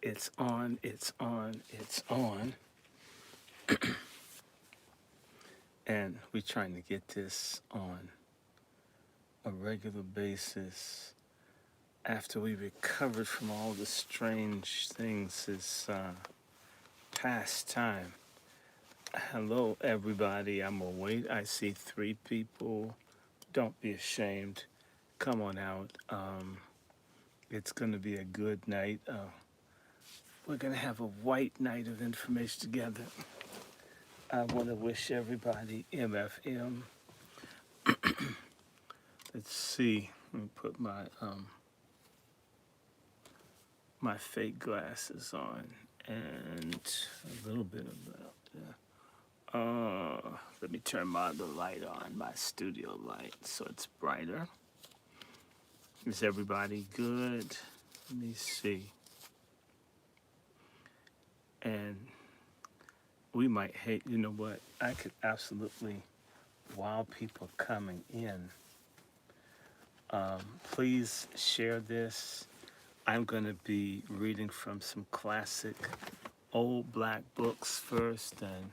It's on, it's on, it's on. And we're trying to get this on a regular basis after we recovered from all the strange things this past time. Hello, everybody. I'm awake. I see 3 people. Don't be ashamed. Come on out. It's going to be a good night. We're going to have a white night of information together. I want to wish everybody MFM. Let's see. Let me put my fake glasses on and a little bit of that. Let me turn the light on, my studio light, so it's brighter. Is everybody good? Let me see. And we might hate, you know what? I could absolutely, while people coming in, please share this. I'm going to be reading from some classic old black books first, and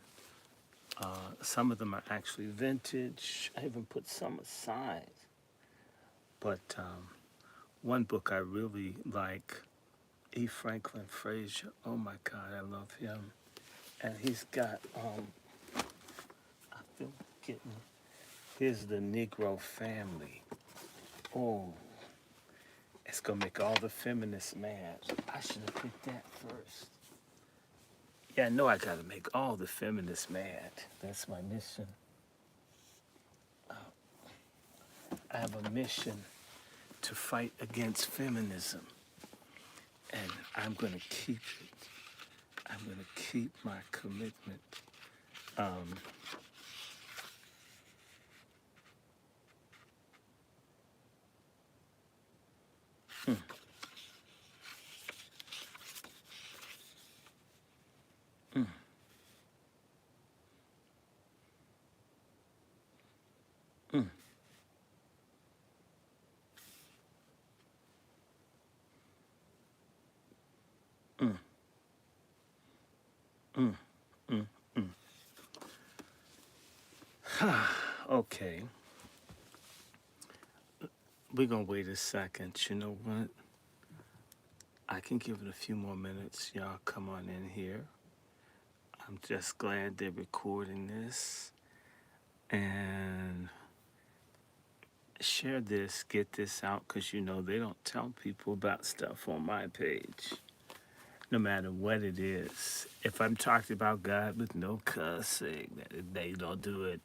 some of them are actually vintage. I even put some aside. But one book I really like, E. Franklin Frazier. Oh my God, I love him. And he's got, I feel getting, here's the Negro Family. Oh, it's gonna make all the feminists mad. I should have picked that first. Yeah, I know I gotta make all the feminists mad. That's my mission. I have a mission to fight against feminism. And I'm gonna keep it. I'm gonna keep my commitment. Mm, mm, mm, mm, mm, mm, mm. Okay, we're gonna wait a second. You know what? I can give it a few more minutes. Y'all come on in here. I'm just glad they're recording this. And share this, get this out, because you know they don't tell people about stuff on my page, no matter what it is. If I'm talking about God with no cussing, they don't do it.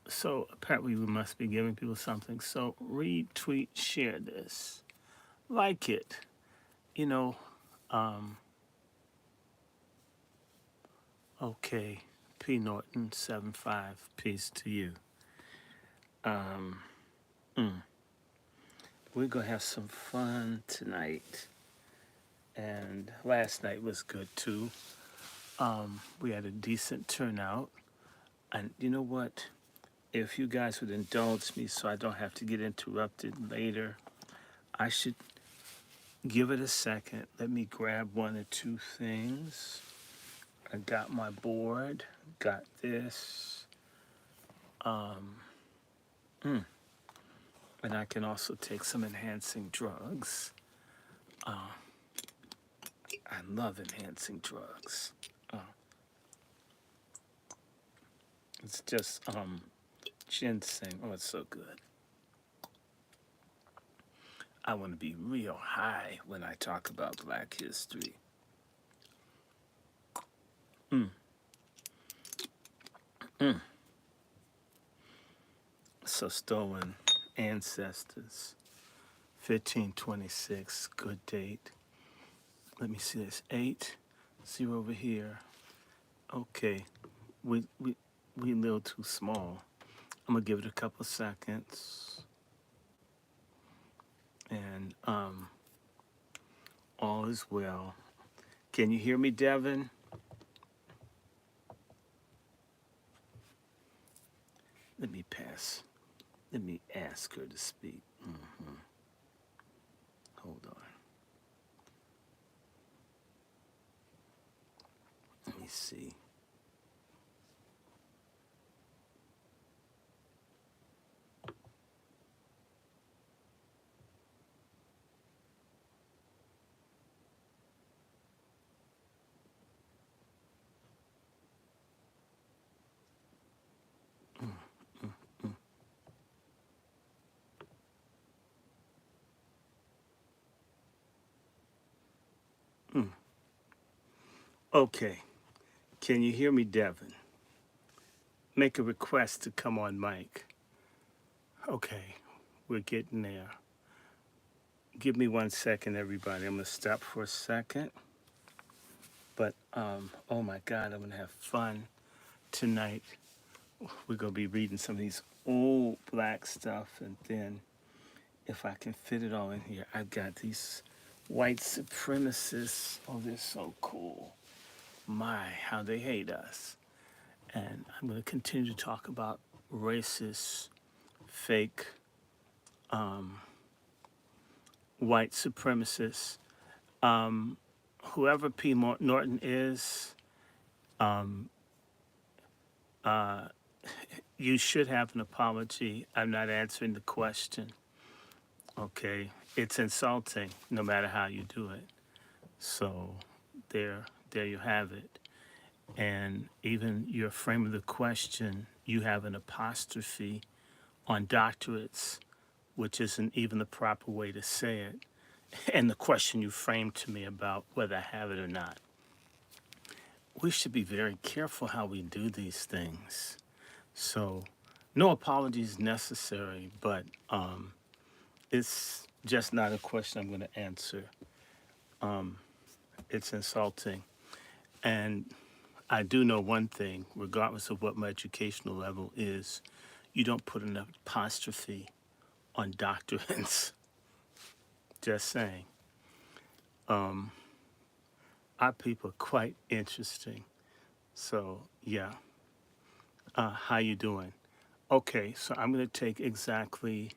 So apparently we must be giving people something. So retweet, share this, like it. You know, okay, P. Norton 75, peace to you. We're gonna have some fun tonight. And last night was good too. We had a decent turnout. And you know what? If you guys would indulge me so I don't have to get interrupted later, I should give it a second. Let me grab 1 or 2 things. I got my board, got this. And I can also take some enhancing drugs. I love enhancing drugs. It's just ginseng. Oh, it's so good. I want to be real high when I talk about Black history. So stolen ancestors, 1526, good date. Let me see this, 8, 0 over here. Okay, we a little too small. I'm gonna give it a couple seconds. And all is well. Can you hear me, Devin? Let me pass. Let me ask her to speak. Hold on. see. Okay, can you hear me, Devin? Make a request to come on mic. Okay, we're getting there. Give me 1 second, everybody. I'm gonna stop for a second. But oh my God, I'm gonna have fun tonight. We're gonna be reading some of these old black stuff, and then if I can fit it all in here, I've got these white supremacists. Oh, they're so cool. My, how they hate us. And I'm gonna continue to talk about racist, fake, white supremacists. Whoever P. Norton is, you should have an apology. I'm not answering the question. Okay, it's insulting no matter how you do it. So there you have it. And even your frame of the question, you have an apostrophe on doctorates, which isn't even the proper way to say it. And the question you framed to me about whether I have it or not. We should be very careful how we do these things. So, no apologies necessary, but it's just not a question I'm going to answer. It's insulting. And I do know one thing, regardless of what my educational level is, you don't put an apostrophe on doctrines. Just saying. Our people are quite interesting. So, yeah. How you doing? Okay, so I'm going to take exactly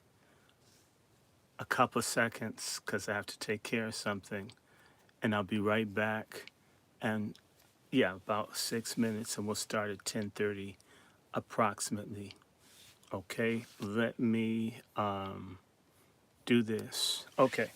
a couple seconds because I have to take care of something, and I'll be right back. And yeah, about 6 minutes, and we'll start at 10:30 approximately. Okay, let me do this. Okay.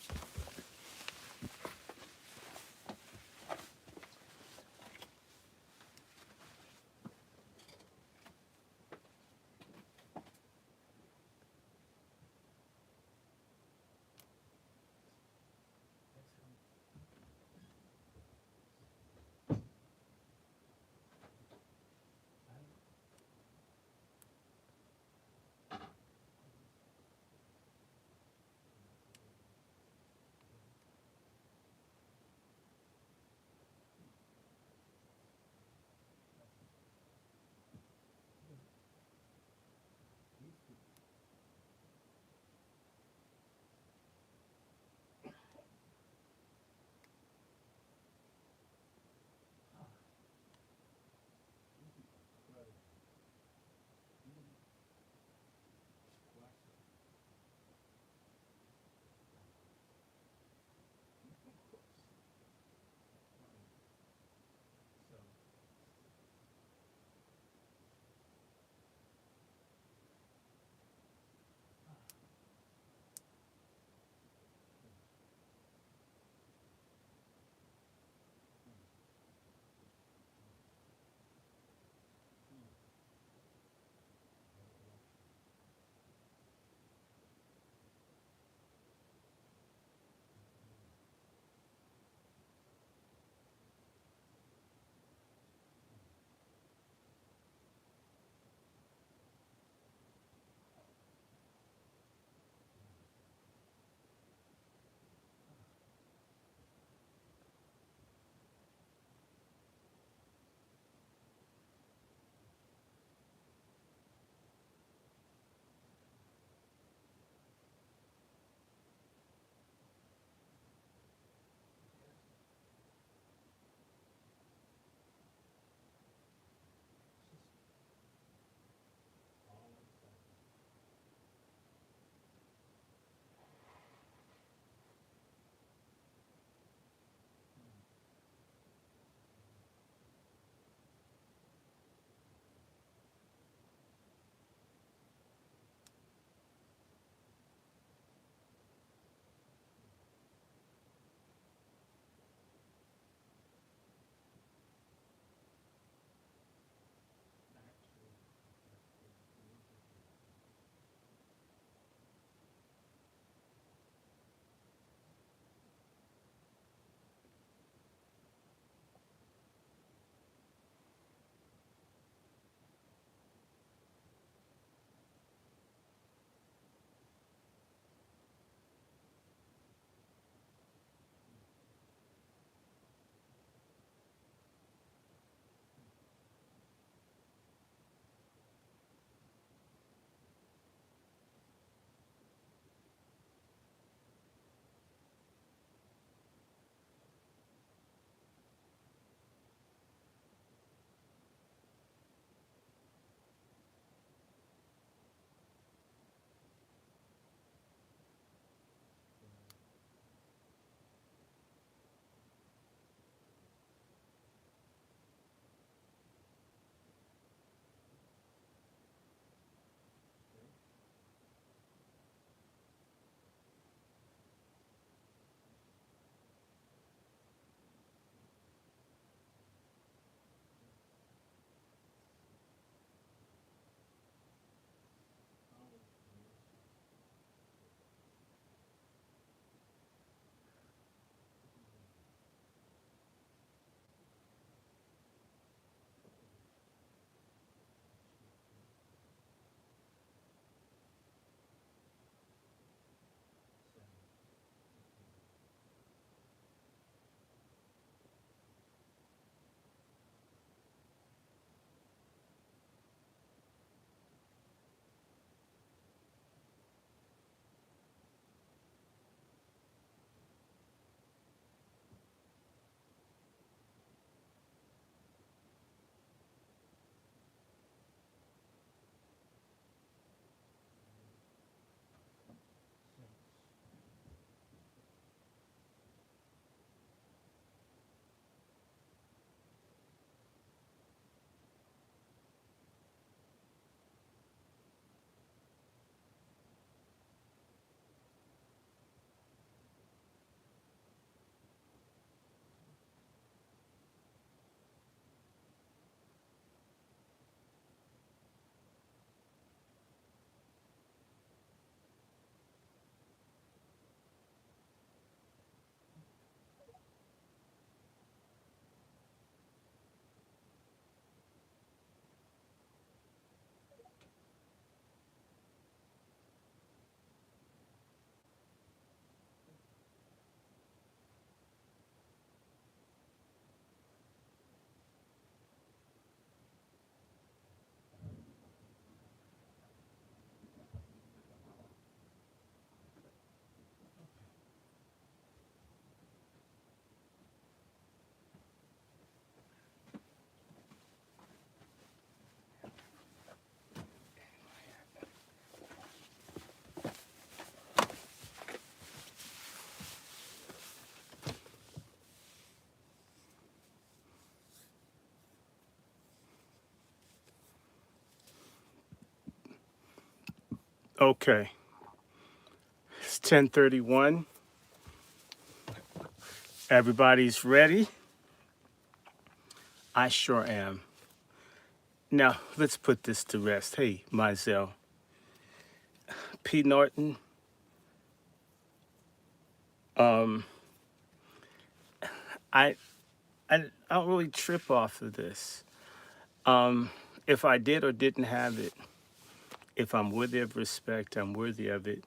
Okay, it's 10:31. Everybody's ready? I sure am. Now, let's put this to rest. Hey, Mizell. P. Norton, um, I, I don't really trip off of this. If I did or didn't have it, if I'm worthy of respect, I'm worthy of it.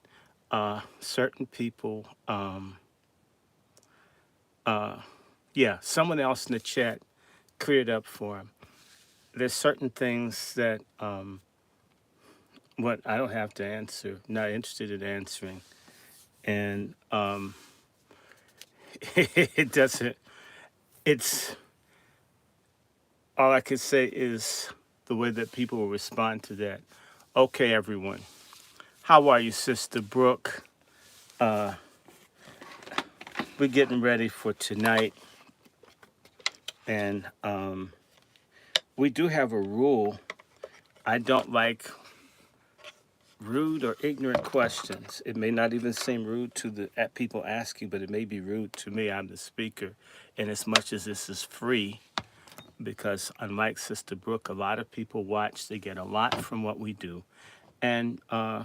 Certain people, yeah, someone else in the chat cleared up for him. There's certain things that what I don't have to answer, not interested in answering, and it doesn't. It's all I could say is the way that people will respond to that. Okay, everyone, how are you, Sister Brooke? We're getting ready for tonight, and we do have a rule. I don't like rude or ignorant questions. It may not even seem rude to the people asking, but it may be rude to me. I'm the speaker, and as much as this is free, because unlike Sister Brooke, a lot of people watch. They get a lot from what we do, and I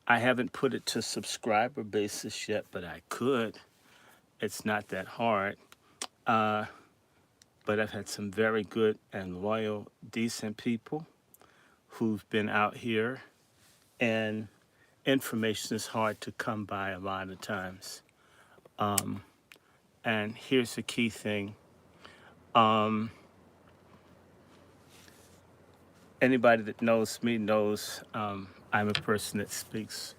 haven't put it to subscriber basis yet, but I could. It's not that hard. But I've had some very good and loyal, decent people who've been out here, and information is hard to come by a lot of times. And here's the key thing. Anybody that knows me knows I'm a person that speaks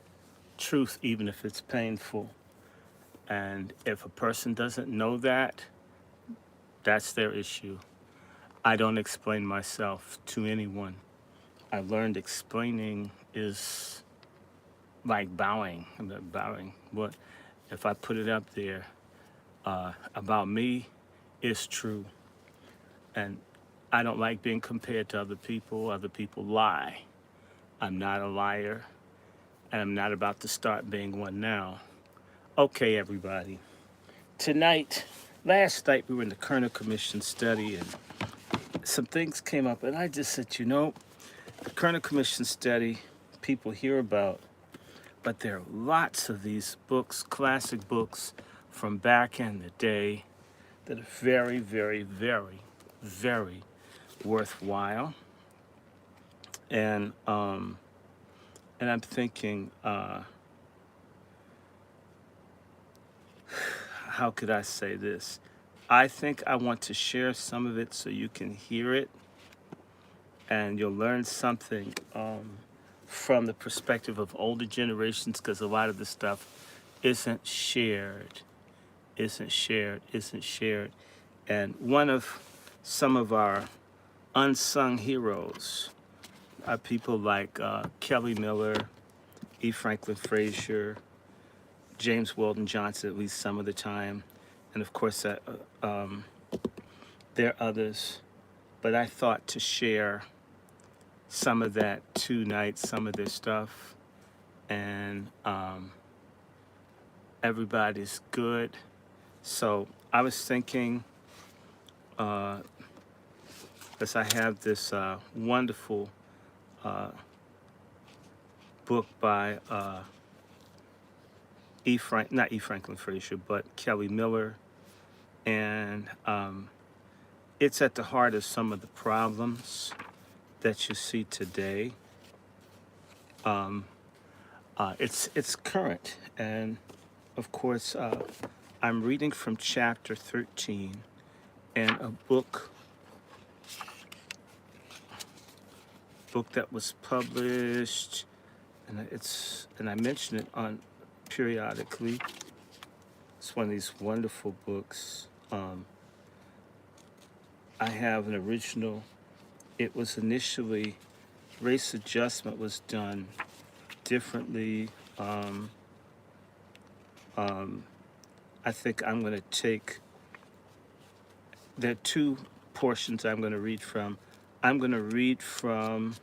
truth, even if it's painful. And if a person doesn't know that, that's their issue. I don't explain myself to anyone. I learned explaining is like bowing. I'm not bowing. What if I put it up there about me is true, and I don't like being compared to other people. Other people lie. I'm not a liar, and I'm not about to start being one now. Okay, everybody. Tonight, last night we were in the Kerner Commission study, and some things came up, and I just said, the Kerner Commission study people hear about, but there are lots of these books, classic books from back in the day that are very, very, very, very worthwhile. And I'm thinking, how could I say this? I think I want to share some of it so you can hear it, and you'll learn something from the perspective of older generations, because a lot of the stuff isn't shared, isn't shared, isn't shared. And one of some of our unsung heroes are people like Kelly Miller, E. Franklin Frazier, James Weldon Johnson, at least some of the time. And of course, there are others. But I thought to share some of that tonight, some of their stuff. And everybody's good. So I was thinking, because I have this wonderful book by not E. Franklin Frazier, but Kelly Miller, and it's at the heart of some of the problems that you see today. It's current, and of course, I'm reading from chapter 13 in a book that was published, and I mention it on periodically. It's one of these wonderful books. I have an original. It was initially, race adjustment was done differently. I think I'm going to take, there are two portions I'm going to read from. I'm going to read from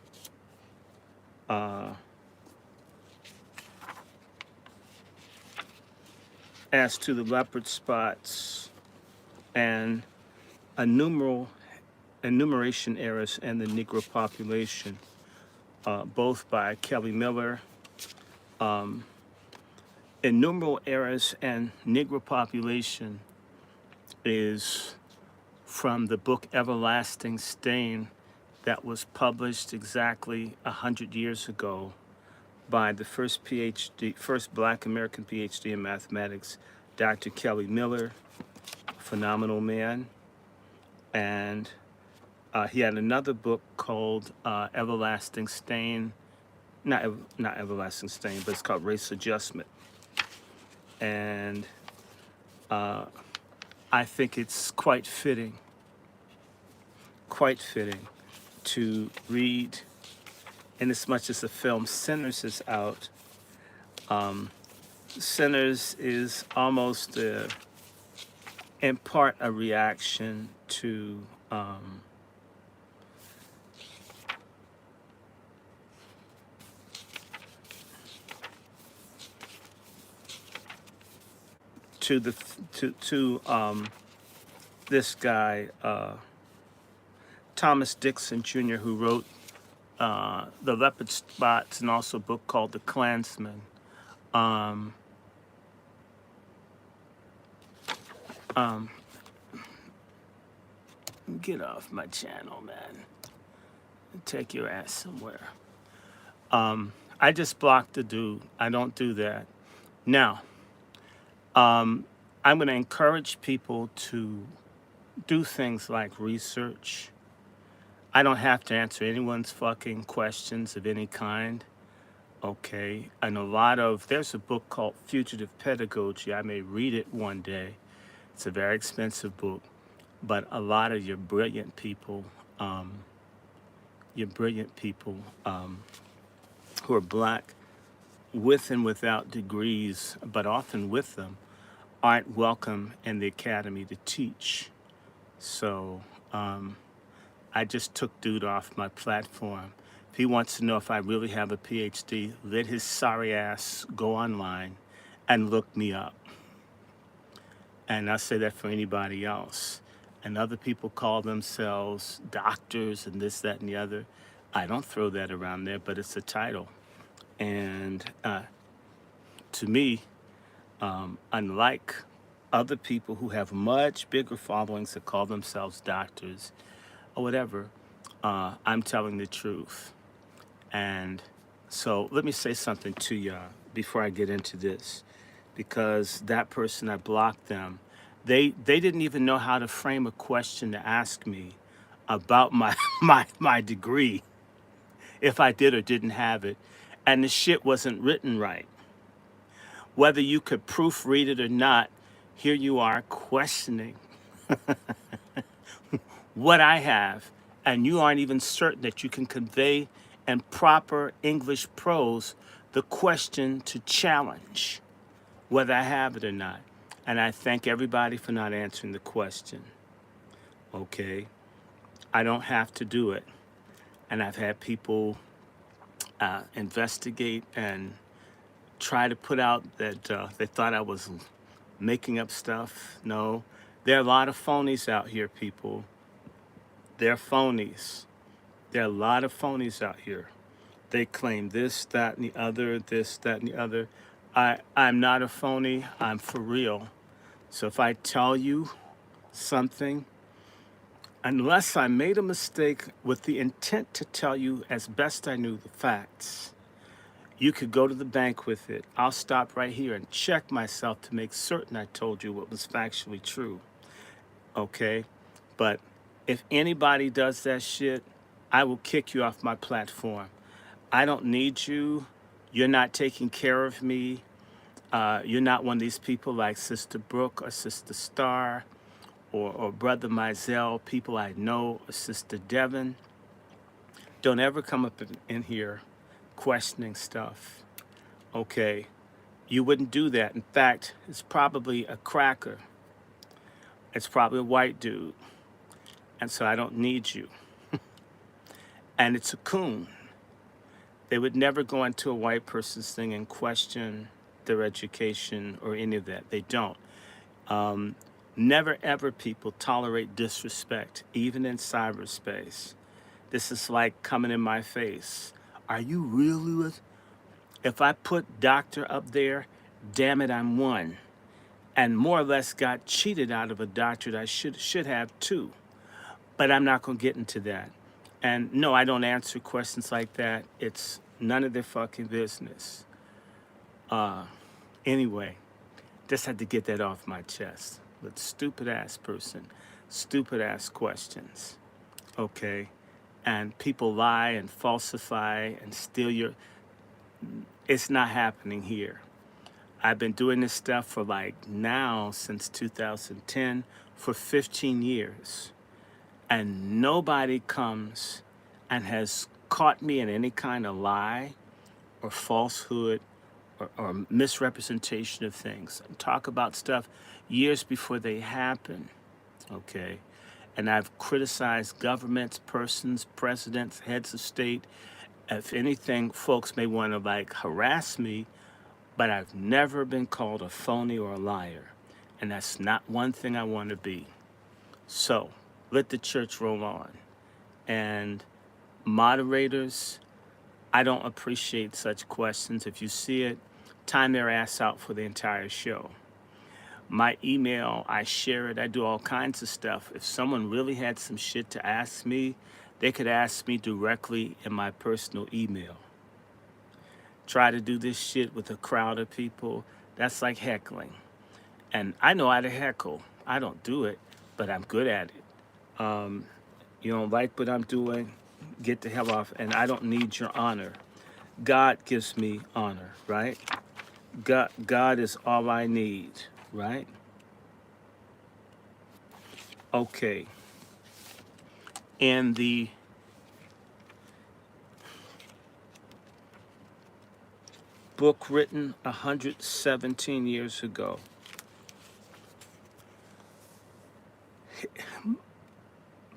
as to the leopard spots and enumeration errors and the Negro population, both by Kelly Miller. Enumeral errors and Negro population is from the book Everlasting Stain that was published exactly 100 years ago by the first Black American PhD in mathematics, Dr. Kelly Miller, phenomenal man. And he had another book called Everlasting Stain, not Everlasting Stain, but it's called Race Adjustment. And I think it's quite fitting to read, in as much as the film Sinners is out. Sinners is almost in part a reaction to this guy Thomas Dixon Jr., who wrote The Leopard Spots and also a book called The Klansman. Get off my channel, man. Take your ass somewhere. I just blocked the dude. I don't do that. Now, I'm going to encourage people to do things like research. I don't have to answer anyone's fucking questions of any kind. Okay. And there's a book called Fugitive Pedagogy. I may read it one day. It's a very expensive book. But a lot of your brilliant people who are Black with and without degrees, but often with them, aren't welcome in the academy to teach. So I just took dude off my platform. If he wants to know if I really have a PhD, let his sorry ass go online and look me up. And I say that for anybody else. And other people call themselves doctors and this, that, and the other. I don't throw that around there, but it's a title. And to me, unlike other people who have much bigger followings that call themselves doctors or whatever, I'm telling the truth. And so let me say something to y'all before I get into this, because that person, I blocked them. They didn't even know how to frame a question to ask me about my degree, if I did or didn't have it. And the shit wasn't written right. Whether you could proofread it or not, here you are questioning what I have, and you aren't even certain that you can convey in proper English prose the question to challenge whether I have it or not. And I thank everybody for not answering the question. Okay? I don't have to do it. And I've had people investigate and try to put out that they thought I was making up stuff. No, there are a lot of phonies out here, people. They're phonies. There are a lot of phonies out here. They claim this, that, and the other, this, that, and the other. I'm not a phony. I'm for real. So if I tell you something, unless I made a mistake with the intent to tell you as best I knew the facts, you could go to the bank with it. I'll stop right here and check myself to make certain I told you what was factually true. Okay? But if anybody does that shit, I will kick you off my platform. I don't need you. You're not taking care of me. You're not one of these people like Sister Brooke or Sister Star or Brother Mizell, people I know, or Sister Devon. Don't ever come up in here questioning stuff. Okay? You wouldn't do that. In fact, it's probably a cracker. It's probably a white dude. And so I don't need you. And it's a coon. They would never go into a white person's thing and question their education or any of that. They don't. Never ever, people, tolerate disrespect, even in cyberspace. This is like coming in my face. Are you really with? If I put doctor up there, damn it, I'm one. And more or less got cheated out of a doctorate I should have too. But I'm not going to get into that. And no, I don't answer questions like that. It's none of their fucking business. Anyway, just had to get that off my chest. But stupid ass person, stupid ass questions. Okay? And people lie and falsify and steal your. It's not happening here. I've been doing this stuff for like now since 2010 for 15 years. And nobody comes and has caught me in any kind of lie or falsehood or misrepresentation of things. And talk about stuff years before they happen, okay? And I've criticized governments, persons, presidents, heads of state. If anything, folks may want to like harass me, but I've never been called a phony or a liar. And that's not one thing I want to be. So let the church roll on. And moderators, I don't appreciate such questions. If you see it, time their ass out for the entire show. My email, I share it, I do all kinds of stuff. If someone really had some shit to ask me, they could ask me directly in my personal email. Try to do this shit with a crowd of people, that's like heckling. And I know how to heckle. I don't do it, but I'm good at it. You don't like what I'm doing, get the hell off, and I don't need your honor. God gives me honor, right? God is all I need, right? Okay. In the book written 117 years ago,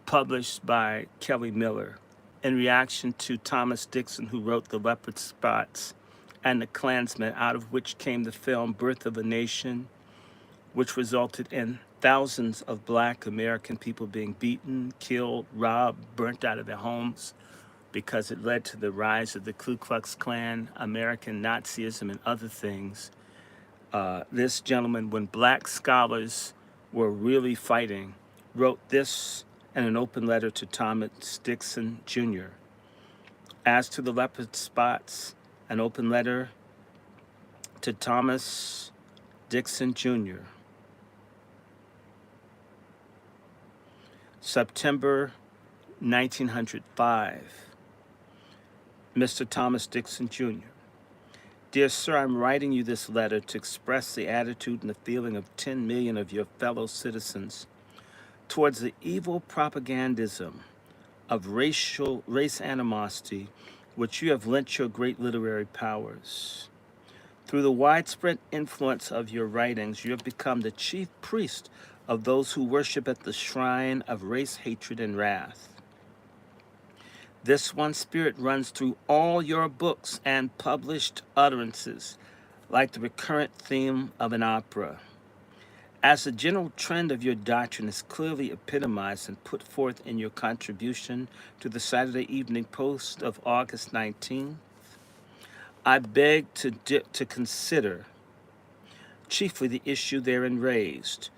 published by Kelly Miller, in reaction to Thomas Dixon, who wrote The Leopard Spots and The Klansman, out of which came the film Birth of a Nation, which resulted in thousands of black American people being beaten, killed, robbed, burnt out of their homes, because it led to the rise of the Ku Klux Klan, American Nazism, and other things. This gentleman, when black scholars were really fighting, wrote this in an open letter to Thomas Dixon Jr. As to the leopard spots, an open letter to Thomas Dixon Jr. September 1905. Mr. Thomas Dixon Jr. Dear sir, I'm writing you this letter to express the attitude and the feeling of 10 million of your fellow citizens towards the evil propagandism of race animosity which you have lent your great literary powers. Through the widespread influence of your writings, you have become the chief priest of those who worship at the shrine of race hatred and wrath. This one spirit runs through all your books and published utterances, like the recurrent theme of an opera. As the general trend of your doctrine is clearly epitomized and put forth in your contribution to the Saturday Evening Post of August 19th, I beg to consider chiefly the issue therein raised.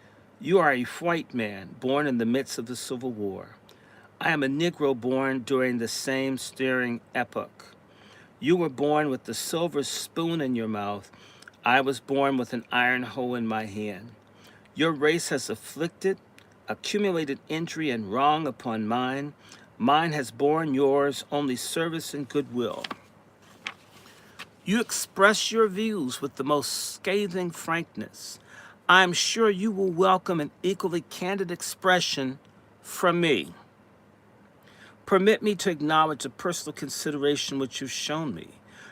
You are a white man born in the midst of the Civil War. I am a Negro born during the same stirring epoch. You were born with the silver spoon in your mouth. I was born with an iron hoe in my hand. Your race has accumulated injury and wrong upon mine. Mine has borne yours only service and goodwill. You express your views with the most scathing frankness. I am sure you will welcome an equally candid expression from me. Permit me to acknowledge the personal consideration which you've shown me.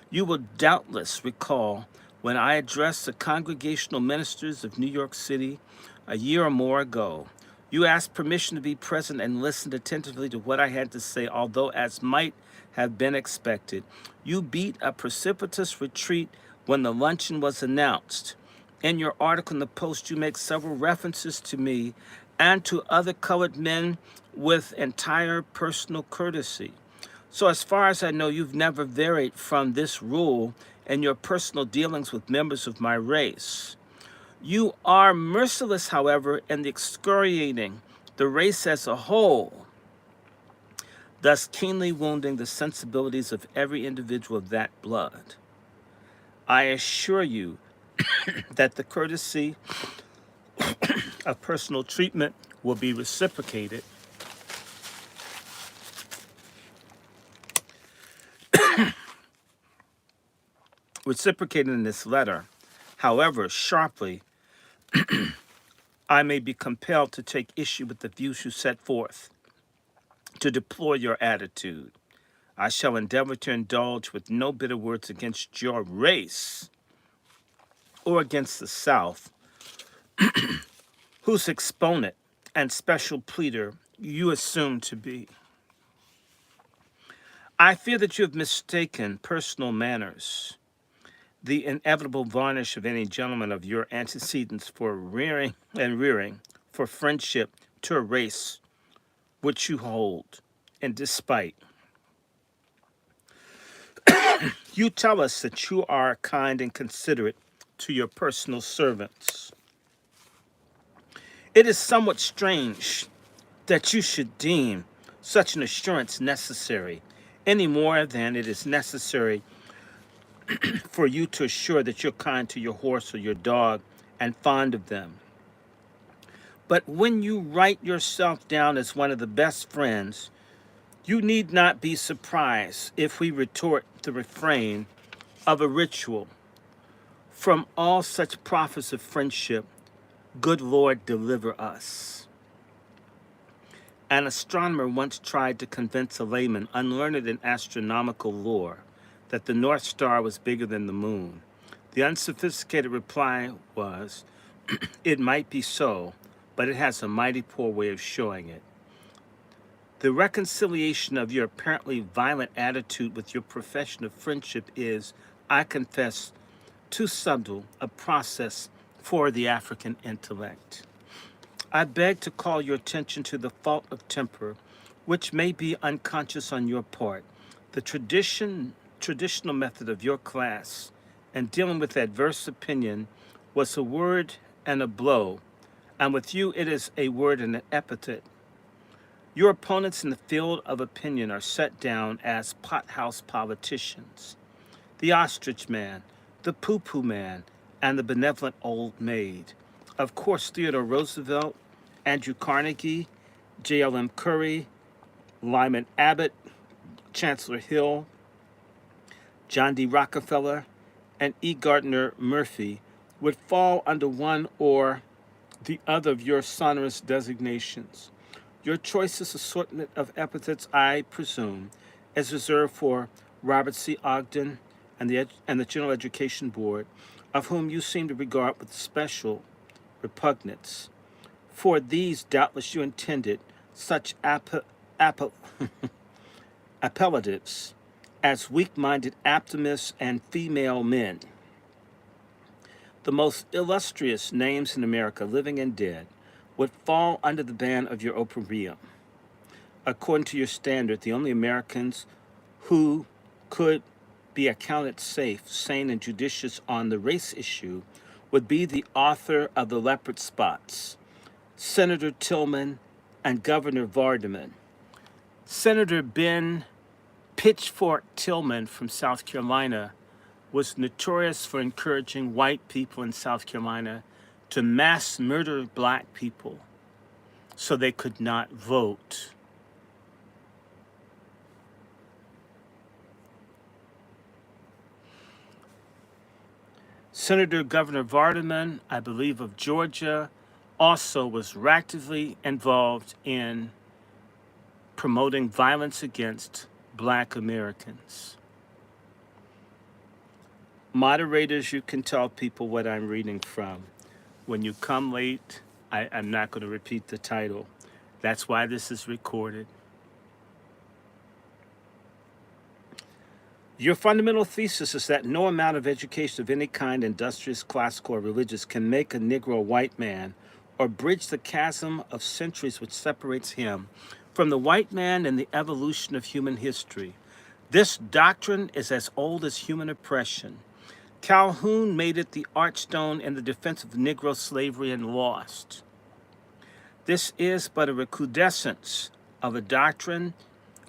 You will doubtless recall when I addressed the congregational ministers of New York City a year or more ago. You asked permission to be present and listened attentively to what I had to say, although, as might have been expected, you beat a precipitous retreat when the luncheon was announced. In your article in the Post, you make several references to me and to other colored men with entire personal courtesy. So as far as I know, you've never varied from this rule in your personal dealings with members of my race. You are merciless, however, in excoriating the race as a whole, thus keenly wounding the sensibilities of every individual of that blood. I assure you that the courtesy of personal treatment will be reciprocated in this letter. However, sharply, I may be compelled to take issue with the views you set forth, to deplore your attitude. I shall endeavor to indulge with no bitter words against your race or against the South, whose exponent and special pleader you assume to be. I fear that you have mistaken personal manners, the inevitable varnish of any gentleman of your antecedents, for rearing for friendship to a race which you hold in despite. You tell us that you are kind and considerate to your personal servants. It is somewhat strange that you should deem such an assurance necessary, any more than it is necessary for you to assure that you're kind to your horse or your dog and fond of them. But when you write yourself down as one of the best friends, you need not be surprised if we retort the refrain of a ritual. From all such prophets of friendship, good Lord, deliver us. An astronomer once tried to convince a layman unlearned in astronomical lore that the North Star was bigger than the moon. The unsophisticated reply was, it might be so, but it has a mighty poor way of showing it. The reconciliation of your apparently violent attitude with your profession of friendship is, I confess, too subtle a process for the African intellect. I beg to call your attention to the fault of temper, which may be unconscious on your part. The traditional method of your class in dealing with adverse opinion was a word and a blow, and with you it is a word and an epithet. Your opponents in the field of opinion are set down as pothouse politicians, the ostrich man, the poo-poo man, and the benevolent old maid. Of course, Theodore Roosevelt, Andrew Carnegie, J.L.M. Curry, Lyman Abbott, Chancellor Hill, John D. Rockefeller, and E. Gardner Murphy would fall under one or the other of your sonorous designations. Your choicest assortment of epithets, I presume, is reserved for Robert C. Ogden and the General Education Board, of whom you seem to regard with special repugnance. For these, doubtless, you intended such appellatives as weak-minded optimists and female men. The most illustrious names in America, living and dead, would fall under the ban of your opprobrium. According to your standard, the only Americans who could be accounted safe, sane, and judicious on the race issue would be the author of the leopard spots, Senator Tillman and Governor Vardaman. Senator Ben Pitchfork Tillman from South Carolina was notorious for encouraging white people in South Carolina to mass murder black people so they could not vote. Senator Governor Vardaman, I believe of Georgia, also was actively involved in promoting violence against black Americans. Moderators, you can tell people what I'm reading from. When you come late, I'm not going to repeat the title. That's why this is recorded. Your fundamental thesis is that no amount of education of any kind, industrious, classical, or religious, can make a Negro a white man or bridge the chasm of centuries which separates him from the white man in the evolution of human history. This doctrine is as old as human oppression. Calhoun made it the archstone in the defense of Negro slavery and lost. This is but a recrudescence of a doctrine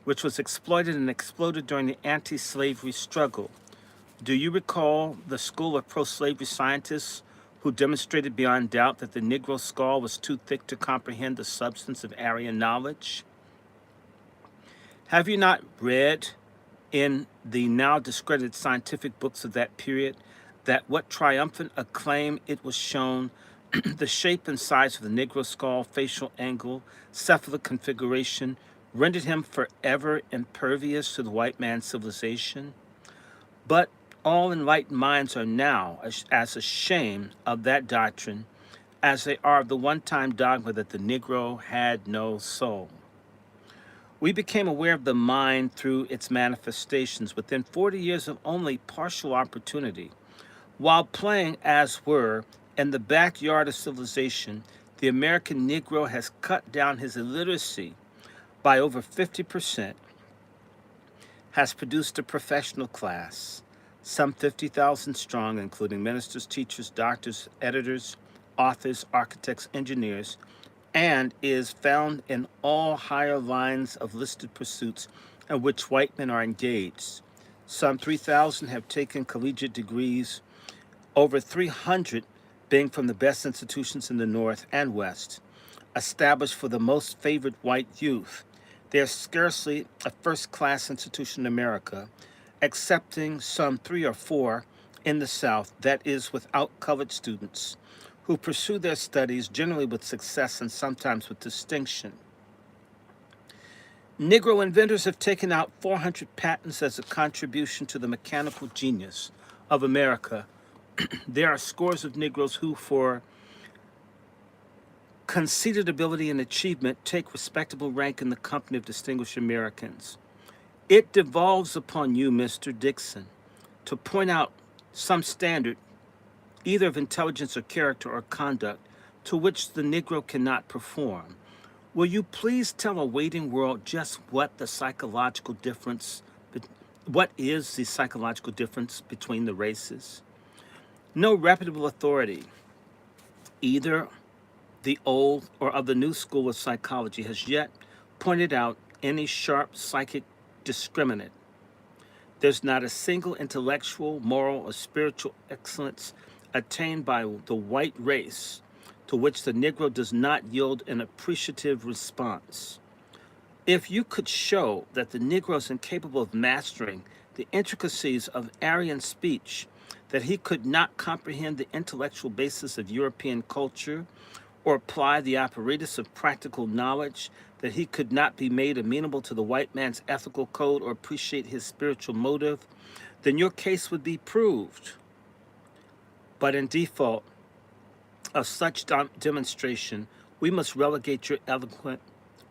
which was exploited and exploded during the anti-slavery struggle. Do you recall the school of pro-slavery scientists who demonstrated beyond doubt that the Negro skull was too thick to comprehend the substance of Aryan knowledge? Have you not read in the now discredited scientific books of that period that what triumphant acclaim it was shown the shape and size of the Negro skull, facial angle, cephalic configuration, rendered him forever impervious to the white man's civilization? But all enlightened minds are now as ashamed of that doctrine as they are of the one-time dogma that the Negro had no soul. We became aware of the mind through its manifestations within 40 years of only partial opportunity. While playing, as were, in the backyard of civilization, the American Negro has cut down his illiteracy by over 50%, has produced a professional class, some 50,000 strong, including ministers, teachers, doctors, editors, authors, architects, engineers, and is found in all higher lines of listed pursuits in which white men are engaged. Some 3,000 have taken collegiate degrees, over 300 being from the best institutions in the North and West, established for the most favored white youth. There's scarcely a first-class institution in America, excepting some 3 or 4 in the South, that is without colored students, who pursue their studies generally with success and sometimes with distinction. Negro inventors have taken out 400 patents as a contribution to the mechanical genius of America. There are scores of Negroes who, for conceded ability and achievement, take respectable rank in the company of distinguished Americans. It devolves upon you, Mr. Dixon, to point out some standard, either of intelligence or character or conduct, to which the Negro cannot perform. Will you please tell a waiting world just what is the psychological difference between the races? No reputable authority, either the old or of the new school of psychology, has yet pointed out any sharp psychic discriminant. There's not a single intellectual, moral, or spiritual excellence attained by the white race to which the Negro does not yield an appreciative response. If you could show that the Negro is incapable of mastering the intricacies of Aryan speech, that he could not comprehend the intellectual basis of European culture, or apply the apparatus of practical knowledge, that he could not be made amenable to the white man's ethical code or appreciate his spiritual motive, then your case would be proved. But in default of such demonstration, we must relegate your eloquent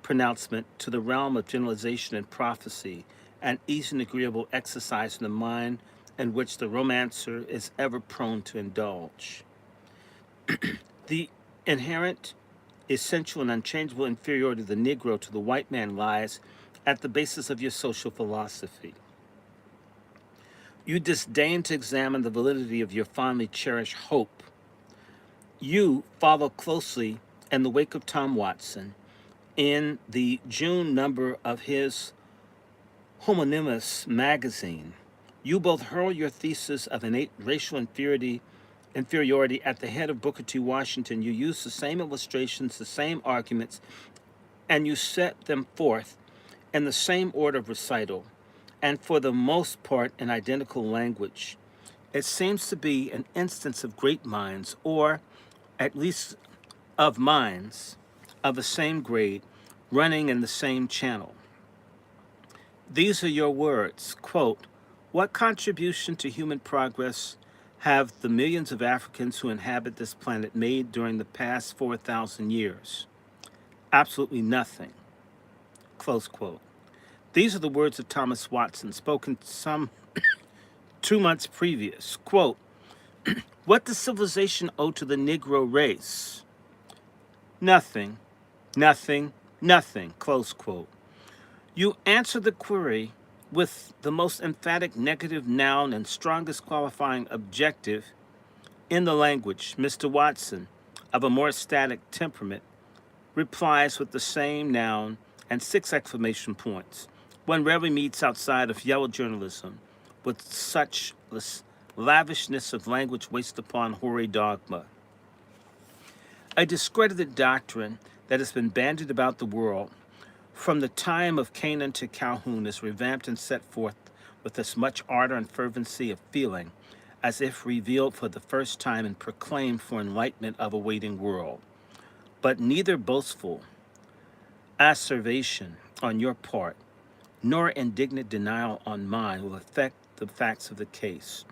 pronouncement to the realm of generalization and prophecy, an easy and agreeable exercise in the mind in which the romancer is ever prone to indulge. The inherent, essential, and unchangeable inferiority of the Negro to the white man lies at the basis of your social philosophy. You disdain to examine the validity of your fondly cherished hope. You follow closely in the wake of Tom Watson in the June number of his homonymous magazine. You both hurl your thesis of innate racial inferiority at the head of Booker T. Washington. You use the same illustrations, the same arguments, and you set them forth in the same order of recital, and for the most part in identical language. It seems to be an instance of great minds, or at least of minds of the same grade, running in the same channel. These are your words, quote, "What contribution to human progress have the millions of Africans who inhabit this planet made during the past 4,000 years? Absolutely nothing," close quote. These are the words of Thomas Watson, spoken some 2 months previous. Quote, what does civilization owe to the Negro race? Nothing, nothing, nothing, close quote. You answer the query with the most emphatic negative noun and strongest qualifying adjective in the language. Mr. Watson, of a more static temperament, replies with the same noun and 6 exclamation points. One rarely meets outside of yellow journalism with such lavishness of language wasted upon hoary dogma. A discredited doctrine that has been bandied about the world from the time of Canaan to Calhoun is revamped and set forth with as much ardor and fervency of feeling as if revealed for the first time and proclaimed for enlightenment of a waiting world. But neither boastful asseveration on your part nor indignant denial on mine will affect the facts of the case.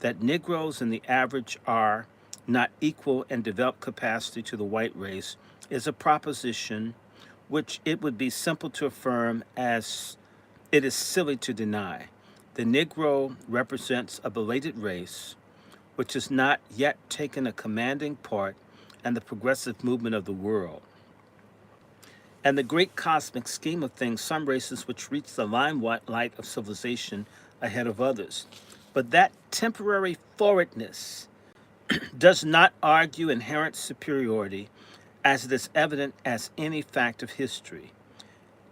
That Negroes in the average are not equal in developed capacity to the white race is a proposition which it would be simple to affirm as it is silly to deny. The Negro represents a belated race which has not yet taken a commanding part in the progressive movement of the world. And the great cosmic scheme of things, some races which reach the limelight of civilization ahead of others. But that temporary forwardness does not argue inherent superiority, as it is evident as any fact of history.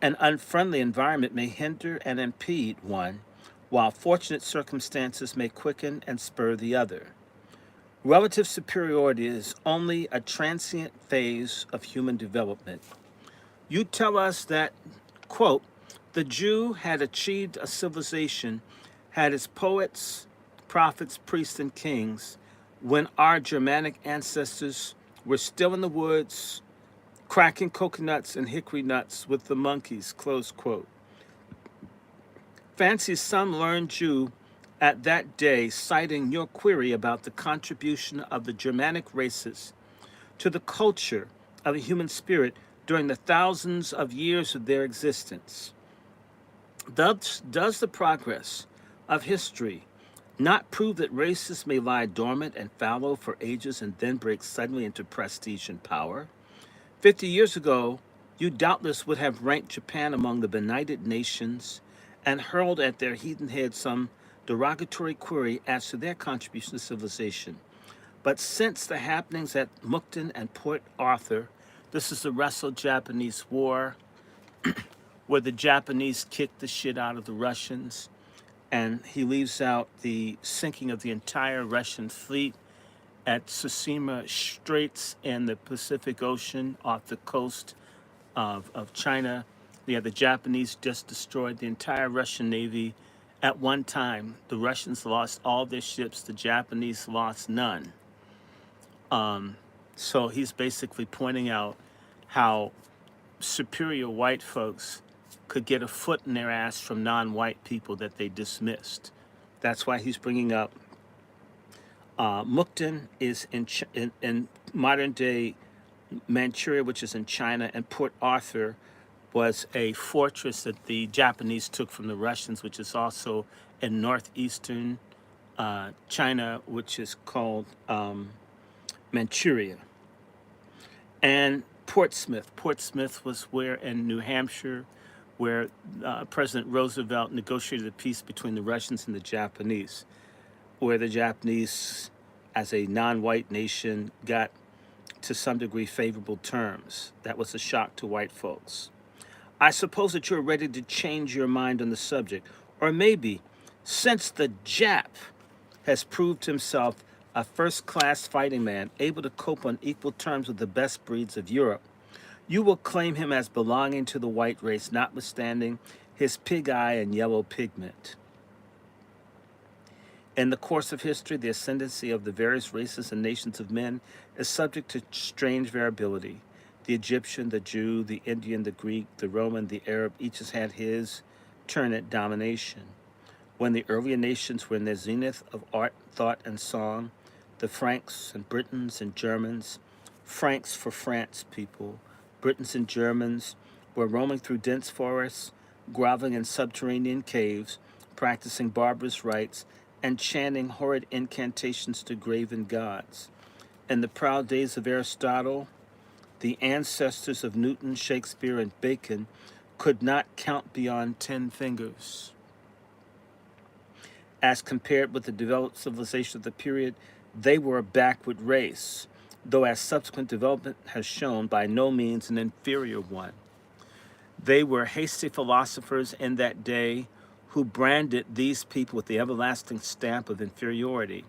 An unfriendly environment may hinder and impede one, while fortunate circumstances may quicken and spur the other. Relative superiority is only a transient phase of human development. You tell us that, quote, the Jew had achieved a civilization, had its poets, prophets, priests, and kings, when our Germanic ancestors were still in the woods, cracking coconuts and hickory nuts with the monkeys, close quote. Fancy some learned Jew at that day citing your query about the contribution of the Germanic races to the culture of the human spirit during the thousands of years of their existence. Thus, does the progress of history not prove that races may lie dormant and fallow for ages and then break suddenly into prestige and power? 50 years ago, you doubtless would have ranked Japan among the benighted nations and hurled at their heathen head some derogatory query as to their contribution to civilization. But since the happenings at Mukden and Port Arthur, this is the Russo-Japanese War, where the Japanese kicked the shit out of the Russians, and he leaves out the sinking of the entire Russian fleet at Tsushima Straits in the Pacific Ocean off the coast of China. Yeah, the Japanese just destroyed the entire Russian Navy at one time. The Russians lost all their ships. The Japanese lost none. So he's basically pointing out how superior white folks could get a foot in their ass from non-white people that they dismissed. That's why he's bringing up Mukden is in modern-day Manchuria, which is in China, and Port Arthur was a fortress that the Japanese took from the Russians, which is also in northeastern China, which is called Manchuria. And Portsmouth. Portsmouth was where in New Hampshire, where President Roosevelt negotiated a peace between the Russians and the Japanese, where the Japanese, as a non-white nation, got to some degree favorable terms. That was a shock to white folks. I suppose that you're ready to change your mind on the subject, or maybe, since the Jap has proved himself a first-class fighting man, able to cope on equal terms with the best breeds of Europe, you will claim him as belonging to the white race, notwithstanding his pig eye and yellow pigment. In the course of history, the ascendancy of the various races and nations of men is subject to strange variability. The Egyptian, the Jew, the Indian, the Greek, the Roman, the Arab, each has had his turn at domination. When the earlier nations were in their zenith of art, thought, and song, the Franks and Britons and Germans, Franks for France people, Britons and Germans were roaming through dense forests, groveling in subterranean caves, practicing barbarous rites, and chanting horrid incantations to graven gods. In the proud days of Aristotle, the ancestors of Newton, Shakespeare, and Bacon could not count beyond 10 fingers. As compared with the developed civilization of the period, they were a backward race, though as subsequent development has shown, by no means an inferior one. They were hasty philosophers in that day who branded these people with the everlasting stamp of inferiority.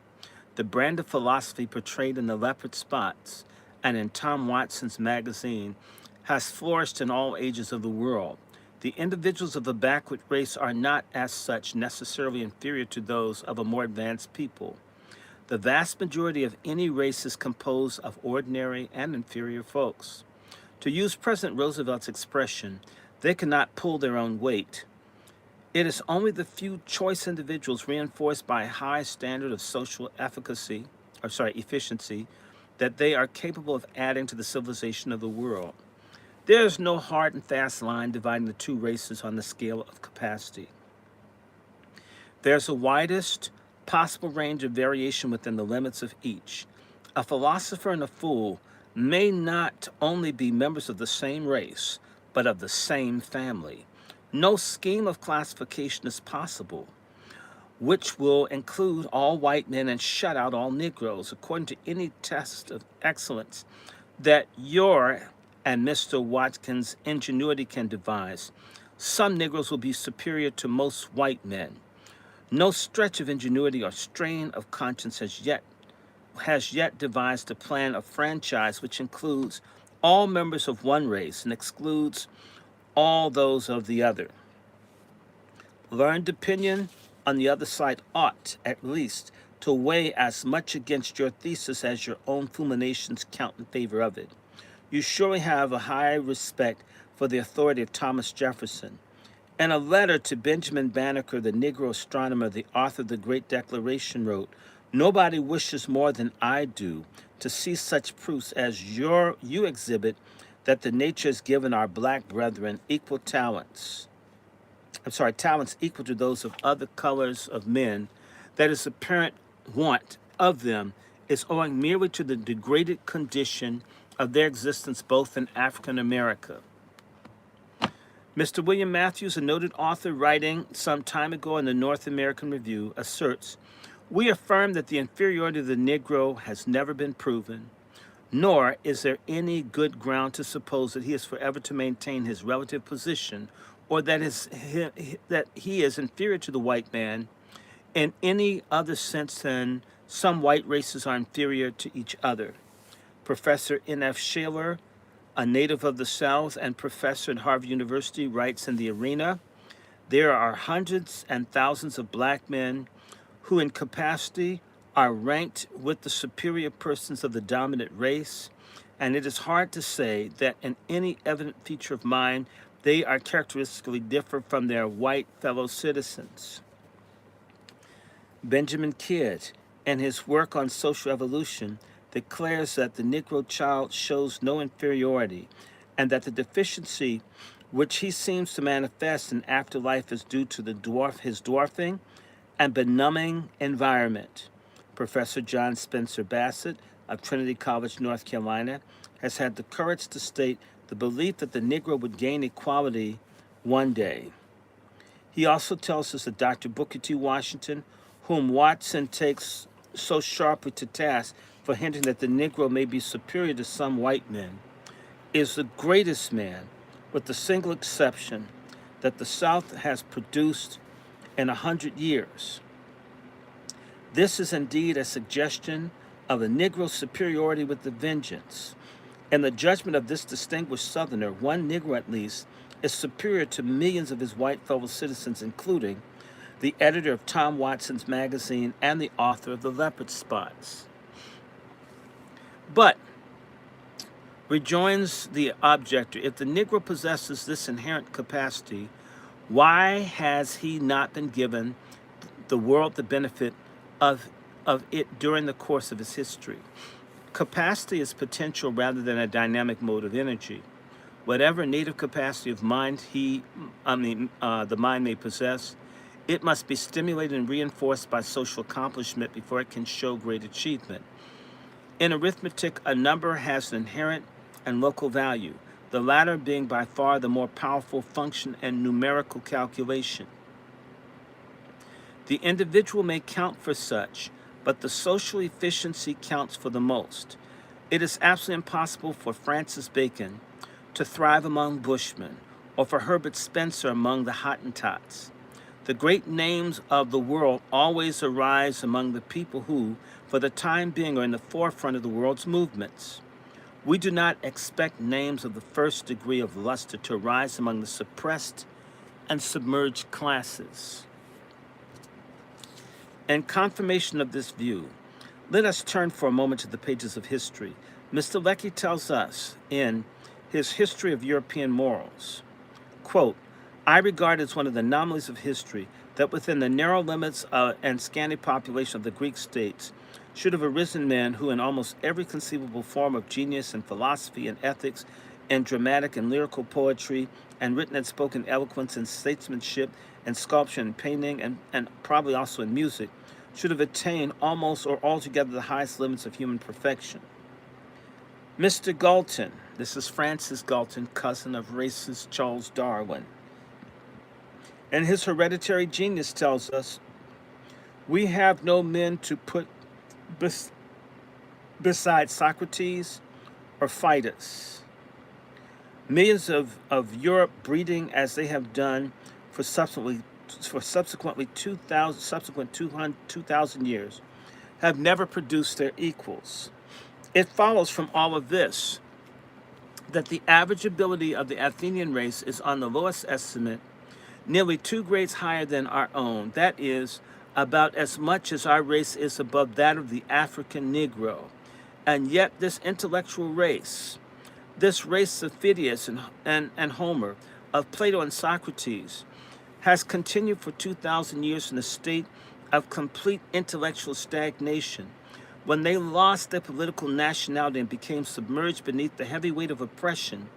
The brand of philosophy portrayed in the leopard spots and in Tom Watson's magazine has flourished in all ages of the world. The individuals of the backward race are not, as such, necessarily inferior to those of a more advanced people. The vast majority of any race is composed of ordinary and inferior folks. To use President Roosevelt's expression, they cannot pull their own weight. It is only the few choice individuals reinforced by a high standard of social efficacy that they are capable of adding to the civilization of the world. There is no hard and fast line dividing the two races on the scale of capacity. There's a widest possible range of variation within the limits of each. A philosopher and a fool may not only be members of the same race, but of the same family. No scheme of classification is possible which will include all white men and shut out all Negroes, according to any test of excellence that your and Mr. Watkins' ingenuity can devise. Some Negroes will be superior to most white men. No stretch of ingenuity or strain of conscience has yet devised a plan of franchise which includes all members of one race and excludes all those of the other. Learned opinion on the other side ought, at least, to weigh as much against your thesis as your own fulminations count in favor of it. You surely have a high respect for the authority of Thomas Jefferson. In a letter to Benjamin Banneker, the Negro astronomer, the author of the Great Declaration, wrote, "Nobody wishes more than I do to see such proofs as you exhibit that the nature has given our black brethren talents equal to those of other colors of men, that its apparent want of them is owing merely to the degraded condition of their existence both in Africa and America." Mr. William Matthews, a noted author writing some time ago in the North American Review, asserts, "We affirm that the inferiority of the Negro has never been proven, nor is there any good ground to suppose that he is forever to maintain his relative position, or that he is inferior to the white man in any other sense than some white races are inferior to each other." Professor N.F. Shaler, a native of the South and professor at Harvard University, writes in The Arena, "There are hundreds and thousands of black men who in capacity are ranked with the superior persons of the dominant race, and it is hard to say that in any evident feature of mind they are characteristically different from their white fellow citizens." Benjamin Kidd, in his work on social evolution, declares that the Negro child shows no inferiority and that the deficiency which he seems to manifest in afterlife is due to his dwarfing and benumbing environment. Professor John Spencer Bassett of Trinity College, North Carolina, has had the courage to state the belief that the Negro would gain equality one day. He also tells us that Dr. Booker T. Washington, whom Watson takes so sharply to task for hinting that the Negro may be superior to some white men, is the greatest man, with the single exception that the South has produced in 100 years. This is indeed a suggestion of a Negro superiority with a vengeance. In the judgment of this distinguished Southerner, one Negro at least is superior to millions of his white fellow citizens, including the editor of Tom Watson's magazine and the author of The Leopard Spots. But, rejoins the objector, if the Negro possesses this inherent capacity, why has he not been given the world the benefit of it during the course of his history? Capacity is potential rather than a dynamic mode of energy. Whatever native capacity of mind the mind may possess, It must be stimulated and reinforced by social accomplishment before it can show great achievement. In arithmetic, a number has an inherent and local value, the latter being by far the more powerful function in numerical calculation. The individual may count for such, but the social efficiency counts for the most. It is absolutely impossible for Francis Bacon to thrive among Bushmen, or for Herbert Spencer among the Hottentots. The great names of the world always arise among the people who, for the time being, are in the forefront of the world's movements. We do not expect names of the first degree of luster to arise among the suppressed and submerged classes. In confirmation of this view, let us turn for a moment to the pages of history. Mr. Lecky tells us in his History of European Morals, quote, I regard as one of the anomalies of history that within the narrow limits and scanty population of the Greek states should have arisen men who in almost every conceivable form of genius and philosophy and ethics and dramatic and lyrical poetry and written and spoken eloquence and statesmanship and sculpture and painting and probably also in music should have attained almost or altogether the highest limits of human perfection. Mr. Galton, this is Francis Galton, cousin of racist Charles Darwin, and his hereditary genius tells us, we have no men to put beside Socrates or Phidias. Millions of Europe breeding as they have done for subsequently 2,000 years have never produced their equals. It follows from all of this that the average ability of the Athenian race is on the lowest estimate nearly 2 grades higher than our own. That is, about as much as our race is above that of the African Negro. And yet this intellectual race, this race of Phidias and Homer, of Plato and Socrates, has continued for 2,000 years in a state of complete intellectual stagnation. When they lost their political nationality and became submerged beneath the heavy weight of oppression,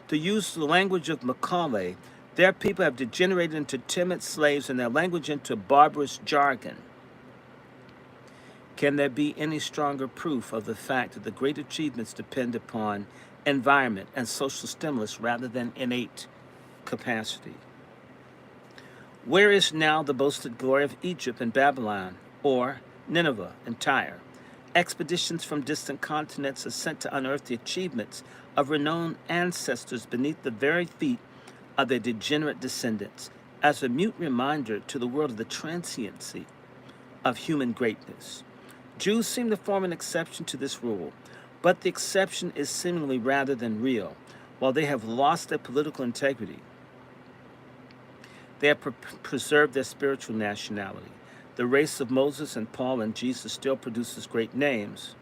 to use the language of Macaulay, their people have degenerated into timid slaves and their language into barbarous jargon. Can there be any stronger proof of the fact that the great achievements depend upon environment and social stimulus rather than innate capacity? Where is now the boasted glory of Egypt and Babylon, or Nineveh and Tyre? Expeditions from distant continents are sent to unearth the achievements of renowned ancestors beneath the very feet of their degenerate descendants, as a mute reminder to the world of the transiency of human greatness. Jews seem to form an exception to this rule, but the exception is seemingly rather than real. While they have lost their political integrity, they have preserved their spiritual nationality. The race of Moses and Paul and Jesus still produces great names,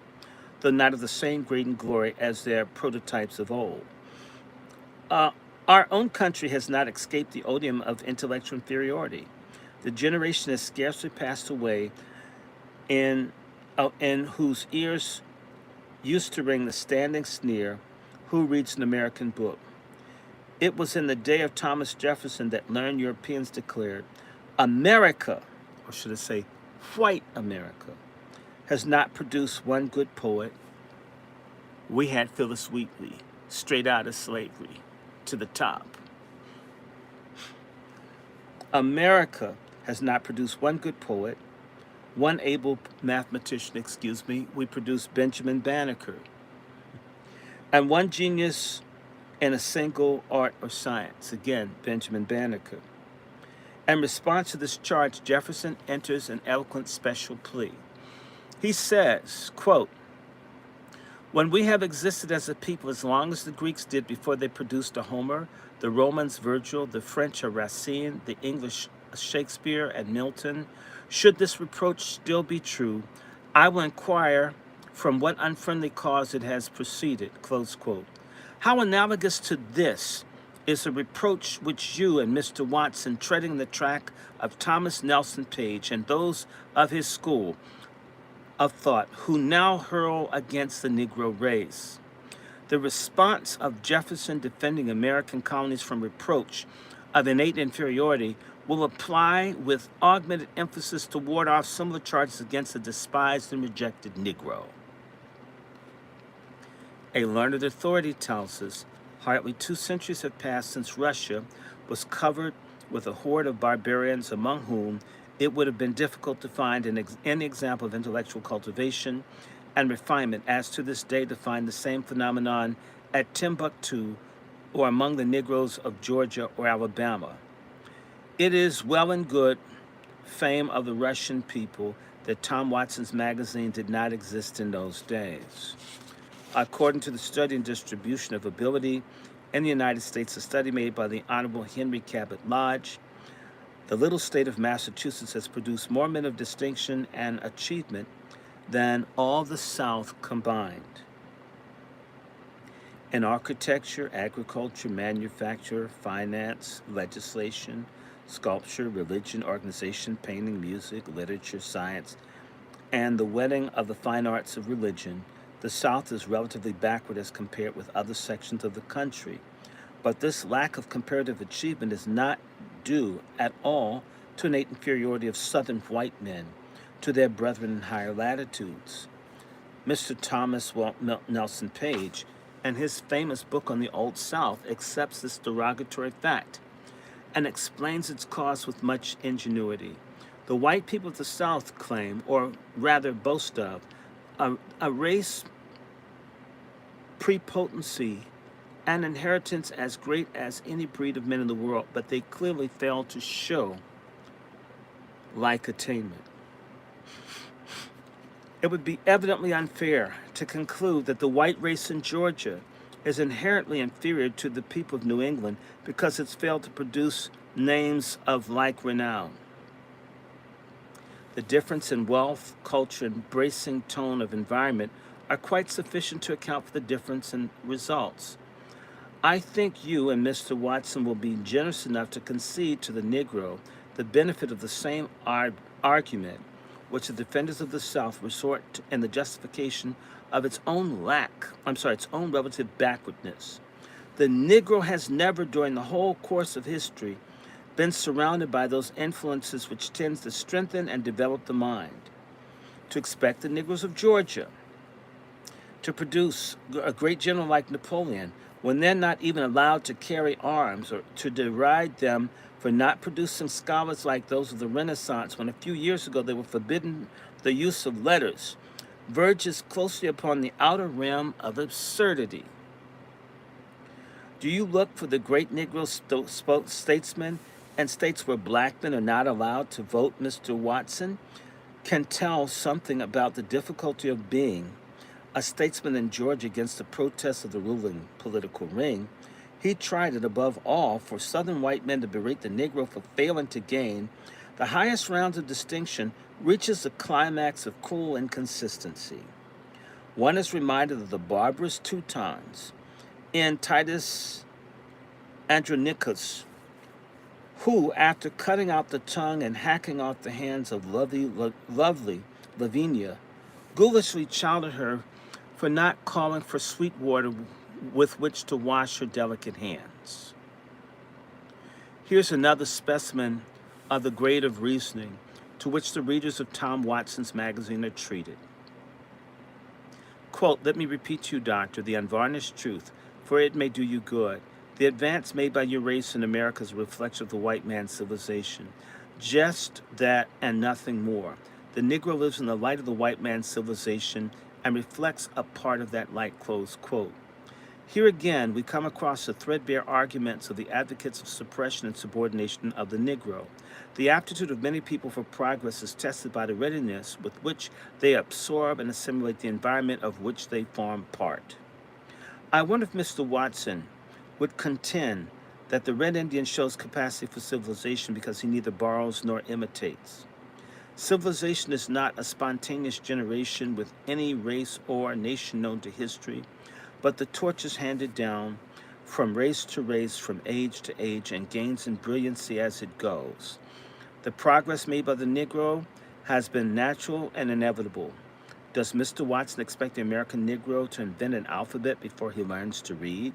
though not of the same great and glory as their prototypes of old. Our own country has not escaped the odium of intellectual inferiority. The generation has scarcely passed away in whose ears used to ring the standing sneer, who reads an American book? It was in the day of Thomas Jefferson that learned Europeans declared, America, or should I say, white America, has not produced one good poet. We had Phyllis Wheatley, straight out of slavery, to the top. America has not produced one good poet, one able mathematician, we produced Benjamin Banneker, and one genius in a single art or science, again, Benjamin Banneker. In response to this charge, Jefferson enters an eloquent special plea. He says, quote, when we have existed as a people as long as the Greeks did before they produced a Homer, the Romans Virgil, the French a Racine, the English Shakespeare and Milton, should this reproach still be true, I will inquire from what unfriendly cause it has proceeded, close quote. How analogous to this is a reproach which you and Mr. Watson, treading the track of Thomas Nelson Page and those of his school of thought, who now hurl against the Negro race. The response of Jefferson defending American colonies from reproach of innate inferiority will apply with augmented emphasis to ward off similar charges against the despised and rejected Negro. A learned authority tells us hardly 2 centuries have passed since Russia was covered with a horde of barbarians among whom it would have been difficult to find any example of intellectual cultivation and refinement as to this day to find the same phenomenon at Timbuktu or among the Negroes of Georgia or Alabama. It is well and good fame of the Russian people that Tom Watson's magazine did not exist in those days. According to the Study and Distribution of Ability in the United States, a study made by the Honorable Henry Cabot Lodge, the little state of Massachusetts has produced more men of distinction and achievement than all the South combined. In architecture, agriculture, manufacture, finance, legislation, sculpture, religion, organization, painting, music, literature, science, and the wedding of the fine arts of religion, the South is relatively backward as compared with other sections of the country. But this lack of comparative achievement is not due at all to innate inferiority of Southern white men to their brethren in higher latitudes. Mr. Thomas Nelson Page, in his famous book on the Old South, accepts this derogatory fact and explains its cause with much ingenuity. The white people of the South claim, or rather boast of, a race prepotency and inheritance as great as any breed of men in the world, but they clearly fail to show like attainment. It would be evidently unfair to conclude that the white race in Georgia is inherently inferior to the people of New England because it's failed to produce names of like renown. The difference in wealth, culture, and bracing tone of environment are quite sufficient to account for the difference in results. I think you and Mr. Watson will be generous enough to concede to the Negro the benefit of the same argument which the defenders of the South resort to in the justification of its own relative backwardness. The Negro has never, during the whole course of history, been surrounded by those influences which tend to strengthen and develop the mind. To expect the Negroes of Georgia to produce a great general like Napoleon when they're not even allowed to carry arms, or to deride them for not producing scholars like those of the Renaissance when a few years ago they were forbidden the use of letters, verges closely upon the outer rim of absurdity. Do you look for the great Negro statesmen in states where black men are not allowed to vote? Mr. Watson can tell something about the difficulty of being a statesman in Georgia against the protests of the ruling political ring. He tried it above all for Southern white men to berate the Negro for failing to gain the highest rounds of distinction reaches the climax of cruel inconsistency. One is reminded of the barbarous Teutons in Titus Andronicus, who, after cutting out the tongue and hacking off the hands of lovely Lavinia, ghoulishly chided her for not calling for sweet water with which to wash her delicate hands. Here's another specimen of the grade of reasoning to which the readers of Tom Watson's magazine are treated. Quote, "Let me repeat to you, doctor, the unvarnished truth, for it may do you good. The advance made by your race in America is a reflection of the white man's civilization. Just that and nothing more. The Negro lives in the light of the white man's civilization and reflects a part of that light," close quote. Here again, we come across the threadbare arguments of the advocates of suppression and subordination of the Negro. The aptitude of many people for progress is tested by the readiness with which they absorb and assimilate the environment of which they form part. I wonder if Mr. Watson would contend that the Red Indian shows capacity for civilization because he neither borrows nor imitates. Civilization is not a spontaneous generation with any race or nation known to history, but the torches handed down from race to race, from age to age, and gains in brilliancy as it goes. The progress made by the Negro has been natural and inevitable. Does Mr. Watson expect the American Negro to invent an alphabet before he learns to read?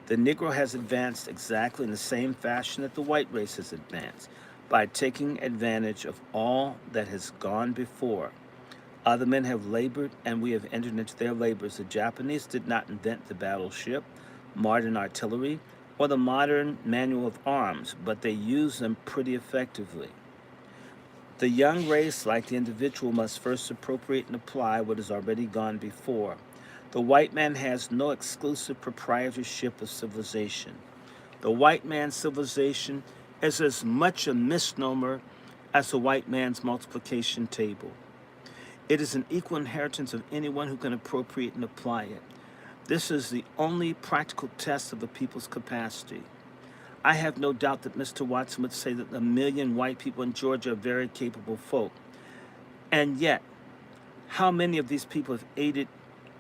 The Negro has advanced exactly in the same fashion that the white race has advanced, by taking advantage of all that has gone before. Other men have labored, and we have entered into their labors. The Japanese did not invent the battleship, modern artillery, or the modern manual of arms, but they use them pretty effectively. The young race, like the individual, must first appropriate and apply what has already gone before. The white man has no exclusive proprietorship of civilization. The white man's civilization is as much a misnomer as the white man's multiplication table. It is an equal inheritance of anyone who can appropriate and apply it. This is the only practical test of a people's capacity. I have no doubt that Mr. Watson would say that 1,000,000 white people in Georgia are very capable folk. And yet, how many of these people have aided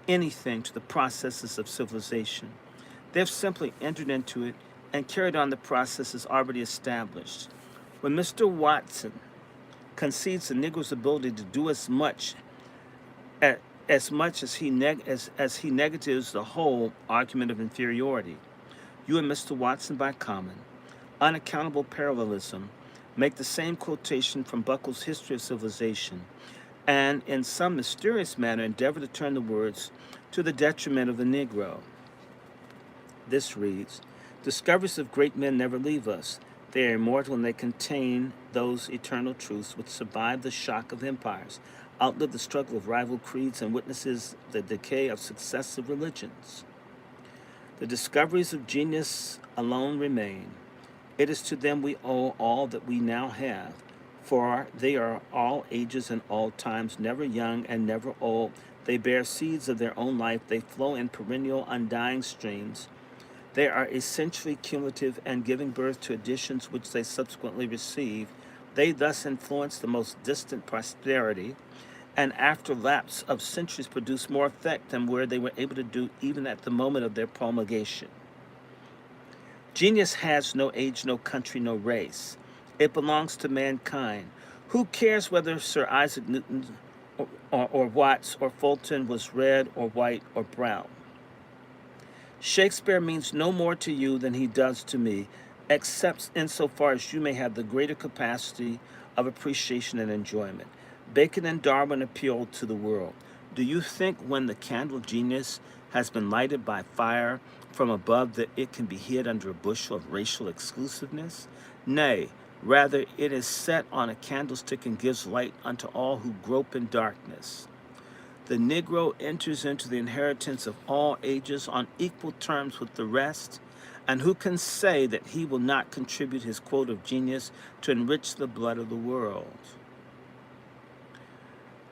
anything to the processes of civilization? They've simply entered into it and carried on the processes already established. When Mr. Watson concedes the Negro's ability to do as much as he negatives the whole argument of inferiority, you and Mr. Watson, by common, unaccountable parallelism, make the same quotation from Buckle's History of Civilization, and in some mysterious manner endeavor to turn the words to the detriment of the Negro. This reads, "Discoveries of great men never leave us. They are immortal, and they contain those eternal truths which survive the shock of empires, outlive the struggle of rival creeds, and witnesses the decay of successive religions. The discoveries of genius alone remain. It is to them we owe all that we now have, for they are all ages and all times, never young and never old. They bear seeds of their own life. They flow in perennial, undying streams. They are essentially cumulative and giving birth to additions which they subsequently receive. They thus influence the most distant posterity, and after lapse of centuries produce more effect than where they were able to do even at the moment of their promulgation. Genius has no age, no country, no race. It belongs to mankind. Who cares whether Sir Isaac Newton or Watts or Fulton was red or white or brown? Shakespeare means no more to you than he does to me, except insofar as you may have the greater capacity of appreciation and enjoyment. Bacon and Darwin appealed to the world. Do you think when the candle of genius has been lighted by fire from above that it can be hid under a bushel of racial exclusiveness? Nay, rather it is set on a candlestick and gives light unto all who grope in darkness. The Negro enters into the inheritance of all ages on equal terms with the rest, and who can say that he will not contribute his quota of genius to enrich the blood of the world?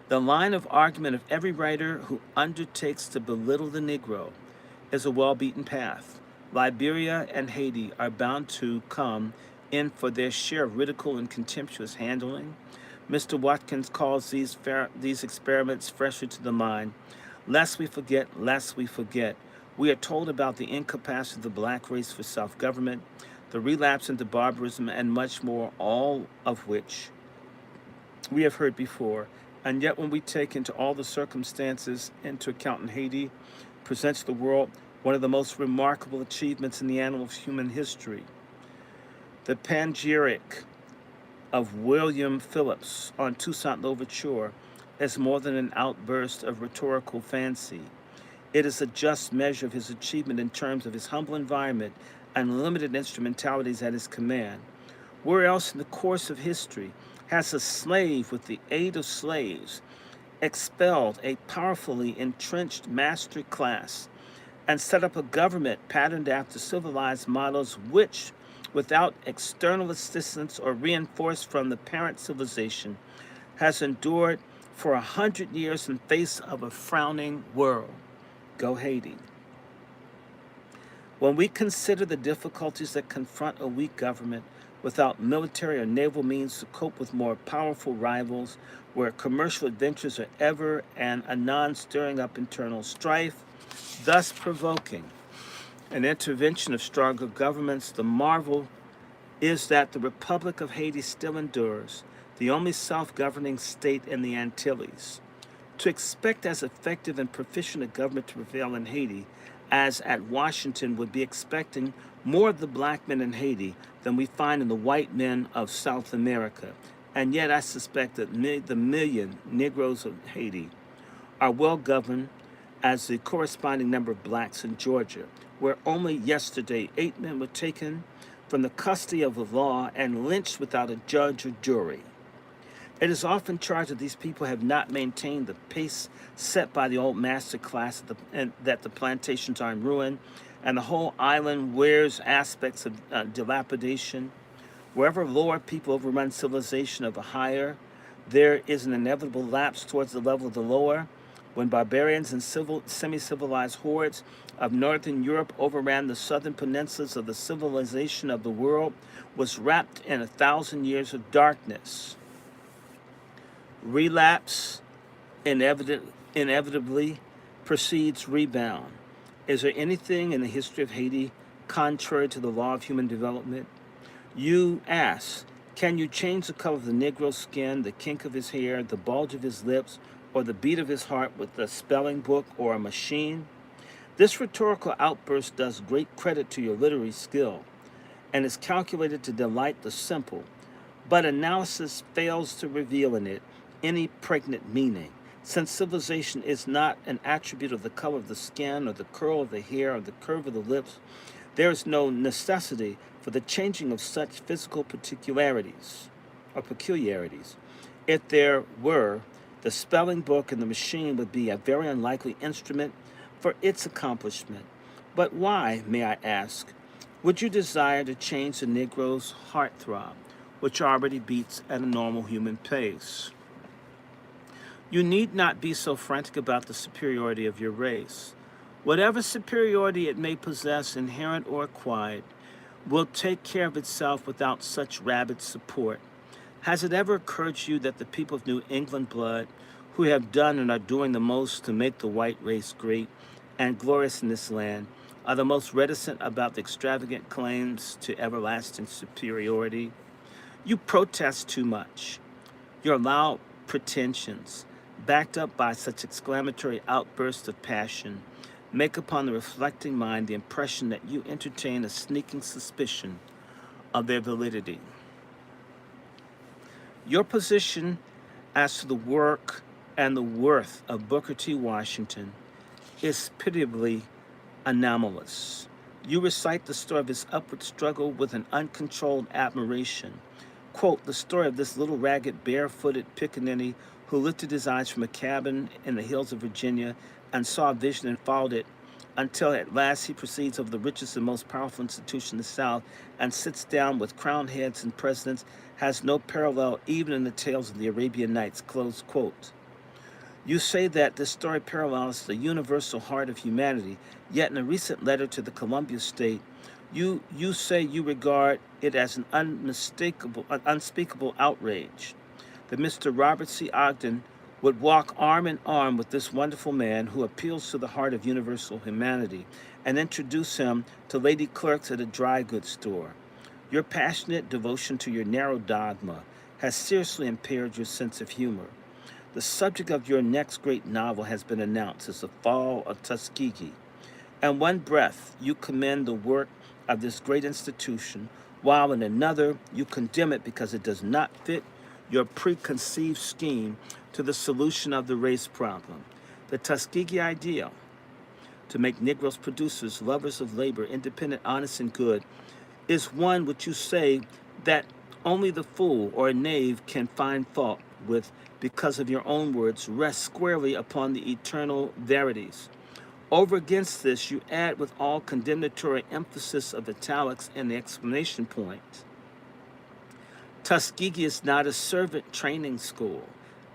The line of argument of every writer who undertakes to belittle the Negro is a well-beaten path. Liberia and Haiti are bound to come in for their share of ridicule and contemptuous handling. Mr. Watkins calls these experiments fresher to the mind. Lest we forget, we are told about the incapacity of the black race for self-government, the relapse into barbarism, and much more, all of which we have heard before. And yet when we take into all the circumstances into account in Haiti, presents the world one of the most remarkable achievements in the annals of human history. The panegyric of William Phillips on Toussaint Louverture is more than an outburst of rhetorical fancy. It is a just measure of his achievement in terms of his humble environment and limited instrumentalities at his command. Where else in the course of history has a slave, with the aid of slaves, expelled a powerfully entrenched master class and set up a government patterned after civilized models which, without external assistance or reinforced from the parent civilization, has endured for 100 years in face of a frowning world? Go Haiti. When we consider the difficulties that confront a weak government without military or naval means to cope with more powerful rivals, where commercial adventures are ever and anon stirring up internal strife, thus provoking an intervention of stronger governments, the marvel is that the Republic of Haiti still endures, the only self-governing state in the Antilles. To expect as effective and proficient a government to prevail in Haiti as at Washington would be expecting more of the black men in Haiti than we find in the white men of South America. And yet I suspect that the million Negroes of Haiti are well governed as the corresponding number of blacks in Georgia, where only yesterday 8 men were taken from the custody of the law and lynched without a judge or jury. It is often charged that these people have not maintained the pace set by the old master class, and that the plantations are in ruin, and the whole island wears aspects of dilapidation. Wherever lower people overrun civilization of a higher, there is an inevitable lapse towards the level of the lower. When barbarians and semi-civilized hordes of northern Europe overran the southern peninsulas of the civilization of the world, was wrapped in 1,000 years of darkness. Relapse inevitably precedes rebound. Is there anything in the history of Haiti contrary to the law of human development? You ask, can you change the color of the Negro's skin, the kink of his hair, the bulge of his lips, or the beat of his heart with a spelling book or a machine? This rhetorical outburst does great credit to your literary skill and is calculated to delight the simple, but analysis fails to reveal in it any pregnant meaning. Since civilization is not an attribute of the color of the skin or the curl of the hair or the curve of the lips, there is no necessity for the changing of such physical peculiarities. If there were, the spelling book and the machine would be a very unlikely instrument for its accomplishment. But why, may I ask, would you desire to change the Negro's heartthrob, which already beats at a normal human pace? You need not be so frantic about the superiority of your race. Whatever superiority it may possess, inherent or acquired, will take care of itself without such rabid support. Has it ever occurred to you that the people of New England blood, who have done and are doing the most to make the white race great and glorious in this land, are the most reticent about the extravagant claims to everlasting superiority? You protest too much. Your loud pretensions, backed up by such exclamatory outbursts of passion, make upon the reflecting mind the impression that you entertain a sneaking suspicion of their validity. Your position as to the work and the worth of Booker T. Washington is pitiably anomalous. You recite the story of his upward struggle with an uncontrolled admiration. Quote, the story of this little ragged, barefooted pickaninny who lifted his eyes from a cabin in the hills of Virginia and saw a vision and followed it until at last he proceeds over the richest and most powerful institution in the South and sits down with crowned heads and presidents, has no parallel even in the tales of the Arabian Nights, close quote. You say that this story parallels the universal heart of humanity, yet in a recent letter to the Columbia State, you say you regard it as an unspeakable outrage that Mr. Robert C. Ogden would walk arm in arm with this wonderful man who appeals to the heart of universal humanity and introduce him to lady clerks at a dry goods store. Your passionate devotion to your narrow dogma has seriously impaired your sense of humor. The subject of your next great novel has been announced as The Fall of Tuskegee. In one breath, you commend the work of this great institution, while in another, you condemn it because it does not fit your preconceived scheme to the solution of the race problem. The Tuskegee ideal, to make Negroes producers, lovers of labor, independent, honest, and good, is one which you say that only the fool or a knave can find fault with because of your own words rest squarely upon the eternal verities. Over against this, you add with all condemnatory emphasis of italics and the exclamation point, Tuskegee is not a servant training school.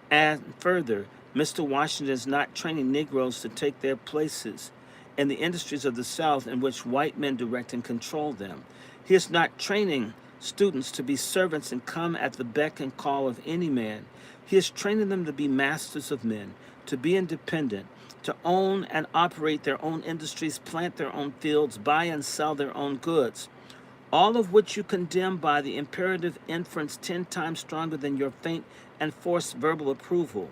And further, Mr. Washington is not training Negroes to take their places in the industries of the South in which white men direct and control them. He is not training students to be servants and come at the beck and call of any man. He is training them to be masters of men, to be independent, to own and operate their own industries, plant their own fields, buy and sell their own goods, all of which you condemn by the imperative inference 10 times stronger than your faint and forced verbal approval.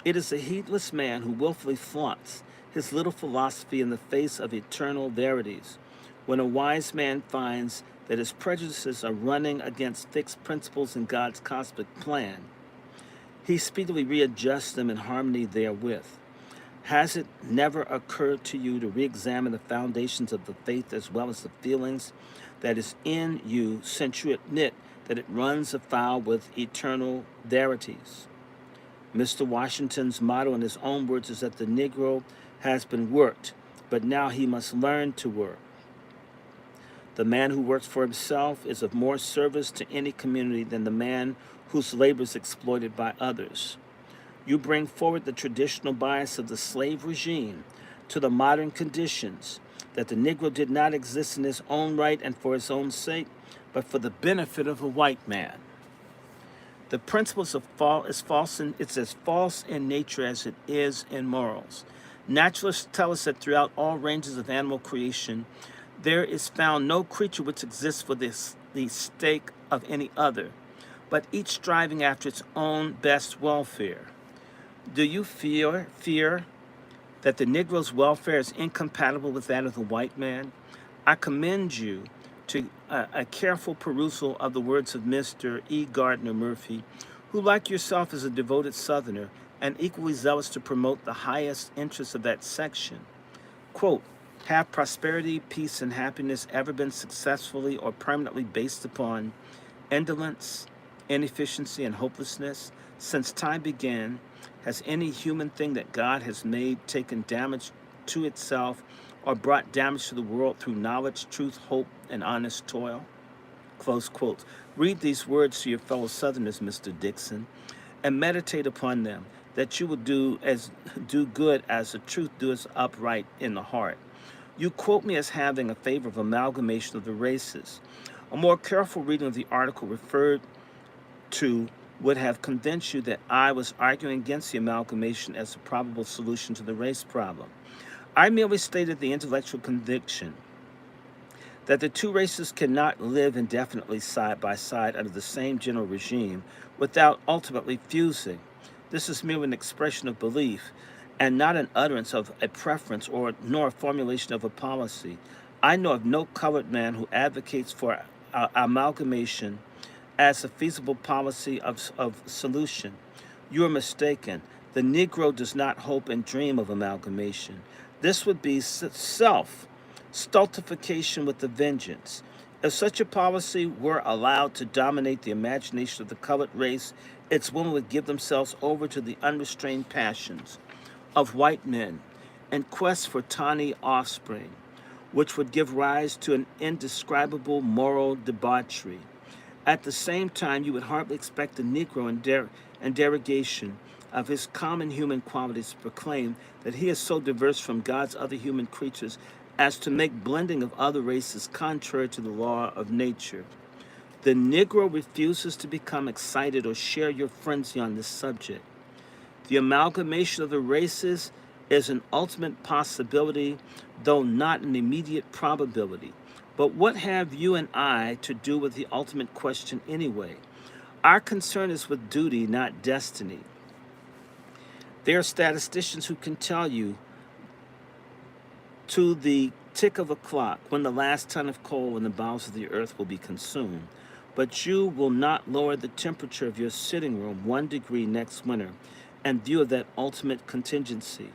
It is a heedless man who willfully flaunts his little philosophy in the face of eternal verities. When a wise man finds that his prejudices are running against fixed principles in God's cosmic plan, he speedily readjusts them in harmony therewith. Has it never occurred to you to re-examine the foundations of the faith as well as the feelings that is in you, since you admit that it runs afoul with eternal verities? Mr. Washington's motto in his own words is that the Negro has been worked, but now he must learn to work. The man who works for himself is of more service to any community than the man whose labor is exploited by others. You bring forward the traditional bias of the slave regime to the modern conditions, that the Negro did not exist in his own right and for his own sake, but for the benefit of a white man. The principle is it's as false in nature as it is in morals. Naturalists tell us that throughout all ranges of animal creation, there is found no creature which exists for the sake of any other, but each striving after its own best welfare. Do you fear that the Negro's welfare is incompatible with that of the white man? I commend you to a careful perusal of the words of Mr. E. Gardner Murphy, who, like yourself, is a devoted Southerner and equally zealous to promote the highest interests of that section. Quote, have prosperity, peace, and happiness ever been successfully or permanently based upon indolence, inefficiency, and hopelessness? Since time began, has any human thing that God has made taken damage to itself or brought damage to the world through knowledge, truth, hope, and honest toil? Close quotes. Read these words to your fellow Southerners, Mr. Dixon, and meditate upon them, that you will do good as the truth doeth upright in the heart. You quote me as having a favor of amalgamation of the races. A more careful reading of the article referred to would have convinced you that I was arguing against the amalgamation as a probable solution to the race problem. I merely stated the intellectual conviction that the two races cannot live indefinitely side by side under the same general regime without ultimately fusing. This is merely an expression of belief and not an utterance of a preference nor a formulation of a policy. I know of no colored man who advocates for amalgamation as a feasible policy of solution. You are mistaken. The Negro does not hope and dream of amalgamation. This would be stultification with a vengeance. If such a policy were allowed to dominate the imagination of the colored race, its women would give themselves over to the unrestrained passions of white men and quest for tawny offspring, which would give rise to an indescribable moral debauchery. At the same time, you would hardly expect the Negro in derogation of his common human qualities to proclaim that he is so diverse from God's other human creatures as to make blending of other races contrary to the law of nature. The Negro refuses to become excited or share your frenzy on this subject. The amalgamation of the races is an ultimate possibility, though not an immediate probability. But what have you and I to do with the ultimate question anyway? Our concern is with duty, not destiny. There are statisticians who can tell you to the tick of a clock when the last ton of coal in the bowels of the earth will be consumed, but you will not lower the temperature of your sitting room 1 degree next winter in view of that ultimate contingency.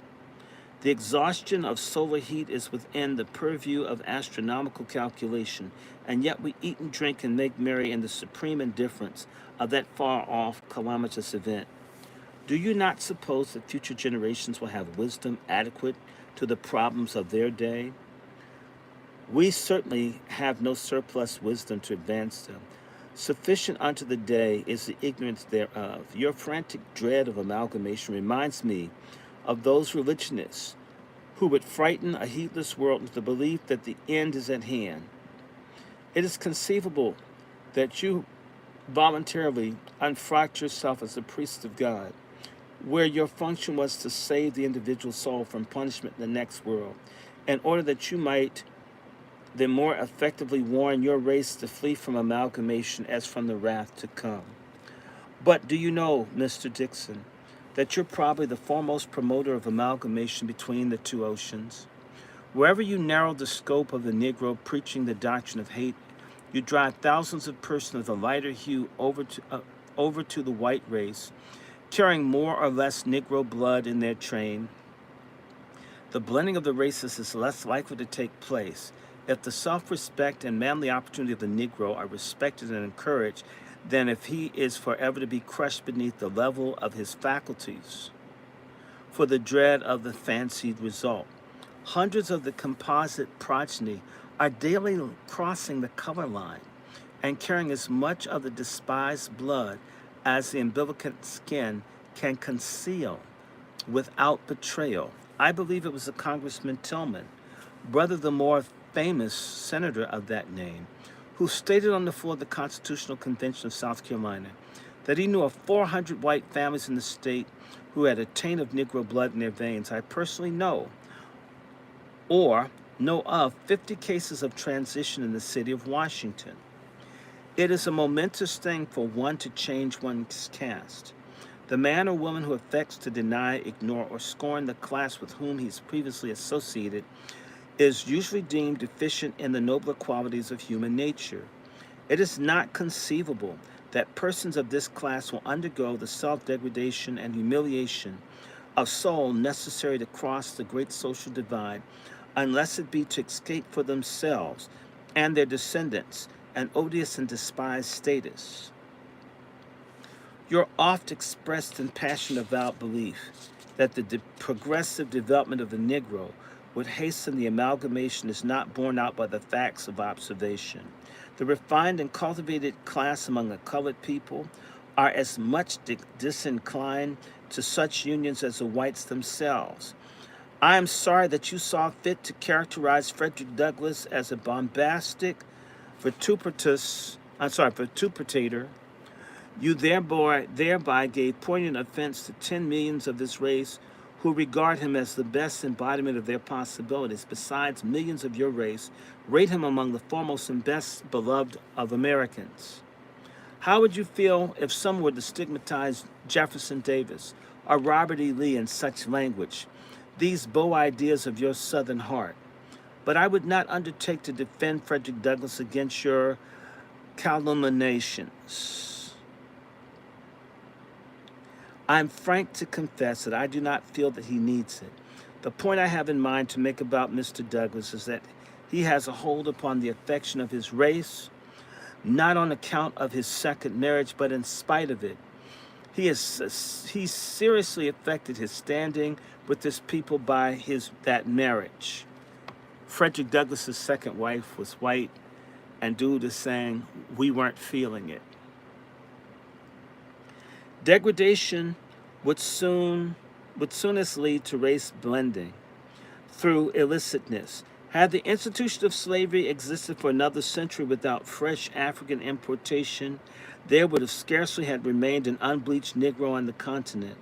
The exhaustion of solar heat is within the purview of astronomical calculation, and yet we eat and drink and make merry in the supreme indifference of that far-off calamitous event. Do you not suppose that future generations will have wisdom adequate to the problems of their day? We certainly have no surplus wisdom to advance them. Sufficient unto the day is the ignorance thereof. Your frantic dread of amalgamation reminds me of those religionists who would frighten a heedless world with the belief that the end is at hand. It is conceivable that you voluntarily unfrocked yourself as a priest of God, where your function was to save the individual soul from punishment in the next world, in order that you might then more effectively warn your race to flee from amalgamation as from the wrath to come. But do you know, Mr. Dixon, that you're probably the foremost promoter of amalgamation between the two oceans. Wherever you narrow the scope of the Negro preaching the doctrine of hate, you drive thousands of persons of a lighter hue over to the white race, carrying more or less Negro blood in their train. The blending of the races is less likely to take place if the self-respect and manly opportunity of the Negro are respected and encouraged than if he is forever to be crushed beneath the level of his faculties for the dread of the fancied result. Hundreds of the composite progeny are daily crossing the color line and carrying as much of the despised blood as the umbilical skin can conceal without betrayal. I believe it was the Congressman Tillman, brother of the more famous senator of that name, who stated on the floor of the Constitutional Convention of South Carolina that he knew of 400 white families in the state who had a taint of Negro blood in their veins. I personally know of 50 cases of transition in the city of Washington. It is a momentous thing for one to change one's caste. The man or woman who affects to deny, ignore, or scorn the class with whom he's previously associated is usually deemed deficient in the nobler qualities of human nature. It is not conceivable that persons of this class will undergo the self-degradation and humiliation of soul necessary to cross the great social divide, unless it be to escape for themselves and their descendants an odious and despised status. Your oft expressed and passionate avowed belief that the progressive development of the Negro would hasten the amalgamation is not borne out by the facts of observation. The refined and cultivated class among the colored people are as much disinclined to such unions as the whites themselves. I am sorry that you saw fit to characterize Frederick Douglass as a bombastic vituperator. You thereby gave poignant offense to 10 millions of this race who regard him as the best embodiment of their possibilities. Besides, millions of your race rate him among the foremost and best beloved of Americans. How would you feel if some were to stigmatize Jefferson Davis or Robert E. Lee in such language, these beau ideas of your Southern heart? But I would not undertake to defend Frederick Douglass against your calumniations. I'm frank to confess that I do not feel that he needs it. The point I have in mind to make about Mr. Douglass is that he has a hold upon the affection of his race, not on account of his second marriage, but in spite of it. He seriously affected his standing with this people by that marriage. Frederick Douglass's second wife was white, and dude is saying we weren't feeling it. Degradation would soonest lead to race blending through illicitness. Had the institution of slavery existed for another century without fresh African importation, there would have scarcely had remained an unbleached Negro on the continent.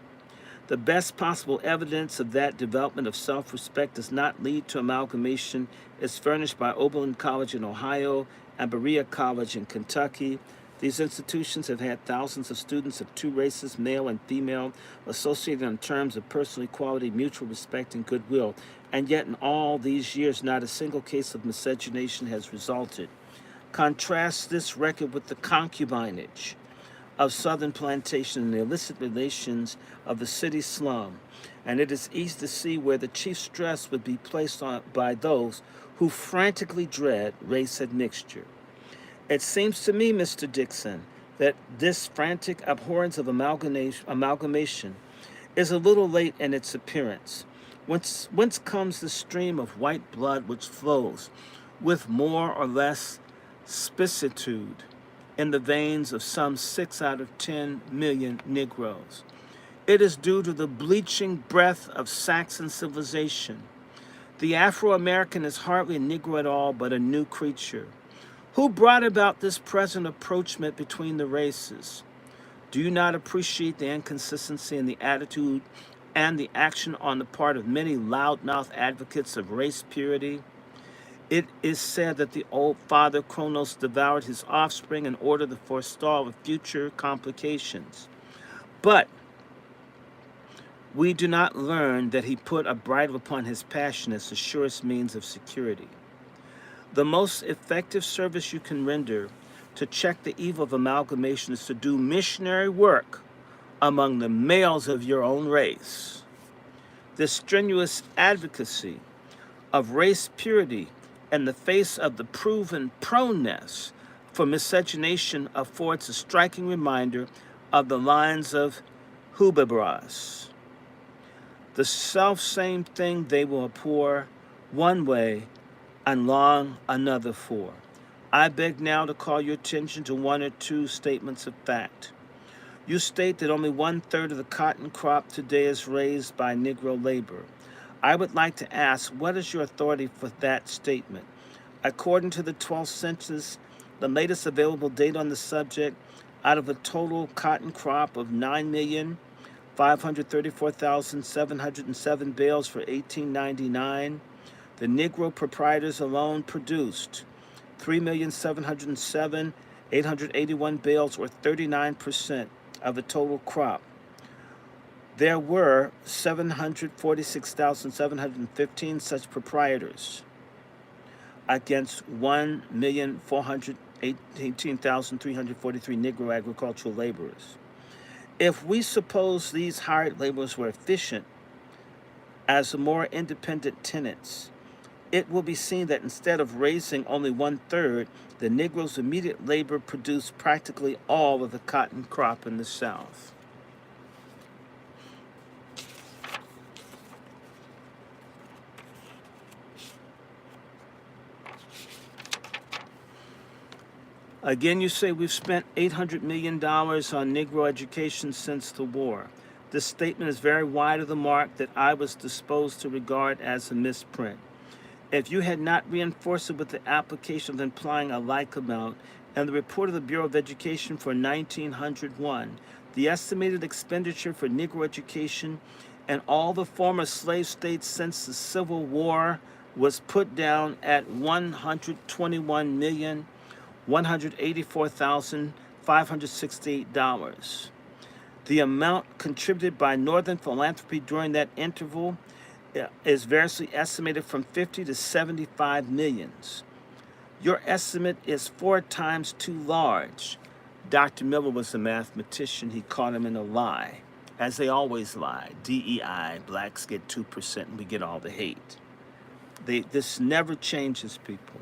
The best possible evidence of that development of self-respect does not lead to amalgamation is furnished by Oberlin College in Ohio and Berea College in Kentucky. These institutions have had thousands of students of two races, male and female, associated in terms of personal equality, mutual respect, and goodwill. And yet in all these years, not a single case of miscegenation has resulted. Contrast this record with the concubinage of Southern plantation and the illicit relations of the city slum, and it is easy to see where the chief stress would be placed on by those who frantically dread race admixture. It seems to me, Mr. Dixon, that this frantic abhorrence of amalgamation is a little late in its appearance. Whence comes the stream of white blood which flows with more or less spicitude in the veins of some 6 out of 10 million Negroes? It is due to the bleaching breath of Saxon civilization. The Afro-American is hardly a Negro at all, but a new creature. Who brought about this present approachment between the races? Do you not appreciate the inconsistency in the attitude and the action on the part of many loudmouth advocates of race purity? It is said that the old father Kronos devoured his offspring in order to forestall future complications. But we do not learn that he put a bridle upon his passion as the surest means of security. The most effective service you can render to check the evil of amalgamation is to do missionary work among the males of your own race. This strenuous advocacy of race purity in the face of the proven proneness for miscegenation affords a striking reminder of the lines of Hudibras. The self-same thing they will abhor one way and long another for. I beg now to call your attention to one or two statements of fact. You state that only 1/3 of the cotton crop today is raised by Negro labor. I would like to ask, what is your authority for that statement? According to the 12th census, the latest available data on the subject, out of a total cotton crop of 9,534,707 bales for 1899, the Negro proprietors alone produced 3,707,881 bales, or 39% of the total crop. There were 746,715 such proprietors against 1,418,343 Negro agricultural laborers. If we suppose these hired laborers were efficient as the more independent tenants, it will be seen that instead of raising only 1/3, the Negroes' immediate labor produced practically all of the cotton crop in the South. Again, you say we've spent $800 million on Negro education since the war. This statement is very wide of the mark that I was disposed to regard as a misprint. If you had not reinforced it with the application of implying a like amount and the report of the Bureau of Education for 1901, the estimated expenditure for Negro education in all the former slave states since the Civil War was put down at $121,184,568. The amount contributed by Northern philanthropy during that interval is variously estimated from 50 to 75 millions. Your estimate is 4 times too large. Dr. Miller was a mathematician. He caught him in a lie, as they always lie. DEI, blacks get 2% and we get all the hate. This never changes, people.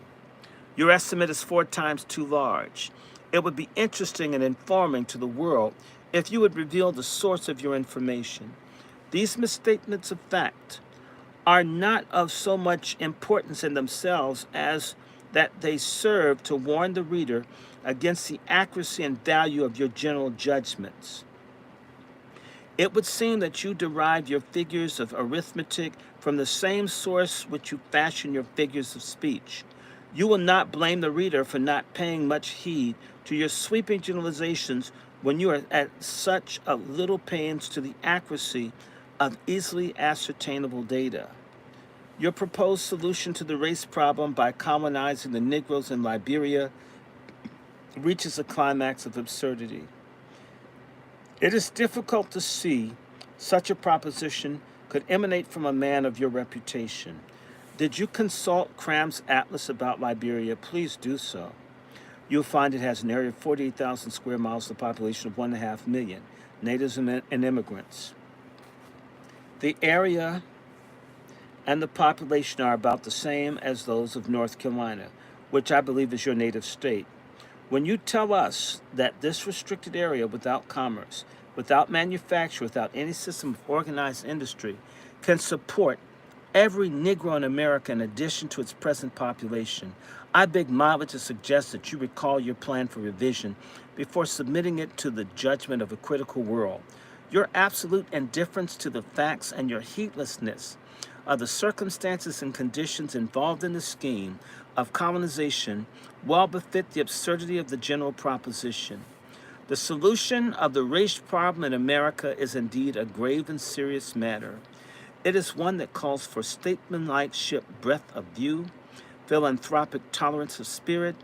Your estimate is 4 times too large. It would be interesting and informing to the world if you would reveal the source of your information. These misstatements of fact are not of so much importance in themselves as that they serve to warn the reader against the accuracy and value of your general judgments. It would seem that you derive your figures of arithmetic from the same source which you fashion your figures of speech. You will not blame the reader for not paying much heed to your sweeping generalizations when you are at such a little pains to the accuracy of easily ascertainable data. Your proposed solution to the race problem by colonizing the Negroes in Liberia reaches a climax of absurdity. It is difficult to see such a proposition could emanate from a man of your reputation. Did you consult Cram's Atlas about Liberia? Please do so. You'll find it has an area of 48,000 square miles with a population of 1.5 million, natives and immigrants. The area and the population are about the same as those of North Carolina, which I believe is your native state. When you tell us that this restricted area without commerce, without manufacture, without any system of organized industry, can support every Negro in America in addition to its present population, I beg mildly to suggest that you recall your plan for revision before submitting it to the judgment of a critical world. Your absolute indifference to the facts and your heedlessness of the circumstances and conditions involved in the scheme of colonization well befit the absurdity of the general proposition. The solution of the race problem in America is indeed a grave and serious matter. It is one that calls for statesmanlike breadth of view, philanthropic tolerance of spirit,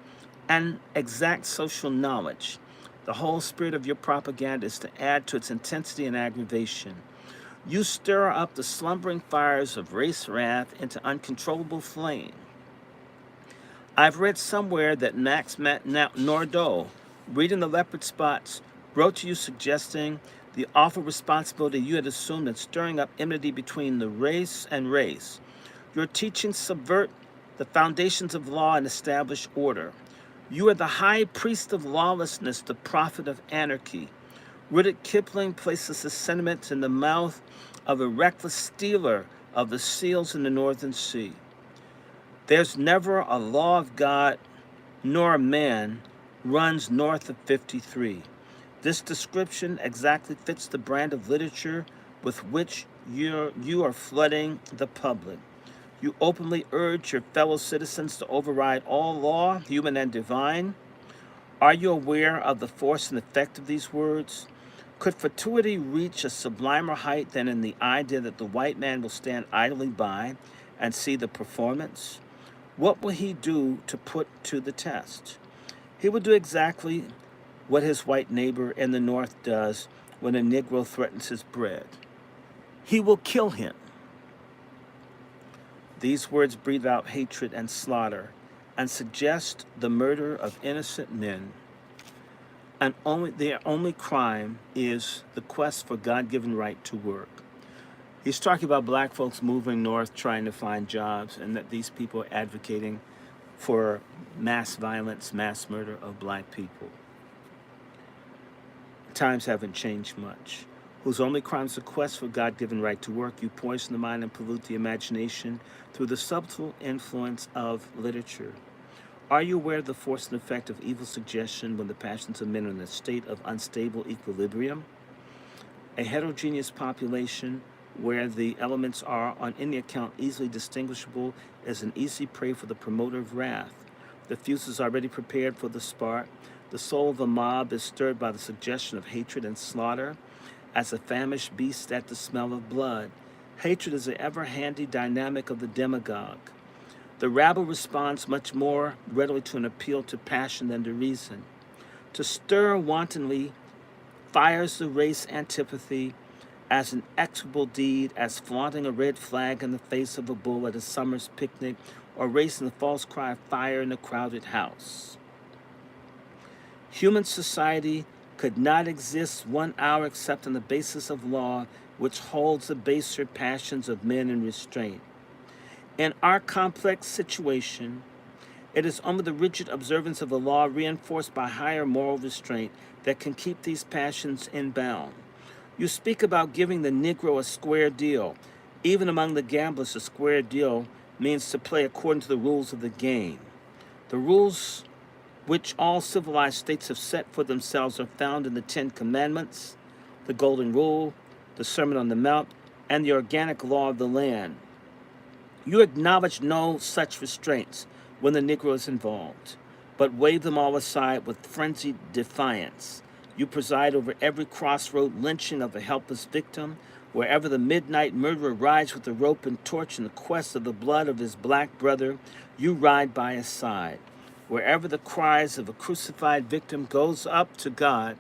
and exact social knowledge. The whole spirit of your propaganda is to add to its intensity and aggravation. You stir up the slumbering fires of race wrath into uncontrollable flame. I've read somewhere that Max Nordau, reading the leopard spots, wrote to you suggesting the awful responsibility you had assumed in stirring up enmity between the race and race. Your teachings subvert the foundations of law and establish order. You are the high priest of lawlessness, the prophet of anarchy. Rudyard Kipling places the sentiments in the mouth of a reckless stealer of the seals in the northern sea. There's never a law of God nor a man runs north of 53. This description exactly fits the brand of literature with which you are flooding the public. You openly urge your fellow citizens to override all law, human and divine. Are you aware of the force and effect of these words? Could fatuity reach a sublimer height than in the idea that the white man will stand idly by and see the performance? What will he do to put to the test? He will do exactly what his white neighbor in the north does when a Negro threatens his bread. He will kill him. These words breathe out hatred and slaughter and suggest the murder of innocent men. And their only crime is the quest for God-given right to work. He's talking about black folks moving north trying to find jobs, and that these people are advocating for mass violence, mass murder of black people. Times haven't changed much. Whose only crime is the quest for God-given right to work. You poison the mind and pollute the imagination through the subtle influence of literature. Are you aware of the force and effect of evil suggestion when the passions of men are in a state of unstable equilibrium? A heterogeneous population where the elements are on any account easily distinguishable is an easy prey for the promoter of wrath. The fuse is already prepared for the spark. The soul of the mob is stirred by the suggestion of hatred and slaughter, as a famished beast at the smell of blood. Hatred is the ever-handy dynamic of the demagogue. The rabble responds much more readily to an appeal to passion than to reason. To stir wantonly fires the race antipathy as an execrable deed, as flaunting a red flag in the face of a bull at a summer's picnic, or raising the false cry of fire in a crowded house. Human society could not exist 1 hour except on the basis of law, which holds the baser passions of men in restraint. In our complex situation, it is only the rigid observance of the law reinforced by higher moral restraint that can keep these passions in bound. You speak about giving the Negro a square deal. Even among the gamblers, a square deal means to play according to the rules of the game. The rules which all civilized states have set for themselves are found in the 10 Commandments, the Golden Rule, the Sermon on the Mount, and the organic law of the land. You acknowledge no such restraints when the Negro is involved, but wave them all aside with frenzied defiance. You preside over every crossroad lynching of a helpless victim. Wherever the midnight murderer rides with a rope and torch in the quest of the blood of his black brother, you ride by his side. Wherever the cries of a crucified victim goes up to God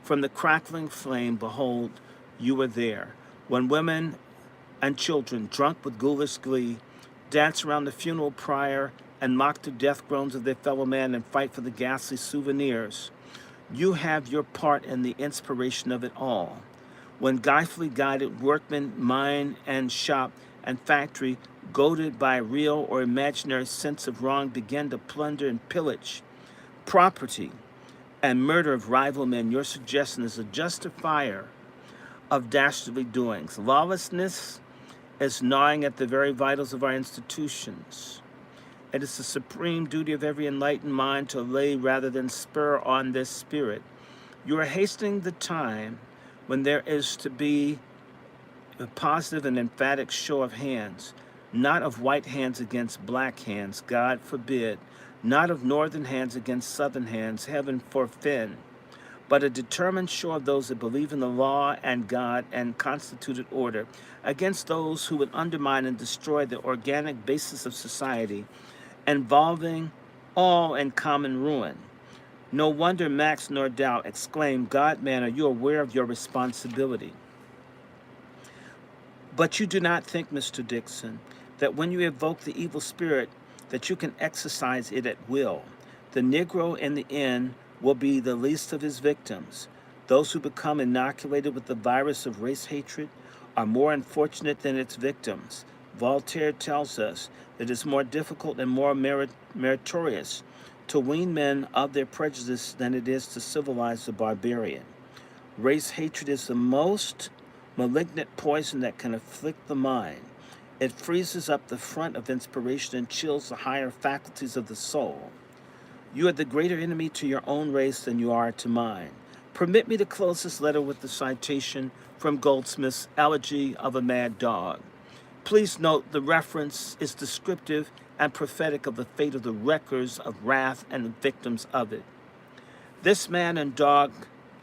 from the crackling flame, behold, you are there. When women and children, drunk with ghoulish glee, dance around the funeral pyre and mock the death groans of their fellow man and fight for the ghastly souvenirs, you have your part in the inspiration of it all. When guilefully guided workmen, mine and shop and factory, goaded by a real or imaginary sense of wrong, begin to plunder and pillage property and murder of rival men, your suggestion is a justifier of dastardly doings. Lawlessness is gnawing at the very vitals of our institutions. It is the supreme duty of every enlightened mind to lay rather than spur on this spirit. You are hastening the time when there is to be a positive and emphatic show of hands, not of white hands against black hands, God forbid, not of northern hands against southern hands, heaven forfend, but a determined show of those that believe in the law and God and constituted order against those who would undermine and destroy the organic basis of society, involving all in common ruin. No wonder Max Nordau exclaimed, God, man, are you aware of your responsibility? But you do not think, Mr. Dixon, that when you evoke the evil spirit, that you can exercise it at will. The Negro in the end will be the least of his victims. Those who become inoculated with the virus of race hatred are more unfortunate than its victims. Voltaire tells us that it's more difficult and more meritorious to wean men of their prejudice than it is to civilize the barbarian. Race hatred is the most malignant poison that can afflict the mind. It freezes up the front of inspiration and chills the higher faculties of the soul. You are the greater enemy to your own race than you are to mine. Permit me to close this letter with the citation from Goldsmith's Elegy of a Mad Dog. Please note the reference is descriptive and prophetic of the fate of the wreckers of wrath and the victims of it. This man and dog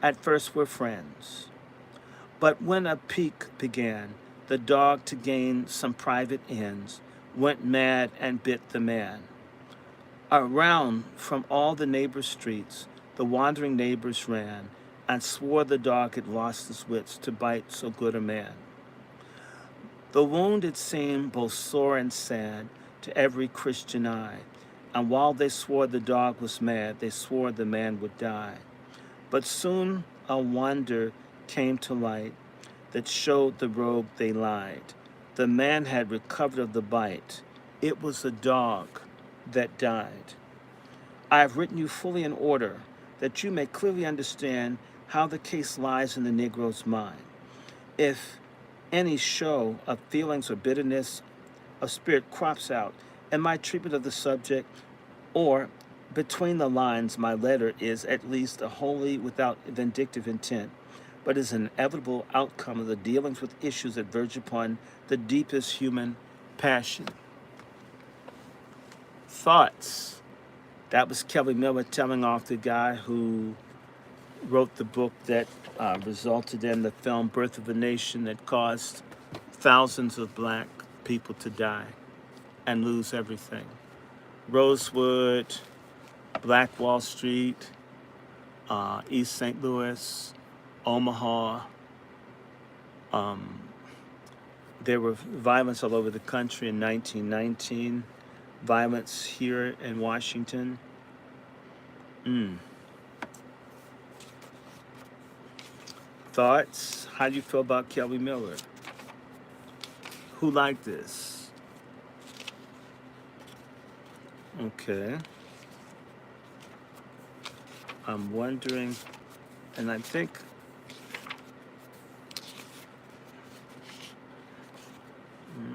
at first were friends, but when a pique began, the dog, to gain some private ends, went mad and bit the man. Around from all the neighbor streets, the wandering neighbors ran, and swore the dog had lost his wits to bite so good a man. The wound, it seemed, both sore and sad to every Christian eye, and while they swore the dog was mad, they swore the man would die. But soon a wonder came to light that showed the rogue they lied. The man had recovered of the bite. It was the dog that died. I have written you fully in order that you may clearly understand how the case lies in the Negro's mind. If any show of feelings or bitterness of spirit crops out in my treatment of the subject, or between the lines, my letter is at least a wholly without vindictive intent, but is an inevitable outcome of the dealings with issues that verge upon the deepest human passion. Thoughts. That was Kelly Miller telling off the guy who wrote the book that resulted in the film Birth of a Nation, that caused thousands of black people to die and lose everything. Rosewood, Black Wall Street, East St. Louis, Omaha. There were violence all over the country in 1919. Violence here in Washington. Thoughts? How do you feel about Kelly Miller? Who liked this? Okay. I'm wondering, and I think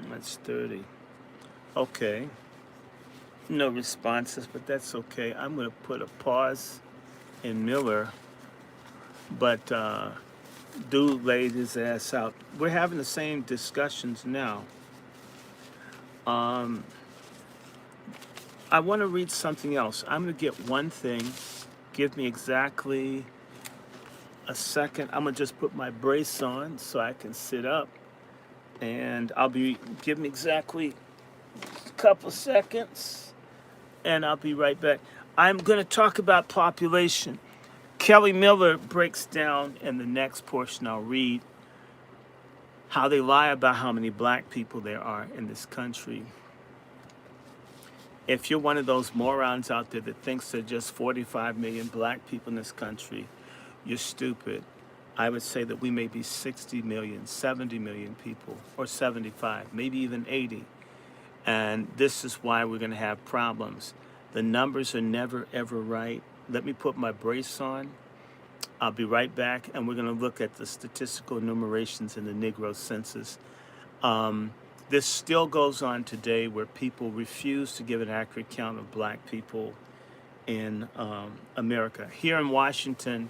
that's 30. Okay. No responses, but that's okay. I'm going to put a pause in Miller, but dude laid his ass out. We're having the same discussions now. I want to read something else. I'm going to get one thing. Give me exactly a second. I'm going to just put my brace on so I can sit up, and give me exactly a couple seconds, and I'll be right back. I'm going to talk about population. Kelly Miller breaks down in the next portion I'll read how they lie about how many black people there are in this country. If you're one of those morons out there that thinks there are just 45 million black people in this country, you're stupid. I would say that we may be 60 million, 70 million people, or 75, maybe even 80. And this is why we're going to have problems. The numbers are never, ever right. Let me put my brace on. I'll be right back, and we're going to look at the statistical enumerations in the Negro census. This still goes on today, where people refuse to give an accurate count of black people in America. Here in Washington,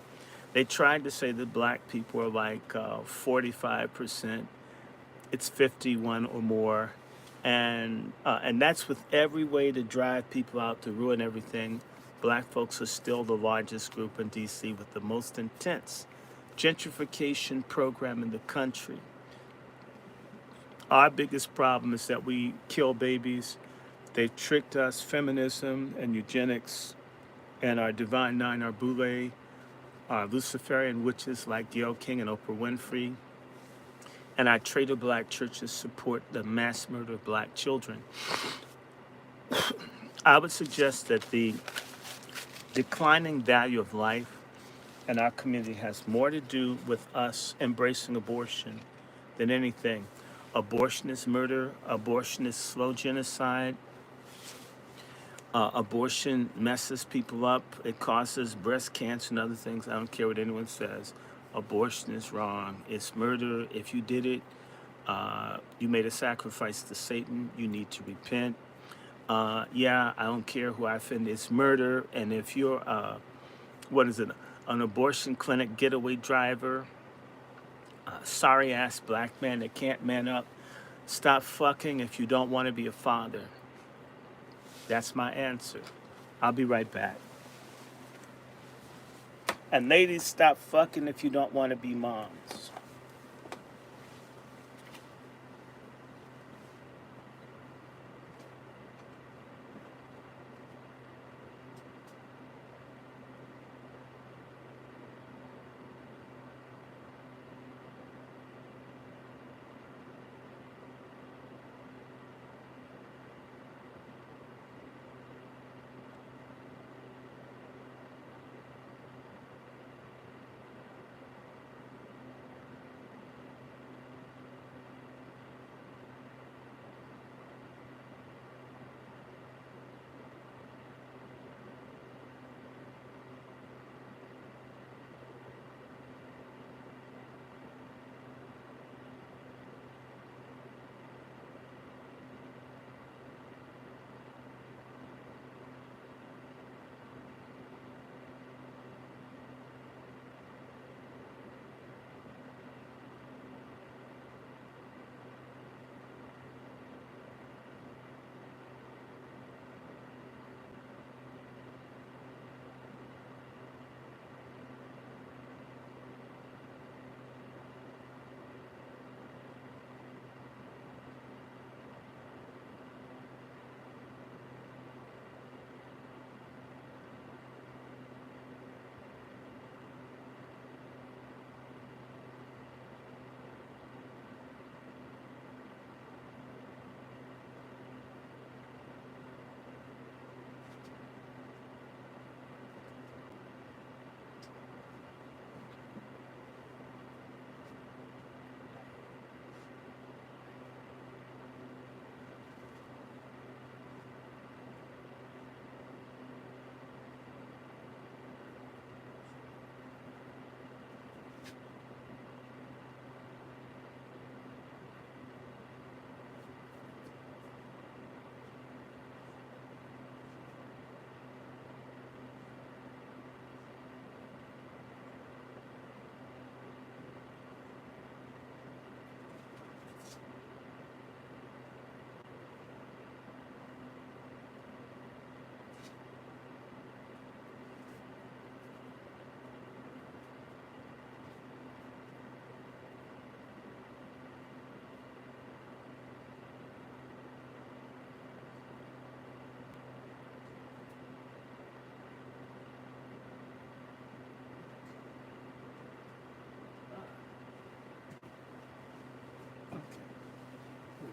they tried to say that black people are like 45%. It's 51 or more. And that's with every way to drive people out to ruin everything. Black folks are still the largest group in D.C. with the most intense gentrification program in the country. Our biggest problem is that we kill babies. They've tricked us, feminism and eugenics, and our Divine Nine, our Boule, our Luciferian witches like Gayle King and Oprah Winfrey. and I traded black churches support the mass murder of black children. I would suggest that the declining value of life in our community has more to do with us embracing abortion than anything. Abortion is murder, abortion is slow genocide, abortion messes people up, it causes breast cancer and other things. I don't care what anyone says. Abortion is wrong, it's murder. If you did it, you made a sacrifice to Satan, you need to repent. Yeah, I don't care who I offend, it's murder. And if you're, what is it, an abortion clinic getaway driver, sorry ass black man that can't man up, stop fucking if you don't want to be a father. That's my answer. I'll be right back. And ladies, stop fucking if you don't want to be moms.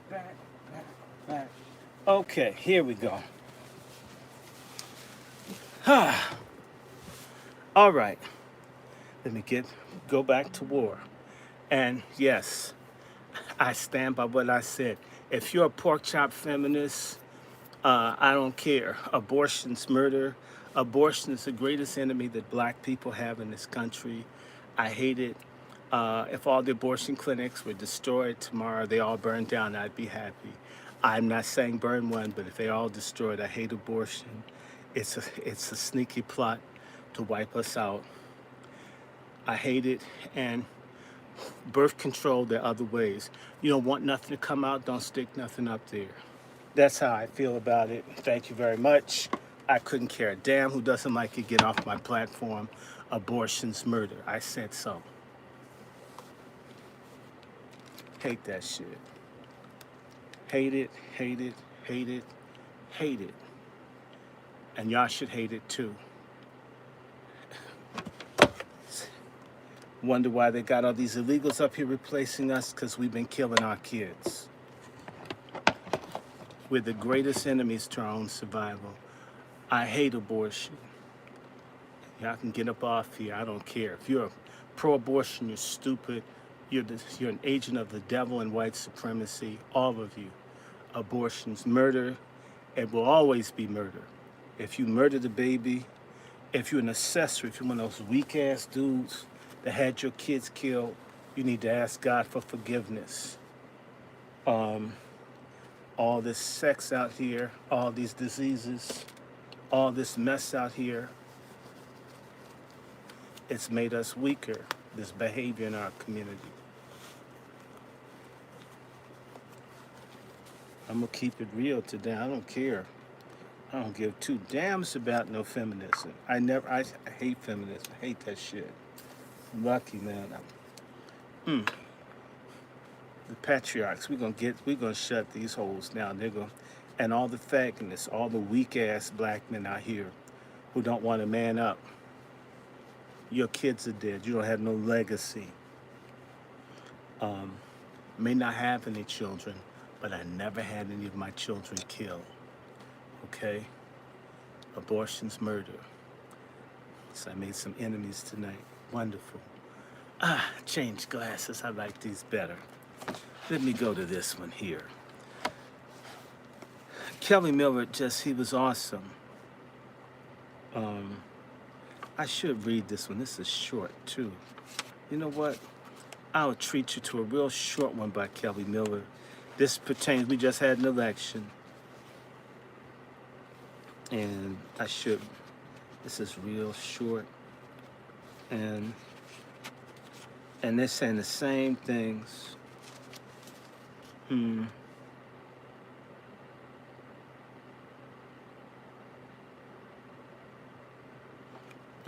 Back, back. Okay, here we go. All right, let me go back to war. And yes, I stand by what I said. If you're a pork chop feminist, I don't care. Abortion's murder. Abortion is the greatest enemy that black people have in this country. I hate it. If all the abortion clinics were destroyed tomorrow, they all burned down, I'd be happy. I'm not saying burn one, but if they all destroyed, I hate abortion. It's a sneaky plot to wipe us out. I hate it. And birth control, there are other ways. You don't want nothing to come out, don't stick nothing up there. That's how I feel about it. Thank you very much. I couldn't care a damn. Who doesn't like it? Get off my platform. Abortion's murder. I said so. Hate that shit. Hate it, hate it, hate it, hate it. And y'all should hate it too. Wonder why they got all these illegals up here replacing us? Because we've been killing our kids. We're the greatest enemies to our own survival. I hate abortion. Y'all can get up off here. I don't care. If you're pro-abortion, you're stupid. You're an agent of the devil and white supremacy. All of you. Abortion's murder. It will always be murder. If you murder the baby, if you're an accessory, if you're one of those weak-ass dudes that had your kids killed, you need to ask God for forgiveness. All this sex out here, all these diseases, all this mess out here, it's made us weaker, this behavior in our community. I'm gonna keep it real today. I don't care. I don't give two damns about no feminism. I hate feminism. I hate that shit. I'm lucky, man. The patriarchs, we're gonna shut these holes down. And all the faggots, all the weak ass black men out here who don't want to man up. Your kids are dead. You don't have no legacy. May not have any children, but I never had any of my children killed. Okay? Abortion's murder. So I made some enemies tonight. Wonderful. Change glasses. I like these better. Let me go to this one here. Kelly Miller, he was awesome. I should read this one. This is short, too. You know what? I'll treat you to a real short one by Kelly Miller. This pertains, we just had an election. And this is real short. And they're saying the same things.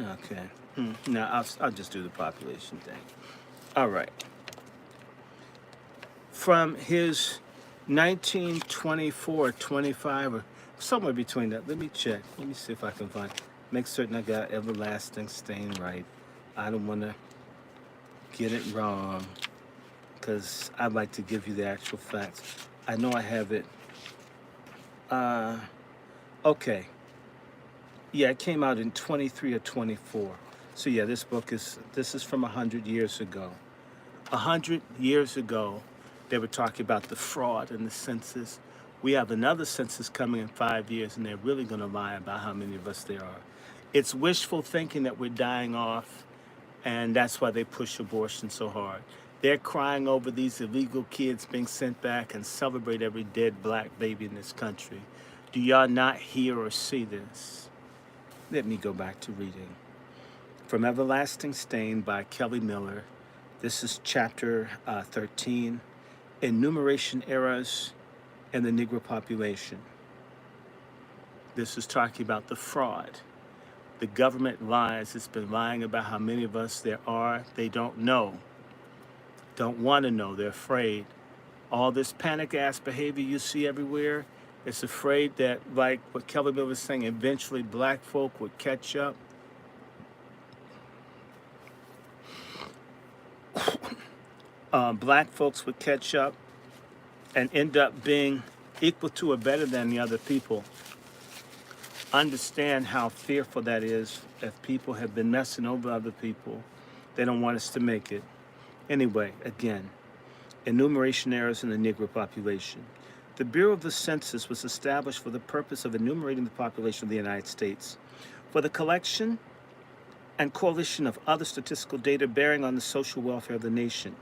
Okay. No, I'll just do the population thing. All right. From his 1924, 25, or somewhere between that. Let me check. Let me see if I can make certain I got everlasting stain right. I don't want to get it wrong because I'd like to give you the actual facts. I know I have it. Okay. Yeah, it came out in 23 or 24. So yeah, this is from 100 years ago. 100 years ago, they were talking about the fraud in the census. We have another census coming in 5 years, and they're really going to lie about how many of us there are. It's wishful thinking that we're dying off, and that's why they push abortion so hard. They're crying over these illegal kids being sent back and celebrate every dead black baby in this country. Do y'all not hear or see this? Let me go back to reading. From Everlasting Stain by Kelly Miller. This is chapter 13, Enumeration Errors in the Negro Population. This is talking about the fraud. The government lies. It's been lying about how many of us there are. They don't know. Don't want to know. They're afraid. All this panic-ass behavior you see everywhere, it's afraid that, like what Kelly Miller was saying, eventually black folk would catch up. Black folks would catch up and end up being equal to or better than the other people. Understand how fearful that is. If people have been messing over other people, they don't want us to make it. Anyway, again, enumeration errors in the Negro population. The Bureau of the Census was established for the purpose of enumerating the population of the United States, for the collection and coalition of other statistical data bearing on the social welfare of the nation.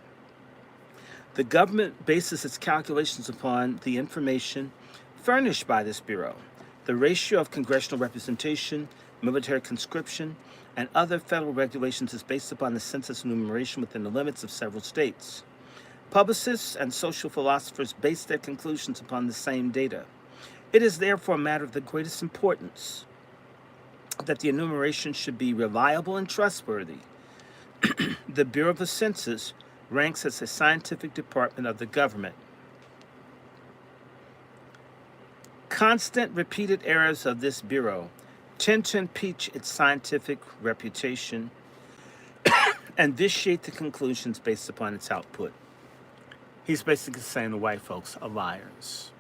The government bases its calculations upon the information furnished by this Bureau. The ratio of congressional representation, military conscription, and other federal regulations is based upon the census enumeration within the limits of several states. Publicists and social philosophers base their conclusions upon the same data. It is therefore a matter of the greatest importance that the enumeration should be reliable and trustworthy. The Bureau of the Census ranks as a scientific department of the government. Constant repeated errors of this bureau tend to impeach its scientific reputation and vitiate the conclusions based upon its output. He's basically saying the white folks are liars.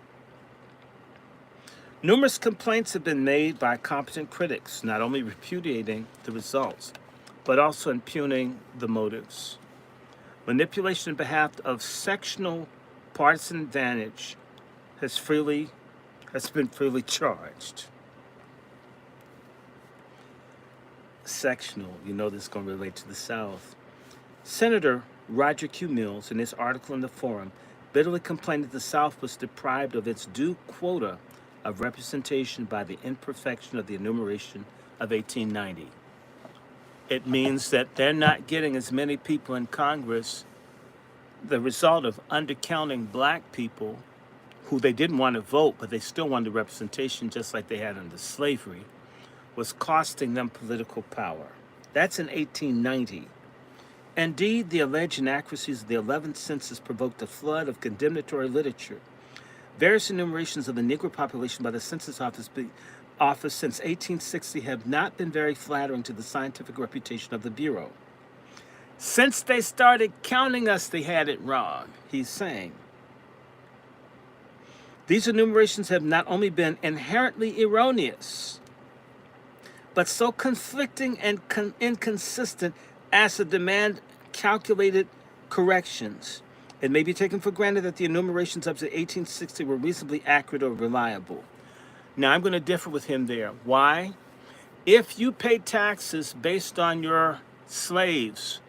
Numerous complaints have been made by competent critics, not only repudiating the results, but also impugning the motives. Manipulation on behalf of sectional partisan advantage has been freely charged. Sectional, you know this is going to relate to the South. Senator Roger Q. Mills, in his article in the Forum, bitterly complained that the South was deprived of its due quota of representation by the imperfection of the enumeration of 1890. It means that they're not getting as many people in Congress, the result of undercounting black people who they didn't want to vote, but they still wanted representation just like they had under slavery, was costing them political power. That's in 1890. Indeed, the alleged inaccuracies of the 11th census provoked a flood of condemnatory literature. Various enumerations of the Negro population by the Census Office since 1860 have not been very flattering to the scientific reputation of the Bureau. Since they started counting us, they had it wrong, he's saying. These enumerations have not only been inherently erroneous, but so conflicting and inconsistent as to demand calculated corrections. It may be taken for granted that the enumerations up to 1860 were reasonably accurate or reliable. Now, I'm going to differ with him there. Why? If you pay taxes based on your slaves,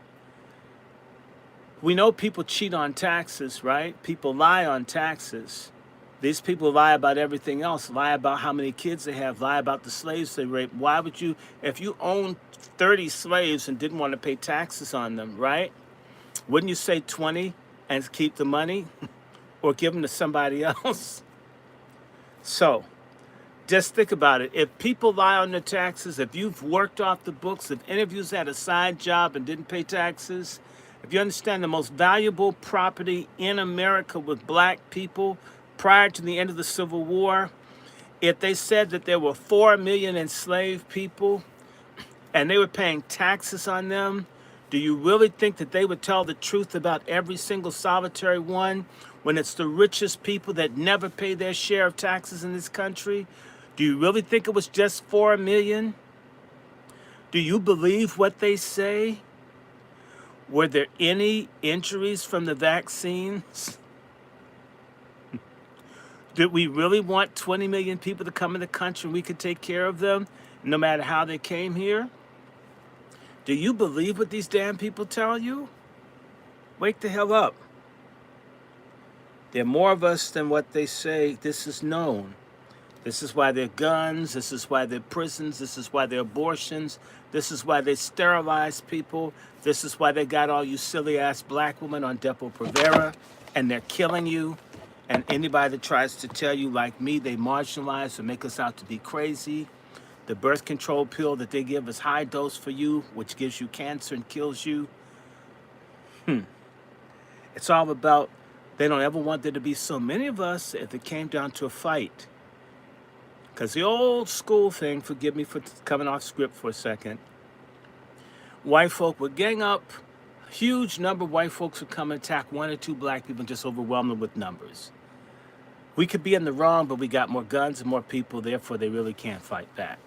we know people cheat on taxes, right? People lie on taxes. These people lie about everything else, lie about how many kids they have, lie about the slaves they rape. Why would you, if you owned 30 slaves and didn't want to pay taxes on them, right? Wouldn't you say 20 and keep the money or give them to somebody else? So just think about it. If people lie on their taxes, if you've worked off the books, if any of you's had a side job and didn't pay taxes, if you understand the most valuable property in America with black people prior to the end of the Civil War, if they said that there were 4 million enslaved people and they were paying taxes on them, do you really think that they would tell the truth about every single solitary one when it's the richest people that never pay their share of taxes in this country? Do you really think it was just 4 million? Do you believe what they say? Were there any injuries from the vaccines? Did we really want 20 million people to come in the country and we could take care of them no matter how they came here? Do you believe what these damn people tell you? Wake the hell up. There are more of us than what they say. This is known. This is why there are guns. This is why there are prisons. This is why there are abortions. This is why they sterilize people. This is why they got all you silly-ass black women on Depo-Provera, and they're killing you. And anybody that tries to tell you, like me, they marginalize or make us out to be crazy. The birth control pill that they give is high dose for you, which gives you cancer and kills you. It's all about, they don't ever want there to be so many of us if it came down to a fight. Because the old school thing, forgive me for coming off script for a second, white folk would gang up, a huge number of white folks would come and attack 1 or 2 black people and just overwhelm them with numbers. We could be in the wrong, but we got more guns and more people, therefore they really can't fight back.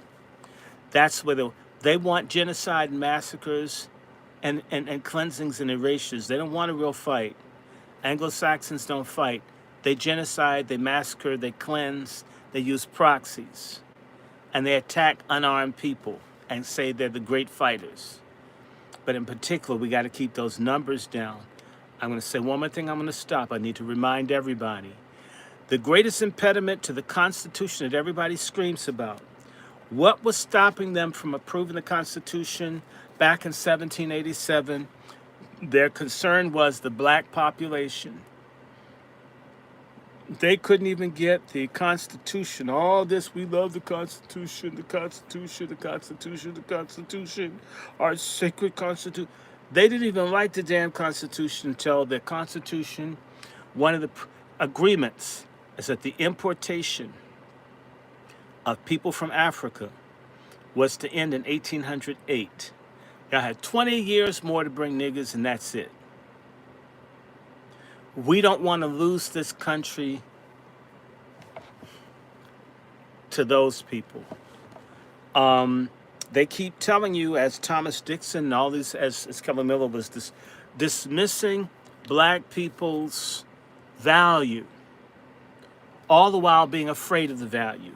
That's where they want genocide and massacres and cleansings and erasures. They don't want a real fight. Anglo-Saxons don't fight. They genocide, they massacre, they cleanse, they use proxies. And they attack unarmed people and say they're the great fighters. But in particular, we got to keep those numbers down. I'm going to say one more thing, I'm going to stop. I need to remind everybody. The greatest impediment to the Constitution that everybody screams about, what was stopping them from approving the Constitution back in 1787? Their concern was the black population. They couldn't even get the Constitution. All this, we love the Constitution, the Constitution, the Constitution, the Constitution, our sacred Constitution. They didn't even like the damn Constitution until the Constitution, one of the agreements is that the importation of people from Africa was to end in 1808. Y'all had 20 years more to bring niggas, and that's it. We don't want to lose this country to those people. They keep telling you, as Thomas Dixon and all these, as Kevin Miller was dismissing black people's value, all the while being afraid of the value.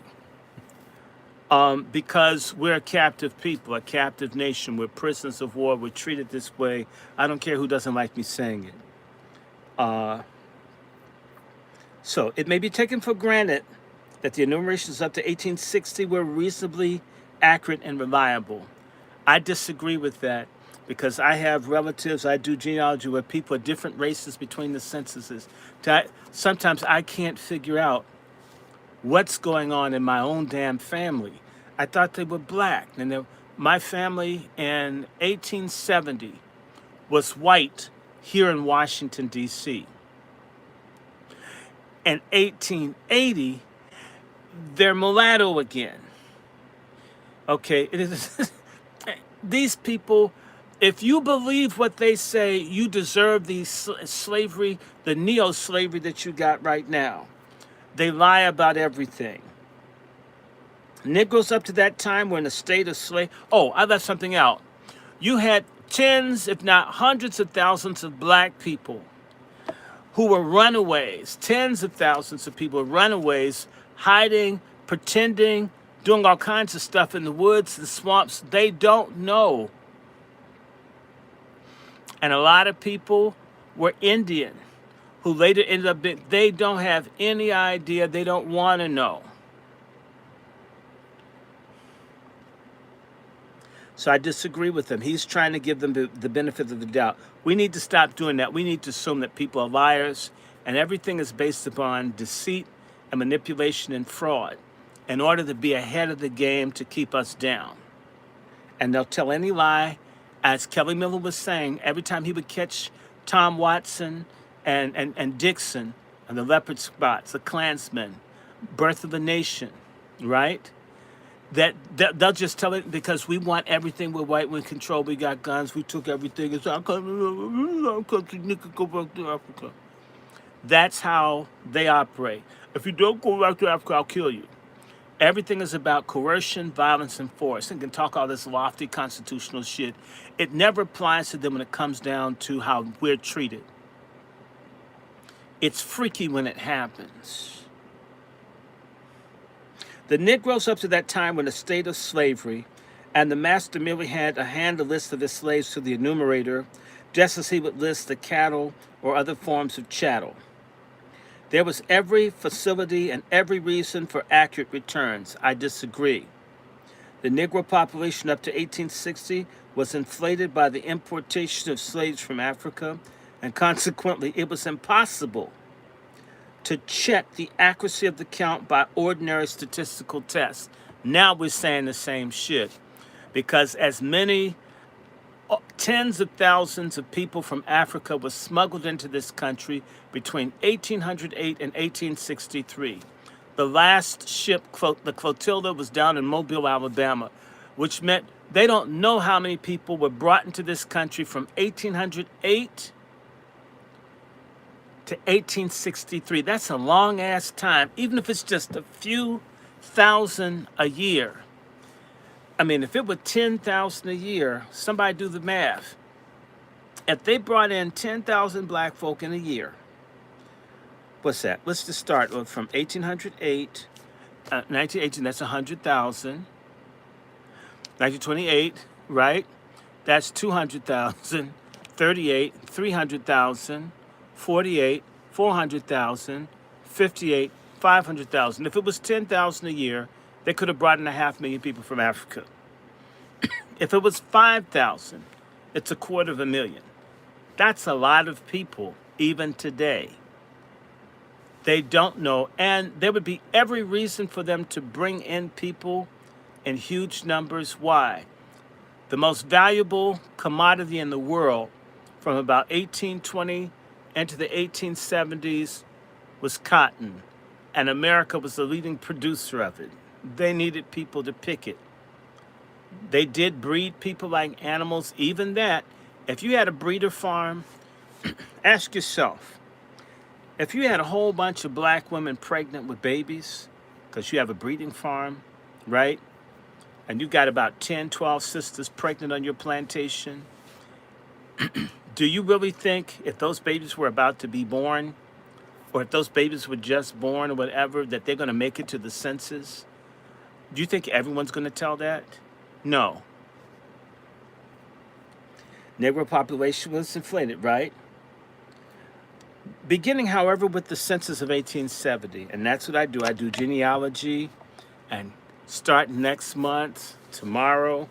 Because we're a captive people, a captive nation, we're prisoners of war, we're treated this way. I don't care who doesn't like me saying it. So it may be taken for granted that the enumerations up to 1860 were reasonably accurate and reliable. I disagree with that because I have relatives, I do genealogy where people are different races between the censuses. Sometimes I can't figure out what's going on in my own damn family. I thought they were black. And my family in 1870 was white here in Washington, D.C. In 1880, they're mulatto again. Okay, these people, if you believe what they say, you deserve the slavery, the neo-slavery that you got right now. They lie about everything. Negroes up to that time were in a state of slave. Oh, I left something out. You had tens, if not hundreds of thousands of black people who were runaways, tens of thousands of people runaways, hiding, pretending, doing all kinds of stuff in the woods, the swamps. They don't know. And a lot of people were Indian, who later ended up being, they don't have any idea, they don't want to know. So I disagree with him. He's trying to give them the benefit of the doubt. We need to stop doing that. We need to assume that people are liars and everything is based upon deceit and manipulation and fraud in order to be ahead of the game to keep us down. And they'll tell any lie. As Kelly Miller was saying, every time he would catch Tom Watson and Dixon and the leopard spots, the Klansmen, Birth of a Nation, right? That they'll just tell it because we want everything. We're white, we're in control, we got guns, we took everything. It's our country, nigga, go back to Africa. That's how they operate. If you don't go back to Africa, I'll kill you. Everything is about coercion, violence, and force. And can talk all this lofty constitutional shit. It never applies to them when it comes down to how we're treated. It's freaky when it happens. The Negroes up to that time were in a state of slavery, and the master merely had to hand a list of his slaves to the enumerator, just as he would list the cattle or other forms of chattel. There was every facility and every reason for accurate returns. I disagree. The Negro population up to 1860 was inflated by the importation of slaves from Africa, and consequently it was impossible to check the accuracy of the count by ordinary statistical tests. Now we're saying the same shit because as many tens of thousands of people from Africa were smuggled into this country between 1808 and 1863. The last ship, the flotilla, was down in Mobile, Alabama, which meant they don't know how many people were brought into this country from 1808 to 1863. That's a long ass time, even if it's just a few thousand a year. I mean, if it were 10,000 a year, somebody do the math. If they brought in 10,000 black folk in a year, what's that? Let's just start from 1808, 1918, that's 100,000. 1928, right? That's 200,000. 38, 300,000. 48, 400,000, 58, 500,000. If it was 10,000 a year, they could have brought in 500,000 people from Africa. If it was 5,000, it's 250,000. That's a lot of people, even today. They don't know, and there would be every reason for them to bring in people in huge numbers. Why? The most valuable commodity in the world from about 1820 into the 1870s was cotton, and America was the leading producer of it. They needed people to pick it. They did breed people like animals. Even that, if you had a breeder farm, ask yourself, if you had a whole bunch of black women pregnant with babies, because you have a breeding farm, right? And you got about 10, 12 sisters pregnant on your plantation, do you really think if those babies were about to be born, or if those babies were just born or whatever, that they're going to make it to the census? Do you think everyone's going to tell that? No. Negro population was inflated, right? Beginning, however, with the census of 1870, and that's what I do. I do genealogy, and start next month, tomorrow.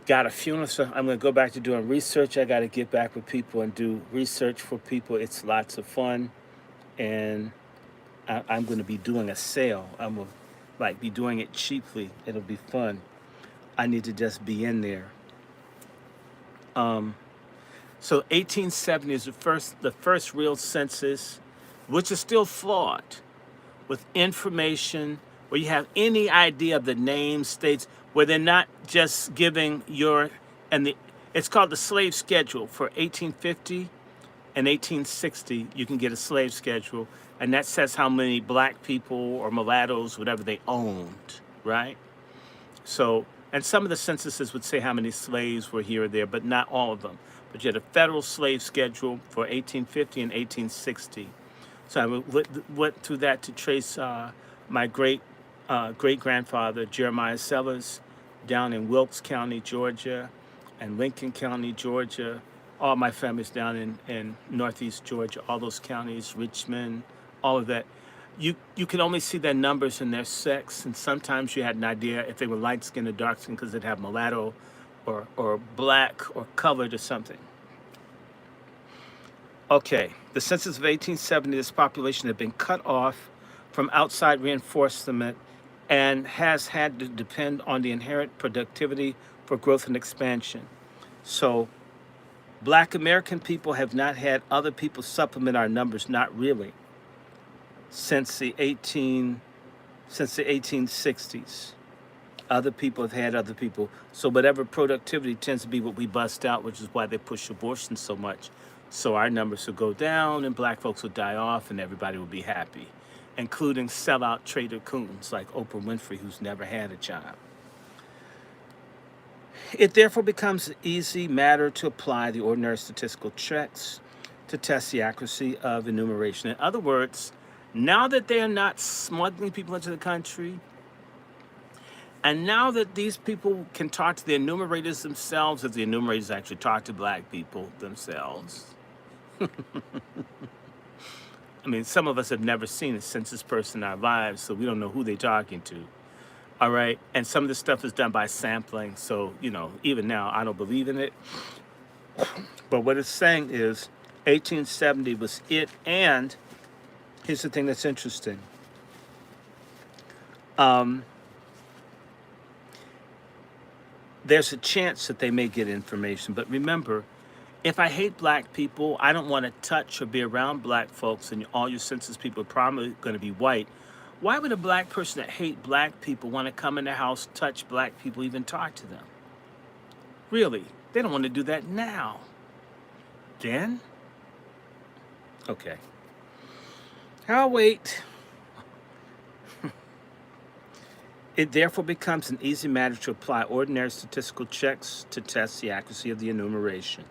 Got a funeral, so I'm going to go back to doing research. I got to get back with people and do research for people. It's lots of fun, and I'm going to be doing a sale. I'm going to be doing it cheaply. It'll be fun. I need to just be in there. So 1870 is the first real census, which is still flawed, with information where you have any idea of the names, states, where they're not just giving it's called the slave schedule. For 1850 and 1860, you can get a slave schedule, and that says how many black people or mulattoes, whatever, they owned, right? So, and some of the censuses would say how many slaves were here or there, but not all of them. But you had a federal slave schedule for 1850 and 1860. So I went through that to trace my great-grandfather, Jeremiah Sellers, down in Wilkes County, Georgia, and Lincoln County, Georgia. All my family's down in Northeast Georgia, all those counties, Richmond, all of that. You could only see their numbers and their sex, and sometimes you had an idea if they were light-skinned or dark-skinned because they'd have mulatto or black or colored or something. Okay, the census of 1870, this population had been cut off from outside reinforcement and has had to depend on the inherent productivity for growth and expansion. So black American people have not had other people supplement our numbers, not really, since the 1860s. Other people have had other people. So whatever productivity tends to be what we bust out, which is why they push abortion so much. So our numbers will go down and black folks will die off and everybody will be happy, including sellout trader coons like Oprah Winfrey, who's never had a job. It therefore becomes an easy matter to apply the ordinary statistical checks to test the accuracy of enumeration. In other words, now that they are not smuggling people into the country, and now that these people can talk to the enumerators themselves, if the enumerators actually talk to black people themselves. I mean, some of us have never seen a census person in our lives, so we don't know who they're talking to. All right? And some of this stuff is done by sampling, so, even now, I don't believe in it. But what it's saying is 1870 was it, and here's the thing that's interesting. There's a chance that they may get information. But remember, if I hate black people, I don't want to touch or be around black folks, and all your census people are probably going to be white. Why would a black person that hate black people want to come in their house, touch black people, even talk to them? Really? They don't want to do that now. Then? Okay. I'll wait. It therefore becomes an easy matter to apply ordinary statistical checks to test the accuracy of the enumeration.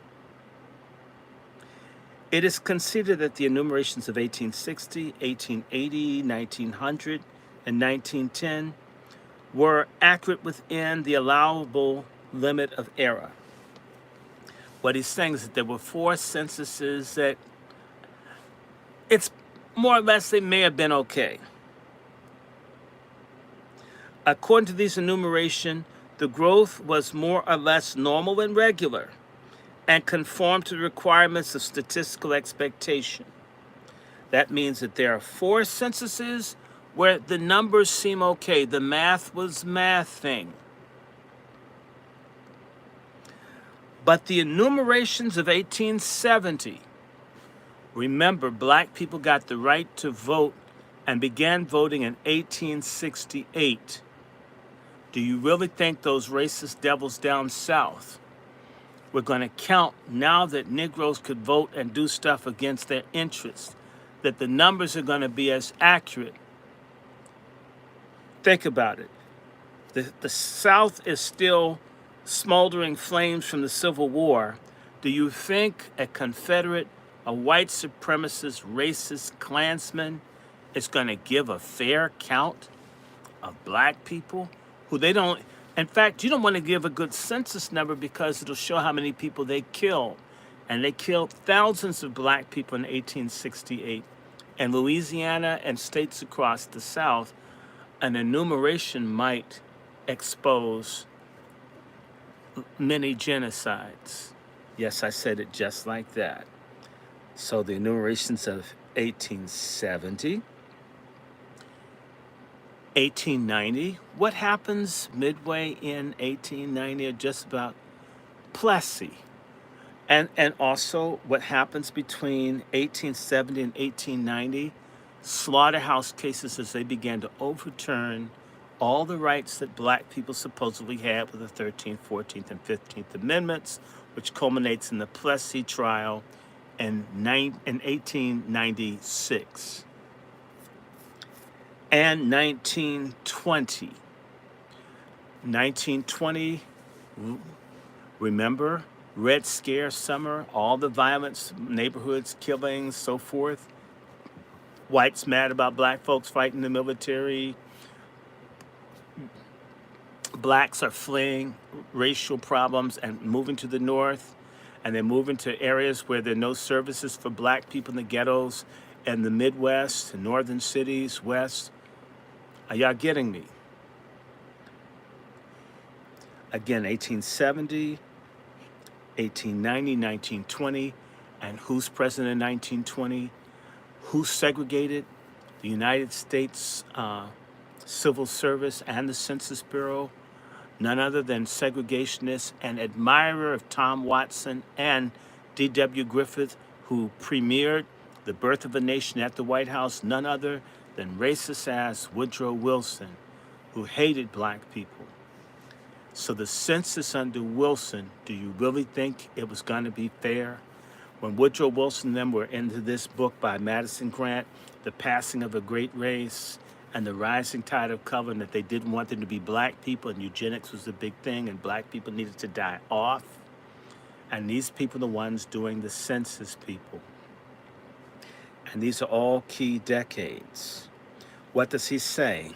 It is considered that the enumerations of 1860, 1880, 1900, and 1910 were accurate within the allowable limit of error. What he's saying is that there were 4 censuses that it's more or less they may have been okay. According to these enumeration, the growth was more or less normal and regular and conformed to the requirements of statistical expectation. That means that there are 4 censuses where the numbers seem okay. The math was mathing. But the enumerations of 1870, remember, black people got the right to vote and began voting in 1868. Do you really think those racist devils down south were going to count now that Negroes could vote and do stuff against their interests, that the numbers are going to be as accurate? Think about it. The South is still smoldering flames from the Civil War. Do you think a Confederate, a white supremacist, racist Klansman is going to give a fair count of black people who they don't? In fact, you don't want to give a good census number because it'll show how many people they killed. And they killed thousands of black people in 1868. In Louisiana and states across the South, an enumeration might expose many genocides. Yes, I said it just like that. So the enumerations of 1870, 1890, what happens midway in 1890 or just about Plessy? And also what happens between 1870 and 1890, slaughterhouse cases as they began to overturn all the rights that black people supposedly had with the 13th, 14th, and 15th Amendments, which culminates in the Plessy trial in 1896. And 1920. 1920, remember, Red Scare summer, all the violence, neighborhoods, killings, so forth. Whites mad about black folks fighting the military. Blacks are fleeing racial problems and moving to the north, and they're moving to areas where there are no services for black people in the ghettos and the Midwest, and northern cities, west. Are y'all getting me? Again, 1870, 1890, 1920, and who's president in 1920? Who segregated? The United States Civil Service and the Census Bureau. None other than segregationist and admirer of Tom Watson and D.W. Griffith, who premiered The Birth of a Nation at the White House. None other than racist-ass Woodrow Wilson, who hated black people. So the census under Wilson, do you really think it was going to be fair? When Woodrow Wilson and them were into this book by Madison Grant, The Passing of a Great Race, and the rising tide of color, and that they didn't want them to be black people, and eugenics was the big thing, and black people needed to die off. And these people are the ones doing the census, people. And these are all key decades. What does he say?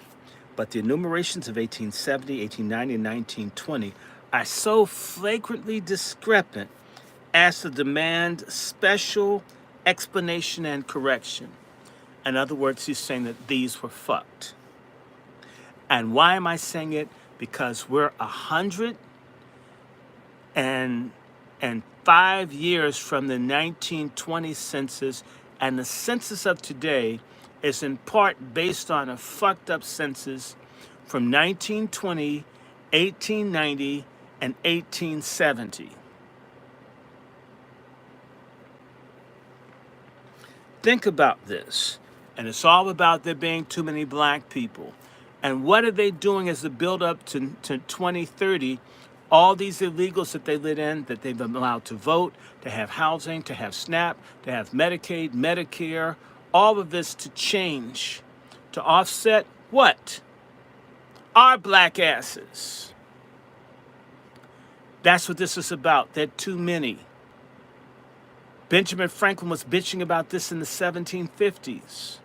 But the enumerations of 1870, 1890, and 1920 are so flagrantly discrepant as to demand special explanation and correction. In other words, he's saying that these were fucked. And why am I saying it? Because we're 105 years from the 1920 census, and the census of today is in part based on a fucked up census from 1920, 1890, and 1870. Think about this. And it's all about there being too many black people. And what are they doing as the build up to 2030? All these illegals that they let in, that they've been allowed to vote, to have housing, to have SNAP, to have Medicaid, Medicare, all of this to change, to offset what? Our black asses. That's what this is about. They're too many. Benjamin Franklin was bitching about this in the 1750s.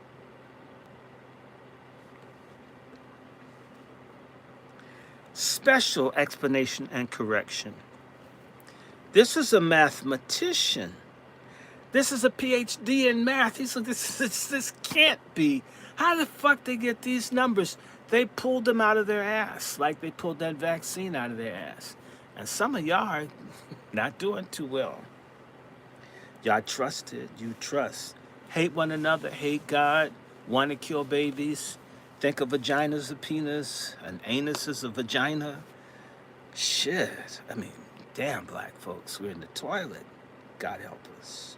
Special explanation and correction. This is a mathematician. This is a PhD in math. He's like, this can't be. How the fuck they get these numbers? They pulled them out of their ass, like they pulled that vaccine out of their ass. And some of y'all are not doing too well. Y'all trusted, you trust. Hate one another, hate God, want to kill babies. Think of vaginas as a penis, an anus as a vagina. Shit, I mean, damn black folks, we're in the toilet. God help us.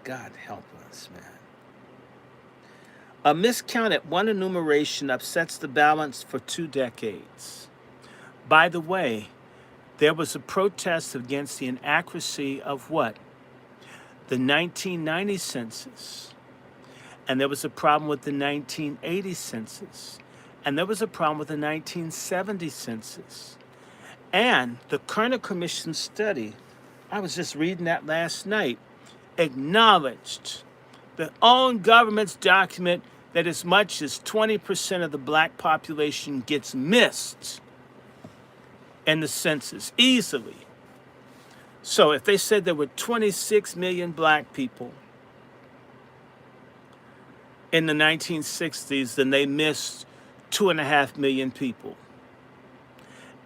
God help us, man. A miscount at one enumeration upsets the balance for 2 decades. By the way, there was a protest against the inaccuracy of what? The 1990 census. And there was a problem with the 1980 census. And there was a problem with the 1970 census. And the Kerner Commission study, I was just reading that last night, acknowledged the own government's document that as much as 20% of the black population gets missed in the census easily. So if they said there were 26 million black people in the 1960s, then they missed 2.5 million people.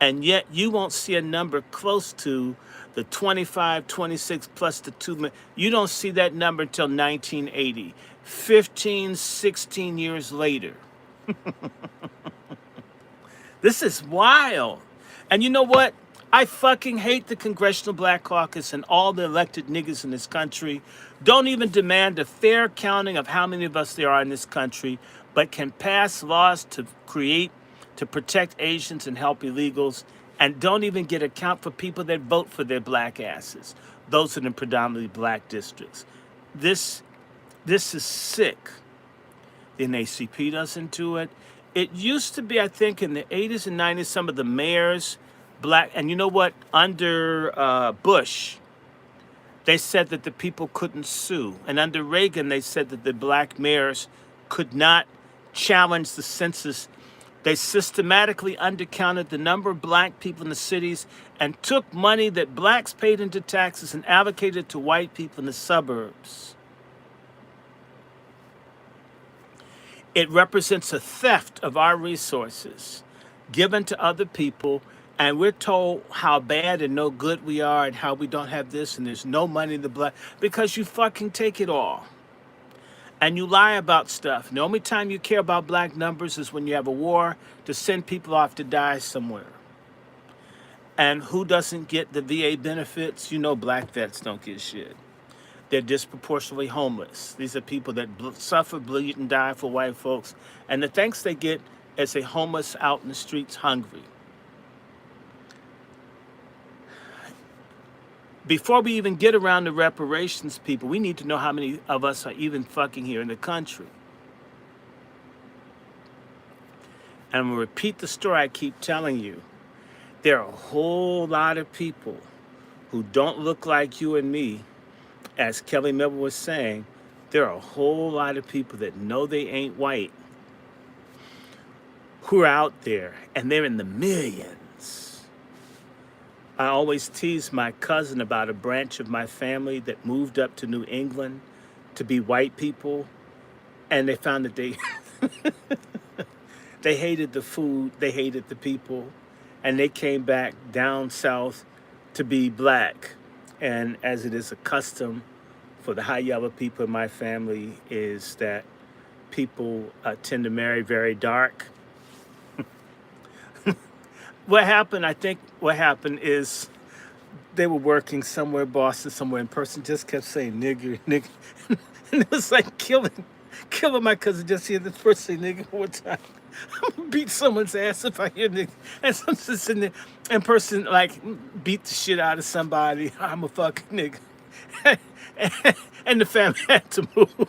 And yet you won't see a number close to the 25, 26 plus the 2 million. You don't see that number until 1980, 15, 16 years later. This is wild. And you know what? I fucking hate the Congressional Black Caucus and all the elected niggas in this country. Don't even demand a fair counting of how many of us there are in this country, but can pass laws to protect Asians and help illegals, and don't even get account for people that vote for their black asses. Those are in predominantly black districts. This is sick. The NACP doesn't do it. It used to be, I think, in the 80s and 90s, some of the mayors, black, and you know what? Under Bush, they said that the people couldn't sue. And under Reagan, they said that the black mayors could not challenge the census. They systematically undercounted the number of black people in the cities and took money that blacks paid into taxes and allocated to white people in the suburbs. It represents a theft of our resources given to other people, and we're told how bad and no good we are and how we don't have this and there's no money in the black, because you fucking take it all. And you lie about stuff. And the only time you care about black numbers is when you have a war to send people off to die somewhere. And who doesn't get the VA benefits? You know black vets don't get shit. They're disproportionately homeless. These are people that suffer, bleed, and die for white folks. And the thanks they get is a homeless out in the streets hungry. Before we even get around to reparations, people, we need to know how many of us are even fucking here in the country. And I'm going to repeat the story I keep telling you. There are a whole lot of people who don't look like you and me. As Kelly Miller was saying, there are a whole lot of people that know they ain't white who are out there, and they're in the millions. I always tease my cousin about a branch of my family that moved up to New England to be white people, and they found that they they hated the food, they hated the people, and they came back down south to be black. And as it is a custom for the high yellow people in my family, is that people tend to marry very dark. What happened is they were working somewhere, Boston, somewhere, and person just kept saying nigger, nigger. And it was like killing my cousin just hear this person say nigger one time. I'm gonna beat someone's ass if I hear nigger. And so I'm just sitting there, and person like beat the shit out of somebody. I'm a fucking nigger. And the family had to move.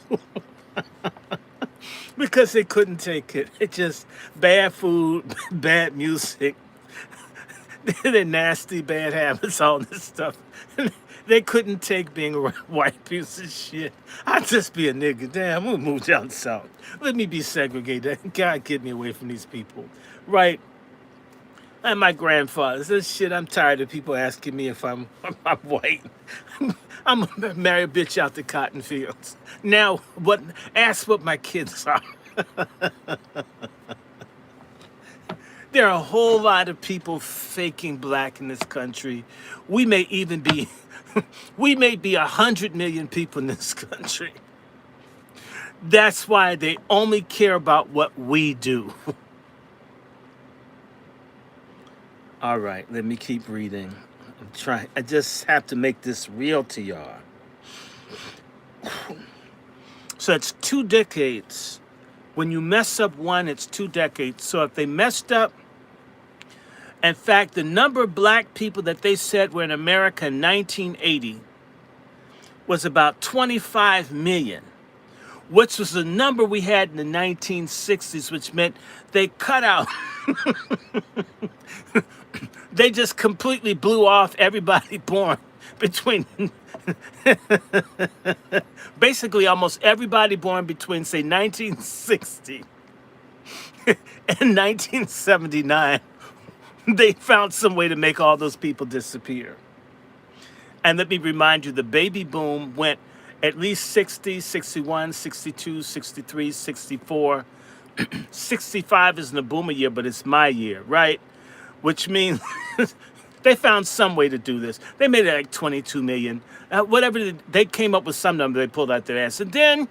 Because they couldn't take it. It just bad food, bad music. They're nasty, bad habits, all this stuff. They couldn't take being a white piece of shit. I'd just be a nigga. Damn, I'm gonna move down south. Let me be segregated. God, get me away from these people. Right? And my grandfather says, shit, I'm tired of people asking me if I'm white. I'm gonna marry a bitch out the cotton fields. Now, ask what my kids are. There are a whole lot of people faking black in this country. We may be 100 million people in this country. That's why they only care about what we do. All right, let me keep reading. I just have to make this real to y'all. So it's 2 decades. When you mess up one, it's 2 decades. So if they messed up In fact, the number of black people that they said were in America in 1980 was about 25 million, which was the number we had in the 1960s, which meant they cut out, they just completely blew off everybody born between, basically almost everybody born between, say, 1960 and 1979. They found some way to make all those people disappear. And let me remind you, the baby boom went at least 60, 61, 62, 63, 64. 65 isn't a boomer year, but it's my year, right? Which means they found some way to do this. They made it like 22 million. Whatever, they came up with some number they pulled out their ass. And then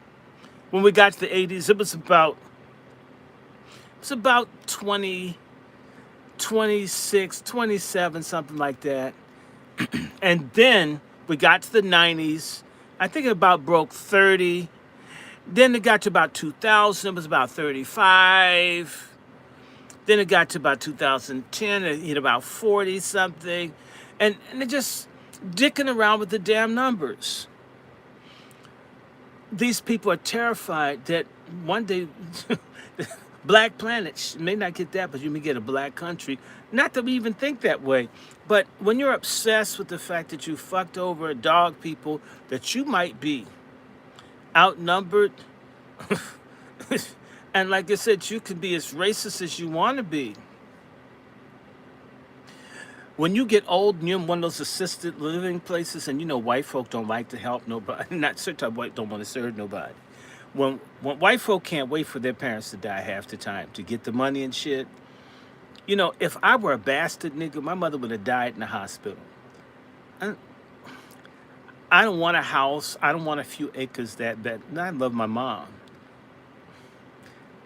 when we got to the 80s, it was about 20, 26, 27, something like that. And then we got to the 90s. I think it about broke 30. Then it got to about 2000. It was about 35. Then it got to about 2010. It hit about 40 something. And they're just dicking around with the damn numbers. These people are terrified that one day Black planet may not get that, but you may get a black country. Not that we even think that way. But when you're obsessed with the fact that you fucked over dog people, that you might be outnumbered, and like I said, you can be as racist as you want to be. When you get old and you're in one of those assisted living places, and you know white folk don't like to help nobody, not certain type of white don't want to serve nobody. When white folk can't wait for their parents to die half the time to get the money and shit. You know, if I were a bastard nigga, my mother would have died in the hospital. I don't want a house. I don't want a few acres that bad. I love my mom.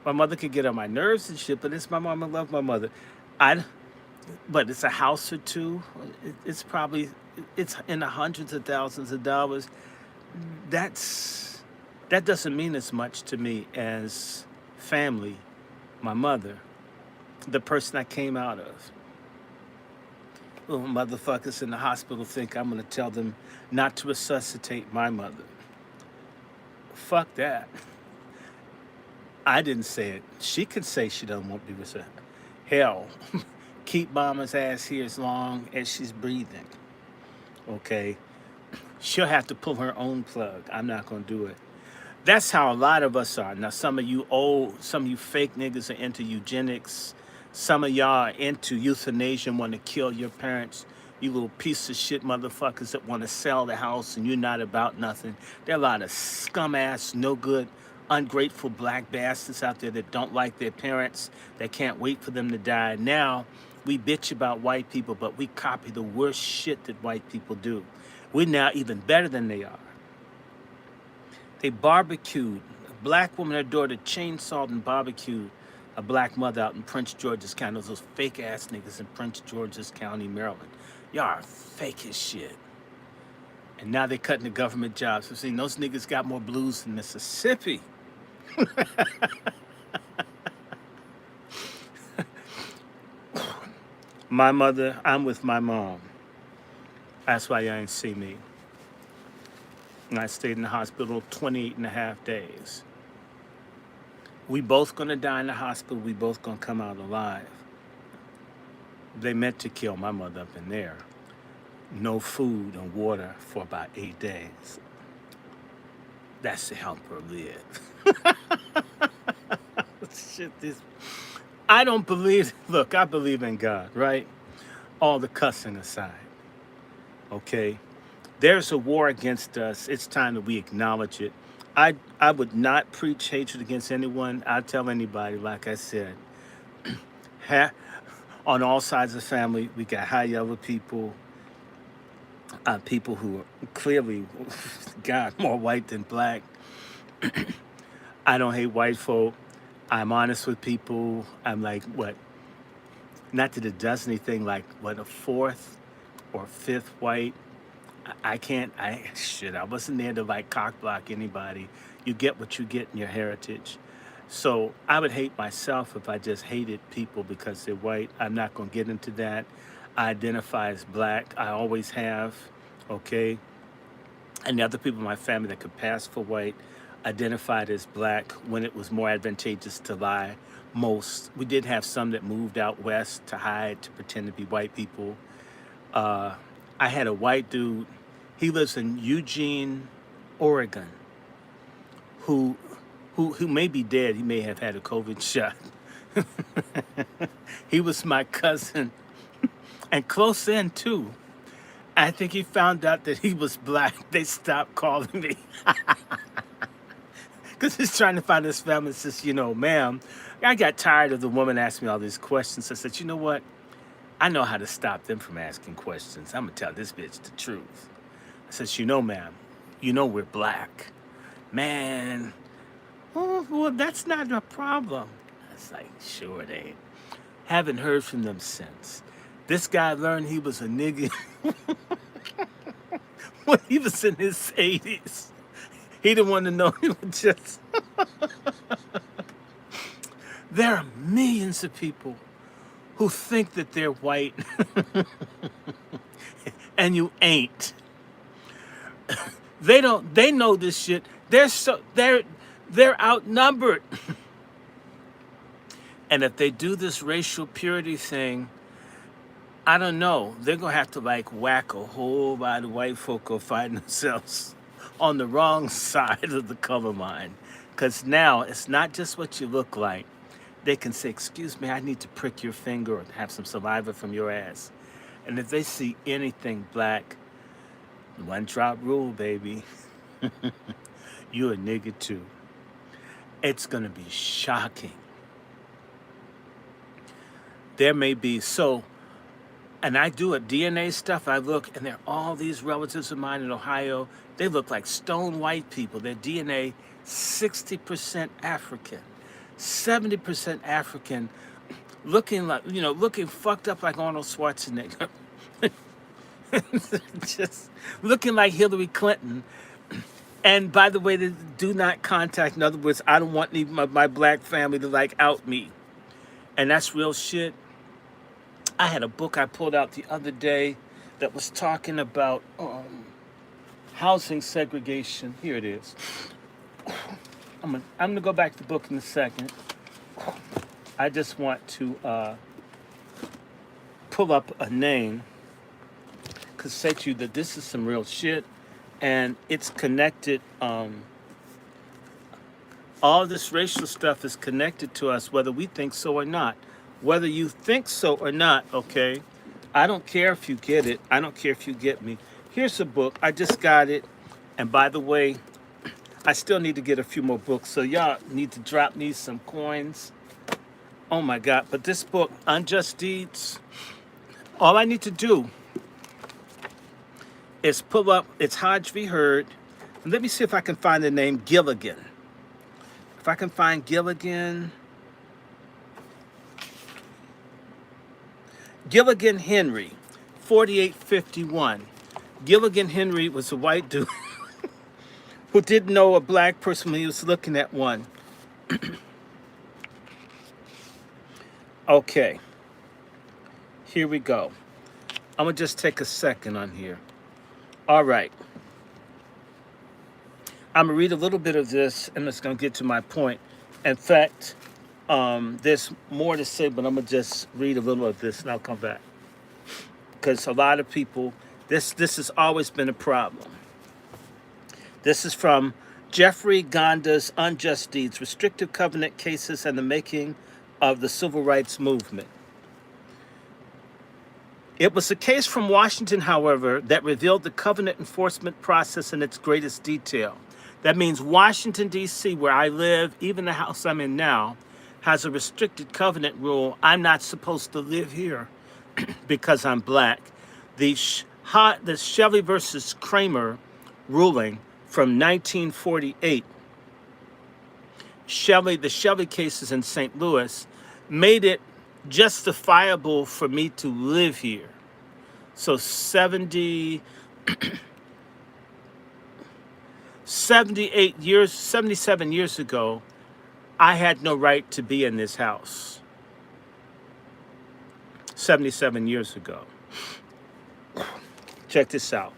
My mother could get on my nerves and shit, but it's my mom. I love my mother. But it's a house or two. It's in the hundreds of thousands of dollars. That doesn't mean as much to me as family, my mother, the person I came out of. Little motherfuckers in the hospital think I'm going to tell them not to resuscitate my mother. Fuck that. I didn't say it. She could say she doesn't want to be resuscitated. Hell, keep mama's ass here as long as she's breathing. Okay? She'll have to pull her own plug. I'm not going to do it. That's how a lot of us are. Now, some of you fake niggas are into eugenics. Some of y'all are into euthanasia and want to kill your parents. You little piece of shit motherfuckers that want to sell the house and you're not about nothing. There are a lot of scum-ass, no good, ungrateful black bastards out there that don't like their parents, that can't wait for them to die. Now, we bitch about white people, but we copy the worst shit that white people do. We're now even better than they are. They barbecued. A black woman, her daughter, chainsawed and barbecued a black mother out in Prince George's County. Those fake ass niggas in Prince George's County, Maryland. Y'all are fake as shit. And now they're cutting the government jobs. So see, those niggas got more blues than Mississippi. My mother, I'm with my mom. That's why y'all ain't see me. And I stayed in the hospital 28 and a half days. We both gonna die in the hospital. We both gonna come out alive. They meant to kill my mother up in there. No food and water for about 8 days. That's to help her live. Shit, I don't believe, look, I believe in God, right? All the cussing aside, okay? There's a war against us. It's time that we acknowledge it. I would not preach hatred against anyone. I tell anybody, like I said, on all sides of the family, we got high-level people, people who are clearly, God, more white than black. I don't hate white folk. I'm honest with people. I'm like, what? Not that it does anything, like, what, a fourth or fifth white? I wasn't there to like cock block anybody. You get what you get in your heritage. So I would hate myself if I just hated people because they're white. I'm not going to get into that. I identify as black. I always have. Okay. And the other people in my family that could pass for white identified as black when it was more advantageous to lie. Most. We did have some that moved out west to hide, to pretend to be white people. Uh, I had a white dude. He lives in Eugene, Oregon, who who may be dead. He may have had a COVID shot. He was my cousin and close in too. I think he found out that he was black. They stopped calling me because he's trying to find his family. Says, ma'am, I got tired of the woman asking me all these questions. I said, you know what? I know how to stop them from asking questions. I'm gonna tell this bitch the truth. I said, ma'am, we're black. Man, oh, well, that's not a problem. I was like, sure it ain't. Haven't heard from them since. This guy learned he was a nigga when he was in his 80s. He didn't want to know. He was just. There are millions of people who think that they're white and you ain't. They don't. They know this shit. They're outnumbered. And if they do this racial purity thing, I don't know. They're gonna have to whack a whole lot of white folk who find themselves on the wrong side of the color line. Because now it's not just what you look like. They can say, excuse me, I need to prick your finger or have some saliva from your ass. And if they see anything black, one drop rule, baby. You a nigga too. It's gonna be shocking. There may be and I do a DNA stuff. I look, and there are all these relatives of mine in Ohio. They look like stone white people. Their DNA, 60% African, 70% African, looking looking fucked up like Arnold Schwarzenegger. Just looking like Hillary Clinton. And by the way, they do not contact. In other words, I don't want even my black family to out me. And that's real shit. I had a book I pulled out the other day that was talking about housing segregation. Here it is. I'm gonna go back to the book in a second. I just want to pull up a name to say to you that this is some real shit, and it's connected. All this racial stuff is connected to us, whether we think so or not. Whether you think so or not, okay? I don't care if you get it. I don't care if you get me. Here's a book. I just got it. And by the way, I still need to get a few more books. So y'all need to drop me some coins. Oh my God. But this book, Unjust Deeds, all I need to do is pull up, it's Hodge v. Hurd. And let me see if I can find the name Gilligan. If I can find Gilligan Henry, 4851. Gilligan Henry was a white dude who didn't know a black person when he was looking at one. Okay, here we go. I'm gonna just take a second on here. All right. I'm gonna read a little bit of this and it's gonna get to my point. In fact, there's more to say, but I'm gonna just read a little of this and I'll come back. Because a lot of people, this has always been a problem. This is from Jeffrey Gonda's Unjust Deeds, Restrictive Covenant Cases and the Making of the Civil Rights Movement. It was a case from Washington, however, that revealed the covenant enforcement process in its greatest detail. That means Washington, D.C., where I live, even the house I'm in now, has a restricted covenant rule. I'm not supposed to live here because I'm black. The Shelley versus Kramer ruling from 1948, the Shelley cases in St. Louis, made it justifiable for me to live here. So 77 years ago, I had no right to be in this house 77 years ago. Check this out.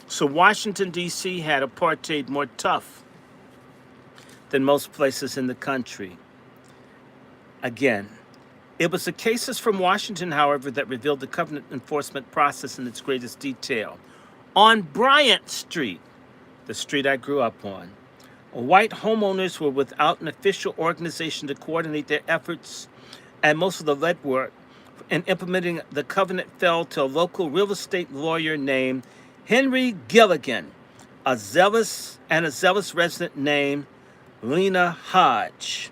So Washington, D.C. had apartheid more tough than most places in the country. Again, it was the cases from Washington, however, that revealed the covenant enforcement process in its greatest detail. On Bryant Street, the street I grew up on, white homeowners were without an official organization to coordinate their efforts, and most of the legwork in implementing the covenant fell to a local real estate lawyer named Henry Gilligan, a zealous resident named Lena Hodge.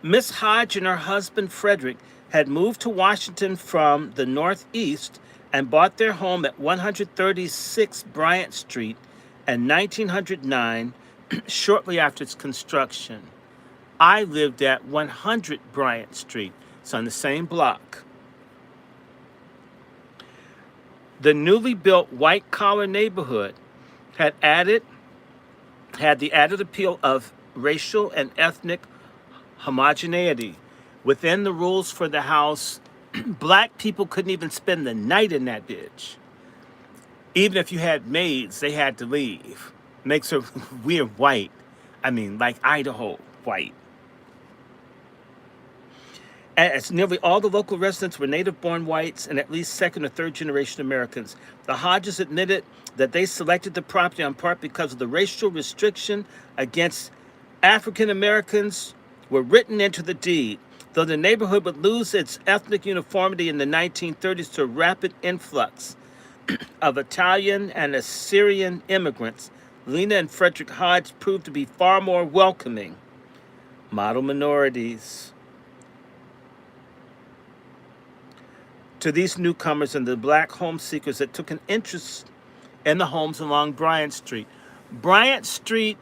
Miss Hodge and her husband Frederick had moved to Washington from the Northeast and bought their home at 136 Bryant Street in 1909, shortly after its construction. I lived at 100 Bryant Street. It's on the same block. The newly built white-collar neighborhood had the added appeal of racial and ethnic homogeneity. Within the rules for the house, black people couldn't even spend the night in that bitch. Even if you had maids, they had to leave. Makes her weird white. I mean, like Idaho white. As nearly all the local residents were native-born whites and at least second or third generation Americans, the Hodges admitted that they selected the property in part because of the racial restriction against African Americans were written into the deed. Though the neighborhood would lose its ethnic uniformity in the 1930s to a rapid influx of Italian and Assyrian immigrants, Lena and Frederick Hodge proved to be far more welcoming model minorities to these newcomers and the black home seekers that took an interest in the homes along Bryant Street. Bryant Street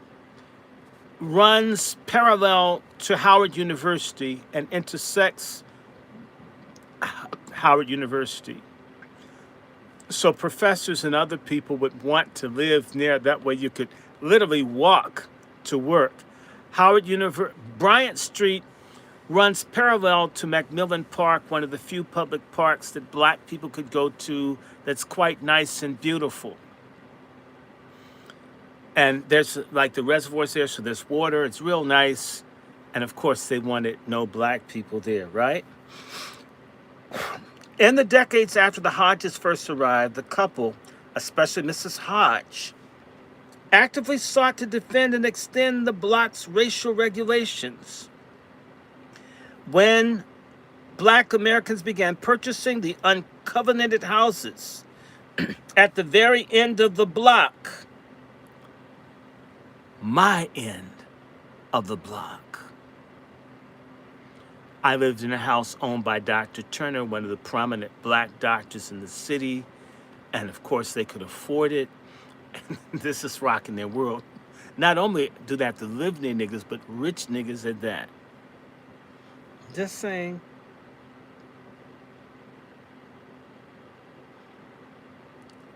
runs parallel to Howard University and intersects Howard University. So professors and other people would want to live near, that way you could literally walk to work. Bryant Street runs parallel to Macmillan Park, one of the few public parks that black people could go to that's quite nice and beautiful. And there's like the reservoirs there, so there's water, it's real nice. And of course they wanted no black people there, right? In the decades after the Hodges first arrived, the couple, especially Mrs. Hodge, actively sought to defend and extend the block's racial regulations. When black Americans began purchasing the uncovenanted houses at the very end of the block, my end of the block, I lived in a house owned by Dr. Turner, one of the prominent black doctors in the city, and of course they could afford it. This is rocking their world. Not only do they have to live near niggas, but rich niggas at that. Just saying.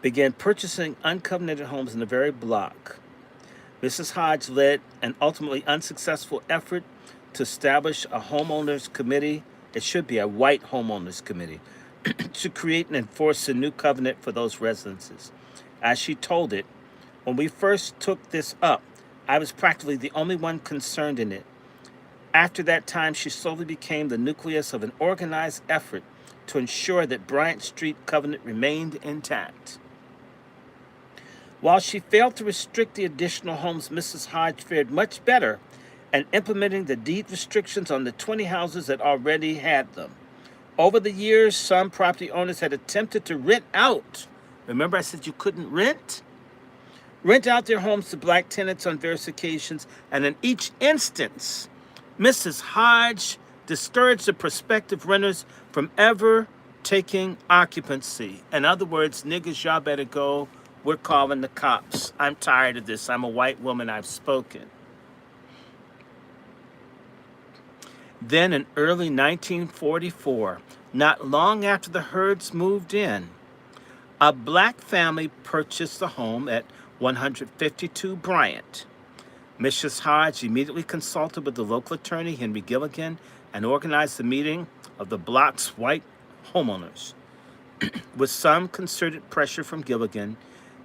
Began purchasing uncovenanted homes in the very block. Mrs. Hodge led an ultimately unsuccessful effort to establish a homeowners committee. It should be a white homeowners committee to create and enforce a new covenant for those residences. As she told it, when we first took this up, I was practically the only one concerned in it. After that time, she slowly became the nucleus of an organized effort to ensure that Bryant Street covenant remained intact. While she failed to restrict the additional homes, Mrs. Hodge fared much better in implementing the deed restrictions on the 20 houses that already had them. Over the years, some property owners had attempted to rent out. Remember I said you couldn't rent? Rent out their homes to black tenants on various occasions, and in each instance, Mrs. Hodge discouraged the prospective renters from ever taking occupancy. In other words, niggas, y'all better go. We're calling the cops. I'm tired of this. I'm a white woman. I've spoken. Then in early 1944, not long after the Herds moved in, a black family purchased the home at 152 Bryant. Mrs. Hodge immediately consulted with the local attorney, Henry Gilligan, and organized the meeting of the block's white homeowners. With some concerted pressure from Gilligan,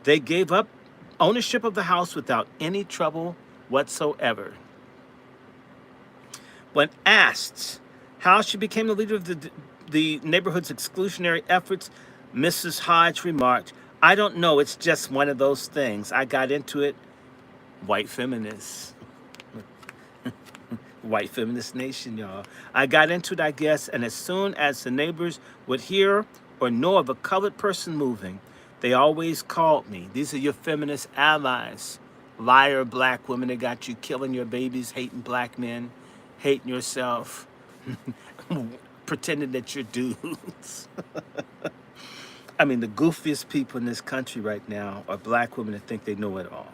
they gave up ownership of the house without any trouble whatsoever. When asked how she became the leader of the neighborhood's exclusionary efforts, Mrs. Hodge remarked, "I don't know, it's just one of those things. I got into it." White feminists. White feminist nation, y'all. "I got into it, I guess, and as soon as the neighbors would hear or know of a colored person moving, they always called me. These are your feminist allies. Liar black women that got you killing your babies, hating black men, hating yourself, pretending that you're dudes." I mean, the goofiest people in this country right now are black women that think they know it all.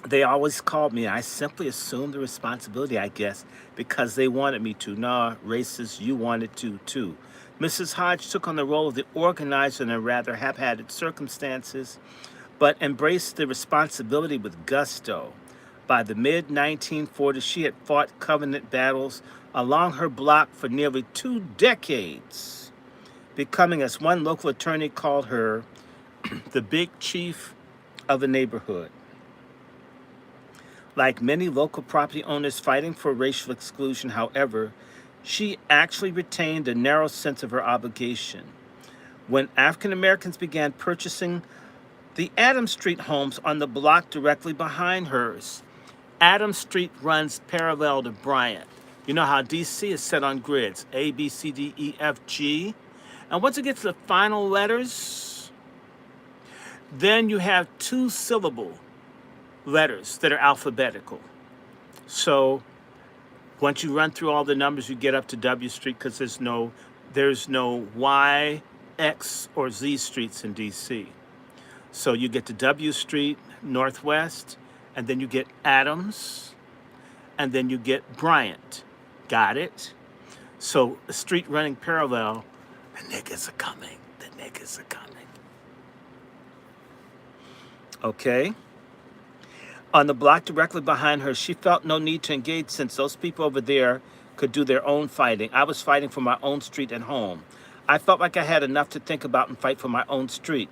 They always called me. I simply assumed the responsibility, I guess, because they wanted me to. Nah, racist, you wanted to, too. Mrs. Hodge took on the role of the organizer in a rather haphazard circumstances, but embraced the responsibility with gusto. By the mid-1940s, she had fought covenant battles along her block for nearly 2 decades, becoming, as one local attorney called her, the big chief of the neighborhood. Like many local property owners fighting for racial exclusion, however, she actually retained a narrow sense of her obligation. When African Americans began purchasing the Adams Street homes on the block directly behind hers, Adams Street runs parallel to Bryant. You know how DC is set on grids, A, B, C, D, E, F, G. And once it gets to the final letters, then you have 2-syllable letters that are alphabetical. So once you run through all the numbers, you get up to W Street because there's no Y, X, or Z streets in DC. So you get to W Street Northwest, and then you get Adams, and then you get Bryant. Got it? So a street running parallel, the niggas are coming. The niggas are coming. Okay? On the block directly behind her, she felt no need to engage since those people over there could do their own fighting. I was fighting for my own street and home. I felt like I had enough to think about and fight for my own street.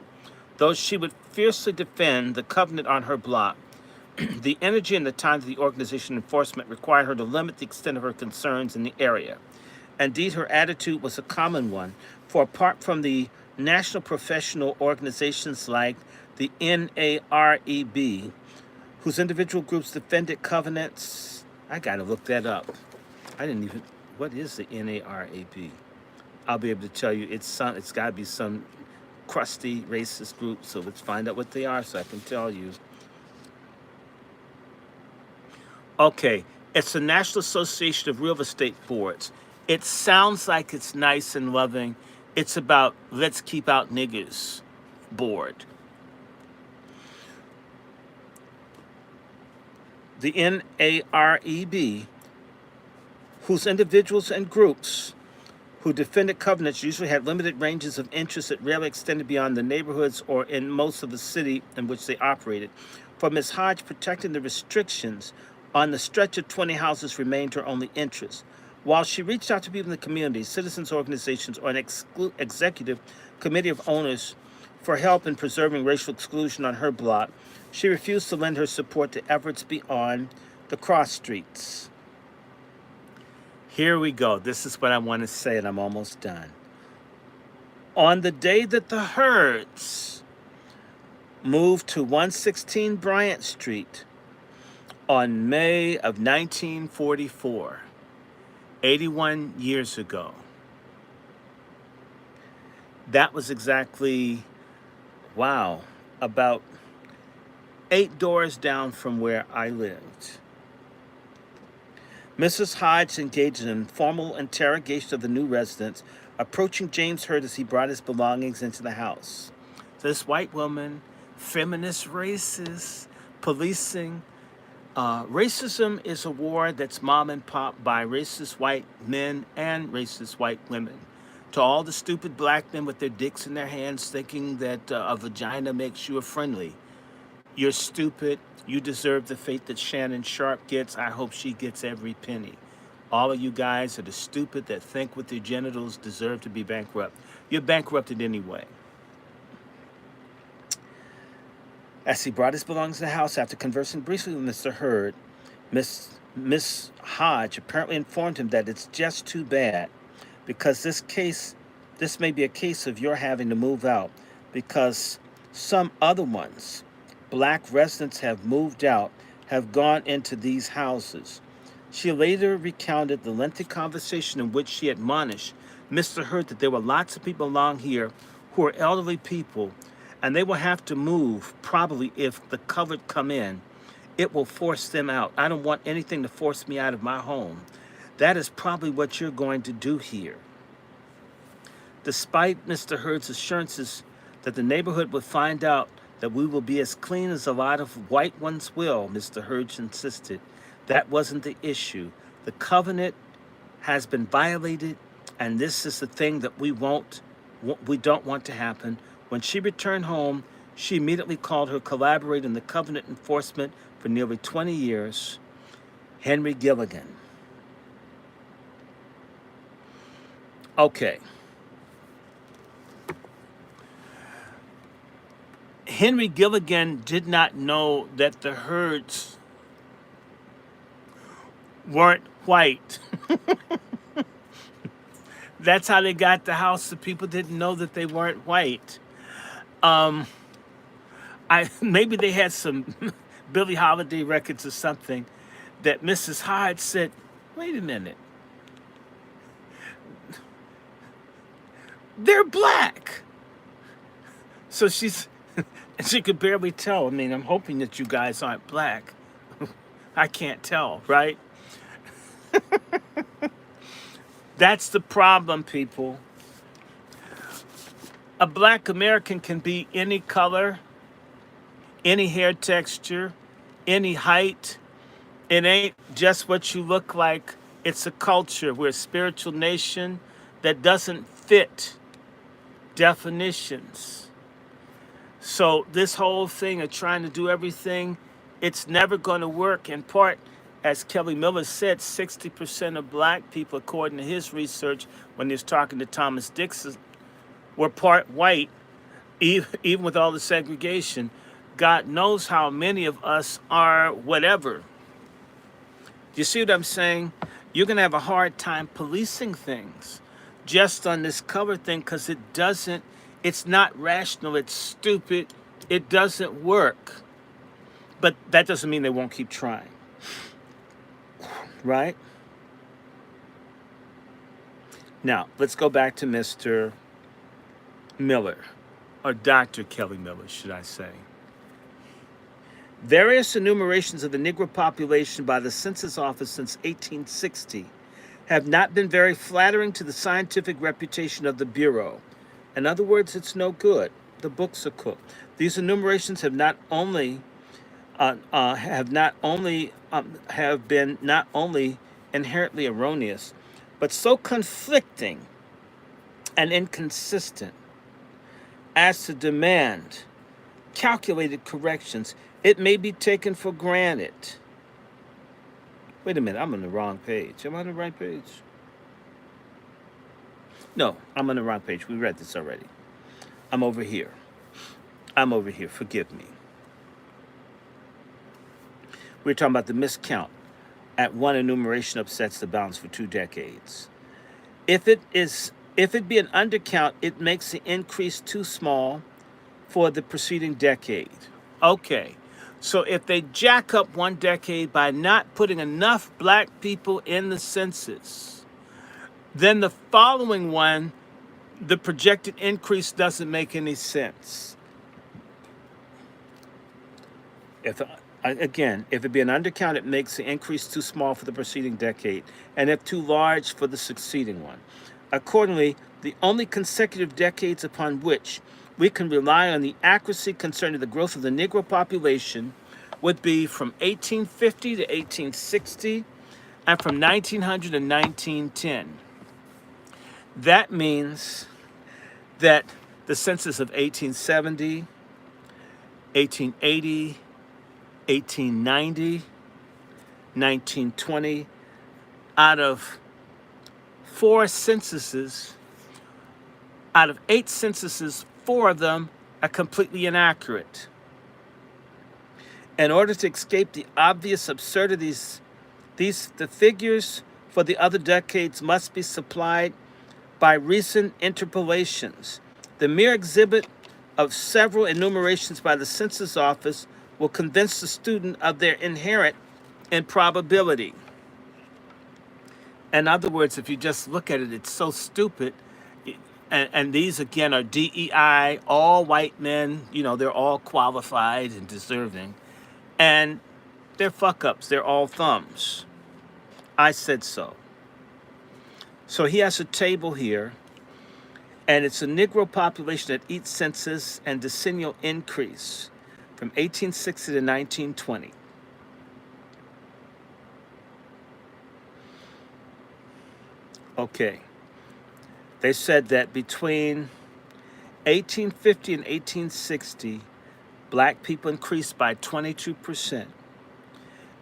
Though she would fiercely defend the covenant on her block, the energy and the time of the organization enforcement required her to limit the extent of her concerns in the area. Indeed, her attitude was a common one, for apart from the national professional organizations like the NAREB, whose individual groups defended covenants, I gotta look that up. What is the NARAB? I'll be able to tell you, it's gotta be some crusty racist group, so let's find out what they are so I can tell you. Okay, it's the National Association of Real Estate Boards. It sounds like it's nice and loving. It's about let's keep out niggers board. The NAREB, whose individuals and groups who defended covenants usually had limited ranges of interest that rarely extended beyond the neighborhoods or in most of the city in which they operated. For Ms. Hodge, protecting the restrictions on the stretch of 20 houses remained her only interest. While she reached out to people in the community, citizens organizations, or an executive committee of owners for help in preserving racial exclusion on her block, she refused to lend her support to efforts beyond the cross streets. Here we go. This is what I want to say, and I'm almost done. On the day that the Herds moved to 116 Bryant Street on May of 1944, 81 years ago, that was exactly, about 8 doors down from where I lived. Mrs. Hodge engaged in an informal interrogation of the new residents, approaching James Hurd as he brought his belongings into the house. This white woman, feminist, racist, policing. Racism is a war that's mom and pop by racist white men and racist white women. To all the stupid black men with their dicks in their hands thinking that a vagina makes you a friendly. You're stupid. You deserve the fate that Shannon Sharp gets. I hope she gets every penny. All of you guys are the stupid that think with their genitals deserve to be bankrupt. You're bankrupted anyway. As he brought his belongings to the house after conversing briefly with Mr. Hurd, Miss Hodge apparently informed him that it's just too bad because this may be a case of your having to move out because some other ones, black residents have moved out, have gone into these houses. She later recounted the lengthy conversation in which she admonished Mr. Hurd that there were lots of people along here who are elderly people, and they will have to move probably if the covered come in. It will force them out. I don't want anything to force me out of my home. That is probably what you're going to do here. Despite Mr. Hurd's assurances that the neighborhood would find out that we will be as clean as a lot of white ones will, Mr. Hurd insisted, that wasn't the issue. The covenant has been violated, and this is the thing that we don't want to happen. When she returned home, she immediately called her collaborator in the covenant enforcement for nearly 20 years, Henry Gilligan. Okay. Henry Gilligan did not know that the Hurds weren't white. That's how they got the house. The people didn't know that they weren't white. Maybe they had some Billie Holiday records or something that Mrs. Hyde said, wait a minute. They're black. So she could barely tell. I mean, I'm hoping that you guys aren't black. I can't tell, right? That's the problem, people. A black American can be any color, any hair texture, any height. It ain't just what you look like. It's a culture. We're a spiritual nation that doesn't fit definitions. So this whole thing of trying to do everything, it's never going to work. In part, as Kelly Miller said, 60% of black people, according to his research, when he was talking to Thomas Dixon, were part white, even with all the segregation. God knows how many of us are whatever. You see what I'm saying? You're going to have a hard time policing things just on this cover thing because it's not rational, it's stupid, it doesn't work. But that doesn't mean they won't keep trying. Right? Now, let's go back to Mr. Miller, or Dr. Kelly Miller, should I say. Various enumerations of the Negro population by the Census Office since 1860 have not been very flattering to the scientific reputation of the Bureau. In other words, it's no good. The books are cooked. These enumerations have been not only inherently erroneous, but so conflicting and inconsistent as to demand calculated corrections. It may be taken for granted. Wait a minute, I'm on the wrong page. Am I on the right page? No, I'm on the wrong page. We read this already. I'm over here. Forgive me. We're talking about the miscount at one enumeration upsets the balance for 2 decades. If it be an undercount, it makes the increase too small for the preceding decade. Okay, so if they jack up 1 decade by not putting enough black people in the census, then the following one, the projected increase doesn't make any sense. If it be an undercount, it makes the increase too small for the preceding decade, and if too large for the succeeding one. Accordingly, the only consecutive decades upon which we can rely on the accuracy concerning the growth of the Negro population would be from 1850 to 1860 and from 1900 to 1910. That means that the census of 1870 1880, 1890, 1920. Out of 8 censuses, 4 of them are completely inaccurate. In order to escape the obvious absurdities, the figures for the other decades must be supplied by recent interpolations. The mere exhibit of several enumerations by the Census Office will convince the student of their inherent improbability. In other words, if you just look at it, it's so stupid. And these, again, are DEI, all white men. You know, they're all qualified and deserving. And they're fuck-ups. They're all thumbs. I said so. So he has a table here, and it's a Negro population at each census and decennial increase from 1860 to 1920. Okay. They said that between 1850 and 1860, black people increased by 22%.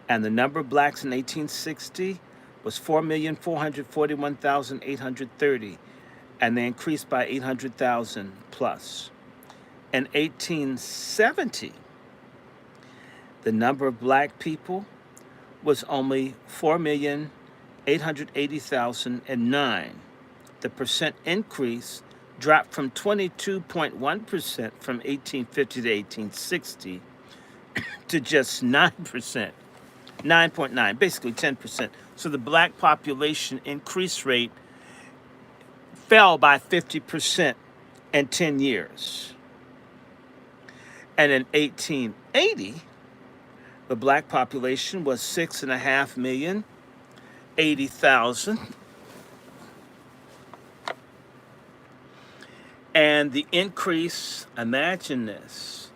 And the number of blacks in 1860 was 4,441,830. And they increased by 800,000 plus. In 1870, the number of black people was only 4,880,009. The percent increase dropped from 22.1% from 1850 to 1860 to just 9%, 9.9, basically 10%. So the black population increase rate fell by 50% in 10 years. And in 1880, the black population was 6,580,000. And the increase, imagine this,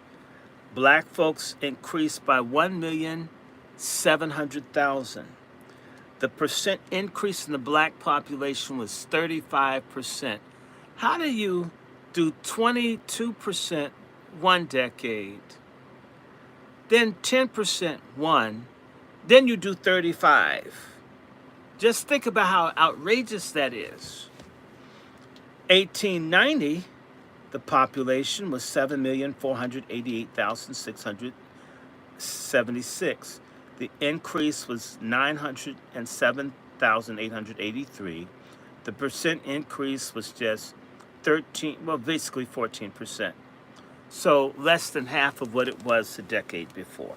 black folks increased by 1,700,000. The percent increase in the black population was 35%. How do you do 22% one decade, then 10% one, then you do 35? Just think about how outrageous that is. 1890, the population was 7,488,676. The increase was 907,883. The percent increase was just 14%. So less than half of what it was a decade before.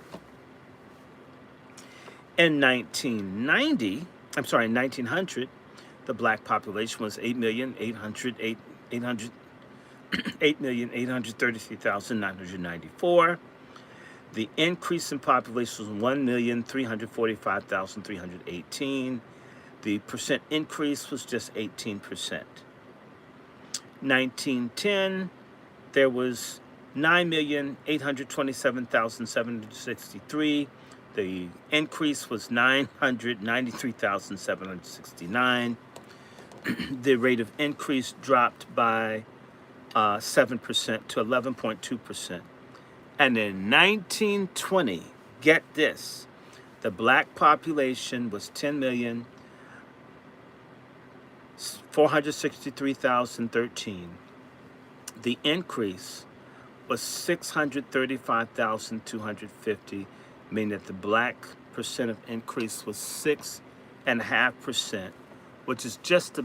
In 1900, the black population was 8,833,994. The increase in population was 1,345,318. The percent increase was just 18%. 1910, there was 9,827,763. The increase was 993,769. The rate of increase dropped by 7% to 11.2%. And in 1920, get this, the black population was 10,463,013. The increase was 635,250, meaning that the black percent of increase was 6.5%, which is just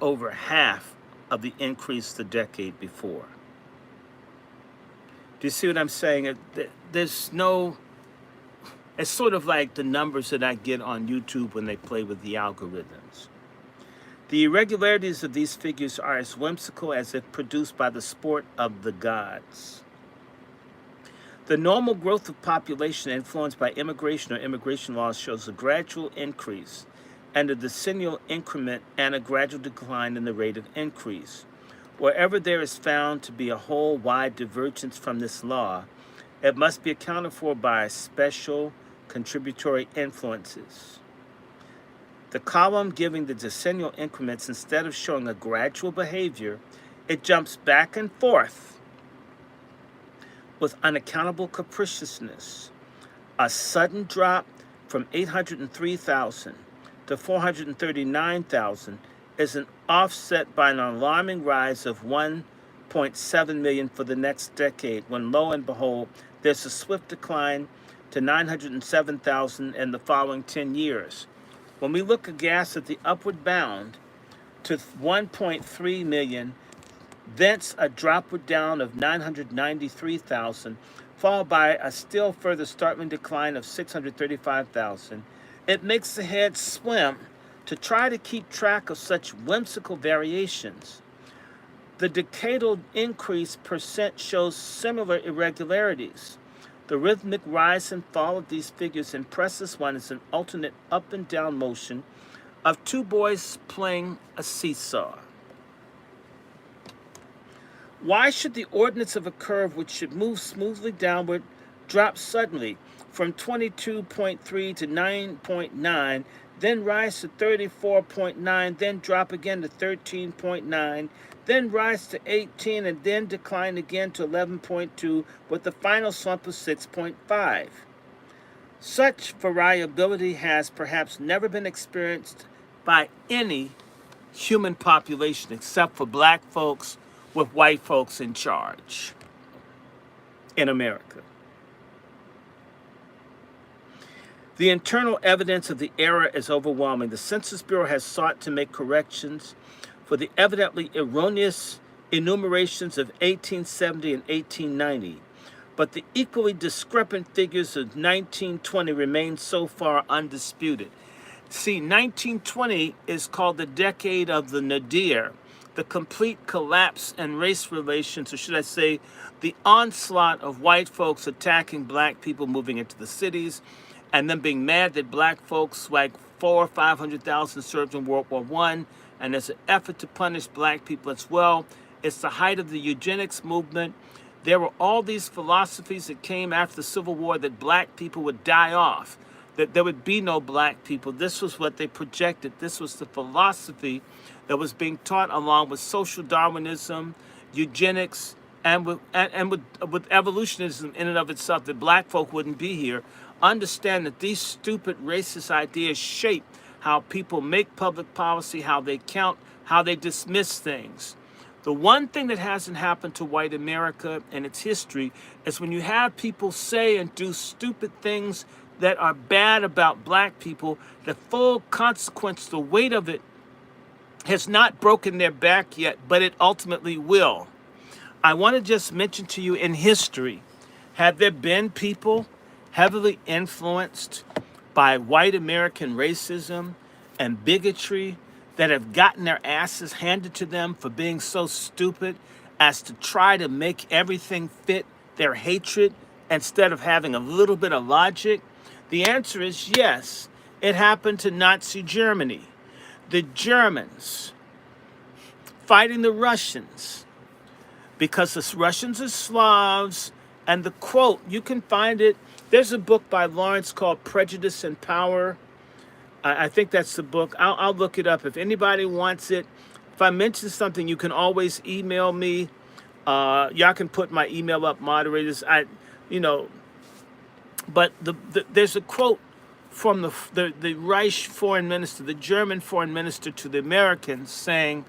over half of the increase the decade before. Do you see what I'm saying? There's no, it's sort of like the numbers that I get on YouTube when they play with the algorithms. The irregularities of these figures are as whimsical as if produced by the sport of the gods. The normal growth of population influenced by immigration or immigration laws shows a gradual increase and a decennial increment and a gradual decline in the rate of increase. Wherever there is found to be a whole wide divergence from this law, it must be accounted for by special contributory influences. The column giving the decennial increments, instead of showing a gradual behavior, it jumps back and forth with unaccountable capriciousness. A sudden drop from 803,000 to 439,000 is an offset by an alarming rise of 1.7 million for the next decade, when lo and behold, there's a swift decline to 907,000 in the following 10 years. When we look aghast at the upward bound to 1.3 million, thence a dropward down of 993,000, followed by a still further startling decline of 635,000, it makes the head swim to try to keep track of such whimsical variations. The decadal increase percent shows similar irregularities. The rhythmic rise and fall of these figures impresses one as an alternate up and down motion of two boys playing a seesaw. Why should the ordinance of a curve which should move smoothly downward drop suddenly from 22.3 to 9.9, then rise to 34.9, then drop again to 13.9, then rise to 18, and then decline again to 11.2, with the final slump of 6.5? Such variability has perhaps never been experienced by any human population except for black folks with white folks in charge in America. The internal evidence of the error is overwhelming. The Census Bureau has sought to make corrections for the evidently erroneous enumerations of 1870 and 1890, but the equally discrepant figures of 1920 remain so far undisputed. See, 1920 is called the decade of the nadir, the complete collapse in race relations, or should I say, the onslaught of white folks attacking black people moving into the cities, and then being mad that black folks, like 400,000 or 500,000, served in World War I, and there's an effort to punish black people as well. It's the height of the eugenics movement. There were all these philosophies that came after the Civil War that black people would die off, that there would be no black people. This was what they projected. This was the philosophy that was being taught, along with social Darwinism, eugenics, and with evolutionism in and of itself, that black folk wouldn't be here. Understand that these stupid racist ideas shape how people make public policy, how they count, how they dismiss things. The one thing that hasn't happened to white America in its history is when you have people say and do stupid things that are bad about black people, the full consequence, the weight of it, has not broken their back yet, but it ultimately will. I want to just mention to you, in history, have there been people heavily influenced by white American racism and bigotry that have gotten their asses handed to them for being so stupid as to try to make everything fit their hatred instead of having a little bit of logic? The answer is yes. It happened to Nazi Germany. The Germans fighting the Russians because the Russians are Slavs, and the quote, you can find it. There's a book by Lawrence called Prejudice and Power. I think that's the book. I'll look it up if anybody wants it. If I mention something, you can always email me. Y'all can put my email up, moderators. But there's a quote from the Reich foreign minister, the German foreign minister, to the Americans, saying,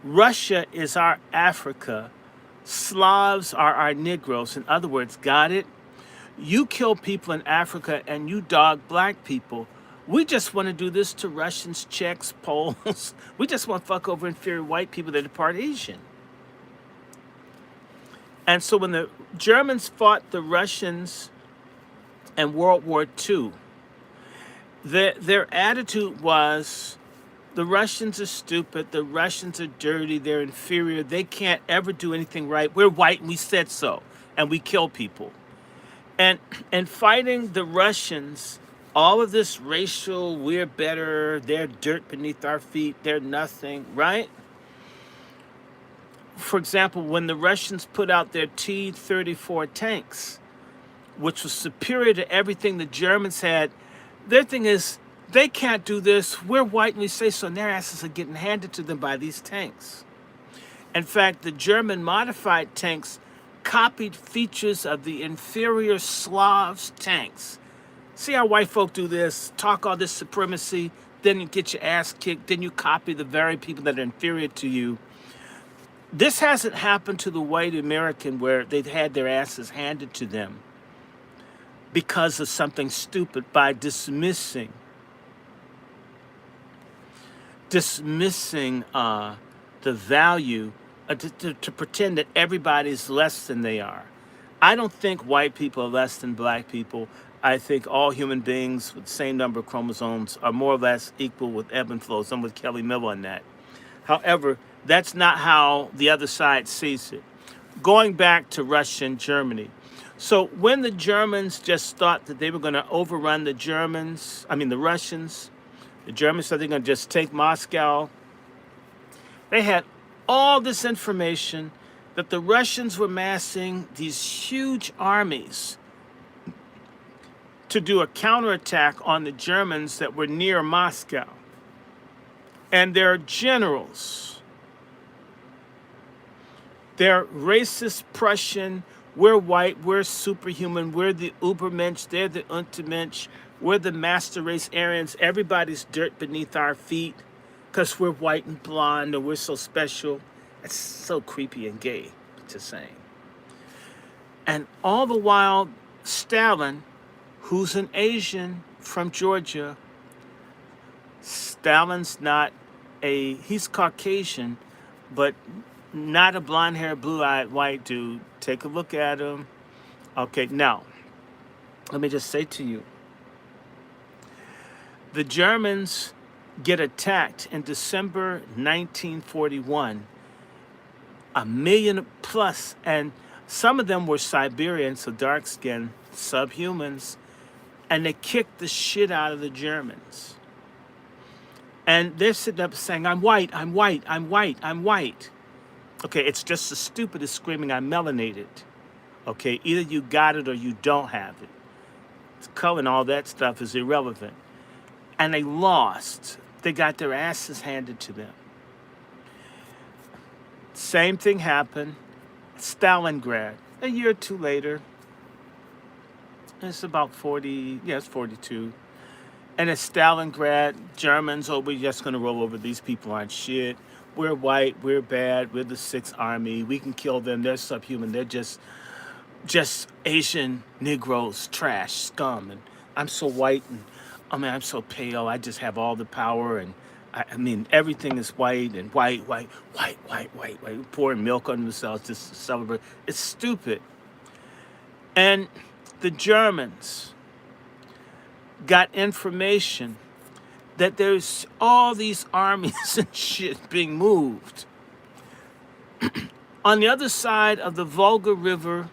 Russia is our Africa, Slavs are our Negroes. In other words, got it? You kill people in Africa and you dog black people. We just want to do this to Russians, Czechs, Poles. We just want to fuck over inferior white people that are part Asian. And so when the Germans fought the Russians in World War II, their attitude was, the Russians are stupid, the Russians are dirty, they're inferior, they can't ever do anything right. We're white and we said so, and we kill people. And fighting the Russians, all of this racial, we're better, they're dirt beneath our feet, they're nothing, right? For example, when the Russians put out their T-34 tanks, which was superior to everything the Germans had, their thing is, they can't do this, we're white and we say so, and their asses are getting handed to them by these tanks. In fact, the German modified tanks copied features of the inferior Slavs' tanks. See how white folk do this, talk all this supremacy, then you get your ass kicked, then you copy the very people that are inferior to you. This hasn't happened to the white American where they've had their asses handed to them because of something stupid by dismissing the value, to pretend that everybody's less than they are. I don't think white people are less than black people. I think all human beings with the same number of chromosomes are more or less equal with ebb and flow. I'm with Kelly Miller on that. However, that's not how the other side sees it. Going back to Russia and Germany. So when the Germans just thought that they were going to overrun the Russians, the Germans said they're going to just take Moscow. They had all this information that the Russians were massing these huge armies to do a counterattack on the Germans that were near Moscow. And their generals, they're racist Prussian, we're white, we're superhuman, we're the Ubermensch, they're the Untermensch, we're the master race Aryans, everybody's dirt beneath our feet because we're white and blonde and we're so special. It's so creepy and gay, just saying. And all the while, Stalin, who's an Asian from Georgia, Stalin's he's Caucasian, but not a blonde-haired, blue-eyed white dude. Take a look at him. Okay, now, let me just say to you, the Germans get attacked in December 1941, 1 million plus, and some of them were Siberians, so dark-skinned, subhumans, and they kicked the shit out of the Germans. And they're sitting up saying, I'm white, I'm white, I'm white, I'm white. Okay, it's just the stupidest screaming, I'm melanated. Okay, either you got it or you don't have it. Color and all that stuff is irrelevant. And they lost. They got their asses handed to them. Same thing happened at Stalingrad. A year or two later, it's about 42. And at Stalingrad, Germans, we're just going to roll over. These people aren't shit. We're white, we're bad, we're the Sixth Army. We can kill them. They're subhuman. They're just Asian Negroes, trash, scum. And I'm so white, and I'm so pale. I just have all the power, and everything is white and white, pouring milk on themselves just to celebrate. It's stupid. And the Germans got information that there's all these armies and shit being moved on the other side of the Volga River,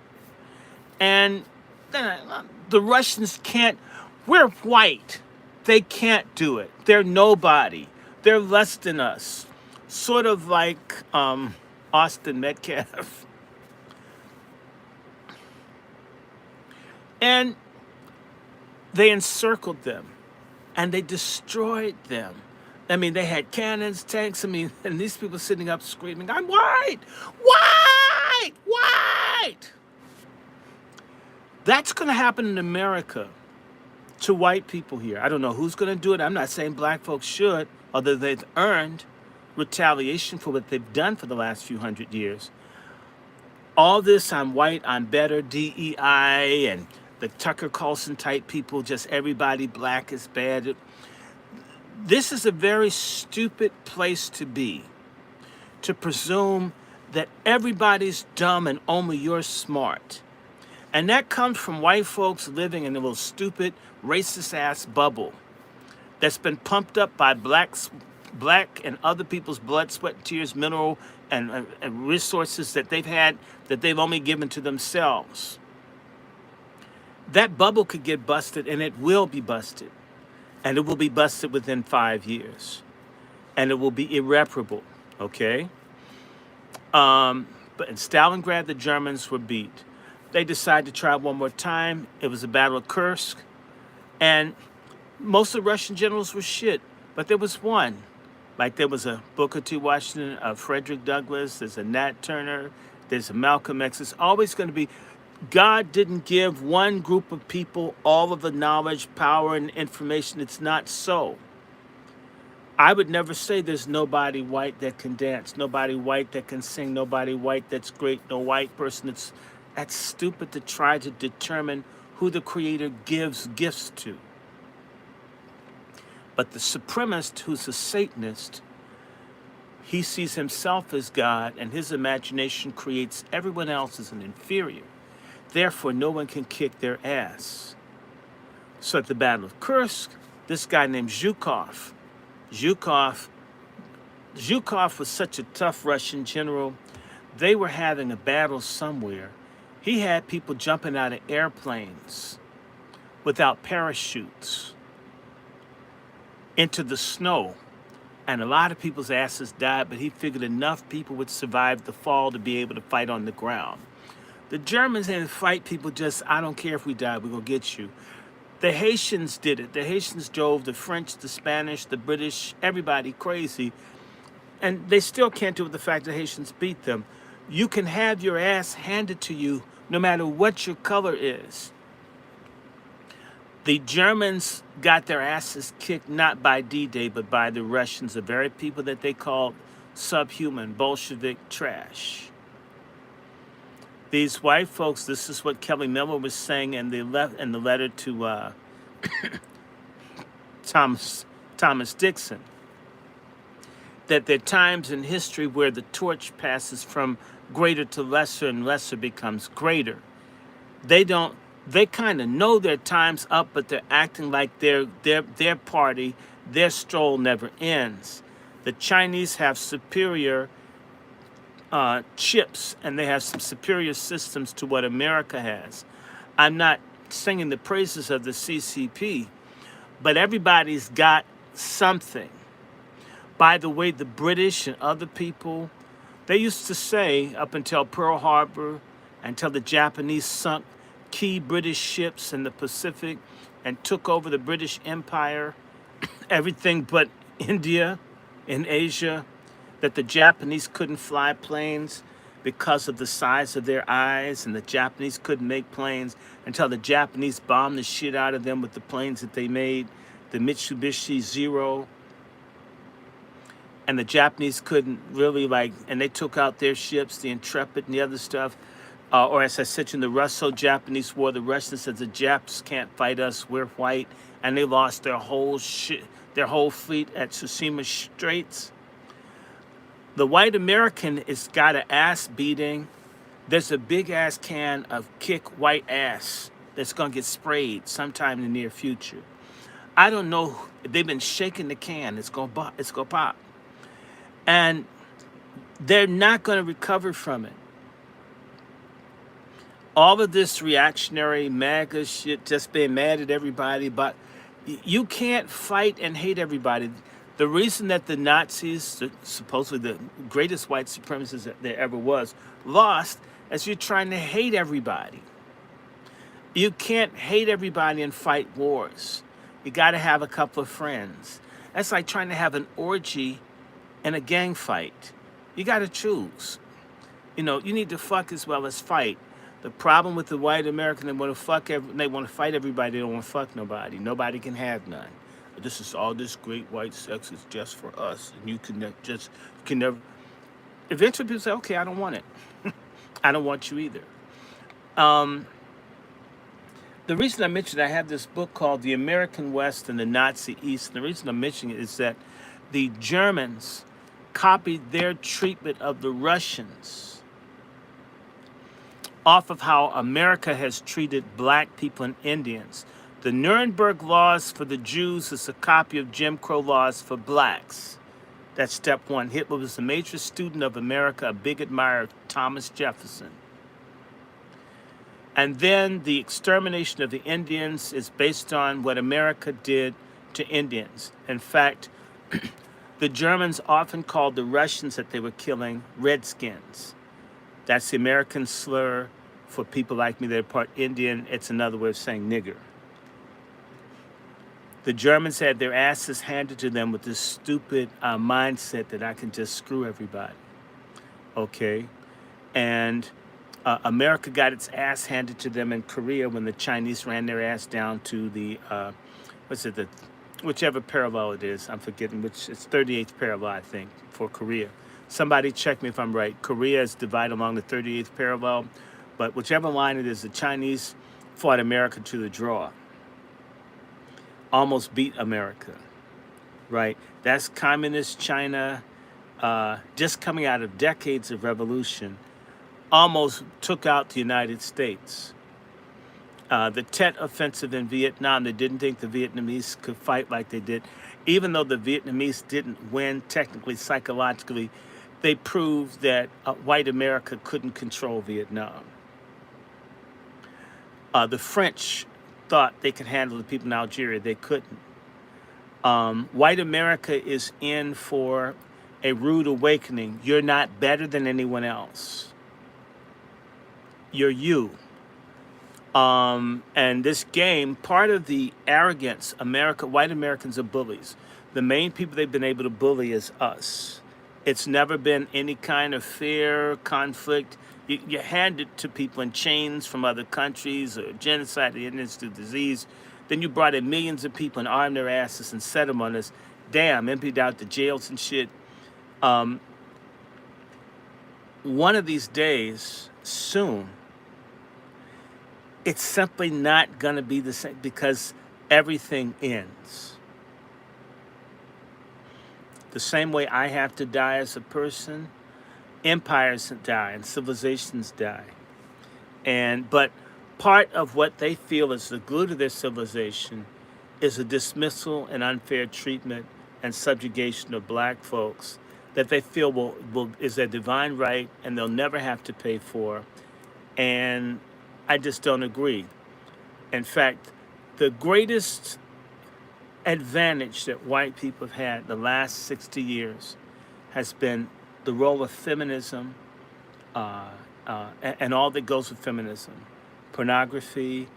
and the Russians can't. We're white. They can't do it. They're nobody. They're less than us. Sort of like Austin Metcalf. And they encircled them. And they destroyed them. They had cannons, tanks, and these people sitting up screaming, I'm white! White! White! That's going to happen in America to white people here. I don't know who's going to do it. I'm not saying black folks should, although they've earned retaliation for what they've done for the last few hundred years. All this, I'm white, I'm better, DEI, and the Tucker Carlson type people, just everybody black is bad. This is a very stupid place to be, to presume that everybody's dumb and only you're smart. And that comes from white folks living in a little stupid, racist-ass bubble that's been pumped up by black and other people's blood, sweat, and tears, mineral, and resources that they've had that they've only given to themselves. That bubble could get busted, and it will be busted. And it will be busted within 5 years. And it will be irreparable, okay? But in Stalingrad, the Germans were beat. They decided to try one more time. It was the Battle of Kursk. And most of the Russian generals were shit. But there was one. Like there was a Booker T. Washington, a Frederick Douglass, there's a Nat Turner, There's a Malcolm X. It's always going to be. God didn't give one group of people all of the knowledge, power, and information. It's not so. I would never say there's nobody white that can dance, nobody white that can sing, nobody white that's great, no white person that's stupid to try to determine who the Creator gives gifts to. But the supremacist, who's a Satanist, he sees himself as God, and his imagination creates everyone else as an inferior. Therefore, no one can kick their ass. So at the Battle of Kursk, this guy named Zhukov was such a tough Russian general. They were having a battle somewhere. He had people jumping out of airplanes without parachutes into the snow. And a lot of people's asses died, but he figured enough people would survive the fall to be able to fight on the ground. The Germans didn't fight people just, I don't care if we die, we're going to get you. The Haitians did it. The Haitians drove the French, the Spanish, the British, everybody crazy. And they still can't do it with the fact that Haitians beat them. You can have your ass handed to you no matter what your color is. The Germans got their asses kicked not by D-Day, but by the Russians, the very people that they called subhuman, Bolshevik trash. These white folks, this is what Kelly Miller was saying in the letter to Thomas Dixon, that there are times in history where the torch passes from greater to lesser and lesser becomes greater. They kind of know their time's up, but they're acting like their party, their stroll never ends. The Chinese have superior chips, and they have some superior systems to what America has. I'm not singing the praises of the CCP, but everybody's got something. By the way, the British and other people, they used to say up until Pearl Harbor, until the Japanese sunk key British ships in the Pacific and took over the British Empire, everything but India and Asia, that the Japanese couldn't fly planes because of the size of their eyes, and the Japanese couldn't make planes until the Japanese bombed the shit out of them with the planes that they made, the Mitsubishi Zero. And the Japanese couldn't really and they took out their ships, the Intrepid and the other stuff. Or as I said in the Russo-Japanese War, the Russians said the Japs can't fight us, we're white, and they lost their whole fleet at Tsushima Straits. The white American has got an ass beating. There's a big ass can of kick white ass that's gonna get sprayed sometime in the near future. I don't know. They've been shaking the can. It's gonna pop, and they're not gonna recover from it. All of this reactionary MAGA shit, just being mad at everybody, but you can't fight and hate everybody. The reason that the Nazis, supposedly the greatest white supremacists that there ever was, lost is you're trying to hate everybody. You can't hate everybody and fight wars. You got to have a couple of friends. That's like trying to have an orgy and a gang fight. You got to choose. You need to fuck as well as fight. The problem with the white American, they want to fight everybody. They don't want to fuck nobody. Nobody can have none. This is all this great white sex is just for us, and you can never. Eventually, people say, "Okay, I don't want it. I don't want you either." The reason I mentioned I have this book called "The American West and the Nazi East." And the reason I'm mentioning it is that the Germans copied their treatment of the Russians off of how America has treated black people and Indians. The Nuremberg laws for the Jews is a copy of Jim Crow laws for blacks. That's step one. Hitler was a major student of America, a big admirer of Thomas Jefferson. And then the extermination of the Indians is based on what America did to Indians. In fact, the Germans often called the Russians that they were killing Redskins. That's the American slur for people like me that are part Indian. It's another way of saying nigger. The Germans had their asses handed to them with this stupid mindset that I can just screw everybody. Okay? And America got its ass handed to them in Korea when the Chinese ran their ass down to the, whichever parallel it is. I'm forgetting which, it's 38th parallel, I think, for Korea. Somebody check me if I'm right. Korea is divided along the 38th parallel, but whichever line it is, the Chinese fought America to the draw. Almost beat America, right? That's communist China, just coming out of decades of revolution, almost took out the United States. The Tet Offensive in Vietnam, they didn't think the Vietnamese could fight like they did. Even though the Vietnamese didn't win technically, psychologically, they proved that white America couldn't control Vietnam. The French thought they could handle the people in Algeria. They couldn't. White America is in for a rude awakening. You're not better than anyone else. You're you. And this game, part of the arrogance, white Americans are bullies. The main people they've been able to bully is us. It's never been any kind of fear, conflict. You hand it to people in chains from other countries, or genocide, the illness through disease. Then you brought in millions of people and armed their asses and set them on us. Damn, emptied out the jails and shit. One of these days, soon, it's simply not going to be the same because everything ends. The same way I have to die as a person, empires die and civilizations die. But part of what they feel is the glue to their civilization is a dismissal and unfair treatment and subjugation of black folks that they feel is their divine right and they'll never have to pay for. And I just don't agree. In fact, the greatest advantage that white people have had the last 60 years has been the role of feminism and all that goes with feminism. Pornography,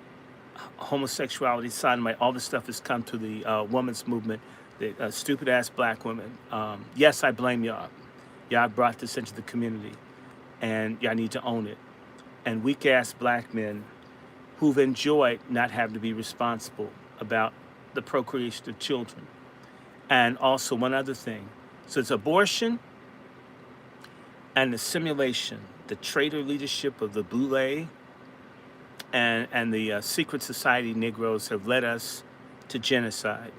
homosexuality, sodomy, all this stuff has come to the women's movement, the stupid-ass black women. Yes, I blame y'all. Y'all brought this into the community, and y'all need to own it. And weak-ass black men who've enjoyed not having to be responsible about the procreation of children. And also one other thing. So it's abortion and the simulation, the traitor leadership of the Boule and the secret society Negroes have led us to genocide.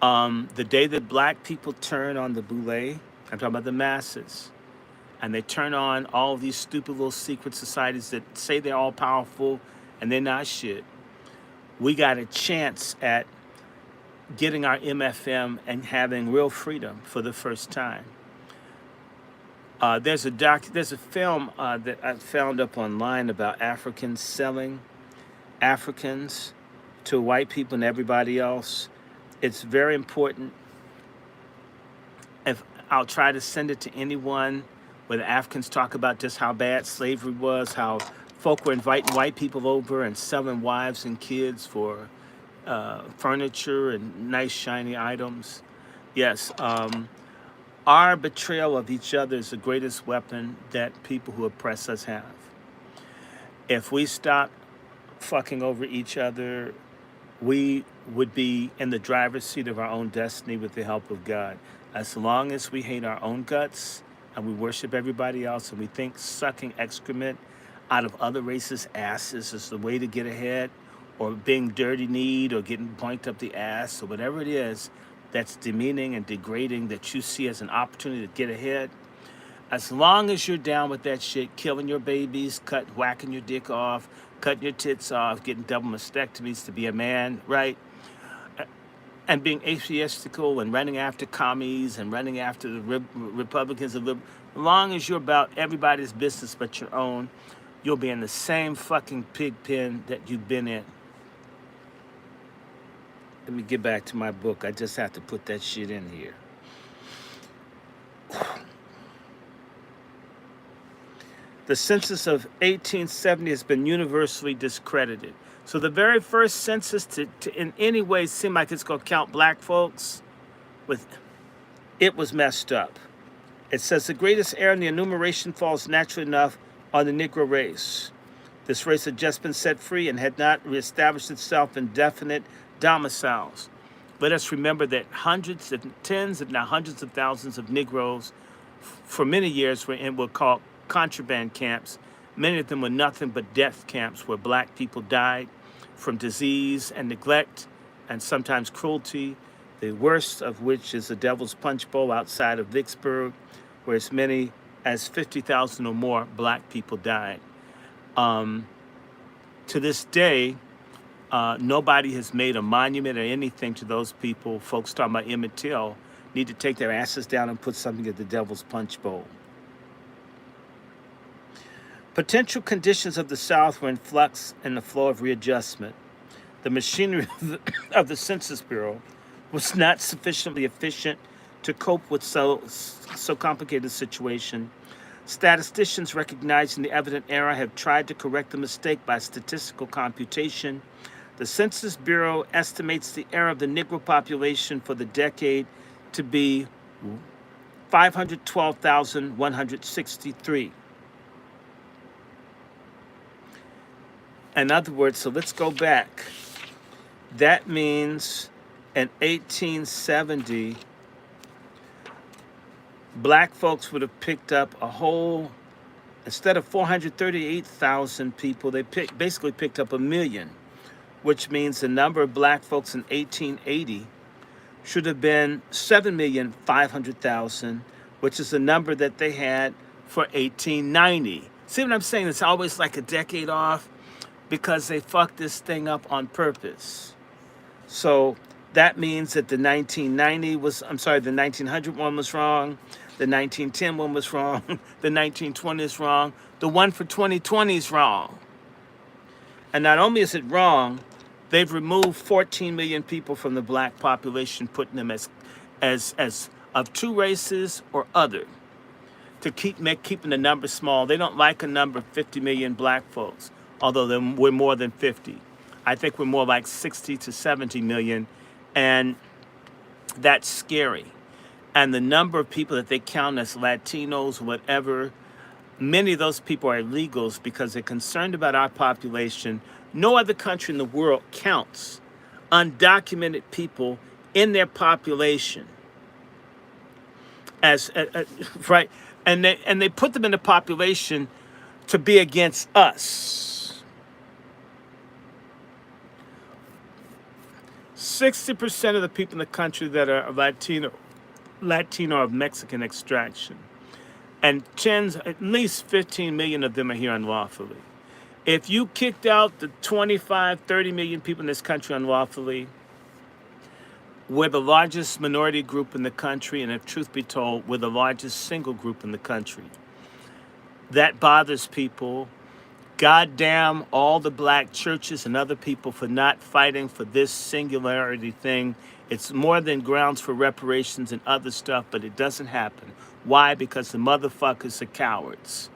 The day that black people turn on the Boule, I'm talking about the masses, and they turn on all these stupid little secret societies that say they're all powerful and they're not shit. We got a chance at getting our MFM and having real freedom for the first time. There's a film that I found up online about Africans selling Africans to white people and everybody else. It's very important. If I'll try to send it to anyone where the Africans talk about just how bad slavery was, how folk were inviting white people over and selling wives and kids for furniture and nice shiny items. Yes, our betrayal of each other is the greatest weapon that people who oppress us have. If we stop fucking over each other, we would be in the driver's seat of our own destiny with the help of God. As long as we hate our own guts and we worship everybody else and we think sucking excrement out of other races' asses is the way to get ahead, or being dirty-kneed or getting pointed up the ass or whatever it is that's demeaning and degrading that you see as an opportunity to get ahead, as long as you're down with that shit, killing your babies, whacking your dick off, cutting your tits off, getting double mastectomies to be a man, right? And being atheistical and running after commies and running after the Republicans, as long as you're about everybody's business but your own, you'll be in the same fucking pig pen that you've been in. Let me get back to my book. I just have to put that shit in here. The census of 1870 has been universally discredited. So the very first census to in any way seem like it's going to count black folks, it was messed up. It says the greatest error in the enumeration falls naturally enough on the Negro race. This race had just been set free and had not reestablished itself in definite domiciles. Let us remember that hundreds and tens, if not hundreds of thousands of Negroes for many years were in what were called contraband camps. Many of them were nothing but death camps where black people died from disease and neglect and sometimes cruelty, the worst of which is the Devil's Punch Bowl outside of Vicksburg, where as many as 50,000 or more black people died. To this day, nobody has made a monument or anything to those people. Folks talking about Emmett Till need to take their asses down and put something at the Devil's Punch Bowl. Potential conditions of the South were in flux and the flow of readjustment. The machinery of the Census Bureau was not sufficiently efficient to cope with so complicated a situation. Statisticians recognizing the evident error have tried to correct the mistake by statistical computation. The Census Bureau estimates the error of the Negro population for the decade to be 512,163. In other words, so let's go back. That means in 1870, black folks would have picked up a whole, instead of 438,000 people, they basically picked up 1 million, which means the number of black folks in 1880 should have been 7,500,000, which is the number that they had for 1890. See what I'm saying? It's always like a decade off because they fucked this thing up on purpose. So that means that the 1900 one was wrong, the 1910 one was wrong, the 1920 is wrong, the one for 2020 is wrong. And not only is it wrong, they've removed 14 million people from the black population, putting them as of two races or other, to keeping the number small. They don't like a number of 50 million black folks, although we're more than 50. I think we're more like 60 to 70 million, and that's scary. And the number of people that they count as Latinos, whatever, many of those people are illegals because they're concerned about our population. No other country in the world counts undocumented people in their population as right, and they put them in the population to be against us. 60% of the people in the country that are Latino of Mexican extraction, and at least 15 million of them are here unlawfully. If you kicked out the 25, 30 million people in this country unlawfully, we're the largest minority group in the country, and if truth be told, we're the largest single group in the country. That bothers people. Goddamn all the black churches and other people for not fighting for this singularity thing. It's more than grounds for reparations and other stuff, but it doesn't happen. Why? Because the motherfuckers are cowards.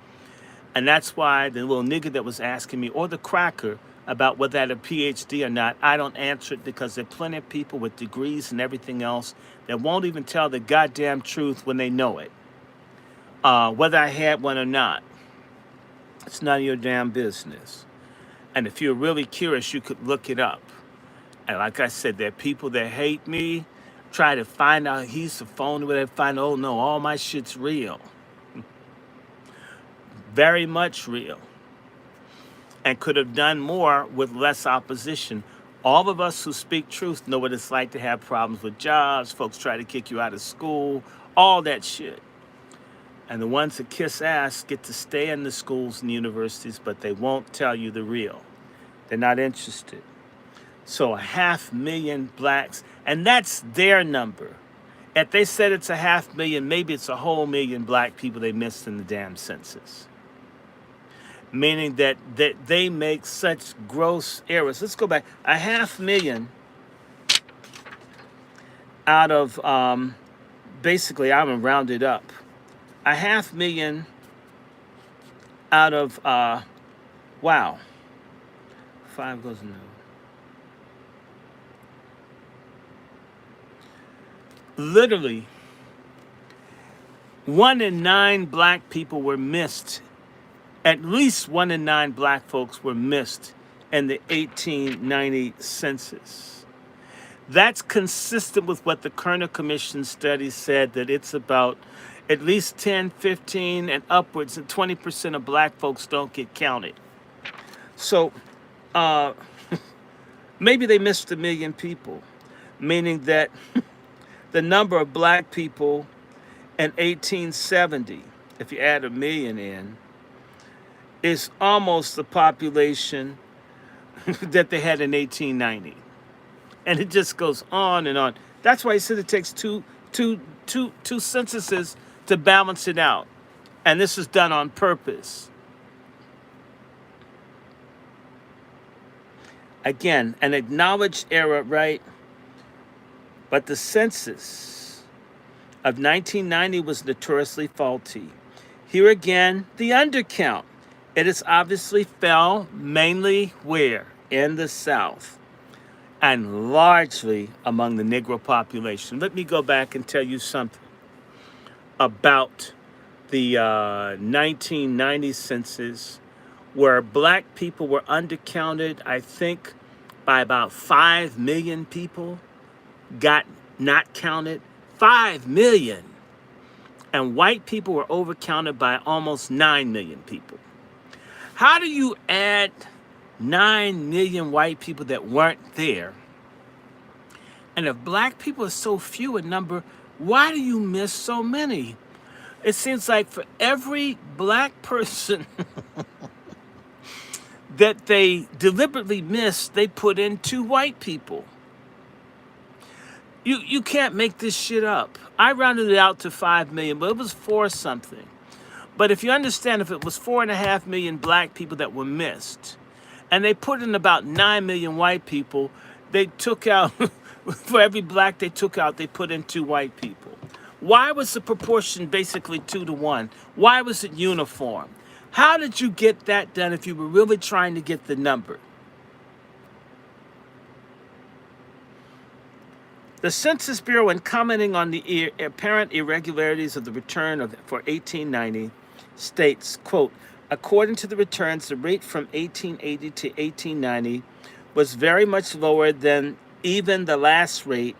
And that's why the little nigga that was asking me, or the cracker, about whether I had a PhD or not, I don't answer it because there are plenty of people with degrees and everything else that won't even tell the goddamn truth when they know it. Whether I had one or not. It's none of your damn business. And if you're really curious, you could look it up. And like I said, there are people that hate me, try to find out he's the phone, where they find, oh no, all my shit's real. Very much real. And could have done more with less opposition. All of us who speak truth know what it's like to have problems with jobs, folks try to kick you out of school, all that shit. And the ones that kiss ass get to stay in the schools and universities, but they won't tell you the real. They're not interested. So 500,000 blacks, and that's their number. If they said it's 500,000, maybe it's a whole million black people they missed in the damn census. Meaning that they make such gross errors. Let's go back. 500,000 out of, basically, I'm going to round it up. 500,000 out of, wow. 5 goes in there. Literally, 1 in 9 black people were missed. At least 1 in 9 black folks were missed in the 1890 census. That's consistent with what the Kerner Commission study said, that it's about at least 10, 15, and upwards, and 20% of black folks don't get counted. So maybe they missed 1 million people, meaning that the number of black people in 1870, if you add 1 million in, is almost the population that they had in 1890. And it just goes on and on. That's why he said it takes two censuses to balance it out. And this is done on purpose. Again, an acknowledged error, right? But the census of 1990 was notoriously faulty. Here again, the undercount. It has obviously fell mainly where? In the South, and largely among the Negro population. Let me go back and tell you something about the 1990 census, where black people were undercounted, I think, by about 5 million people got not counted. 5 million. And white people were overcounted by almost 9 million people. How do you add 9 million white people that weren't there? And if black people are so few in number, why do you miss so many? It seems like for every black person that they deliberately missed, they put in 2 white people. You can't make this shit up. I rounded it out to 5 million, but it was 4 something. But if you understand, if it was 4.5 million black people that were missed, and they put in about 9 million white people, they took out, for every black they took out, they put in 2 white people. Why was the proportion basically 2 to 1? Why was it uniform? How did you get that done if you were really trying to get the number? The Census Bureau, in commenting on the apparent irregularities of the return for 1890, states, quote, according to the returns, the rate from 1880 to 1890 was very much lower than even the last rate,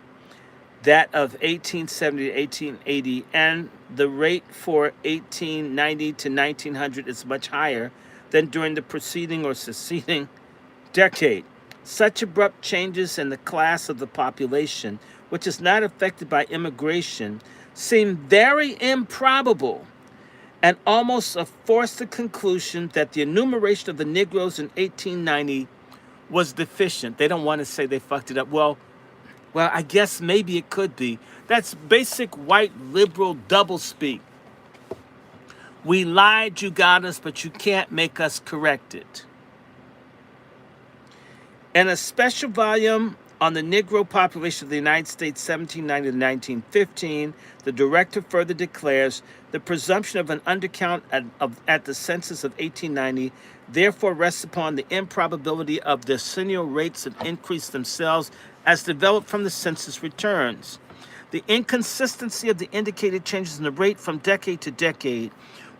that of 1870 to 1880, and the rate for 1890 to 1900 is much higher than during the preceding or succeeding decade. Such abrupt changes in the class of the population, which is not affected by immigration, seem very improbable and almost force the conclusion that the enumeration of the Negroes in 1890 was deficient. They don't want to say they fucked it up. Well, I guess maybe it could be. That's basic white liberal doublespeak. We lied, you got us, but you can't make us correct it. In a special volume on the Negro population of the United States, 1790 to 1915, the director further declares the presumption of an undercount at the census of 1890 therefore rests upon the improbability of decennial rates of increase themselves as developed from the census returns. The inconsistency of the indicated changes in the rate from decade to decade,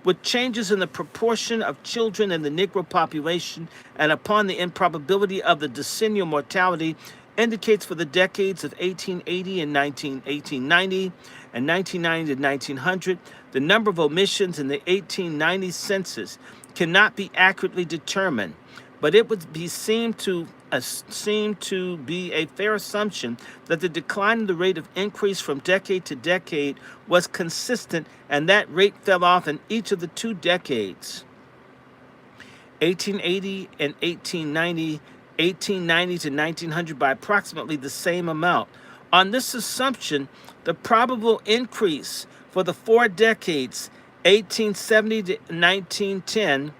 with changes in the proportion of children in the Negro population and upon the improbability of the decennial mortality, indicates for the decades of 1880 and 1890 and 1990 to 1900, the number of omissions in the 1890 census cannot be accurately determined, but it would be seem to be a fair assumption that the decline in the rate of increase from decade to decade was consistent, and that rate fell off in each of the 2 decades, 1880 and 1890, 1890 to 1900, by approximately the same amount. On this assumption, the probable increase for the 4 decades, 1870 to 1910,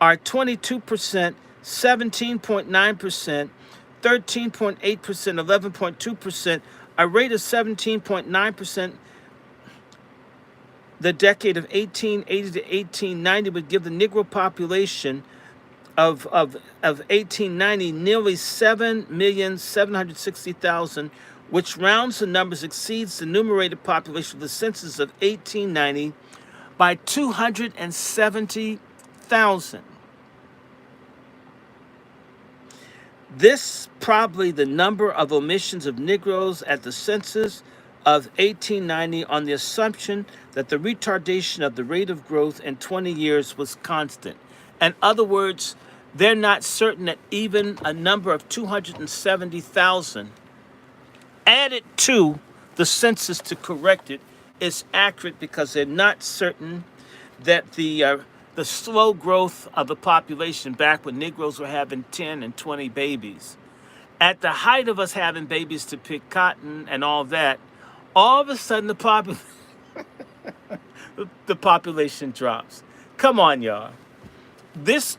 are 22%, 17.9%, 13.8%, 11.2%, a rate of 17.9%. The decade of 1880 to 1890 would give the Negro population of 1890 nearly 7,760,000, which rounds the numbers exceeds the enumerated population of the census of 1890 by 270,000. This probably the number of omissions of Negroes at the census of 1890 on the assumption that the retardation of the rate of growth in 20 years was constant. In other words, they're not certain that even a number of 270,000 added to the census to correct it is accurate because they're not certain that the slow growth of the population back when Negroes were having 10 and 20 babies, at the height of us having babies to pick cotton and all that, all of a sudden the population drops. Come on, y'all. This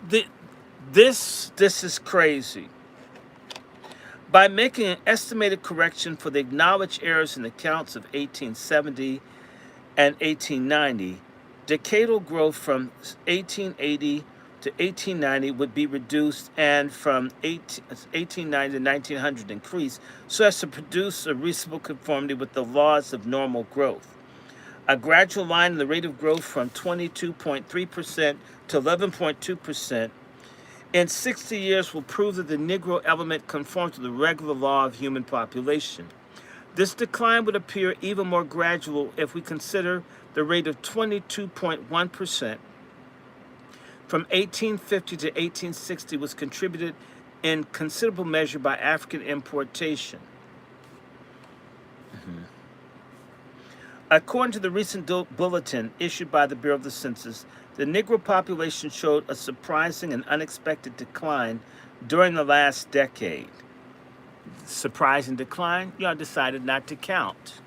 is crazy. By making an estimated correction for the acknowledged errors in the counts of 1870 and 1890, decadal growth from 1880 to 1890 would be reduced, and from 1890 to 1900 increase, so as to produce a reasonable conformity with the laws of normal growth. A gradual line in the rate of growth from 22.3% to 11.2% in 60 years will prove that the Negro element conforms to the regular law of human population. This decline would appear even more gradual if we consider the rate of 22.1% from 1850 to 1860 was contributed in considerable measure by African importation. According to the recent bulletin issued by the Bureau of the Census, the Negro population showed a surprising and unexpected decline during the last decade. Surprising decline? Y'all decided not to count.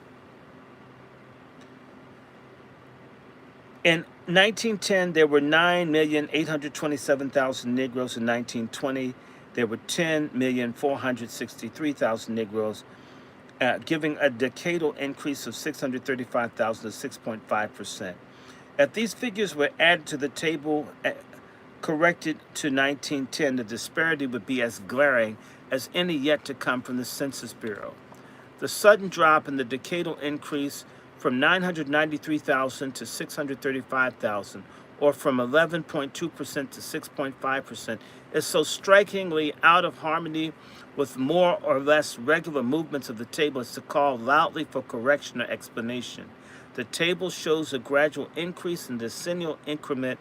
In 1910, there were 9,827,000 Negroes. In 1920, there were 10,463,000 Negroes, giving a decadal increase of 635,000 to 6.5%. If these figures were added to the table corrected to 1910, the disparity would be as glaring as any yet to come from the Census Bureau. The sudden drop in the decadal increase from 993,000 to 635,000, or from 11.2% to 6.5%, is so strikingly out of harmony with more or less regular movements of the table as to call loudly for correction or explanation. The table shows a gradual increase in the decennial increment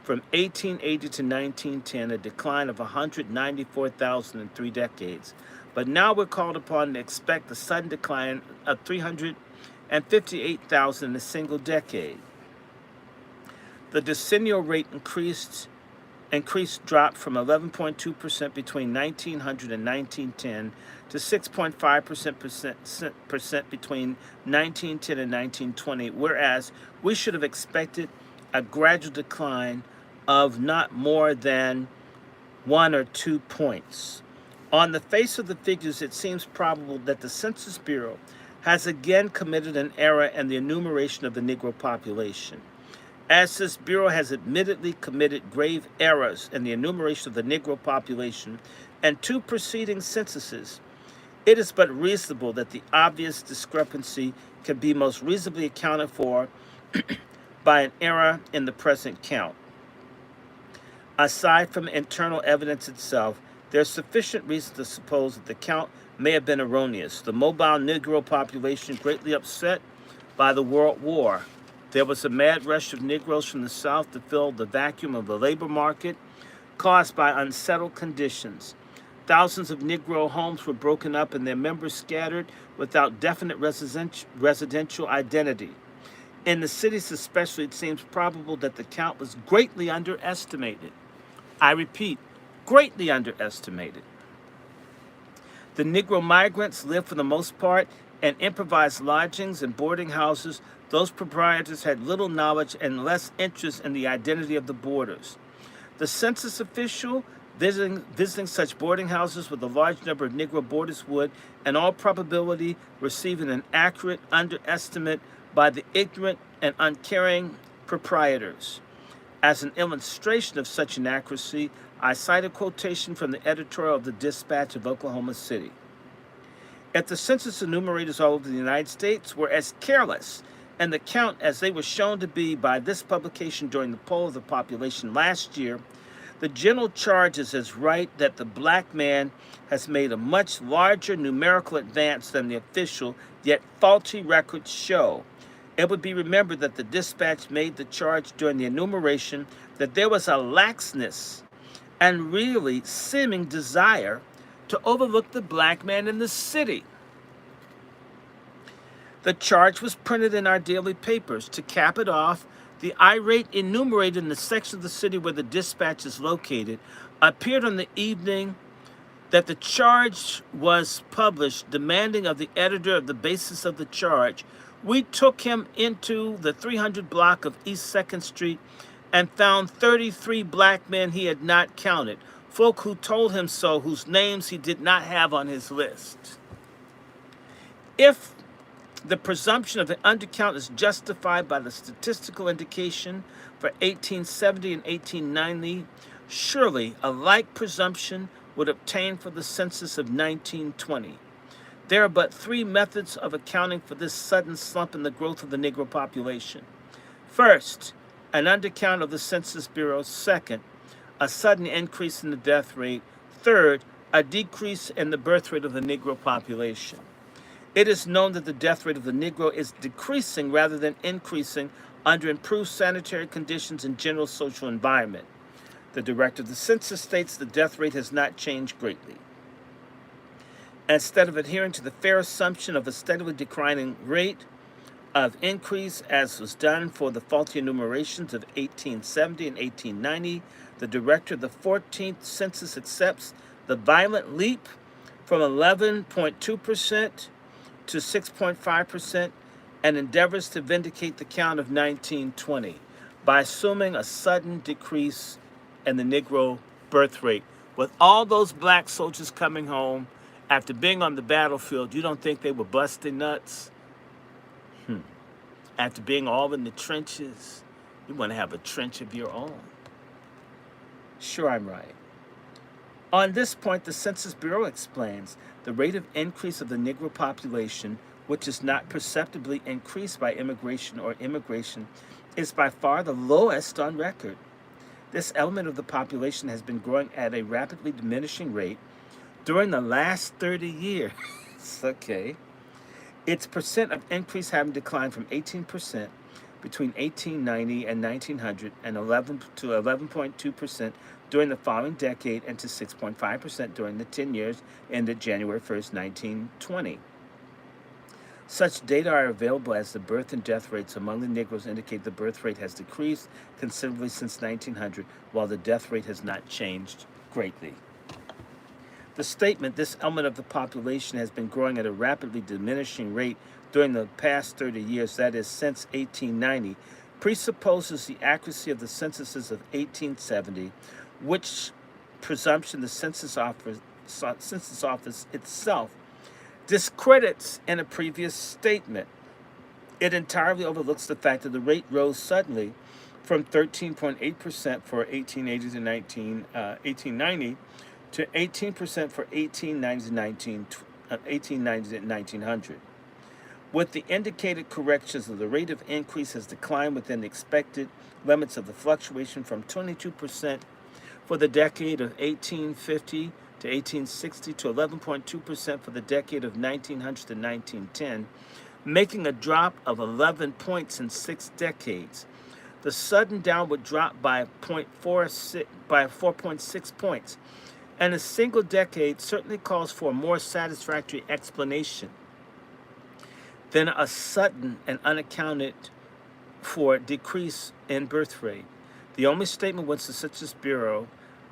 from 1880 to 1910, a decline of 194,000 in 3 decades. But now we're called upon to expect a sudden decline of 358,000 in a single decade. The decennial rate increased dropped from 11.2% between 1900 and 1910 to 6.5% between 1910 and 1920, whereas we should have expected a gradual decline of not more than 1 or 2 points. On the face of the figures, it seems probable that the Census Bureau has again committed an error in the enumeration of the Negro population. As this Bureau has admittedly committed grave errors in the enumeration of the Negro population and 2 preceding censuses, it is but reasonable that the obvious discrepancy can be most reasonably accounted for by an error in the present count. Aside from internal evidence itself, there is sufficient reason to suppose that the count may have been erroneous. The mobile Negro population greatly upset by the World War. There was a mad rush of Negroes from the South to fill the vacuum of the labor market caused by unsettled conditions. Thousands of Negro homes were broken up and their members scattered without definite residential identity. In the cities especially, it seems probable that the count was greatly underestimated. I repeat, greatly underestimated. The Negro migrants lived for the most part in improvised lodgings and boarding houses. Those proprietors had little knowledge and less interest in the identity of the boarders. The census official visiting such boarding houses with a large number of Negro boarders would, in all probability, receive an accurate underestimate by the ignorant and uncaring proprietors. As an illustration of such inaccuracy, I cite a quotation from the editorial of the Dispatch of Oklahoma City. If the census enumerators all over the United States were as careless in the count as they were shown to be by this publication during the poll of the population last year, the general charge is as right that the black man has made a much larger numerical advance than the official, yet faulty records show. It would be remembered that the dispatch made the charge during the enumeration that there was a laxness and really seeming desire to overlook the black man in the city. The charge was printed in our daily papers. To cap it off, the irate enumerator in the section of the city where the dispatch is located appeared on the evening that the charge was published, demanding of the editor of the basis of the charge. We took him into the 300 block of East 2nd Street and found 33 black men he had not counted, folk who told him so, whose names he did not have on his list. If the presumption of an undercount is justified by the statistical indication for 1870 and 1890, surely a like presumption would obtain for the census of 1920. There are but three methods of accounting for this sudden slump in the growth of the Negro population. First, an undercount of the Census Bureau. Second, a sudden increase in the death rate. Third, a decrease in the birth rate of the Negro population. It is known that the death rate of the Negro is decreasing rather than increasing under improved sanitary conditions and general social environment. The director of the census states the death rate has not changed greatly. Instead of adhering to the fair assumption of a steadily declining rate of increase, as was done for the faulty enumerations of 1870 and 1890, the director of the 14th census accepts the violent leap from 11.2% to 6.5% and endeavors to vindicate the count of 1920 by assuming a sudden decrease in the Negro birth rate. With all those black soldiers coming home after being on the battlefield, you don't think they were busting nuts? After being all in the trenches, you want to have a trench of your own. Sure, I'm right. On this point, the Census Bureau explains the rate of increase of the Negro population, which is not perceptibly increased by immigration or immigration, is by far the lowest on record. This element of the population has been growing at a rapidly diminishing rate during the last 30 years. Okay. Its percent of increase having declined from 18% between 1890 and 1900 and 11 to 11.2% during the following decade and to 6.5% during the 10 years ended January 1st, 1920. Such data are available as the birth and death rates among the Negroes indicate the birth rate has decreased considerably since 1900, while the death rate has not changed greatly. The statement, this element of the population has been growing at a rapidly diminishing rate during the past 30 years, that is, since 1890, presupposes the accuracy of the censuses of 1870, which presumption the Census Office itself discredits in a previous statement. It entirely overlooks the fact that the rate rose suddenly from 13.8% for 1880 to 1890 to 18% for 1890 to 1900. With the indicated corrections of the rate of increase has declined within the expected limits of the fluctuation from 22% for the decade of 1850 to 1860 to 11.2% for the decade of 1900 to 1910, making a drop of 11 points in 6 decades. The sudden downward drop by 4.6 points in a single decade certainly calls for a more satisfactory explanation than a sudden and unaccounted for decrease in birth rate. The only statement which the Census Bureau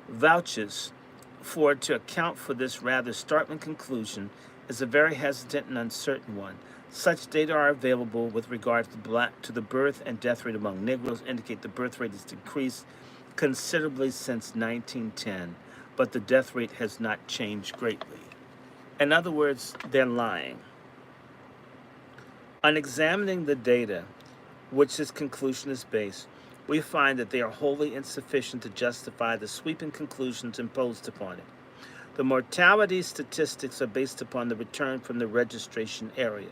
vouches for to account for this rather startling conclusion is a very hesitant and uncertain one. Such data are available with regard to the birth and death rate among Negroes, indicate the birth rate has decreased considerably since 1910, but the death rate has not changed greatly. In other words, they're lying. On examining the data, which this conclusion is based, we find that they are wholly insufficient to justify the sweeping conclusions imposed upon it. The mortality statistics are based upon the return from the registration area.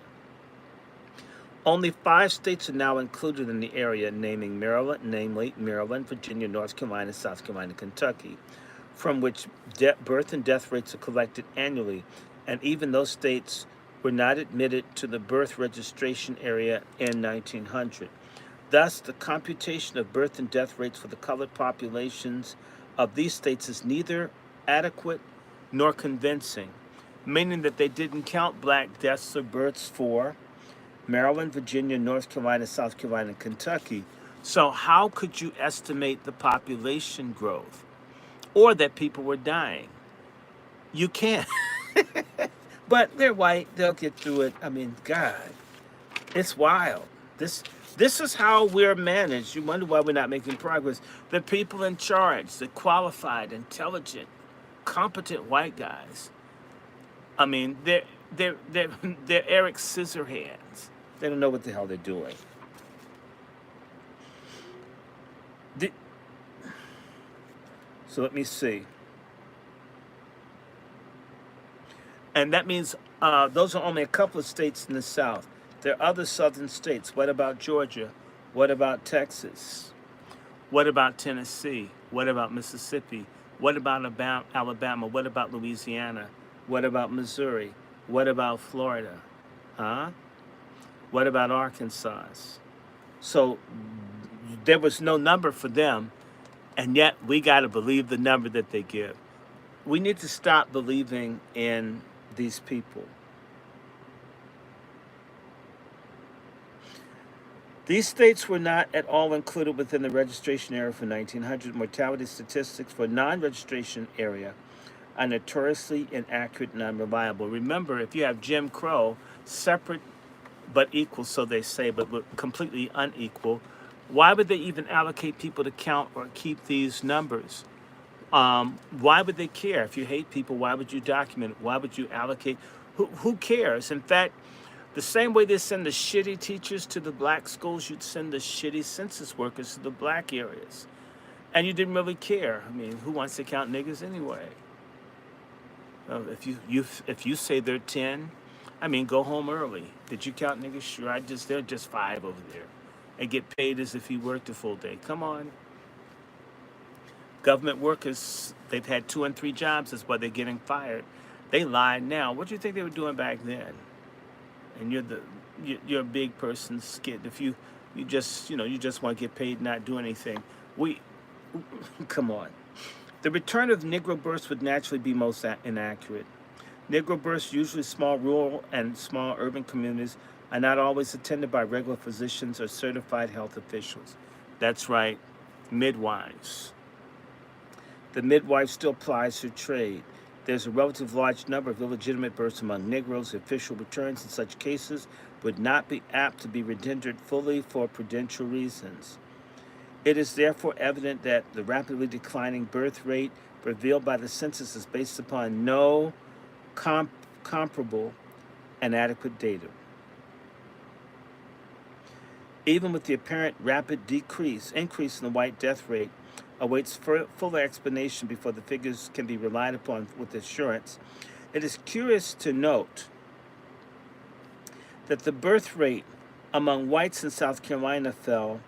Only 5 states are now included in the area, namely Maryland, Virginia, North Carolina, South Carolina, Kentucky, from which birth and death rates are collected annually, and even those states were not admitted to the birth registration area in 1900. Thus, the computation of birth and death rates for the colored populations of these states is neither adequate nor convincing, meaning that they didn't count black deaths or births for Maryland, Virginia, North Carolina, South Carolina, and Kentucky. So how could you estimate the population growth or that people were dying? You can't. But they're white. They'll get through it. I mean, God, it's wild. This is how we're managed. You wonder why we're not making progress. The people in charge, the qualified, intelligent, competent white guys. I mean, they're Eric Scissorhands. They don't know what the hell they're doing. So let me see. And that means those are only a couple of states in the South. There are other southern states. What about Georgia? What about Texas? What about Tennessee? What about Mississippi? What about Alabama? What about Louisiana? What about Missouri? What about Florida? Huh? What about Arkansas? So there was no number for them, and yet we got to believe the number that they give. We need to stop believing in these people. These states were not at all included within the registration area for 1900. Mortality statistics for non-registration area are notoriously inaccurate and unreliable. Remember, if you have Jim Crow, separate but equal, so they say, but completely unequal, why would they even allocate people to count or keep these numbers? Why would they care? If you hate people, why would you document it? Why would you allocate? Who cares? In fact, the same way they send the shitty teachers to the black schools, you'd send the shitty census workers to the black areas. And you didn't really care. I mean, who wants to count niggas anyway? If you say they're 10, I mean, go home early. Did you count niggas? Sure, they're just 5 over there. And get paid as if he worked a full day. Come on. Government workers, they've had 2 and 3 jobs. That's why they're getting fired. They lied now. What do you think they were doing back then? And you're a big person, skid. If you just want to get paid, not do anything. Come on. The return of Negro births would naturally be most inaccurate. Negro births, usually small rural and small urban communities, are not always attended by regular physicians or certified health officials. That's right, midwives. The midwife still plies her trade. There's a relatively large number of illegitimate births among Negroes. Official returns in such cases would not be apt to be rendered fully for prudential reasons. It is therefore evident that the rapidly declining birth rate revealed by the census is based upon no comparable and adequate data. Even with the apparent rapid increase in the white death rate, awaits fuller explanation before the figures can be relied upon with assurance. It is curious to note that the birth rate among whites in South Carolina fell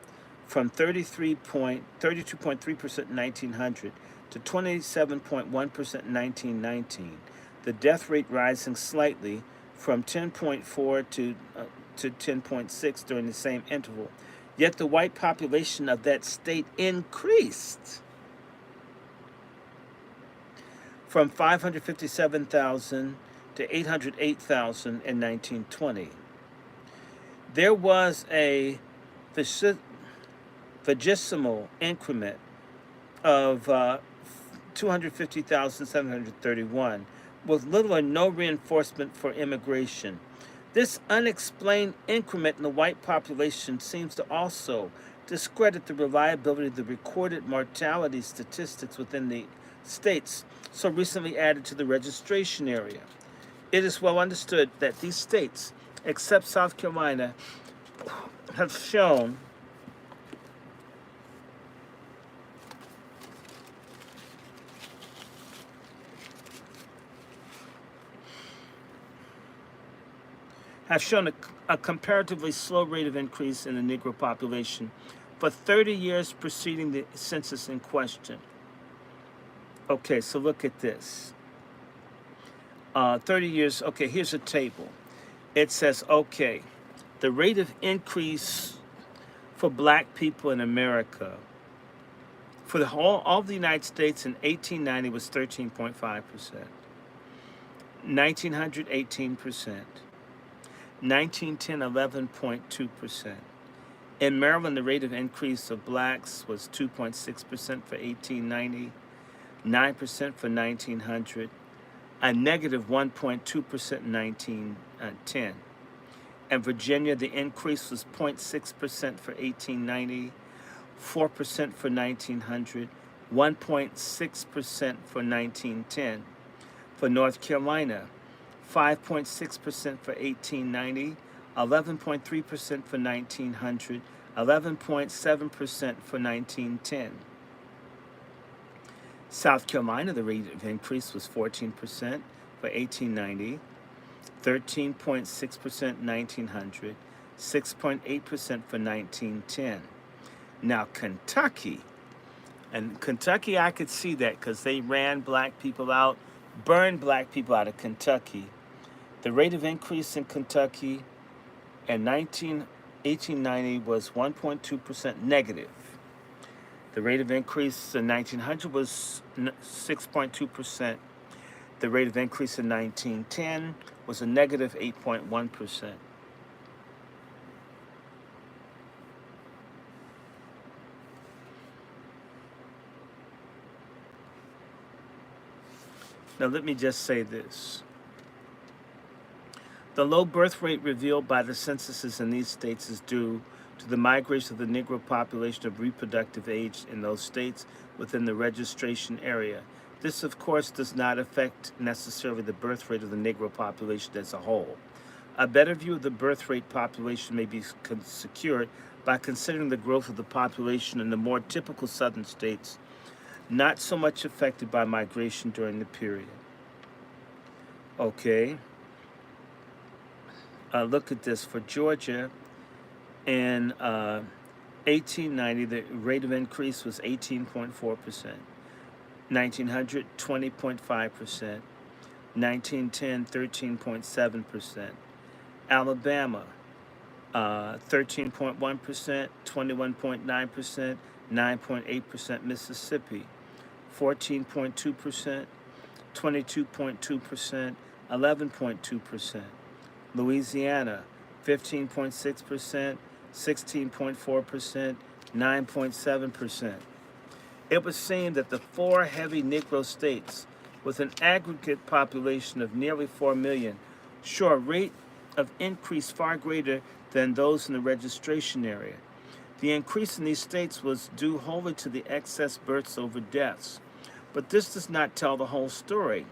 from 32.3% in 1900 to 27.1% in 1919, the death rate rising slightly from 10.4 to 10.6 during the same interval. Yet the white population of that state increased from 557,000 to 808,000 in 1920. There was a vigesimal increment of 250,731 with little or no reinforcement for immigration. This unexplained increment in the white population seems to also discredit the reliability of the recorded mortality statistics within the states so recently added to the registration area. It is well understood that these states, except South Carolina, have shown have shown a comparatively slow rate of increase in the Negro population for 30 years preceding the census in question. Okay, so look at this. 30 years, okay, here's a table. It says, okay, the rate of increase for black people in America for the whole all of the United States in 1890 was 13.5%. 1900, 18%. 1910, 11.2%. In Maryland, the rate of increase of blacks was 2.6% for 1890, 9% for 1900, a negative 1.2% in 1910. In Virginia, the increase was 0.6% for 1890, 4% for 1900, 1.6% for 1910. For North Carolina, 5.6% for 1890, 11.3% for 1900, 11.7% for 1910. South Carolina, the rate of increase was 14% for 1890, 13.6% 1900, 6.8% for 1910. Now Kentucky, and Kentucky I could see that because they ran black people out, burned black people out of Kentucky. The rate of increase in Kentucky in 1890 was 1.2% negative. The rate of increase in 1900 was 6.2%. The rate of increase in 1910 was a negative 8.1%. Now let me just say this. The low birth rate revealed by the censuses in these states is due to the migration of the Negro population of reproductive age in those states within the registration area. This, of course, does not affect necessarily the birth rate of the Negro population as a whole. A better view of the birth rate population may be secured by considering the growth of the population in the more typical southern states, not so much affected by migration during the period. Okay. Look at this. For Georgia, in 1890, the rate of increase was 18.4%. 1900, 20.5%. 1910, 13.7%. Alabama, 13.1%, 21.9%, 9.8%. Mississippi, 14.2%, 22.2%, 11.2%. Louisiana, 15.6%, 16.4%, 9.7%. It was seen that the four heavy Negro states, with an aggregate population of nearly 4 million, show a rate of increase far greater than those in the registration area. The increase in these states was due wholly to the excess births over deaths. But this does not tell the whole story.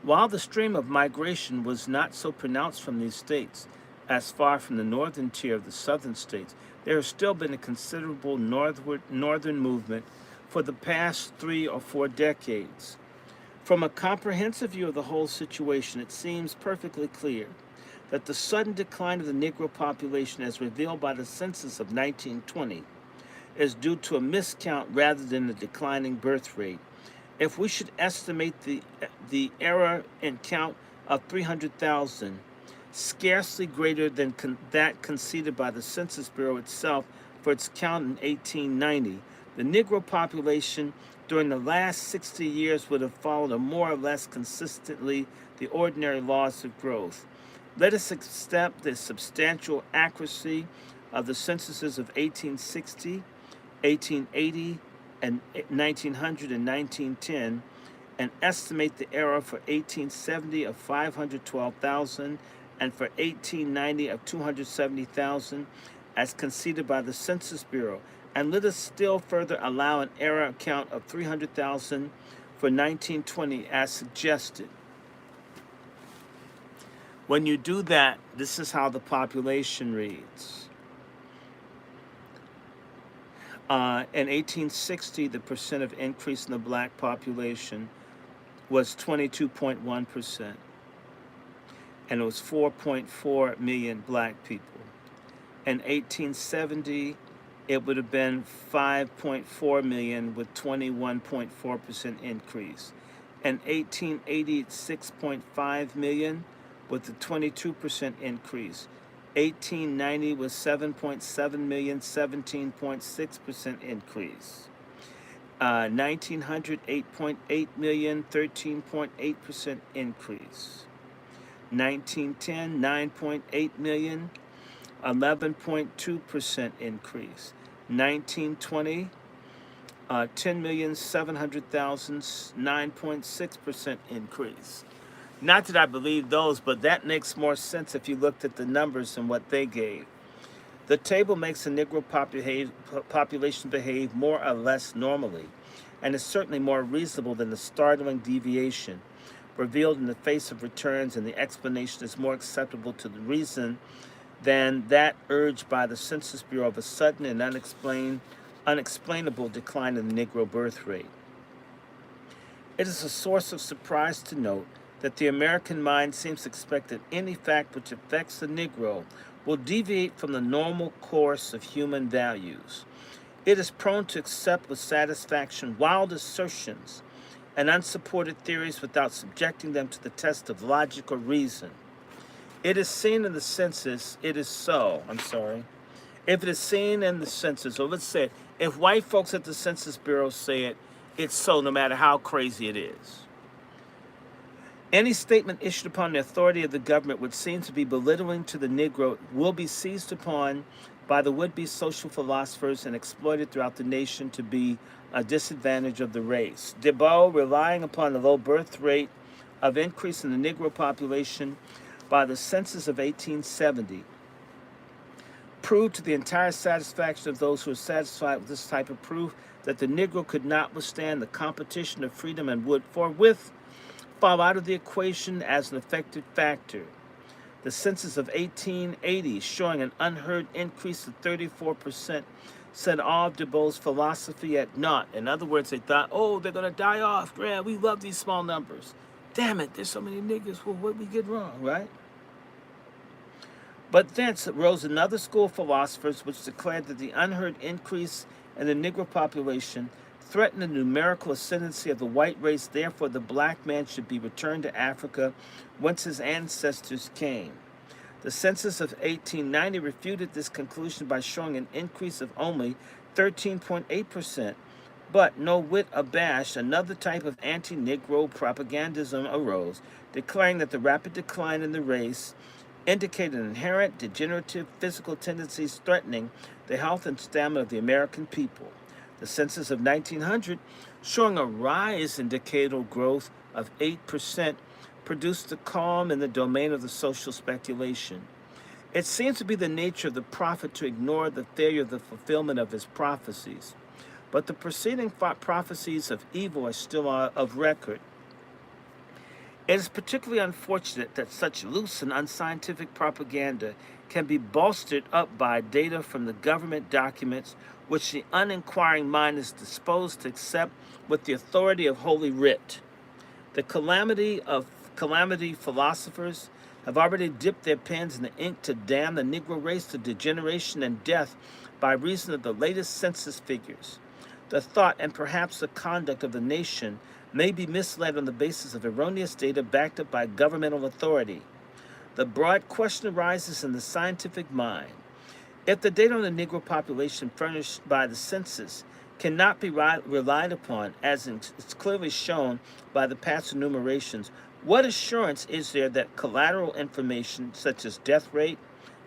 While the stream of migration was not so pronounced from these states, as far from the northern tier of the southern states, there has still been a considerable northern movement for the past 3 or 4 decades. From a comprehensive view of the whole situation, it seems perfectly clear that the sudden decline of the Negro population as revealed by the census of 1920 is due to a miscount rather than the declining birth rate. If we should estimate the error in count of 300,000, scarcely greater than that conceded by the Census Bureau itself for its count in 1890, the Negro population during the last 60 years would have followed a more or less consistently the ordinary laws of growth. Let us accept the substantial accuracy of the censuses of 1860, 1880, and 1900 and 1910, and estimate the error for 1870 of 512,000 and for 1890 of 270,000 as conceded by the Census Bureau. And let us still further allow an error account of 300,000 for 1920 as suggested. When you do that, this is how the population reads. In 1860, the percent of increase in the black population was 22.1%. and it was 4.4 million black people. In 1870, it would have been 5.4 million with 21.4% increase. In 1880, it's 6.5 million with a 22% increase. 1890 was 7.7 million, 17.6% increase. 1900, 8.8 million, 13.8% increase. 1910, 9.8 million, 11.2% increase. 1920, 10,700,000, 9.6% increase. Not that I believe those, but that makes more sense if you looked at the numbers and what they gave. The table makes the Negro population behave more or less normally, and is certainly more reasonable than the startling deviation revealed in the face of returns, and the explanation is more acceptable to the reason than that urged by the Census Bureau of a sudden and unexplainable decline in the Negro birth rate. It is a source of surprise to note that the American mind seems to expect that any fact which affects the Negro will deviate from the normal course of human values. It is prone to accept with satisfaction wild assertions and unsupported theories without subjecting them to the test of logic or reason. It is seen in the census, it is so, If it is seen in the census, or let's say it, if white folks at the Census Bureau say it, it's so no matter how crazy it is. Any statement issued upon the authority of the government which seems to be belittling to the Negro will be seized upon by the would-be social philosophers and exploited throughout the nation to be a disadvantage of the race. Debeau, relying upon the low birth rate of increase in the Negro population by the census of 1870, proved to the entire satisfaction of those who are satisfied with this type of proof that the Negro could not withstand the competition of freedom and would forthwith fall out of the equation as an effective factor. The census of 1880, showing an unheard increase of 34%, set all of Debeau's philosophy at naught. In other words, they thought, oh, they're going to die off. Man, we love these small numbers. Damn it, there's so many niggas. Well, what we get wrong, right? But thence arose another school of philosophers which declared that the unheard increase in the Negro population threatened the numerical ascendancy of the white race. Therefore, the black man should be returned to Africa, whence his ancestors came. The census of 1890 refuted this conclusion by showing an increase of only 13.8%. But, no whit abashed, another type of anti-Negro propagandism arose, declaring that the rapid decline in the race indicated inherent degenerative physical tendencies threatening the health and stamina of the American people. The census of 1900, showing a rise in decadal growth of 8%, produced a calm in the domain of the social speculation. It seems to be the nature of the prophet to ignore the failure of the fulfillment of his prophecies. But the preceding prophecies of evil are still of record. It is particularly unfortunate that such loose and unscientific propaganda can be bolstered up by data from the government documents which the uninquiring mind is disposed to accept with the authority of Holy Writ. The calamity philosophers have already dipped their pens in the ink to damn the Negro race to degeneration and death by reason of the latest census figures. The thought and perhaps the conduct of the nation may be misled on the basis of erroneous data backed up by governmental authority. The broad question arises in the scientific mind. If the data on the Negro population furnished by the census cannot be relied upon, as is clearly shown by the past enumerations, what assurance is there that collateral information such as death rate,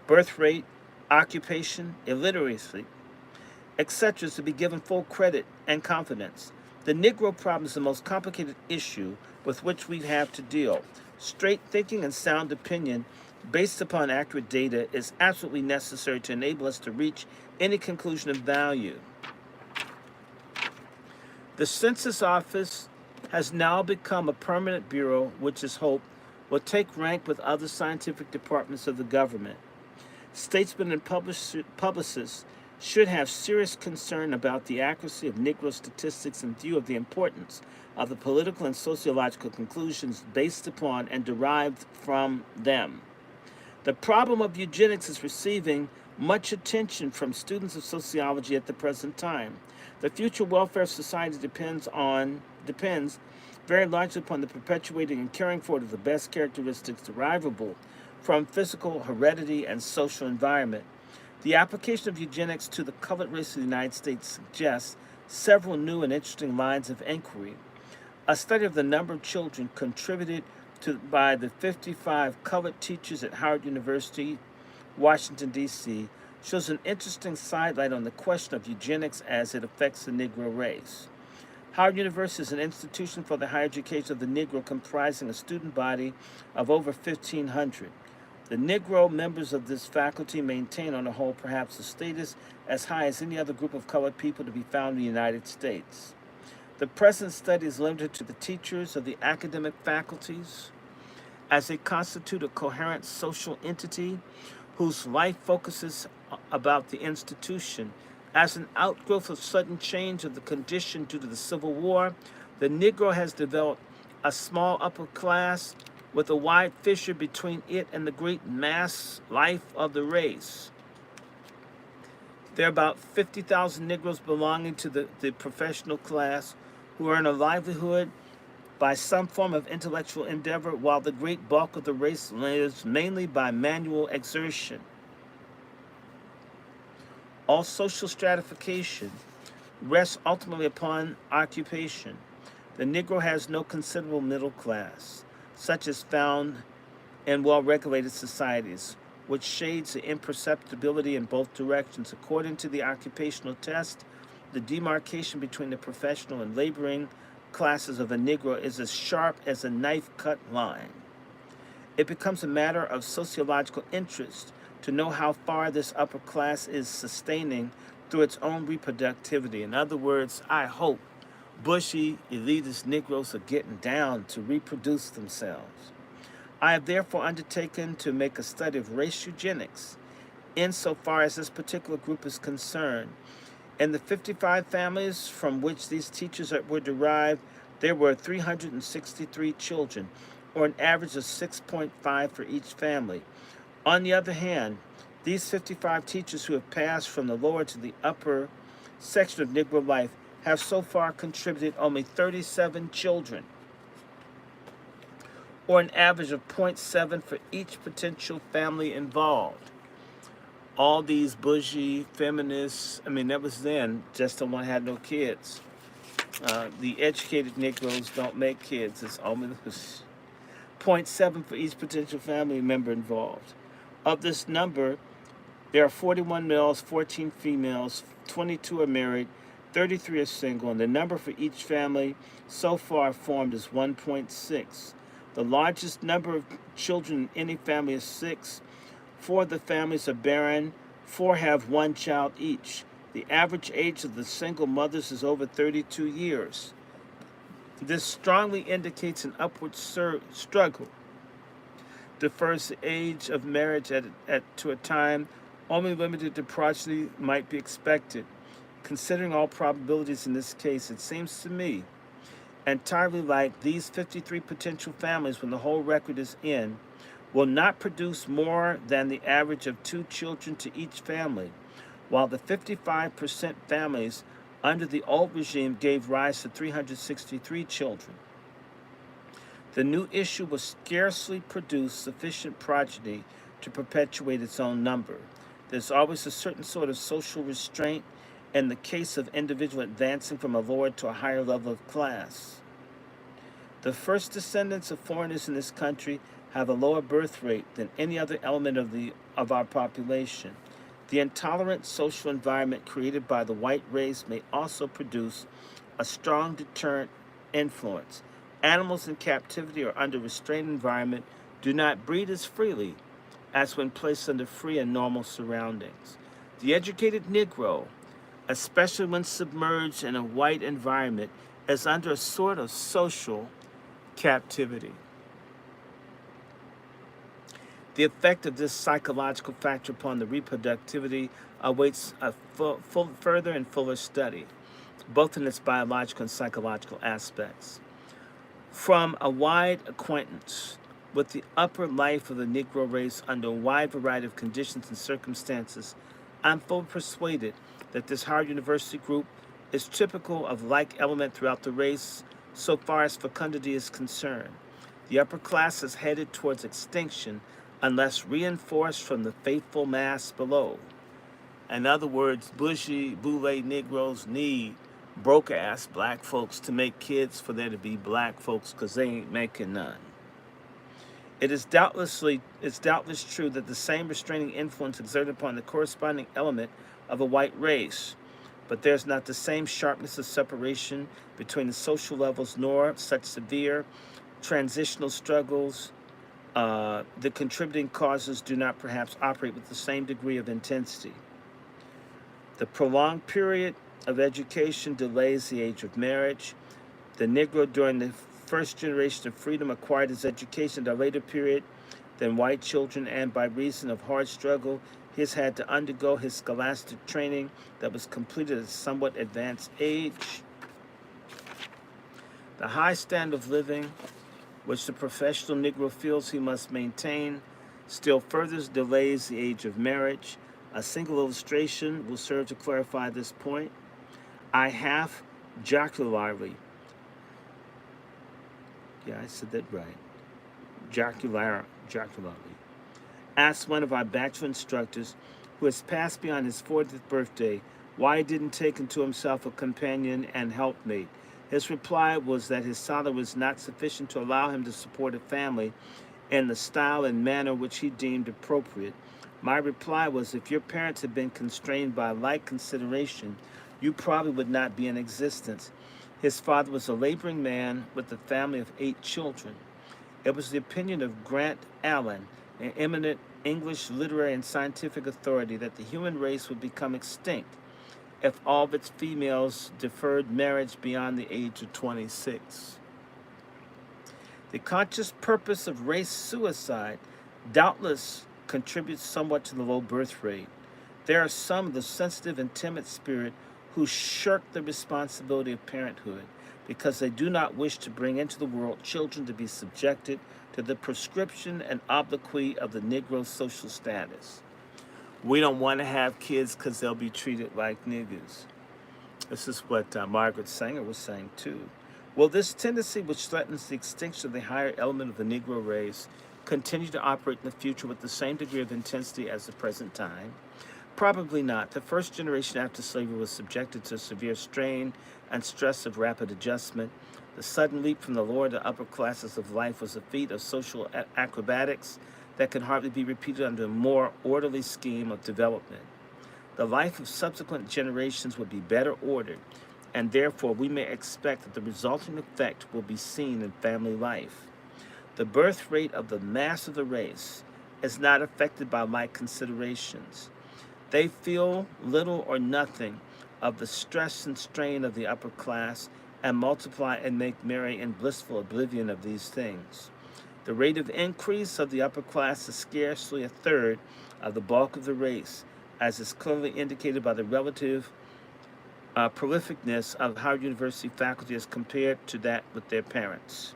birth rate, occupation, illiteracy, etc. is to be given full credit and confidence? The Negro problem is the most complicated issue with which we have to deal. Straight thinking and sound opinion based upon accurate data is absolutely necessary to enable us to reach any conclusion of value. The Census Office has now become a permanent bureau which is hoped will take rank with other scientific departments of the government. Statesmen and publicists should have serious concern about the accuracy of Negro statistics in view of the importance of the political and sociological conclusions based upon and derived from them. The problem of eugenics is receiving much attention from students of sociology at the present time. The future welfare of society depends very largely upon the perpetuating and carrying forward of the best characteristics derivable from physical heredity and social environment. The application of eugenics to the colored race of the United States suggests several new and interesting lines of inquiry. A study of the number of children contributed to by the 55 colored teachers at Howard University, Washington, D.C., shows an interesting sidelight on the question of eugenics as it affects the Negro race. Howard University is an institution for the higher education of the Negro comprising a student body of over 1,500. The Negro members of this faculty maintain on the whole perhaps a status as high as any other group of colored people to be found in the United States. The present study is limited to the teachers of the academic faculties, as they constitute a coherent social entity whose life focuses about the institution. As an outgrowth of sudden change of the condition due to the Civil War, the Negro has developed a small upper class with a wide fissure between it and the great mass life of the race. There are about 50,000 Negroes belonging to the professional class who earn a livelihood by some form of intellectual endeavor, while the great bulk of the race lives mainly by manual exertion. All social stratification rests ultimately upon occupation. The Negro has no considerable middle class, such as found in well-regulated societies, which shades the imperceptibility in both directions. According to the occupational test, the demarcation between the professional and laboring classes of a Negro is as sharp as a knife-cut line. It becomes a matter of sociological interest to know how far this upper class is sustaining through its own reproductivity. In other words, I hope bushy, elitist Negroes are getting down to reproduce themselves. I have therefore undertaken to make a study of race eugenics insofar as this particular group is concerned. In the 55 families from which these teachers were derived, there were 363 children, or an average of 6.5 for each family. On the other hand, these 55 teachers who have passed from the lower to the upper section of Negro life have so far contributed only 37 children, or an average of 0.7 for each potential family involved. All these bougie feminists, that was then, just the one had no kids. The educated Negroes don't make kids. It's almost 0.7 for each potential family member involved. Of this number, there are 41 males, 14 females, 22 are married, 33 are single, and the number for each family so far formed is 1.6. The largest number of children in any family is 6. 4 of the families are barren, 4 have 1 child each. The average age of the single mothers is over 32 years. This strongly indicates an upward struggle. Defers the age of marriage to a time only limited to progeny might be expected. Considering all probabilities in this case, it seems to me entirely like these 53 potential families, when the whole record is in, will not produce more than the average of 2 children to each family, while the 55% families under the old regime gave rise to 363 children. The new issue will scarcely produce sufficient progeny to perpetuate its own number. There's always a certain sort of social restraint in the case of individual advancing from a lower to a higher level of class. The first descendants of foreigners in this country have a lower birth rate than any other element of our population. The intolerant social environment created by the white race may also produce a strong deterrent influence. Animals in captivity or under restrained environment do not breed as freely as when placed under free and normal surroundings. The educated Negro, especially when submerged in a white environment, is under a sort of social captivity. The effect of this psychological factor upon the reproductivity awaits a further and fuller study, both in its biological and psychological aspects. From a wide acquaintance with the upper life of the Negro race under a wide variety of conditions and circumstances, I'm fully persuaded that this Howard University group is typical of like element throughout the race so far as fecundity is concerned. The upper class is headed towards extinction unless reinforced from the faithful mass below. In other words, bushy, boule Negroes need broke-ass black folks to make kids for there to be black folks because they ain't making none. It's doubtless true that the same restraining influence exerted upon the corresponding element of a white race, but there's not the same sharpness of separation between the social levels, nor such severe transitional struggles. The contributing causes do not perhaps operate with the same degree of intensity. The prolonged period of education delays the age of marriage. The Negro during the first generation of freedom acquired his education at a later period than white children, and by reason of hard struggle, he has had to undergo his scholastic training that was completed at a somewhat advanced age. The high standard of living which the professional Negro feels he must maintain still further delays the age of marriage. A single illustration will serve to clarify this point. I half jocularly, I said that right, jocularly, asked one of our bachelor instructors who has passed beyond his 40th birthday why he didn't take unto himself a companion and helpmate. His reply was that his salary was not sufficient to allow him to support a family in the style and manner which he deemed appropriate. My reply was, if your parents had been constrained by like consideration, you probably would not be in existence. His father was a laboring man with a family of 8 children. It was the opinion of Grant Allen, an eminent English literary and scientific authority, that the human race would become extinct if all of its females deferred marriage beyond the age of 26. The conscious purpose of race suicide doubtless contributes somewhat to the low birth rate. There are some of the sensitive and timid spirit who shirk the responsibility of parenthood because they do not wish to bring into the world children to be subjected to the prescription and obloquy of the Negro social status. We don't want to have kids because they'll be treated like niggas. This is what Margaret Sanger was saying too. Will this tendency, which threatens the extinction of the higher element of the Negro race, continue to operate in the future with the same degree of intensity as the present time? Probably not. The first generation after slavery was subjected to severe strain and stress of rapid adjustment. The sudden leap from the lower to upper classes of life was a feat of social acrobatics that can hardly be repeated under a more orderly scheme of development. The life of subsequent generations will be better ordered, and therefore we may expect that the resulting effect will be seen in family life. The birth rate of the mass of the race is not affected by like considerations. They feel little or nothing of the stress and strain of the upper class and multiply and make merry in blissful oblivion of these things. The rate of increase of the upper class is scarcely a third of the bulk of the race, as is clearly indicated by the relative prolificness of Howard University faculty as compared to that with their parents.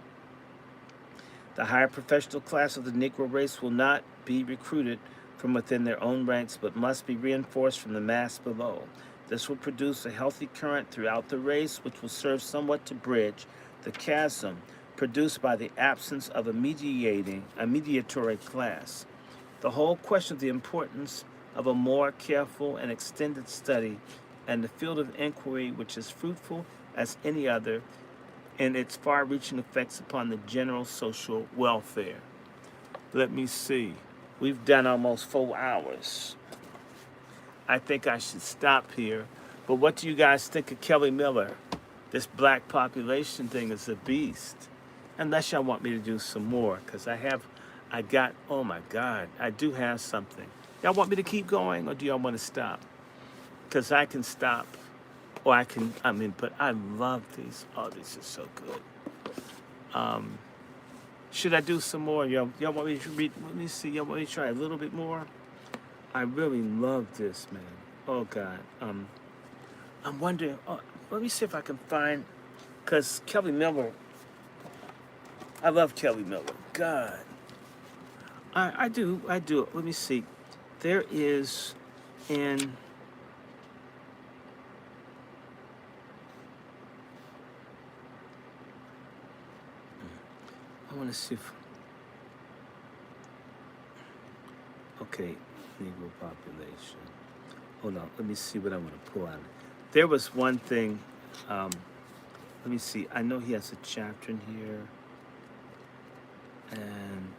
The higher professional class of the Negro race will not be recruited from within their own ranks, but must be reinforced from the mass below. This will produce a healthy current throughout the race, which will serve somewhat to bridge the chasm produced by the absence of a mediatory class. The whole question of the importance of a more careful and extended study and the field of inquiry, which is fruitful as any other, in its far-reaching effects upon the general social welfare. Let me see. We've done almost 4 hours. I think I should stop here. But what do you guys think of Kelly Miller? This black population thing is a beast. Unless y'all want me to do some more, because oh my God, I do have something. Y'all want me to keep going, or do y'all want to stop? Because I can stop, or but I love these. Oh, this is so good. Should I do some more? Y'all want me to read? Let me see. Y'all want me to try a little bit more? I really love this, man. Oh God. I'm wondering. Let me see if I can find, cause Kelly Miller. I love Kelly Miller. God. I do. Let me see. There is in. I want to see if. Okay, Negro population. Hold on. Let me see what I want to pull out. There was one thing. Let me see. I know he has a chapter in here, and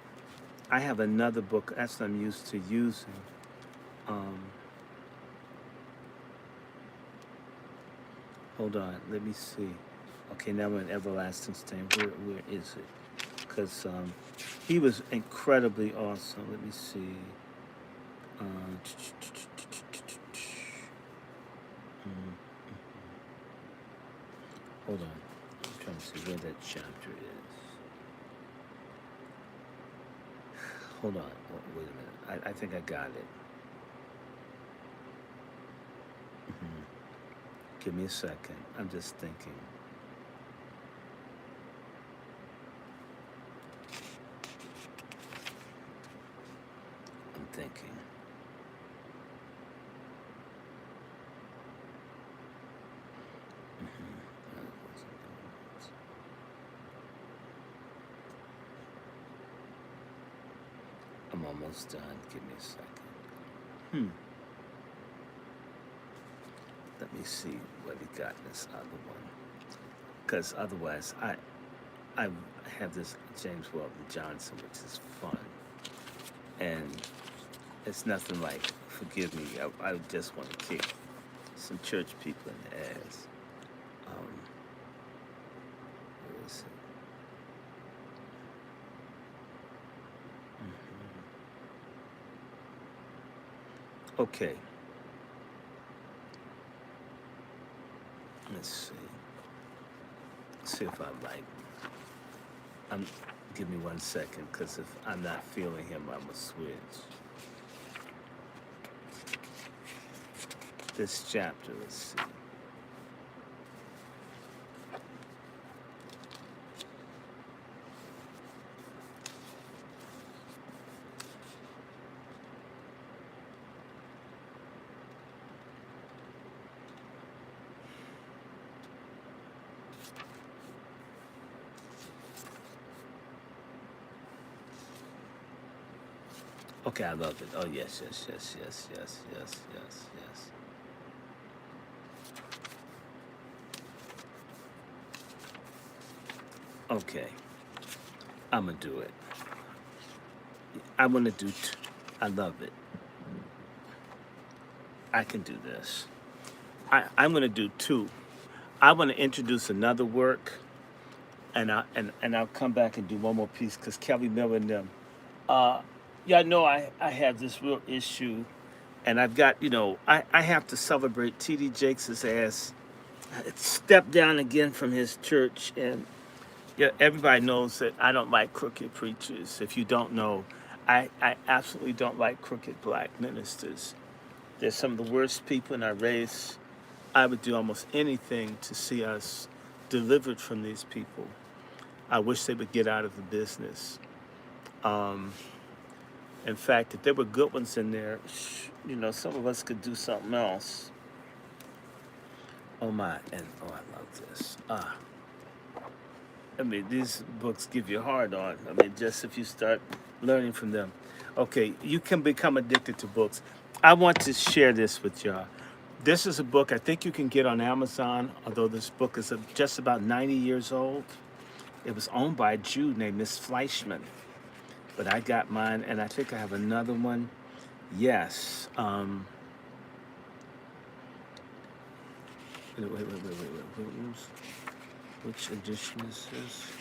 I have another book. That's what I'm used to using. Hold on. Let me see. Okay, now we're in Everlasting Stain. Where is it? Because he was incredibly awesome. Let me see. Hold on. I'm trying to see where that chapter is. Hold on. Wait a minute. I think I got it. Give me a second. I'm just thinking. I'm thinking. I'm almost done. Give me a second. Let me see what he got in this other one. Because otherwise, I have this James Weldon Johnson, which is fun. And it's nothing like, forgive me, I just want to kick some church people in the ass. Where is it? Okay. Let's see. See if I like. Give me 1 second, because if I'm not feeling him, I'm gonna switch. This chapter, let's see. Okay, I love it. Oh, yes. Okay, I'm gonna do it. I want to do. I love it. I can do this. I'm gonna do two. I want to introduce another work, and I'll come back and do one more piece because Kelly Miller and them. Y'all know I have this real issue, and I've got, I have to celebrate T.D. Jakes' ass. Stepped down again from his church, and yeah, everybody knows that I don't like crooked preachers. If you don't know, I absolutely don't like crooked black ministers. They're some of the worst people in our race. I would do almost anything to see us delivered from these people. I wish they would get out of the business. In fact, if there were good ones in there, some of us could do something else. Oh my, and I love this. These books give you a hard on. Just if you start learning from them. Okay, you can become addicted to books. I want to share this with y'all. This is a book I think you can get on Amazon, although this book is just about 90 years old. It was owned by a Jew named Miss Fleischman. But I got mine, and I think I have another one. Yes. Wait. Which edition is this?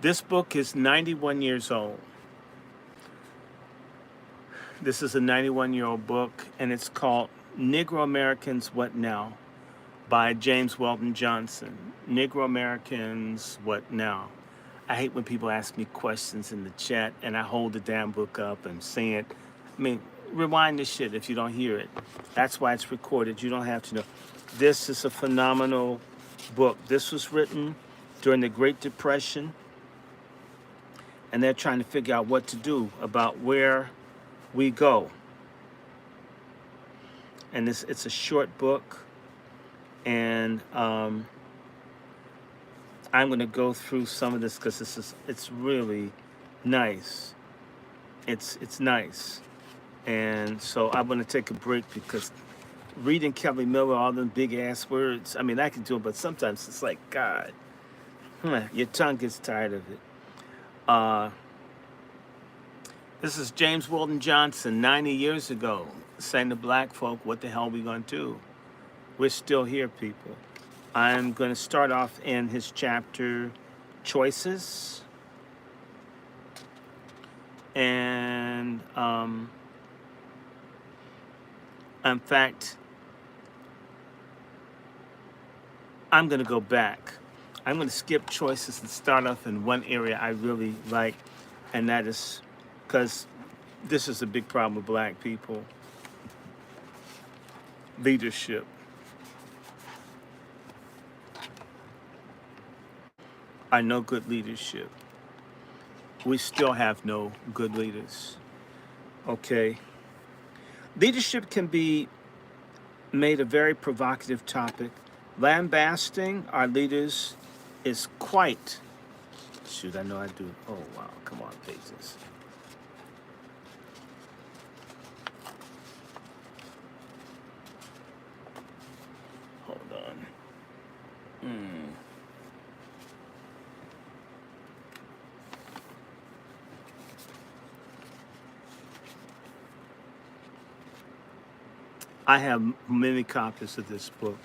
This book is 91 years old. This is a 91-year-old book, and it's called Negro Americans, What Now? by James Weldon Johnson. Negro Americans, what now? I hate when people ask me questions in the chat and I hold the damn book up and say it. I mean, rewind this shit if you don't hear it. That's why it's recorded. You don't have to know. This is a phenomenal book. This was written during the Great Depression, and they're trying to figure out what to do about where we go. And it's a short book, and I'm going to go through some of this because it's really nice. It's nice, and so I'm going to take a break because reading Kelly Miller, all them big ass words. I mean, I can do it, but sometimes it's like, God, your tongue gets tired of it. This is James Weldon Johnson, 90 years ago, saying to black folk, what the hell are we going to do? We're still here, people. I'm going to start off in his chapter, Choices. And, in fact, I'm going to go back. I'm going to skip choices and start off in one area I really like, and that is because this is a big problem with black people. Leadership. I know good leadership. We still have no good leaders. Okay. Leadership can be made a very provocative topic. Lambasting our leaders is quite, shoot, I know I do. Oh, wow, come on, pages. Hold on. I have many copies of this book.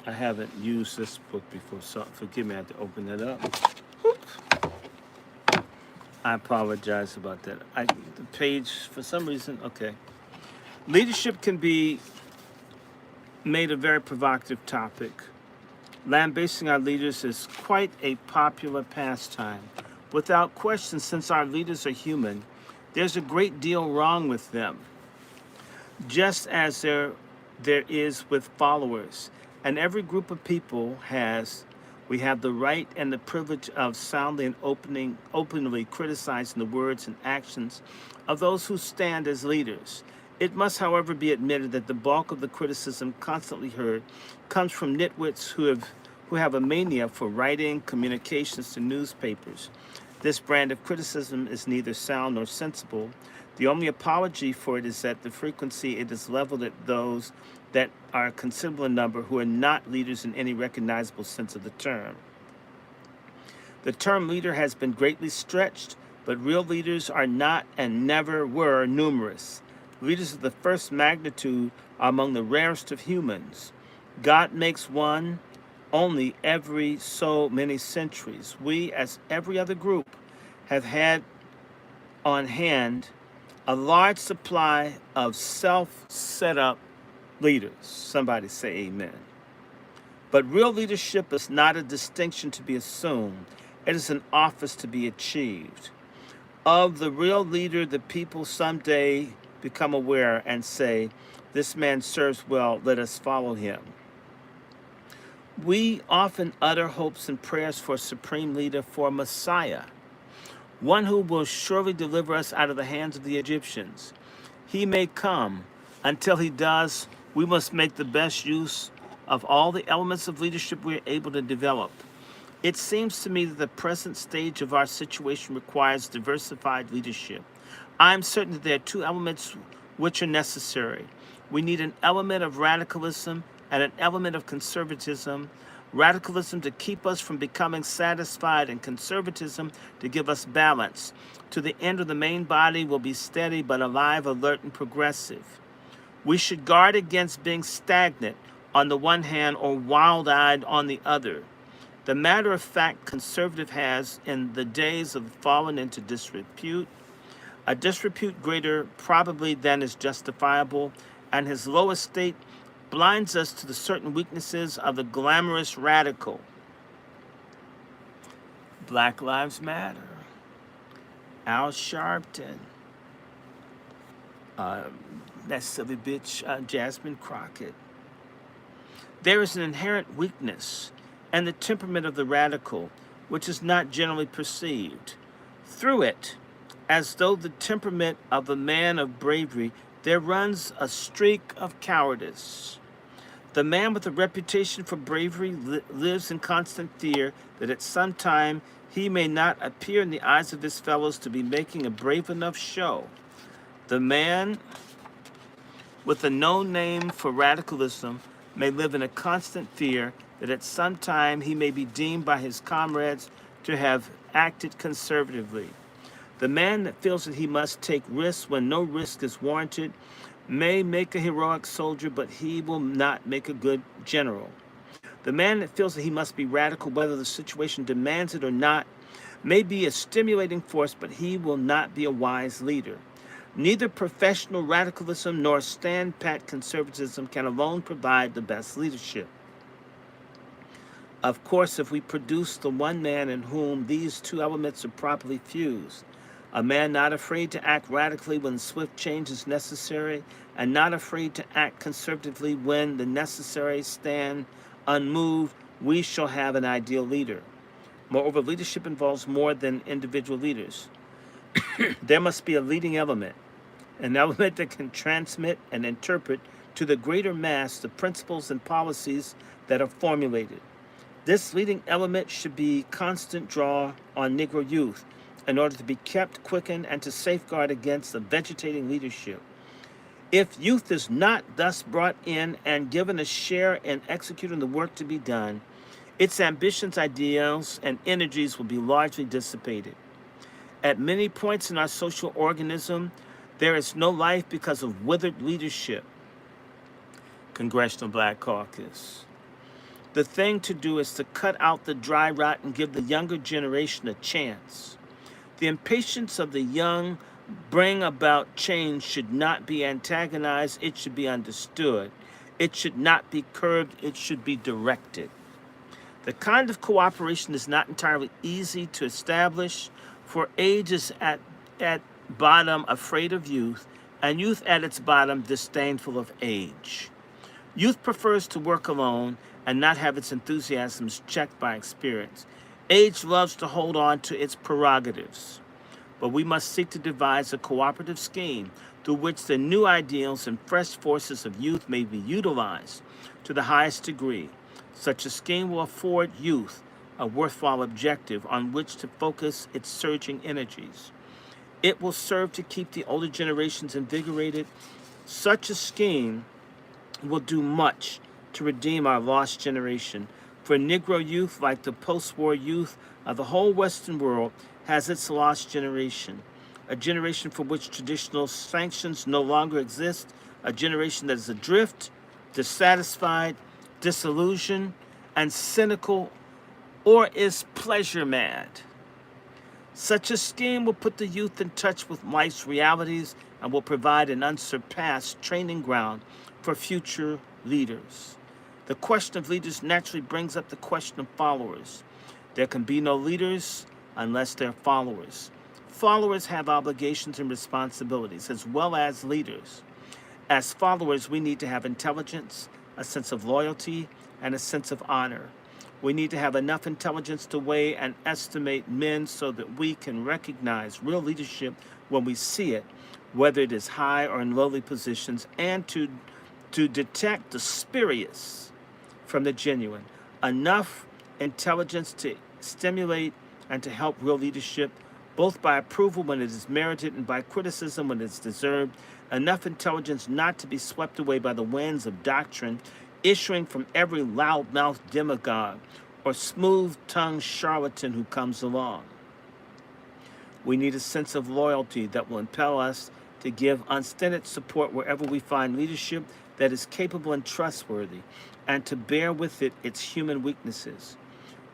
I haven't used this book before, so forgive me, I had to open that up. Oops. I apologize about that. The page, for some reason, okay. Leadership can be made a very provocative topic. Lambasting our leaders is quite a popular pastime. Without question, since our leaders are human, there's a great deal wrong with them. Just as there is with followers. And every group of people we have the right and the privilege of soundly and openly criticizing the words and actions of those who stand as leaders. It must, however, be admitted that the bulk of the criticism constantly heard comes from nitwits who have a mania for writing communications to newspapers. This brand of criticism is neither sound nor sensible. The only apology for it is that the frequency it is leveled at those that are a considerable number who are not leaders in any recognizable sense of the term. The term leader has been greatly stretched, but real leaders are not and never were numerous. Leaders of the first magnitude are among the rarest of humans. God makes one only every so many centuries. We, as every other group, have had on hand a large supply of self-set-up leaders. Somebody say amen. But real leadership is not a distinction to be assumed. It is an office to be achieved. Of the real leader, the people someday become aware and say, this man serves well, let us follow him. We often utter hopes and prayers for a supreme leader, for a Messiah, one who will surely deliver us out of the hands of the Egyptians. He may come. Until he does, we must make the best use of all the elements of leadership we are able to develop. It seems to me that the present stage of our situation requires diversified leadership. I'm certain that there are two elements which are necessary. We need an element of radicalism and an element of conservatism. Radicalism to keep us from becoming satisfied, and conservatism to give us balance. To the end of the main body will be steady but alive, alert, and progressive. We should guard against being stagnant on the one hand or wild-eyed on the other. The matter-of-fact conservative has, in the days of fallen into disrepute, a disrepute greater probably than is justifiable, and his lowest state blinds us to the certain weaknesses of the glamorous radical. Black Lives Matter, Al Sharpton, that silly bitch Jasmine Crockett. There is an inherent weakness and the temperament of the radical, which is not generally perceived. Through it, as though the temperament of a man of bravery, there runs a streak of cowardice. The man with a reputation for bravery lives in constant fear that at some time he may not appear in the eyes of his fellows to be making a brave enough show. The man with a known name for radicalism may live in a constant fear that at some time he may be deemed by his comrades to have acted conservatively. The man that feels that he must take risks when no risk is warranted may make a heroic soldier, but he will not make a good general. The man that feels that he must be radical whether the situation demands it or not may be a stimulating force, but he will not be a wise leader. Neither professional radicalism nor stand-pat conservatism can alone provide the best leadership. Of course, if we produce the one man in whom these two elements are properly fused, a man not afraid to act radically when swift change is necessary, and not afraid to act conservatively when the necessary stand unmoved, we shall have an ideal leader. Moreover, leadership involves more than individual leaders. There must be a leading element, an element that can transmit and interpret to the greater mass the principles and policies that are formulated. This leading element should be constant draw on Negro youth in order to be kept, quickened, and to safeguard against the vegetating leadership. If youth is not thus brought in and given a share in executing the work to be done, its ambitions, ideals, and energies will be largely dissipated. At many points in our social organism, there is no life because of withered leadership. Congressional Black Caucus. The thing to do is to cut out the dry rot and give the younger generation a chance. The impatience of the young bring about change should not be antagonized, it should be understood. It should not be curbed, it should be directed. The kind of cooperation is not entirely easy to establish, for age is at bottom afraid of youth, and youth at its bottom disdainful of age. Youth prefers to work alone and not have its enthusiasms checked by experience. Age loves to hold on to its prerogatives. But we must seek to devise a cooperative scheme through which the new ideals and fresh forces of youth may be utilized to the highest degree. Such a scheme will afford youth a worthwhile objective on which to focus its surging energies. It will serve to keep the older generations invigorated. Such a scheme will do much to redeem our lost generation. For Negro youth, like the post-war youth of the whole Western world, has its lost generation, a generation for which traditional sanctions no longer exist, a generation that is adrift, dissatisfied, disillusioned, and cynical, or is pleasure mad. Such a scheme will put the youth in touch with life's realities and will provide an unsurpassed training ground for future leaders. The question of leaders naturally brings up the question of followers. There can be no leaders unless they're followers. Followers have obligations and responsibilities as well as leaders. As followers, we need to have intelligence, a sense of loyalty, and a sense of honor. We need to have enough intelligence to weigh and estimate men so that we can recognize real leadership when we see it, whether it is high or in lowly positions, and to detect the spurious from the genuine. Enough intelligence to stimulate and to help real leadership, both by approval when it is merited and by criticism when it's deserved. Enough intelligence not to be swept away by the winds of doctrine issuing from every loudmouth demagogue or smooth-tongued charlatan who comes along. We need a sense of loyalty that will impel us to give unstinted support wherever we find leadership that is capable and trustworthy, and to bear with it its human weaknesses.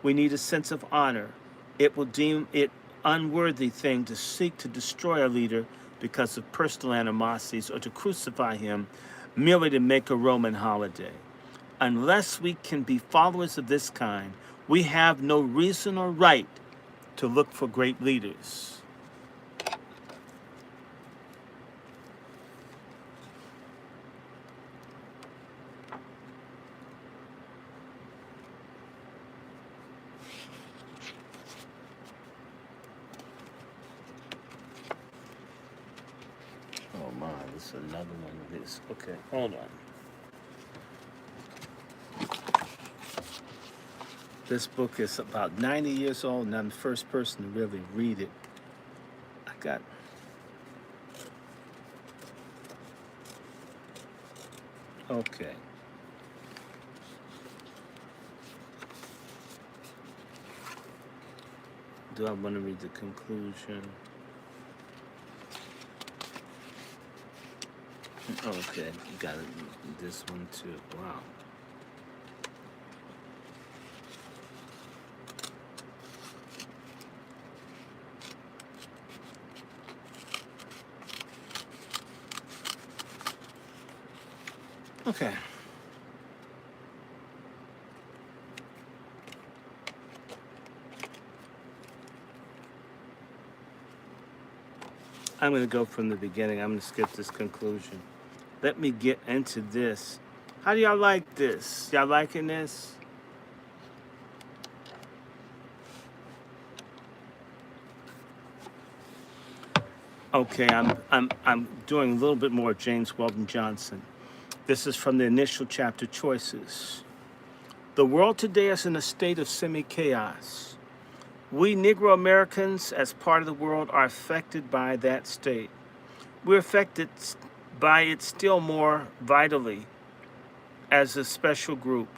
We need a sense of honor. It will deem it unworthy thing to seek to destroy a leader because of personal animosities or to crucify him merely to make a Roman holiday. Unless we can be followers of this kind, we have no reason or right to look for great leaders. Oh my, this is another one of these. Okay, hold on. This book is about 90 years old, and I'm the first person to really read it. I got... Okay. Do I want to read the conclusion? Okay, you got this one too. Wow. Okay. I'm going to go from the beginning. I'm going to skip this conclusion. Let me get into this. How do y'all like this? Y'all liking this? Okay, I'm doing a little bit more James Weldon Johnson. This is from the initial chapter, Choices. The world today is in a state of semi-chaos. We Negro Americans, as part of the world, are affected by that state. We're affected by it still more vitally as a special group.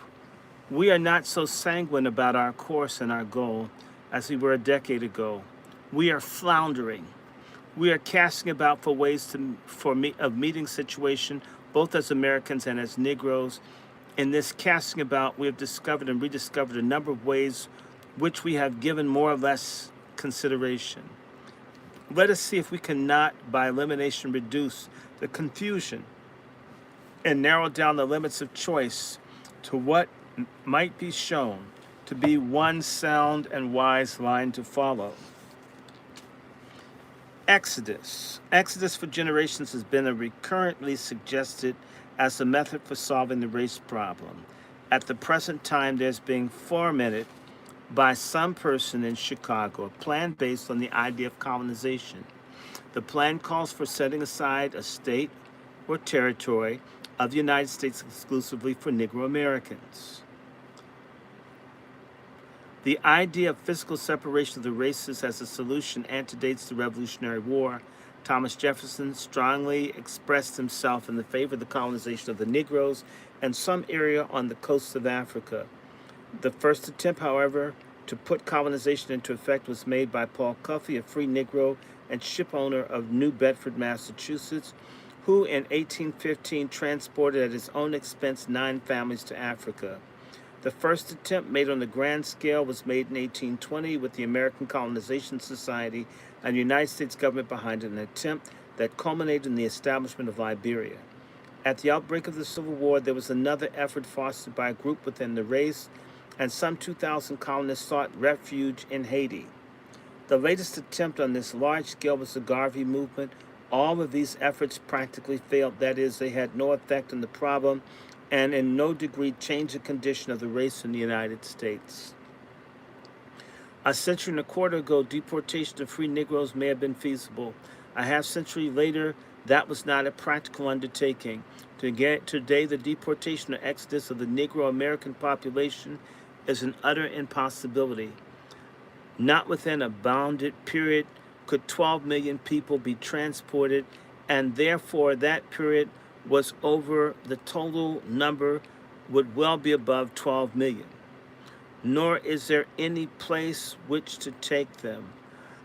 We are not so sanguine about our course and our goal as we were a decade ago. We are floundering. We are casting about for ways of meeting situation, both as Americans and as Negroes. In this casting about, we have discovered and rediscovered a number of ways which we have given more or less consideration. Let us see if we cannot, by elimination, reduce the confusion and narrow down the limits of choice to what might be shown to be one sound and wise line to follow. Exodus. Exodus for generations has been recurrently suggested as a method for solving the race problem. At the present time, there's being fomented by some person in Chicago a plan based on the idea of colonization. The plan calls for setting aside a state or territory of the United States exclusively for Negro Americans. The idea of physical separation of the races as a solution antedates the Revolutionary War. Thomas Jefferson strongly expressed himself in the favor of the colonization of the Negroes and some area on the coast of Africa. The first attempt, however, to put colonization into effect was made by Paul Cuffey, a free Negro and ship owner of New Bedford, Massachusetts, who in 1815 transported at his own expense 9 families to Africa. The first attempt made on the grand scale was made in 1820 with the American Colonization Society and the United States government behind an attempt that culminated in the establishment of Liberia. At the outbreak of the Civil War, there was another effort fostered by a group within the race, and some 2,000 colonists sought refuge in Haiti. The latest attempt on this large scale was the Garvey movement. All of these efforts practically failed. That is, they had no effect on the problem and in no degree changed the condition of the race in the United States. A century and a quarter ago, deportation of free Negroes may have been feasible. A half century later, that was not a practical undertaking. Today, the deportation or exodus of the Negro American population is an utter impossibility. Not within a bounded period could 12 million people be transported, and therefore that period was over. The total number would well be above 12 million. Nor is there any place which to take them.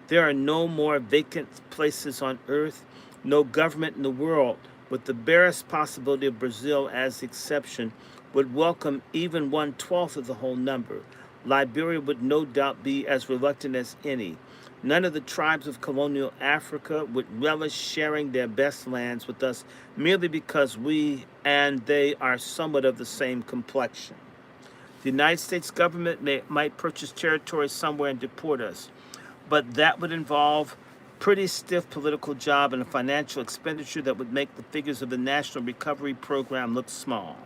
There are no more vacant places on earth, no government in the world, with the barest possibility of Brazil as the exception, would welcome even 1/12 of the whole number. Liberia would no doubt be as reluctant as any. None of the tribes of colonial Africa would relish sharing their best lands with us merely because we and they are somewhat of the same complexion. The United States government might purchase territory somewhere and deport us, but that would involve pretty stiff political job and a financial expenditure that would make the figures of the National Recovery Program look small.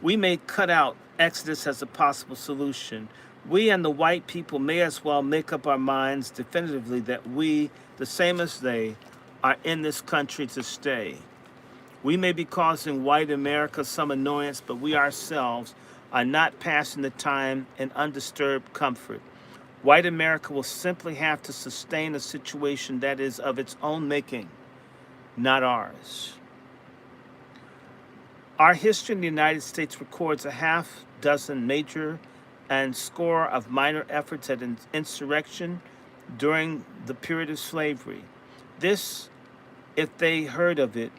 We may cut out Exodus as a possible solution. We and the white people may as well make up our minds definitively that we, the same as they, are in this country to stay. We may be causing white America some annoyance, but we ourselves are not passing the time in undisturbed comfort. White America will simply have to sustain a situation that is of its own making, not ours. Our history in the United States records a half dozen major and score of minor efforts at insurrection during the period of slavery. This, if they heard of it,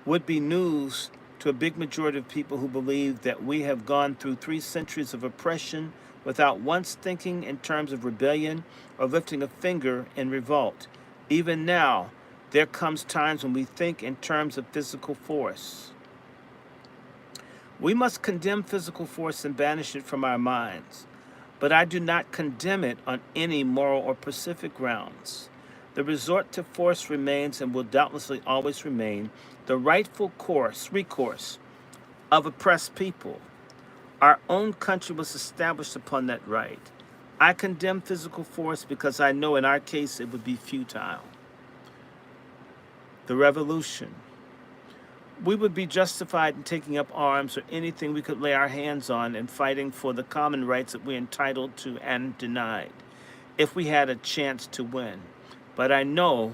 would be news to a big majority of people who believe that we have gone through 3 centuries of oppression without once thinking in terms of rebellion or lifting a finger in revolt. Even now, there comes times when we think in terms of physical force. We must condemn physical force and banish it from our minds, but I do not condemn it on any moral or pacific grounds. The resort to force remains and will doubtlessly always remain the rightful recourse of oppressed people. Our own country was established upon that right. I condemn physical force because I know in our case it would be futile. The revolution. We would be justified in taking up arms or anything we could lay our hands on and fighting for the common rights that we're entitled to and denied, if we had a chance to win. But I know,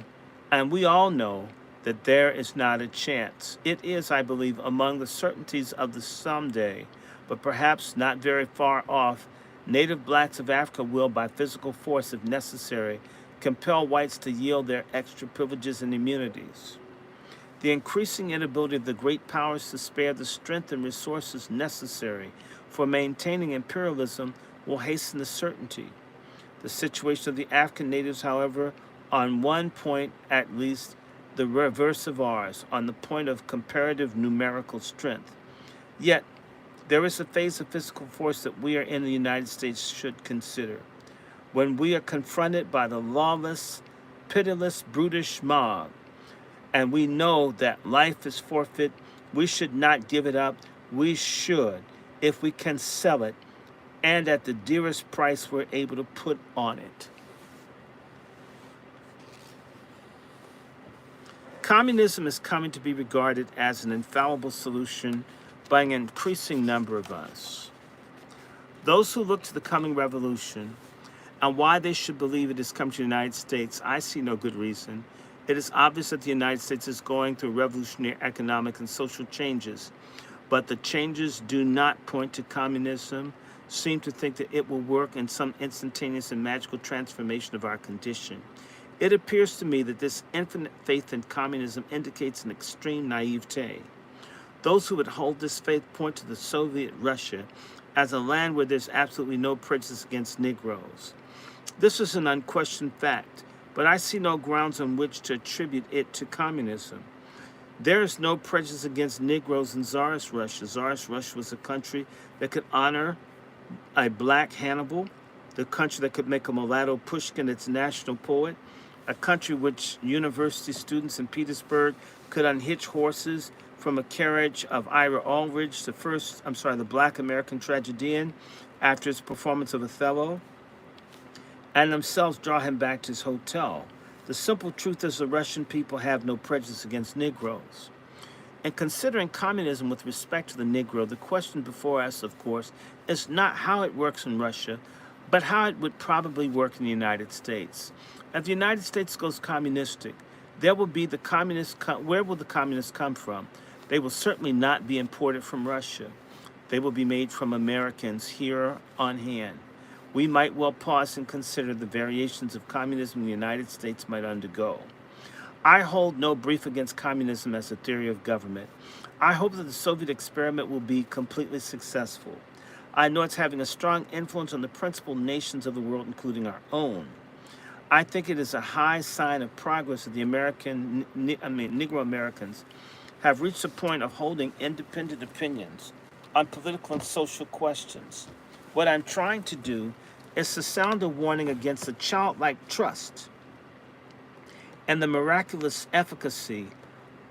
and we all know, that there is not a chance. It is, I believe, among the certainties of the someday, but perhaps not very far off, native blacks of Africa will, by physical force if necessary, compel whites to yield their extra privileges and immunities. The increasing inability of the great powers to spare the strength and resources necessary for maintaining imperialism will hasten the certainty. The situation of the African natives, however, on one point at least, the reverse of ours, on the point of comparative numerical strength. Yet, there is a phase of physical force that we are in the United States should consider. When we are confronted by the lawless, pitiless, brutish mob, and we know that life is forfeit, we should not give it up. We should, if we can sell it, and at the dearest price we're able to put on it. Communism is coming to be regarded as an infallible solution by an increasing number of us. Those who look to the coming revolution and why they should believe it is coming to the United States, I see no good reason. It is obvious that the United States is going through revolutionary economic and social changes, but the changes do not point to communism, seem to think that it will work in some instantaneous and magical transformation of our condition. It appears to me that this infinite faith in communism indicates an extreme naivete. Those who would hold this faith point to the Soviet Russia as a land where there's absolutely no prejudice against Negroes. This is an unquestioned fact, but I see no grounds on which to attribute it to communism. There is no prejudice against Negroes in Tsarist Russia. Tsarist Russia was a country that could honor a black Hannibal, the country that could make a mulatto Pushkin its national poet, a country which university students in Petersburg could unhitch horses from a carriage of Ira Aldridge, the black American tragedian, after his performance of Othello, and themselves draw him back to his hotel. The simple truth is the Russian people have no prejudice against Negroes. And considering communism with respect to the Negro, the question before us, of course, is not how it works in Russia, but how it would probably work in the United States. If the United States goes communistic, where will the communists come from? They will certainly not be imported from Russia. They will be made from Americans here on hand. We might well pause and consider the variations of communism the United States might undergo. I hold no brief against communism as a theory of government. I hope that the Soviet experiment will be completely successful. I know it's having a strong influence on the principal nations of the world, including our own. I think it is a high sign of progress that the Negro Americans have reached a point of holding independent opinions on political and social questions. What I'm trying to do is to sound a warning against the childlike trust and the miraculous efficacy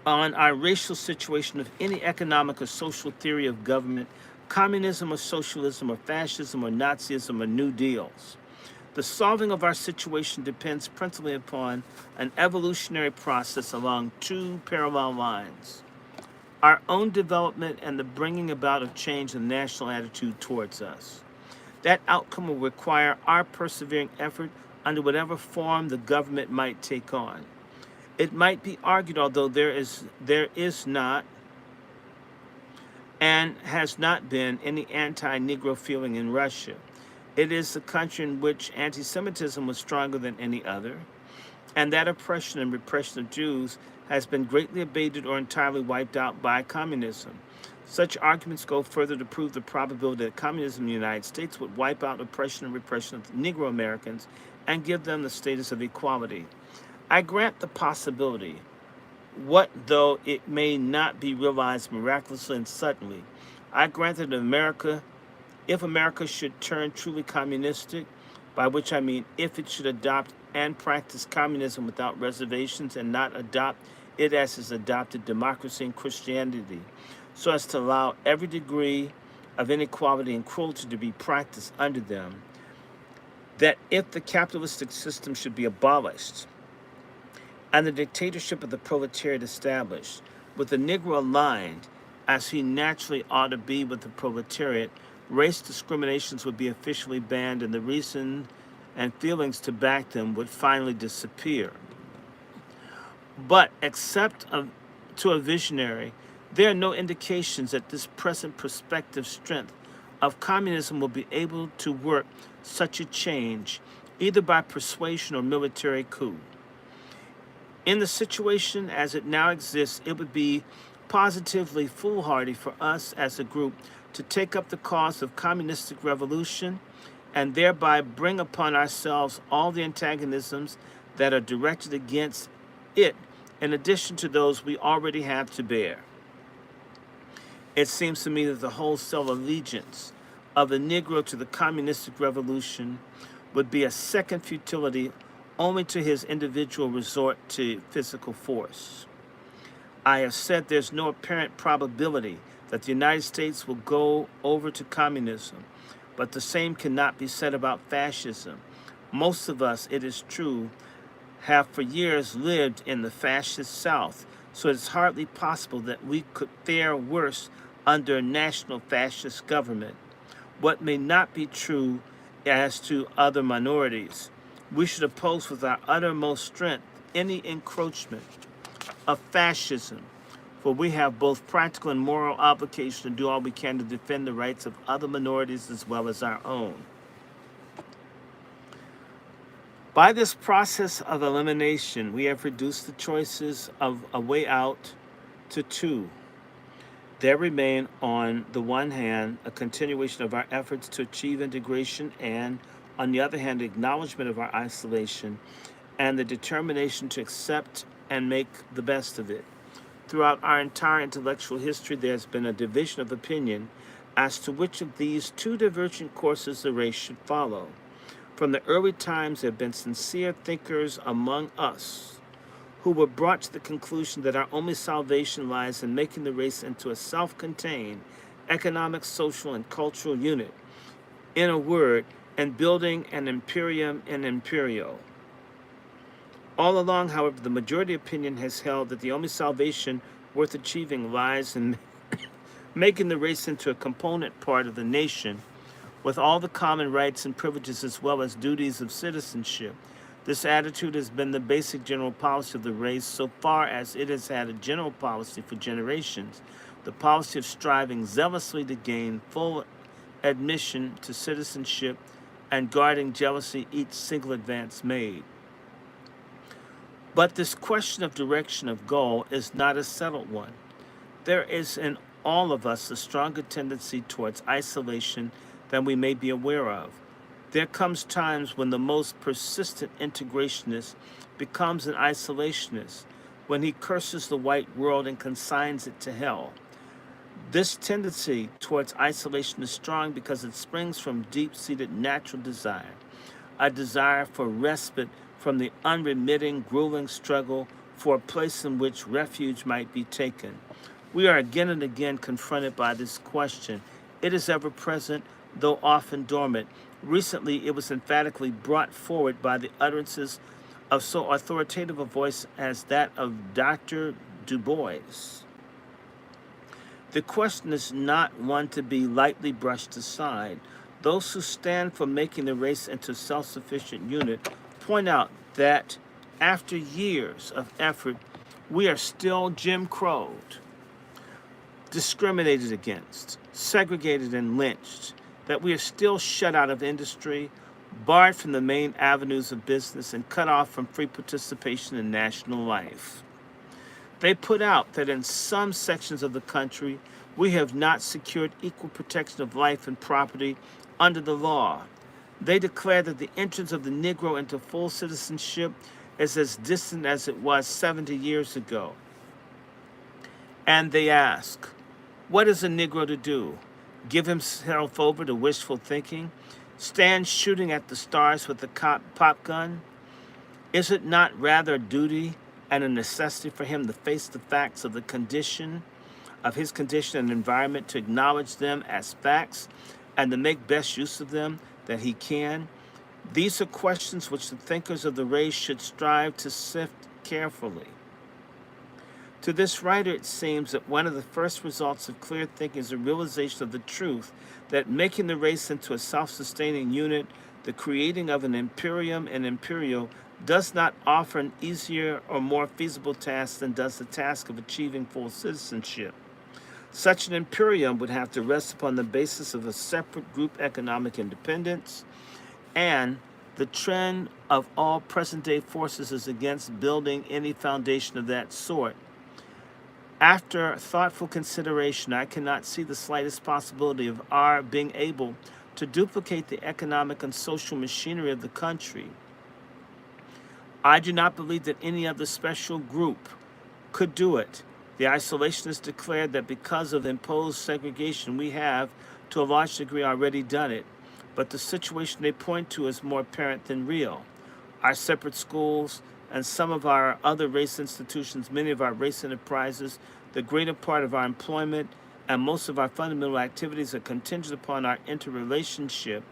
on our racial situation of any economic or social theory of government, communism or socialism or fascism or Nazism or New Deals. The solving of our situation depends principally upon an evolutionary process along two parallel lines: our own development and the bringing about of change in the national attitude towards us. That outcome will require our persevering effort under whatever form the government might take on. It might be argued, although there is not and has not been any anti-Negro feeling in Russia. It is the country in which anti-Semitism was stronger than any other, and that oppression and repression of Jews has been greatly abated or entirely wiped out by communism. Such arguments go further to prove the probability that communism in the United States would wipe out oppression and repression of Negro Americans and give them the status of equality. I grant the possibility, what though it may not be realized miraculously and suddenly. I grant that if America should turn truly communistic, by which I mean if it should adopt and practice communism without reservations and not adopt it as is adopted democracy and Christianity, so as to allow every degree of inequality and cruelty to be practiced under them, that if the capitalistic system should be abolished and the dictatorship of the proletariat established, with the Negro aligned, as he naturally ought to be with the proletariat, race discriminations would be officially banned and the reason and feelings to back them would finally disappear. But except to a visionary, there are no indications that this present prospective strength of communism will be able to work such a change, either by persuasion or military coup. In the situation as it now exists, it would be positively foolhardy for us as a group to take up the cause of communistic revolution and thereby bring upon ourselves all the antagonisms that are directed against it, in addition to those we already have to bear. It seems to me that the wholesale allegiance of the Negro to the communistic revolution would be a second futility only to his individual resort to physical force. I have said there's no apparent probability that the United States will go over to communism, but the same cannot be said about fascism. Most of us, it is true, have for years lived in the fascist South, so it's hardly possible that we could fare worse under a national fascist government. What may not be true as to other minorities. We should oppose with our uttermost strength any encroachment of fascism, for we have both practical and moral obligation to do all we can to defend the rights of other minorities as well as our own. By this process of elimination, we have reduced the choices of a way out to two. There remain, on the one hand, a continuation of our efforts to achieve integration and, on the other hand, acknowledgement of our isolation and the determination to accept and make the best of it. Throughout our entire intellectual history, there has been a division of opinion as to which of these two divergent courses the race should follow. From the early times, there have been sincere thinkers among us who were brought to the conclusion that our only salvation lies in making the race into a self-contained economic, social, and cultural unit. In a word, and building an imperium in imperio. All along, however, the majority opinion has held that the only salvation worth achieving lies in making the race into a component part of the nation with all the common rights and privileges as well as duties of citizenship. This attitude has been the basic general policy of the race so far as it has had a general policy for generations, the policy of striving zealously to gain full admission to citizenship and guarding jealously each single advance made. But this question of direction of goal is not a settled one. There is in all of us a stronger tendency towards isolation than we may be aware of. There comes times when the most persistent integrationist becomes an isolationist, when he curses the white world and consigns it to hell. This tendency towards isolation is strong because it springs from deep-seated natural desire, a desire for respite from the unremitting, grueling struggle for a place in which refuge might be taken. We are again and again confronted by this question. It is ever present, though often dormant. Recently, it was emphatically brought forward by the utterances of so authoritative a voice as that of Dr. Du Bois. The question is not one to be lightly brushed aside. Those who stand for making the race into a self-sufficient unit point out that after years of effort, we are still Jim Crowed, discriminated against, segregated and lynched, that we are still shut out of industry, barred from the main avenues of business, and cut off from free participation in national life. They put out that in some sections of the country, we have not secured equal protection of life and property under the law. They declare that the entrance of the Negro into full citizenship is as distant as it was 70 years ago. And they ask, what is a Negro to do? Give himself over to wishful thinking? Stand shooting at the stars with a pop gun? Is it not rather a duty and a necessity for him to face the facts of the condition, of his condition and environment, to acknowledge them as facts and to make best use of them that he can? These are questions which the thinkers of the race should strive to sift carefully. To this writer, it seems that one of the first results of clear thinking is a realization of the truth that making the race into a self-sustaining unit, the creating of an imperium and imperial, does not offer an easier or more feasible task than does the task of achieving full citizenship. Such an imperium would have to rest upon the basis of a separate group economic independence, and the trend of all present-day forces is against building any foundation of that sort. After thoughtful consideration, I cannot see the slightest possibility of our being able to duplicate the economic and social machinery of the country. I do not believe that any other special group could do it. The isolationists declared that because of imposed segregation, we have, to a large degree, already done it. But the situation they point to is more apparent than real. Our separate schools and some of our other race institutions, many of our race enterprises, the greater part of our employment, and most of our fundamental activities are contingent upon our interrelationship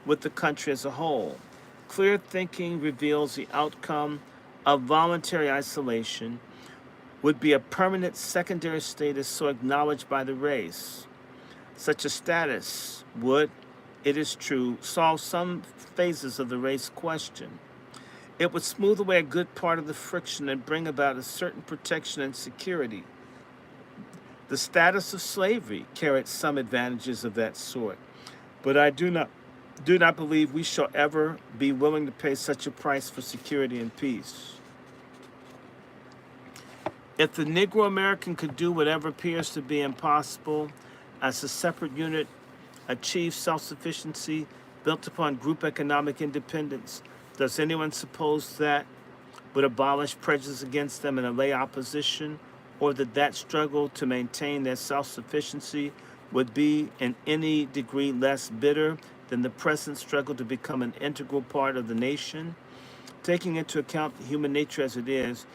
with the country as a whole. Clear thinking reveals the outcome of voluntary isolation would be a permanent secondary status so acknowledged by the race. Such a status would, it is true, solve some phases of the race question. It would smooth away a good part of the friction and bring about a certain protection and security. The status of slavery carried some advantages of that sort, but I do not believe we shall ever be willing to pay such a price for security and peace. If the Negro American could do whatever appears to be impossible, as a separate unit, achieve self-sufficiency built upon group economic independence, does anyone suppose that would abolish prejudice against them and allay opposition, or that struggle to maintain their self-sufficiency would be in any degree less bitter than the present struggle to become an integral part of the nation? Taking into account the human nature as it is,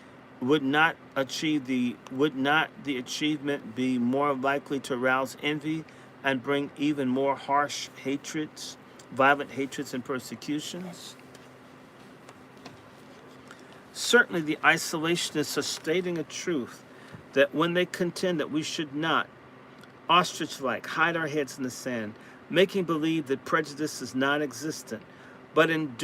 would not the achievement be more likely to arouse envy and bring even more harsh hatreds, violent hatreds and persecutions? Certainly the isolationists are stating a truth that when they contend that we should not, ostrich-like, hide our heads in the sand, making believe that prejudice is non-existent, but in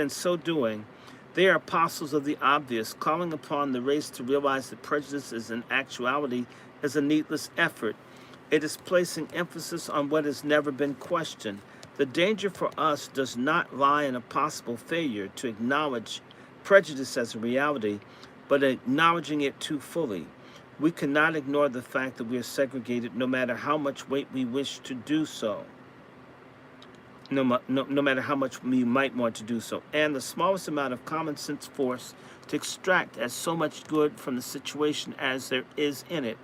so doing, they are apostles of the obvious, calling upon the race to realize that prejudice is in actuality is a needless effort. It is placing emphasis on what has never been questioned. The danger for us does not lie in a possible failure to acknowledge prejudice as a reality, but acknowledging it too fully. We cannot ignore the fact that we are segregated no matter how much weight we wish to do so. no matter how much we might want to do so, and the smallest amount of common sense force to extract as so much good from the situation as there is in it.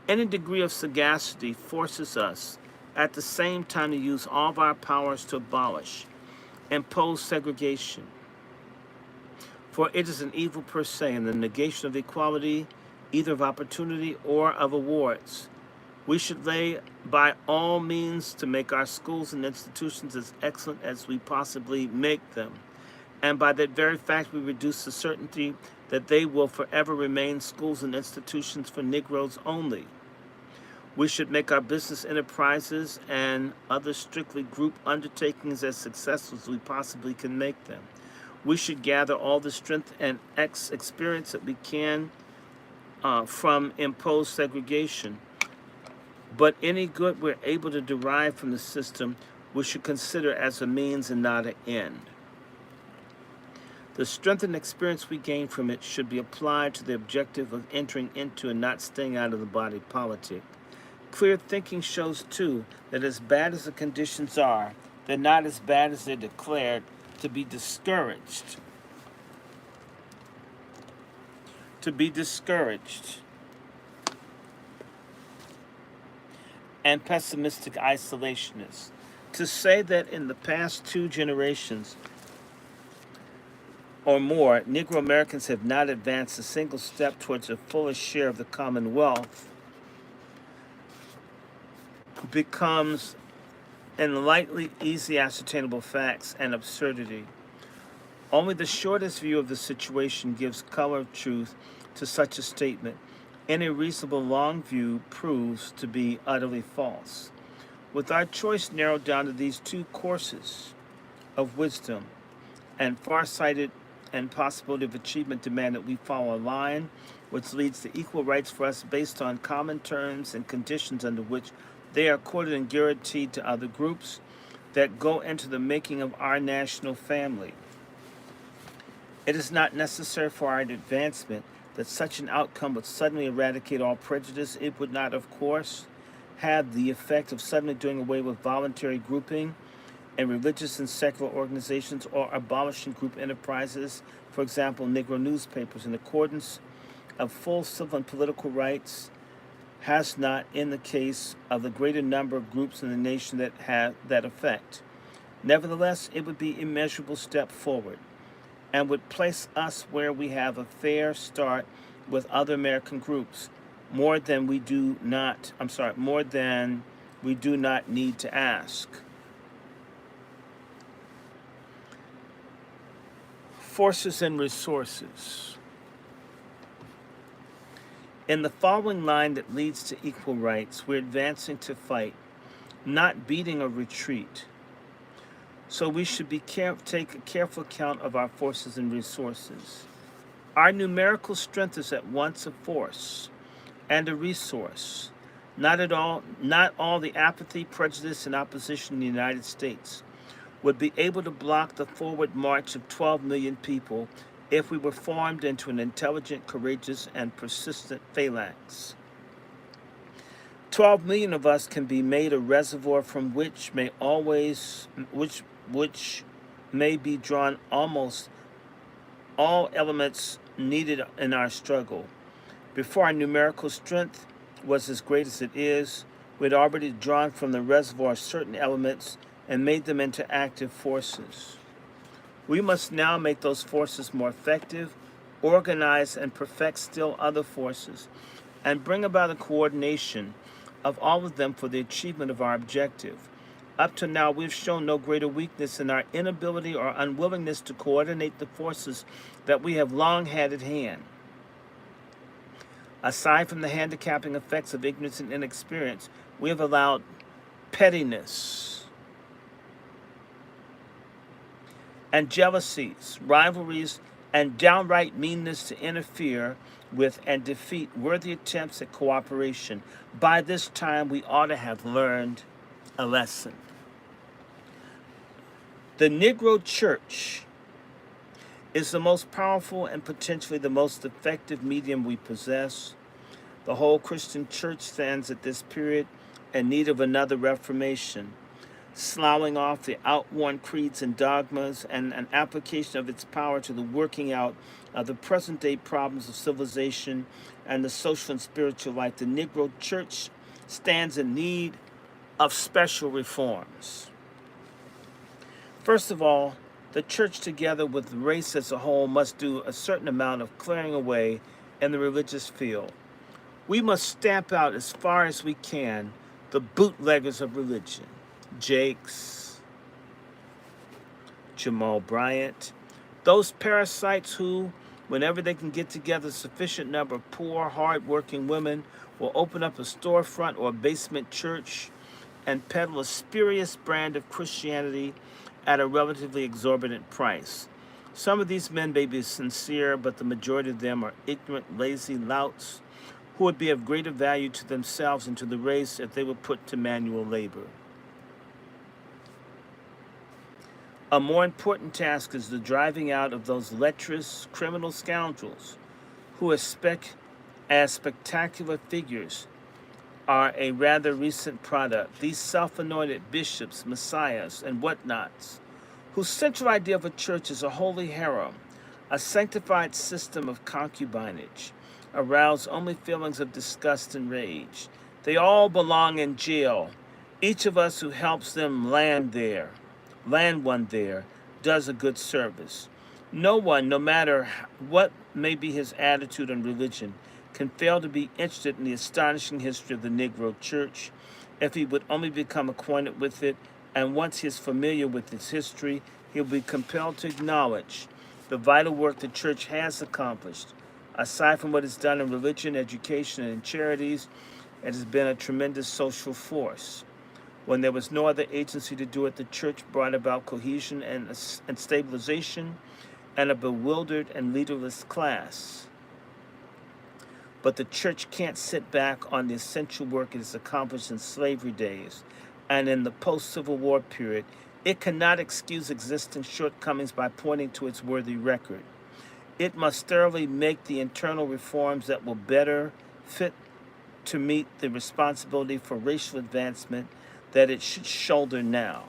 Any degree of sagacity forces us at the same time to use all of our powers to abolish, impose segregation. For it is an evil per se, and the negation of equality, either of opportunity or of awards. We should lay by all means to make our schools and institutions as excellent as we possibly make them. And by that very fact, we reduce the certainty that they will forever remain schools and institutions for Negroes only. We should make our business enterprises and other strictly group undertakings as successful as we possibly can make them. We should gather all the strength and experience that we can from imposed segregation. But any good we're able to derive from the system, we should consider as a means and not an end. The strength and experience we gain from it should be applied to the objective of entering into and not staying out of the body politic. Clear thinking shows, too, that as bad as the conditions are, they're not as bad as they're declared. To be discouraged. And pessimistic isolationists. To say that in the past 2 generations or more, Negro Americans have not advanced a single step towards a fullest share of the Commonwealth becomes lightly easy ascertainable facts and absurdity. Only the shortest view of the situation gives color of truth to such a statement. Any reasonable long view proves to be utterly false. With our choice narrowed down to these 2 courses of wisdom and farsighted and possibility of achievement demand that we follow a line which leads to equal rights for us based on common terms and conditions under which they are accorded and guaranteed to other groups that go into the making of our national family. It is not necessary for our advancement that such an outcome would suddenly eradicate all prejudice. It would not, of course, have the effect of suddenly doing away with voluntary grouping in religious and secular organizations or abolishing group enterprises, for example, Negro newspapers, in accordance of full civil and political rights, has not in the case of the greater number of groups in the nation that have that effect. Nevertheless, it would be an immeasurable step forward and would place us where we have a fair start with other American groups, more than we do not need to ask. Forces and resources. In the following line that leads to equal rights, we're advancing to fight, not beating or retreat. So we should take a careful account of our forces and resources. Our numerical strength is at once a force and a resource. Not all the apathy, prejudice, and opposition in the United States would be able to block the forward march of 12 million people if we were formed into an intelligent, courageous, and persistent phalanx. 12 million of us can be made a reservoir from which may be drawn almost all elements needed in our struggle. Before our numerical strength was as great as it is, we had already drawn from the reservoir certain elements and made them into active forces. We must now make those forces more effective, organize and perfect still other forces, and bring about a coordination of all of them for the achievement of our objective. Up to now, we've shown no greater weakness in our inability or unwillingness to coordinate the forces that we have long had at hand. Aside from the handicapping effects of ignorance and inexperience, we have allowed pettiness and jealousies, rivalries, and downright meanness to interfere with and defeat worthy attempts at cooperation. By this time, we ought to have learned a lesson. The Negro Church is the most powerful and potentially the most effective medium we possess. The whole Christian church stands at this period in need of another reformation. sloughing off the outworn creeds and dogmas, and an application of its power to the working out of the present day problems of civilization and the social and spiritual life, the Negro Church stands in need of special reforms. First of all, the church, together with the race as a whole, must do a certain amount of clearing away in the religious field. We must stamp out as far as we can the bootleggers of religion, Jakes, Jamal Bryant, those parasites who, whenever they can get together a sufficient number of poor, hard-working women, will open up a storefront or a basement church and peddle a spurious brand of Christianity at a relatively exorbitant price. Some of these men may be sincere, but the majority of them are ignorant, lazy louts who would be of greater value to themselves and to the race if they were put to manual labor. A more important task is the driving out of those lecherous criminal scoundrels who, as spectacular figures, are a rather recent product. These self-anointed bishops, messiahs, and whatnots, whose central idea of a church is a holy harem, a sanctified system of concubinage, arouse only feelings of disgust and rage. They all belong in jail. Each of us who helps them land one there, does a good service. No one, no matter what may be his attitude on religion, can fail to be interested in the astonishing history of the Negro Church if he would only become acquainted with it, and once he is familiar with its history, he will be compelled to acknowledge the vital work the Church has accomplished. Aside from what is done in religion, education, and in charities, it has been a tremendous social force. When there was no other agency to do it, the Church brought about cohesion and stabilization and a bewildered and leaderless class. But the Church can't sit back on the essential work it has accomplished in slavery days and in the post-Civil War period. It cannot excuse existing shortcomings by pointing to its worthy record. It must thoroughly make the internal reforms that will better fit to meet the responsibility for racial advancement that it should shoulder now.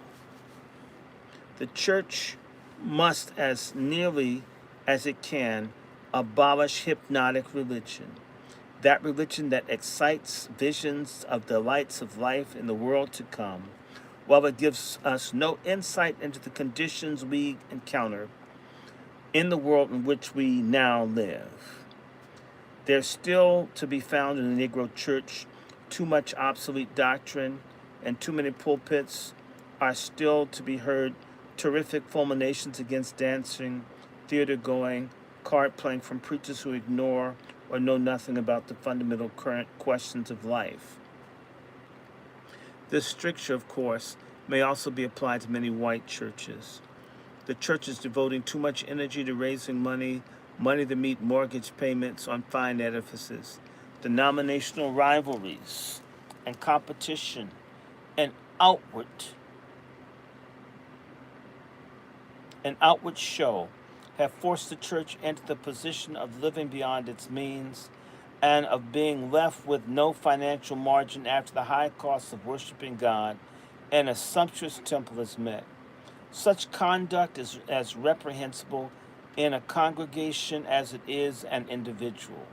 The Church must, as nearly as it can, abolish hypnotic religion. That religion that excites visions of delights of life in the world to come, while it gives us no insight into the conditions we encounter in the world in which we now live. There's still to be found in the Negro Church too much obsolete doctrine, and too many pulpits are still to be heard terrific fulminations against dancing, theater-going, card-playing from preachers who ignore or know nothing about the fundamental current questions of life. This stricture, of course, may also be applied to many white churches. The church is devoting too much energy to raising money to meet mortgage payments on fine edifices, denominational rivalries, and competition, and outward show have forced the church into the position of living beyond its means and of being left with no financial margin after the high cost of worshiping God and a sumptuous temple is met. Such conduct is as reprehensible in a congregation as it is an individual.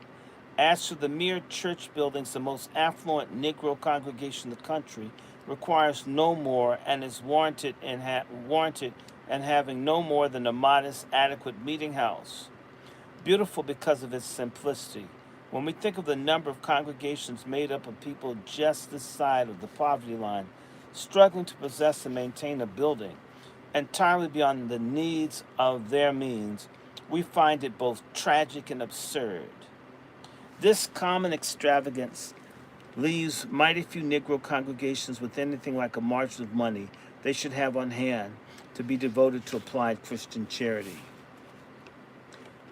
As to the mere church buildings, the most affluent Negro congregation in the country requires no more and is warranted in having no more than a modest, adequate meeting house. Beautiful because of its simplicity. When we think of the number of congregations made up of people just this side of the poverty line, struggling to possess and maintain a building entirely beyond the needs of their means, we find it both tragic and absurd. This common extravagance leaves mighty few Negro congregations with anything like a margin of money they should have on hand to be devoted to applied Christian charity.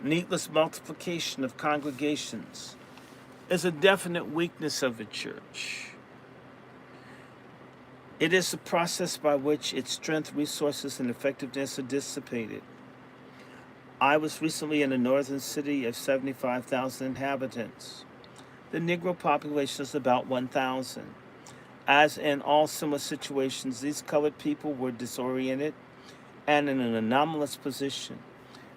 Needless multiplication of congregations is a definite weakness of the church. It is the process by which its strength, resources, and effectiveness are dissipated. I was recently in a northern city of 75,000 inhabitants. The Negro population is about 1,000. As in all similar situations, these colored people were disoriented and in an anomalous position.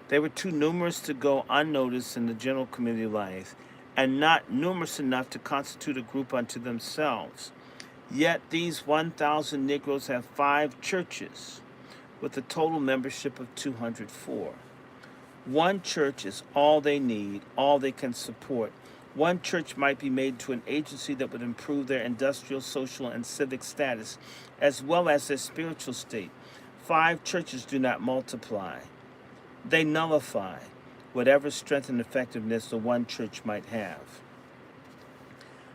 They were too numerous to go unnoticed in the general community life, and not numerous enough to constitute a group unto themselves. Yet these 1,000 Negroes have 5 churches, with a total membership of 204. One church is all they need, all they can support. One church might be made to an agency that would improve their industrial, social, and civic status, as well as their spiritual state. 5 churches do not multiply. They nullify whatever strength and effectiveness the one church might have.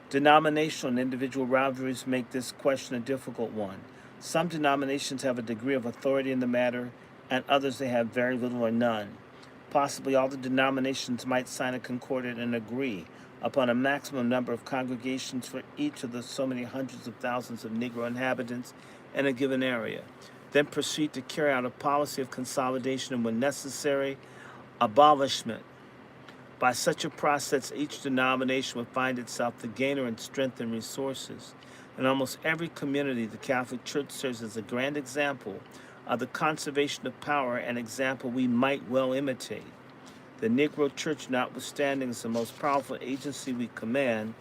Denominational and individual rivalries make this question a difficult one. Some denominations have a degree of authority in the matter, and others they have very little or none. Possibly all the denominations might sign a concordat and agree upon a maximum number of congregations for each of the so many hundreds of thousands of Negro inhabitants in a given area, then proceed to carry out a policy of consolidation and, when necessary, abolishment. By such a process, each denomination would find itself the gainer in strength and resources. In almost every community, the Catholic Church serves as a grand example of the conservation of power, an example we might well imitate. The Negro Church, notwithstanding, is the most powerful agency we command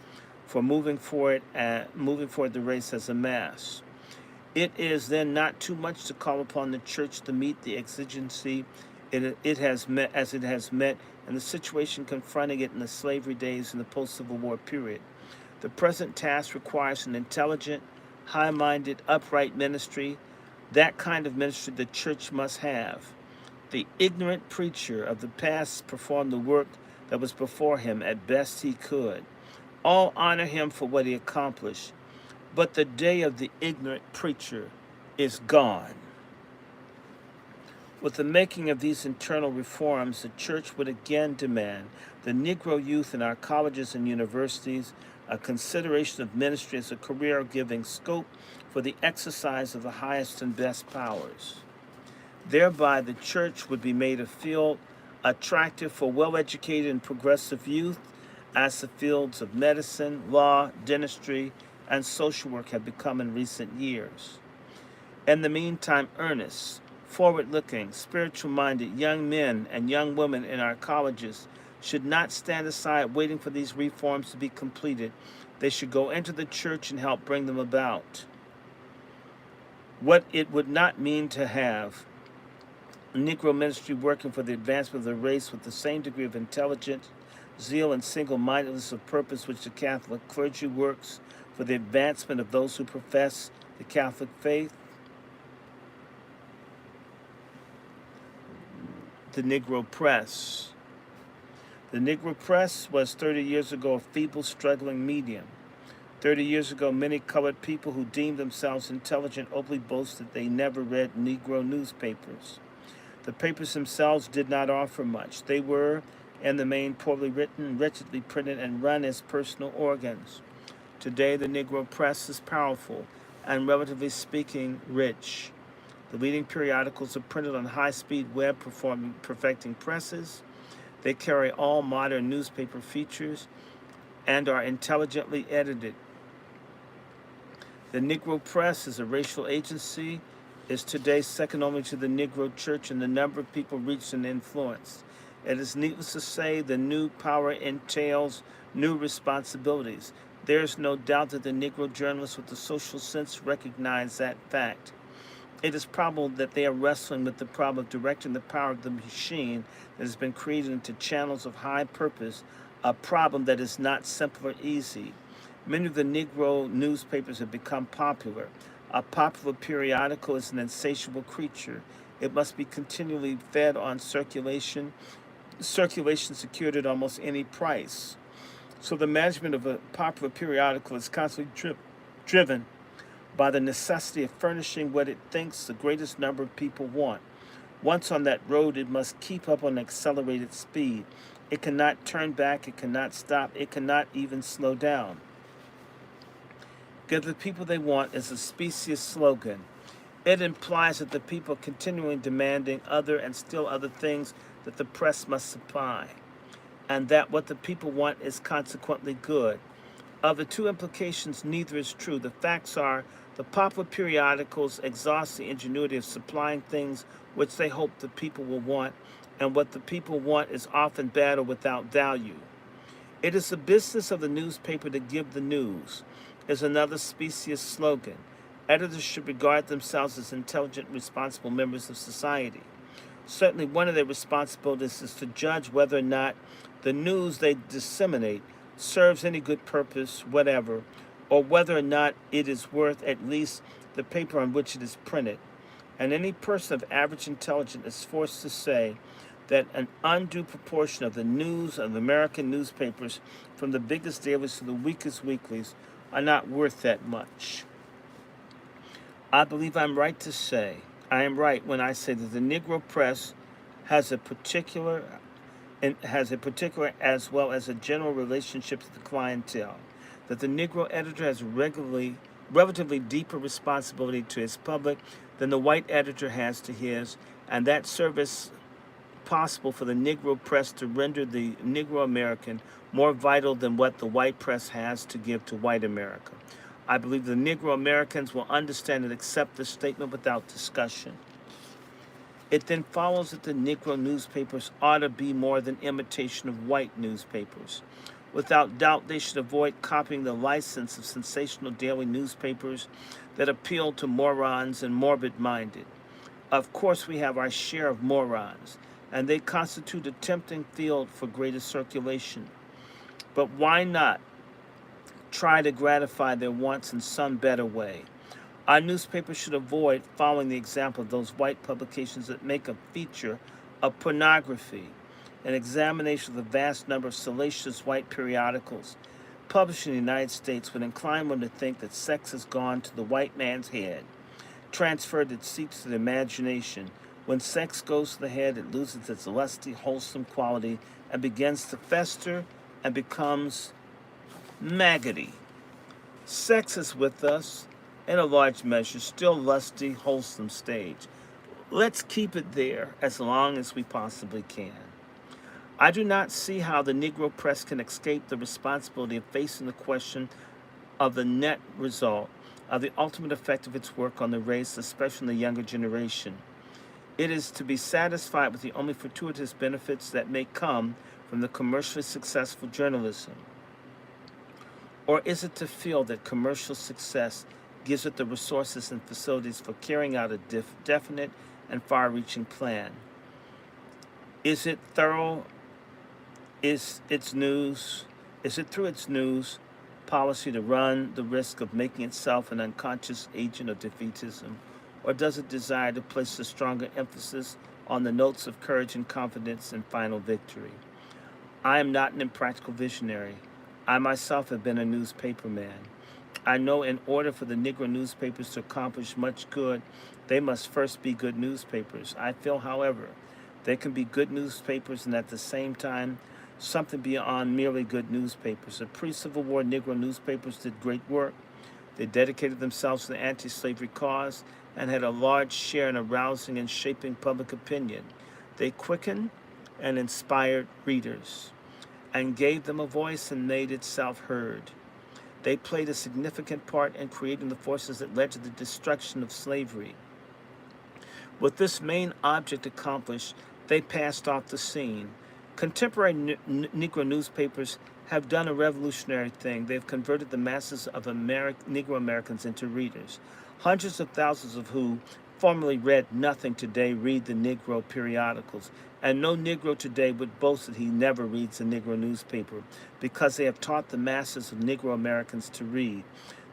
for moving forward the race as a mass. It is then not too much to call upon the Church to meet the exigency it has met in the situation confronting it in the slavery days and the post-Civil War period. The present task requires an intelligent, high-minded, upright ministry, that kind of ministry the Church must have. The ignorant preacher of the past performed the work that was before him at best he could. All honor him for what he accomplished, but the day of the ignorant preacher is gone. With the making of these internal reforms, the Church would again demand the Negro youth in our colleges and universities a consideration of ministry as a career giving scope for the exercise of the highest and best powers. Thereby, the Church would be made a field attractive for well-educated and progressive youth, as the fields of medicine, law, dentistry, and social work have become in recent years. In the meantime, earnest, forward-looking, spiritual-minded young men and young women in our colleges should not stand aside waiting for these reforms to be completed. They should go into the Church and help bring them about. What it would not mean to have Negro ministry working for the advancement of the race with the same degree of intelligence, zeal, and single-mindedness of purpose which the Catholic clergy works for the advancement of those who profess the Catholic faith. The Negro Press. The Negro Press was 30 years ago a feeble, struggling medium. 30 years ago, many colored people who deemed themselves intelligent openly boasted they never read Negro newspapers. The papers themselves did not offer much. They were, in the main, poorly written, wretchedly printed, and run as personal organs. Today, the Negro Press is powerful and, relatively speaking, rich. The leading periodicals are printed on high-speed web perfecting presses. They carry all modern newspaper features and are intelligently edited. The Negro Press is a racial agency, is today second only to the Negro Church in the number of people reached and influenced. It is needless to say the new power entails new responsibilities. There is no doubt that the Negro journalists with the social sense recognize that fact. It is probable that they are wrestling with the problem of directing the power of the machine that has been created into channels of high purpose, a problem that is not simple or easy. Many of the Negro newspapers have become popular. A popular periodical is an insatiable creature. It must be continually fed on circulation secured at almost any price. So the management of a popular periodical is constantly driven by the necessity of furnishing what it thinks the greatest number of people want. Once on that road, it must keep up on accelerated speed. It cannot turn back, it cannot stop, it cannot even slow down. Give the people they want is a specious slogan. It implies that the people are continually demanding other and still other things that the press must supply, and that what the people want is consequently good. Of the two implications, neither is true. The facts are the popular periodicals exhaust the ingenuity of supplying things which they hope the people will want, and what the people want is often bad or without value. It is the business of the newspaper to give the news, is another specious slogan. Editors should regard themselves as intelligent, responsible members of society. Certainly, one of their responsibilities is to judge whether or not the news they disseminate serves any good purpose, whatever, or whether or not it is worth at least the paper on which it is printed. And any person of average intelligence is forced to say that an undue proportion of the news of American newspapers, from the biggest dailies to the weakest weeklies, are not worth that much. I believe I am right when I say that the Negro press has a particular as well as a general relationship to the clientele, that the Negro editor has relatively deeper responsibility to his public than the white editor has to his, and that service possible for the Negro press to render the Negro American more vital than what the white press has to give to white America. I believe the Negro Americans will understand and accept this statement without discussion. It then follows that the Negro newspapers ought to be more than imitation of white newspapers. Without doubt, they should avoid copying the license of sensational daily newspapers that appeal to morons and morbid-minded. Of course, we have our share of morons, and they constitute a tempting field for greater circulation. But why not try to gratify their wants in some better way? Our newspapers should avoid following the example of those white publications that make a feature of pornography. An examination of the vast number of salacious white periodicals published in the United States would incline one to think that sex has gone to the white man's head, transferred its seats to the imagination. When sex goes to the head, it loses its lusty, wholesome quality and begins to fester and becomes maggoty. Sex is with us, in a large measure, still lusty, wholesome stage. Let's keep it there as long as we possibly can. I do not see how the Negro press can escape the responsibility of facing the question of the net result, of the ultimate effect of its work on the race, especially in the younger generation. It is to be satisfied with the only fortuitous benefits that may come from the commercially successful journalism? Or is it to feel that commercial success gives it the resources and facilities for carrying out a definite and far-reaching plan? Is it thorough? Is it through its news policy to run the risk of making itself an unconscious agent of defeatism? Or does it desire to place a stronger emphasis on the notes of courage and confidence in final victory? I am not an impractical visionary. I myself have been a newspaper man. I know in order for the Negro newspapers to accomplish much good, they must first be good newspapers. I feel, however, they can be good newspapers and at the same time something beyond merely good newspapers. The pre-Civil War Negro newspapers did great work. They dedicated themselves to the anti-slavery cause and had a large share in arousing and shaping public opinion. They quickened and inspired readers and gave them a voice and made itself heard. They played a significant part in creating the forces that led to the destruction of slavery. With this main object accomplished, they passed off the scene. Contemporary Negro newspapers have done a revolutionary thing. They've converted the masses of Negro Americans into readers. Hundreds of thousands of who formerly read nothing today read the Negro periodicals. And no Negro today would boast that he never reads a Negro newspaper because they have taught the masses of Negro Americans to read.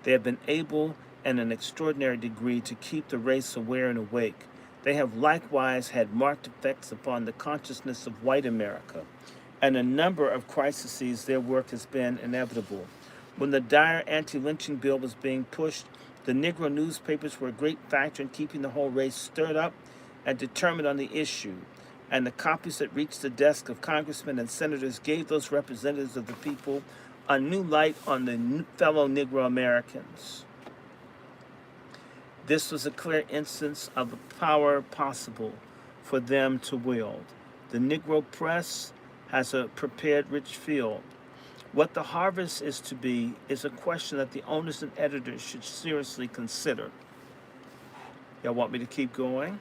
They have been able, in an extraordinary degree, to keep the race aware and awake. They have likewise had marked effects upon the consciousness of white America. And a number of crises, their work has been inevitable. When the dire anti-lynching bill was being pushed, the Negro newspapers were a great factor in keeping the whole race stirred up and determined on the issue. And the copies that reached the desk of congressmen and senators gave those representatives of the people a new light on the fellow Negro Americans. This was a clear instance of the power possible for them to wield. The Negro press has a prepared rich field. What the harvest is to be is a question that the owners and editors should seriously consider. Y'all want me to keep going?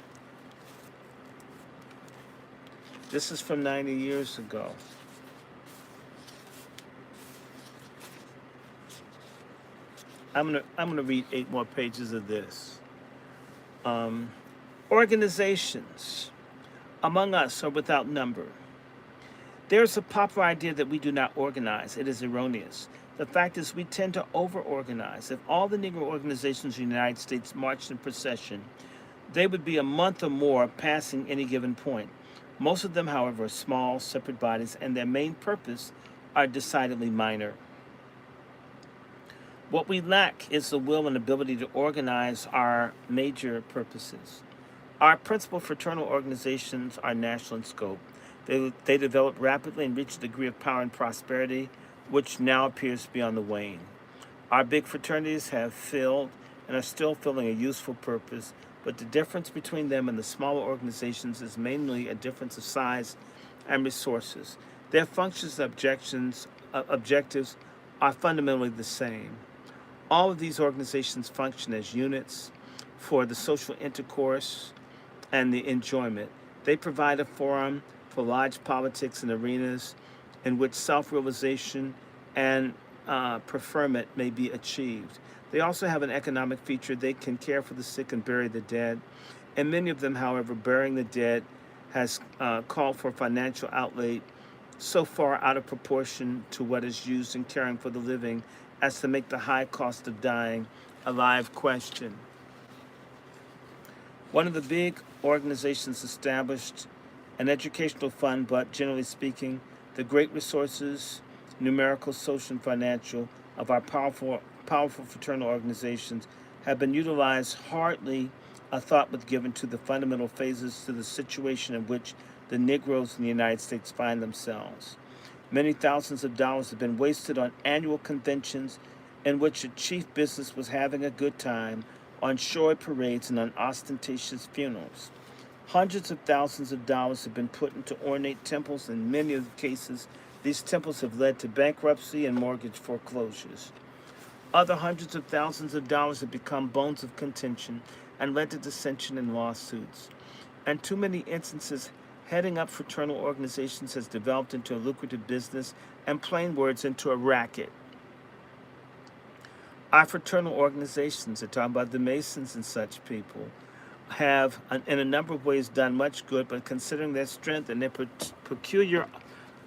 This is from 90 years ago. I'm gonna read 8 more pages of this. Organizations among us are without number. There is a popular idea that we do not organize. It is erroneous. The fact is, we tend to over-organize. If all the Negro organizations in the United States marched in procession, they would be a month or more passing any given point. Most of them, however, are small, separate bodies, and their main purpose are decidedly minor. What we lack is the will and ability to organize our major purposes. Our principal fraternal organizations are national in scope. They develop rapidly and reach a degree of power and prosperity which now appears to be on the wane. Our big fraternities have filled and are still filling a useful purpose, but the difference between them and the smaller organizations is mainly a difference of size and resources. Their functions and objectives are fundamentally the same. All of these organizations function as units for the social intercourse and the enjoyment. They provide a forum for large politics and arenas in which self-realization and preferment may be achieved. They also have an economic feature. They can care for the sick and bury the dead. And many of them, however, burying the dead has called for financial outlay so far out of proportion to what is used in caring for the living as to make the high cost of dying a live question. One of the big organizations established an educational fund, but generally speaking, the great resources, numerical, social, and financial, of our powerful fraternal organizations have been utilized. Hardly a thought was given to the fundamental phases to the situation in which the Negroes in the United States find themselves. Many thousands of dollars have been wasted on annual conventions in which the chief business was having a good time, on showy parades and on ostentatious funerals. Hundreds of thousands of dollars have been put into ornate temples. In many of the cases, these temples have led to bankruptcy and mortgage foreclosures. Other hundreds of thousands of dollars have become bones of contention and led to dissension and lawsuits. And too many instances, heading up fraternal organizations has developed into a lucrative business, and plain words, into a racket. Our fraternal organizations, are talking about the Masons and such people, have, in a number of ways, done much good, but considering their strength and their peculiar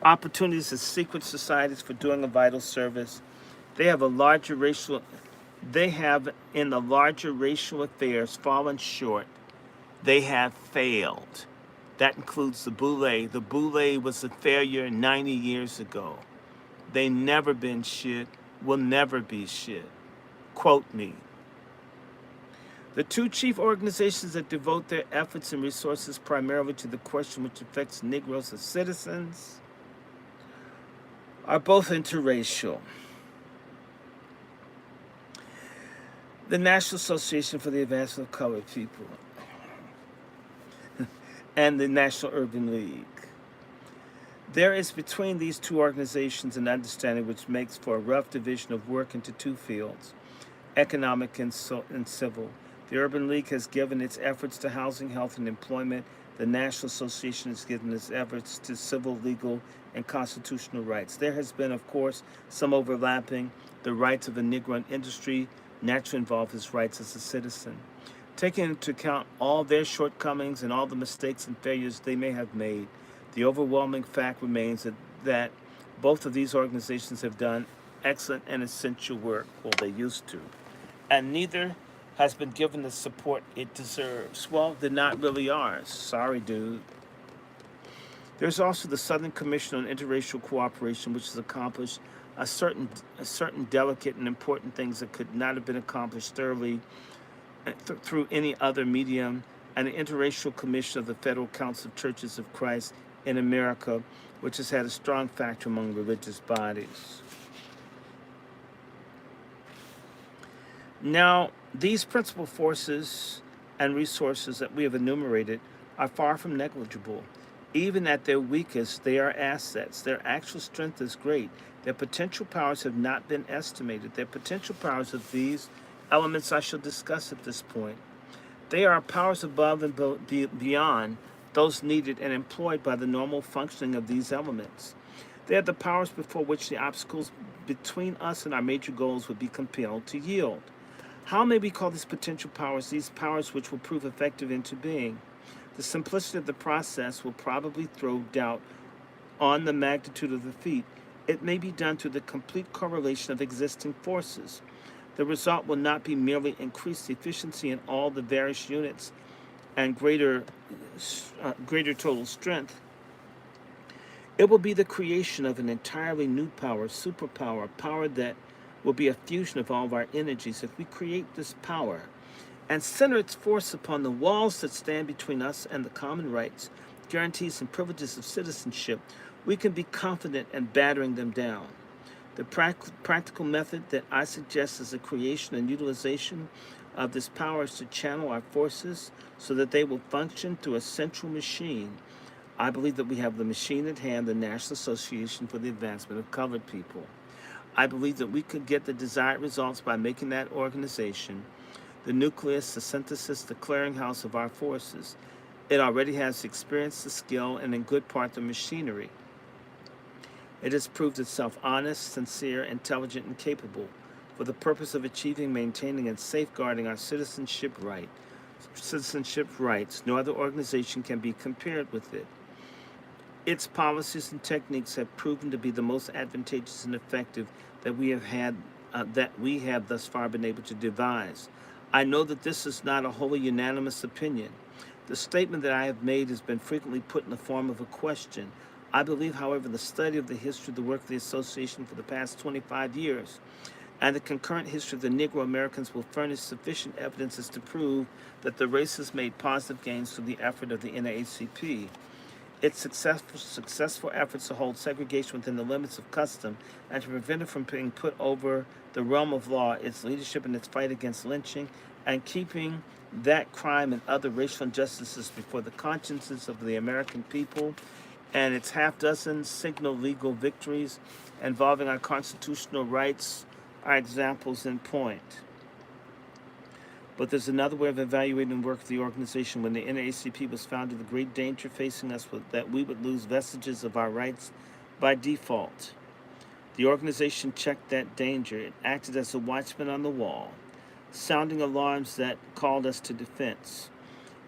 opportunities as secret societies for doing a vital service, they have in the larger racial affairs fallen short. They have failed. That includes the Boule. The Boule was a failure 90 years ago. They never been shit, will never be shit. Quote me. The two chief organizations that devote their efforts and resources primarily to the question which affects Negroes as citizens are both interracial. The National Association for the Advancement of Colored People and the National Urban League. There is between these two organizations an understanding which makes for a rough division of work into two fields, economic and civil. The Urban League has given its efforts to housing, health, and employment. The National Association has given its efforts to civil, legal, and constitutional rights. There has been, of course, some overlapping. The rights of the Negro in industry naturally involve his rights as a citizen. Taking into account all their shortcomings and all the mistakes and failures they may have made, the overwhelming fact remains that both of these organizations have done excellent and essential work, well, they used to, and neither has been given the support it deserves. Well, they're not really ours. Sorry, dude. There's also the Southern Commission on Interracial Cooperation, which has accomplished a certain delicate and important things that could not have been accomplished thoroughly through any other medium, and the Interracial Commission of the Federal Council of Churches of Christ in America, which has had a strong factor among religious bodies. Now, these principal forces and resources that we have enumerated are far from negligible. Even at their weakest, they are assets. Their actual strength is great. Their potential powers have not been estimated. Their potential powers of these elements I shall discuss at this point. They are powers above and beyond those needed and employed by the normal functioning of these elements. They are the powers before which the obstacles between us and our major goals would be compelled to yield. How may we call these potential powers these powers which will prove effective into being? The simplicity of the process will probably throw doubt on the magnitude of the feat. It may be done through the complete correlation of existing forces. The result will not be merely increased efficiency in all the various units and greater total strength. It will be the creation of an entirely new power, superpower, power that will be a fusion of all of our energies. If we create this power and center its force upon the walls that stand between us and the common rights, guarantees, and privileges of citizenship, we can be confident in battering them down. The practical method that I suggest is the creation and utilization of this power is to channel our forces so that they will function through a central machine. I believe that we have the machine at hand, the National Association for the Advancement of Colored People. I believe that we could get the desired results by making that organization the nucleus, the synthesis, the clearinghouse of our forces. It already has the experience, the skill, and in good part the machinery. It has proved itself honest, sincere, intelligent, and capable for the purpose of achieving, maintaining, and safeguarding our citizenship rights. No other organization can be compared with it. Its policies and techniques have proven to be the most advantageous and effective that we have thus far been able to devise. I know that this is not a wholly unanimous opinion. The statement that I have made has been frequently put in the form of a question. I believe, however, the study of the history of the work of the association for the past 25 years and the concurrent history of the Negro Americans will furnish sufficient evidences to prove that the race has made positive gains through the effort of the NAACP. Its successful efforts to hold segregation within the limits of custom and to prevent it from being put over the realm of law, its leadership in its fight against lynching, and keeping that crime and other racial injustices before the consciences of the American people, and its half-dozen signal legal victories involving our constitutional rights are examples in point. But there's another way of evaluating the work of the organization. When the NAACP was founded, the great danger facing us was that we would lose vestiges of our rights by default. The organization checked that danger. It acted as a watchman on the wall, sounding alarms that called us to defense.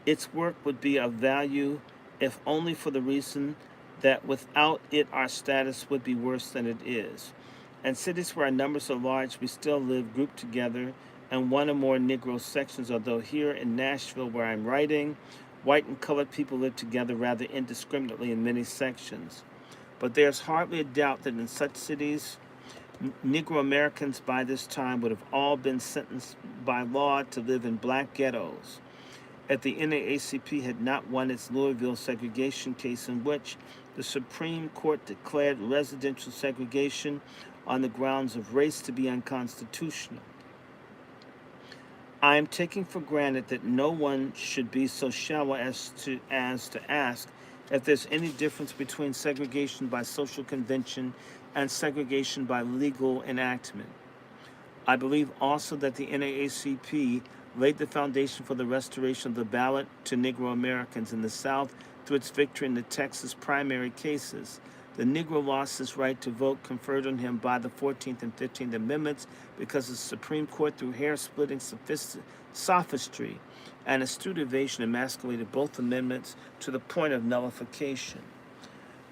Its work would be of value if only for the reason that without it our status would be worse than it is. In cities where our numbers are large, we still live grouped together in one or more Negro sections, although here in Nashville, where I'm writing, white and colored people live together rather indiscriminately in many sections. But there's hardly a doubt that in such cities, Negro Americans by this time would have all been sentenced by law to live in black ghettos. If the NAACP had not won its Louisville segregation case, in which the Supreme Court declared residential segregation on the grounds of race to be unconstitutional. I am taking for granted that no one should be so shallow as to ask if there's any difference between segregation by social convention and segregation by legal enactment. I believe also that the NAACP laid the foundation for the restoration of the ballot to Negro Americans in the South through its victory in the Texas primary cases. The Negro lost his right to vote conferred on him by the 14th and 15th Amendments because the Supreme Court, through hair-splitting sophistry and astute evasion, emasculated both amendments to the point of nullification.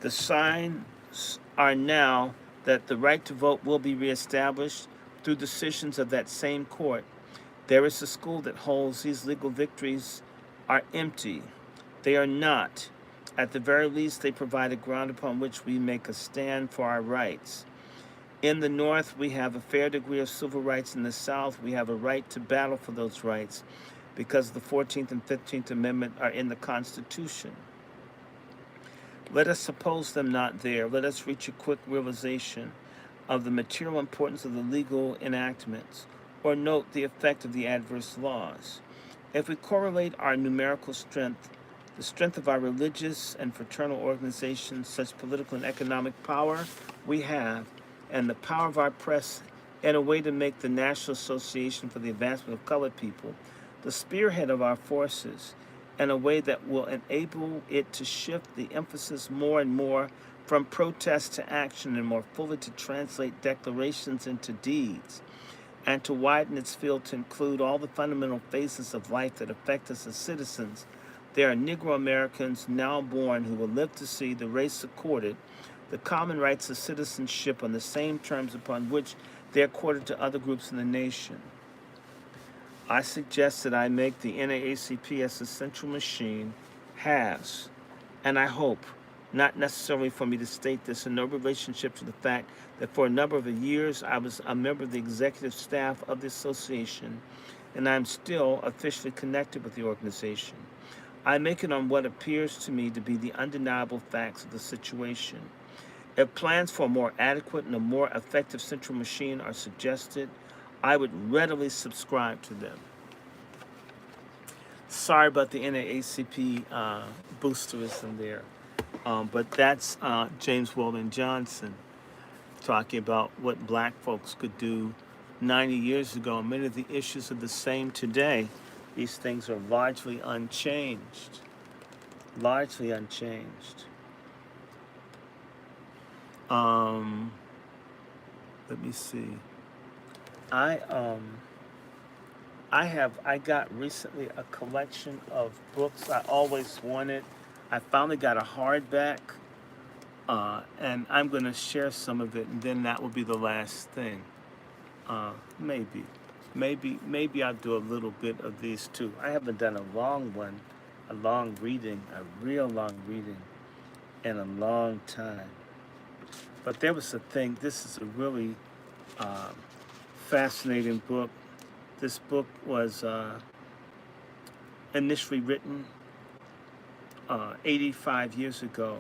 The signs are now that the right to vote will be reestablished through decisions of that same court. There is a school that holds these legal victories are empty. They are not. At the very least, they provide a ground upon which we make a stand for our rights. In the North, we have a fair degree of civil rights. In the South, we have a right to battle for those rights because the 14th and 15th Amendment are in the Constitution. Let us suppose them not there. Let us reach a quick realization of the material importance of the legal enactments, or note the effect of the adverse laws. If we correlate our numerical strength the strength of our religious and fraternal organizations, such political and economic power we have, and the power of our press in a way to make the National Association for the Advancement of Colored People the spearhead of our forces in a way that will enable it to shift the emphasis more and more from protest to action and more fully to translate declarations into deeds, and to widen its field to include all the fundamental phases of life that affect us as citizens. There are Negro Americans now born who will live to see the race accorded the common rights of citizenship on the same terms upon which they are accorded to other groups in the nation. I suggest that I make the NAACP as the central machine has, and I hope, not necessarily for me to state this in no relationship to the fact that for a number of years I was a member of the executive staff of the association, and I am still officially connected with the organization. I make it on what appears to me to be the undeniable facts of the situation. If plans for a more adequate and a more effective central machine are suggested, I would readily subscribe to them. Sorry about the NAACP boosterism there, but that's James Weldon Johnson talking about what black folks could do 90 years ago. And many of the issues are the same today. These things are largely unchanged. Largely unchanged. Let me see. I got recently a collection of books I always wanted. I finally got a hardback, and I'm going to share some of it, and then that will be the last thing. Maybe I'll do a little bit of these too. I haven't done a long one, a real long reading in a long time. But there was a thing, this is a really fascinating book. This book was initially written 85 years ago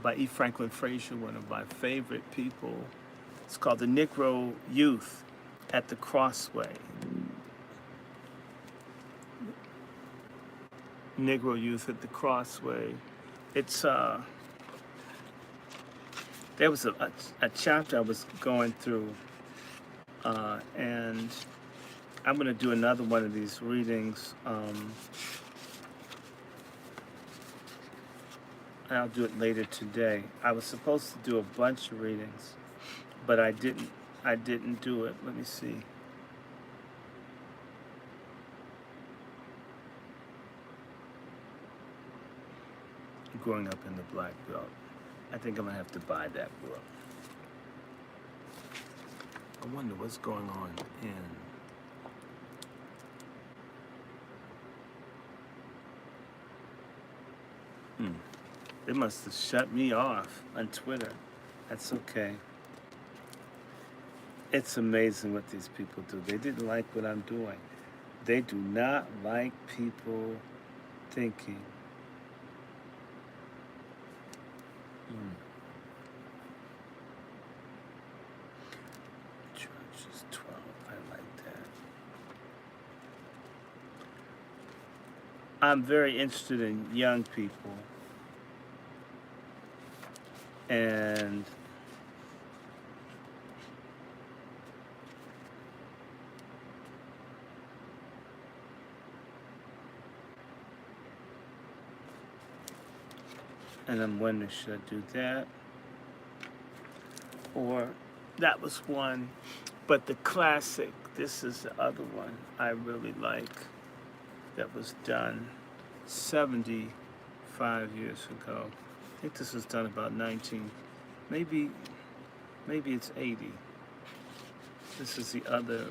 by E. Franklin Frazier, one of my favorite people. It's called The Negro Youth at the Crossway. Negro Youth at the Crossway. It's there was a chapter I was going through, and I'm going to do another one of these readings. I'll do it later today. I was supposed to do a bunch of readings, but I didn't do it. Let me see. Growing Up in the Black Belt. I think I'm going to have to buy that book. I wonder what's going on in... They must have shut me off on Twitter. That's okay. It's amazing what these people do. They didn't like what I'm doing. They do not like people thinking. Church is 12. I like that. I'm very interested in young people. And I'm wondering, should I do that? Or that was one, but the classic, this is the other one I really like that was done 75 years ago. I think this was done about 19, maybe it's 80. This is the other.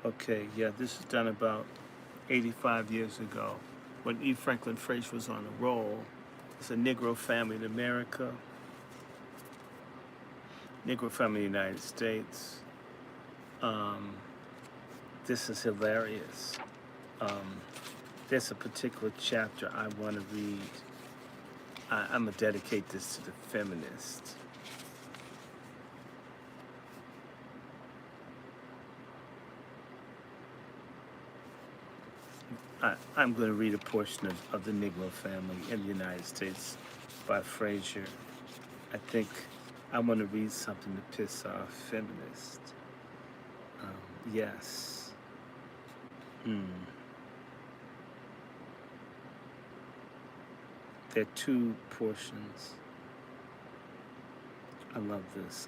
Okay, yeah, this is done about 85 years ago when E. Franklin Frazier was on a roll. It's a Negro family in America, Negro family in the United States. This is hilarious. There's a particular chapter I want to read. I'm going to dedicate this to the feminists. I'm going to read a portion of The Negro Family in the United States by Frazier. I think I want to read something to piss off feminists. Yes. Mm. There are two portions. I love this.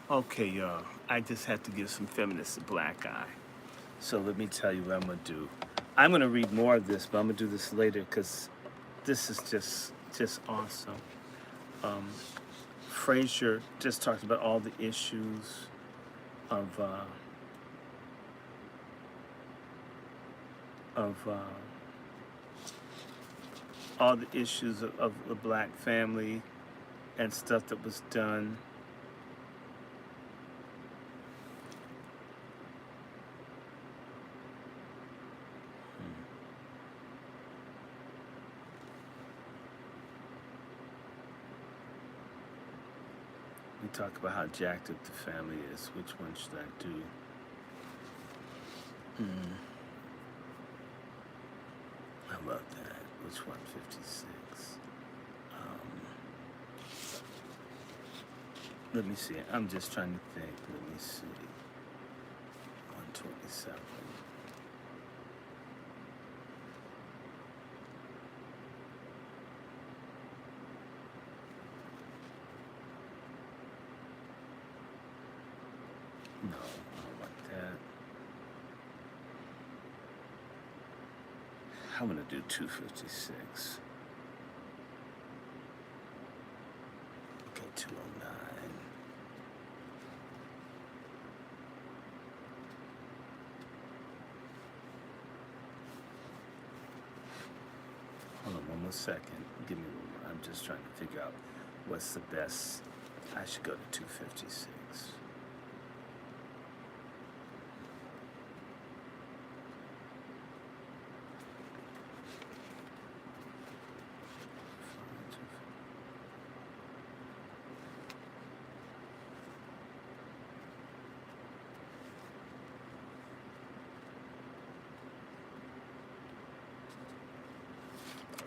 Okay, y'all. I just had to give some feminists a black eye. So let me tell you what I'm going to do. I'm going to read more of this, but I'm going to do this later because this is just awesome. Frazier just talked about all the issues of all the issues of the black family and stuff that was done. We talk about how jacked up the family is. Which one should I do? I love that. Which one? 56. Let me see. I'm just trying to think. Let me see. 127. No, I don't like that. I'm gonna do 256. Okay, 209. Hold on one more second. Give me one more. I'm just trying to figure out what's the best. I should go to 256.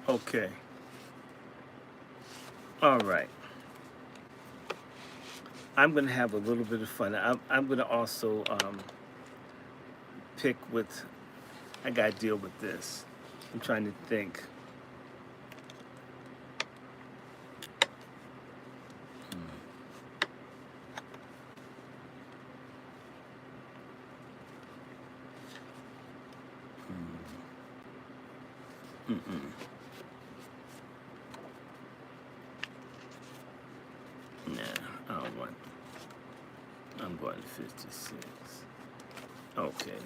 Okay. All right. I'm going to have a little bit of fun. I'm going to also pick with, I got to deal with this. I'm trying to think. Nah, I don't want. I'm going to 56. Okay.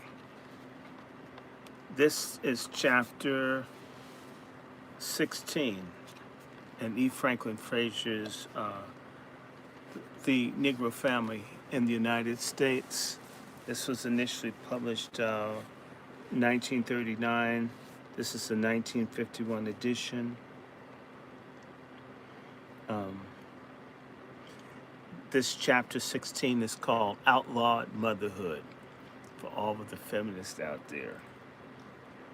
This is chapter 16 in E. Franklin Frazier's The Negro Family in the United States. This was initially published 1939. This is the 1951 edition. This chapter 16 is called Outlawed Motherhood, for all of the feminists out there.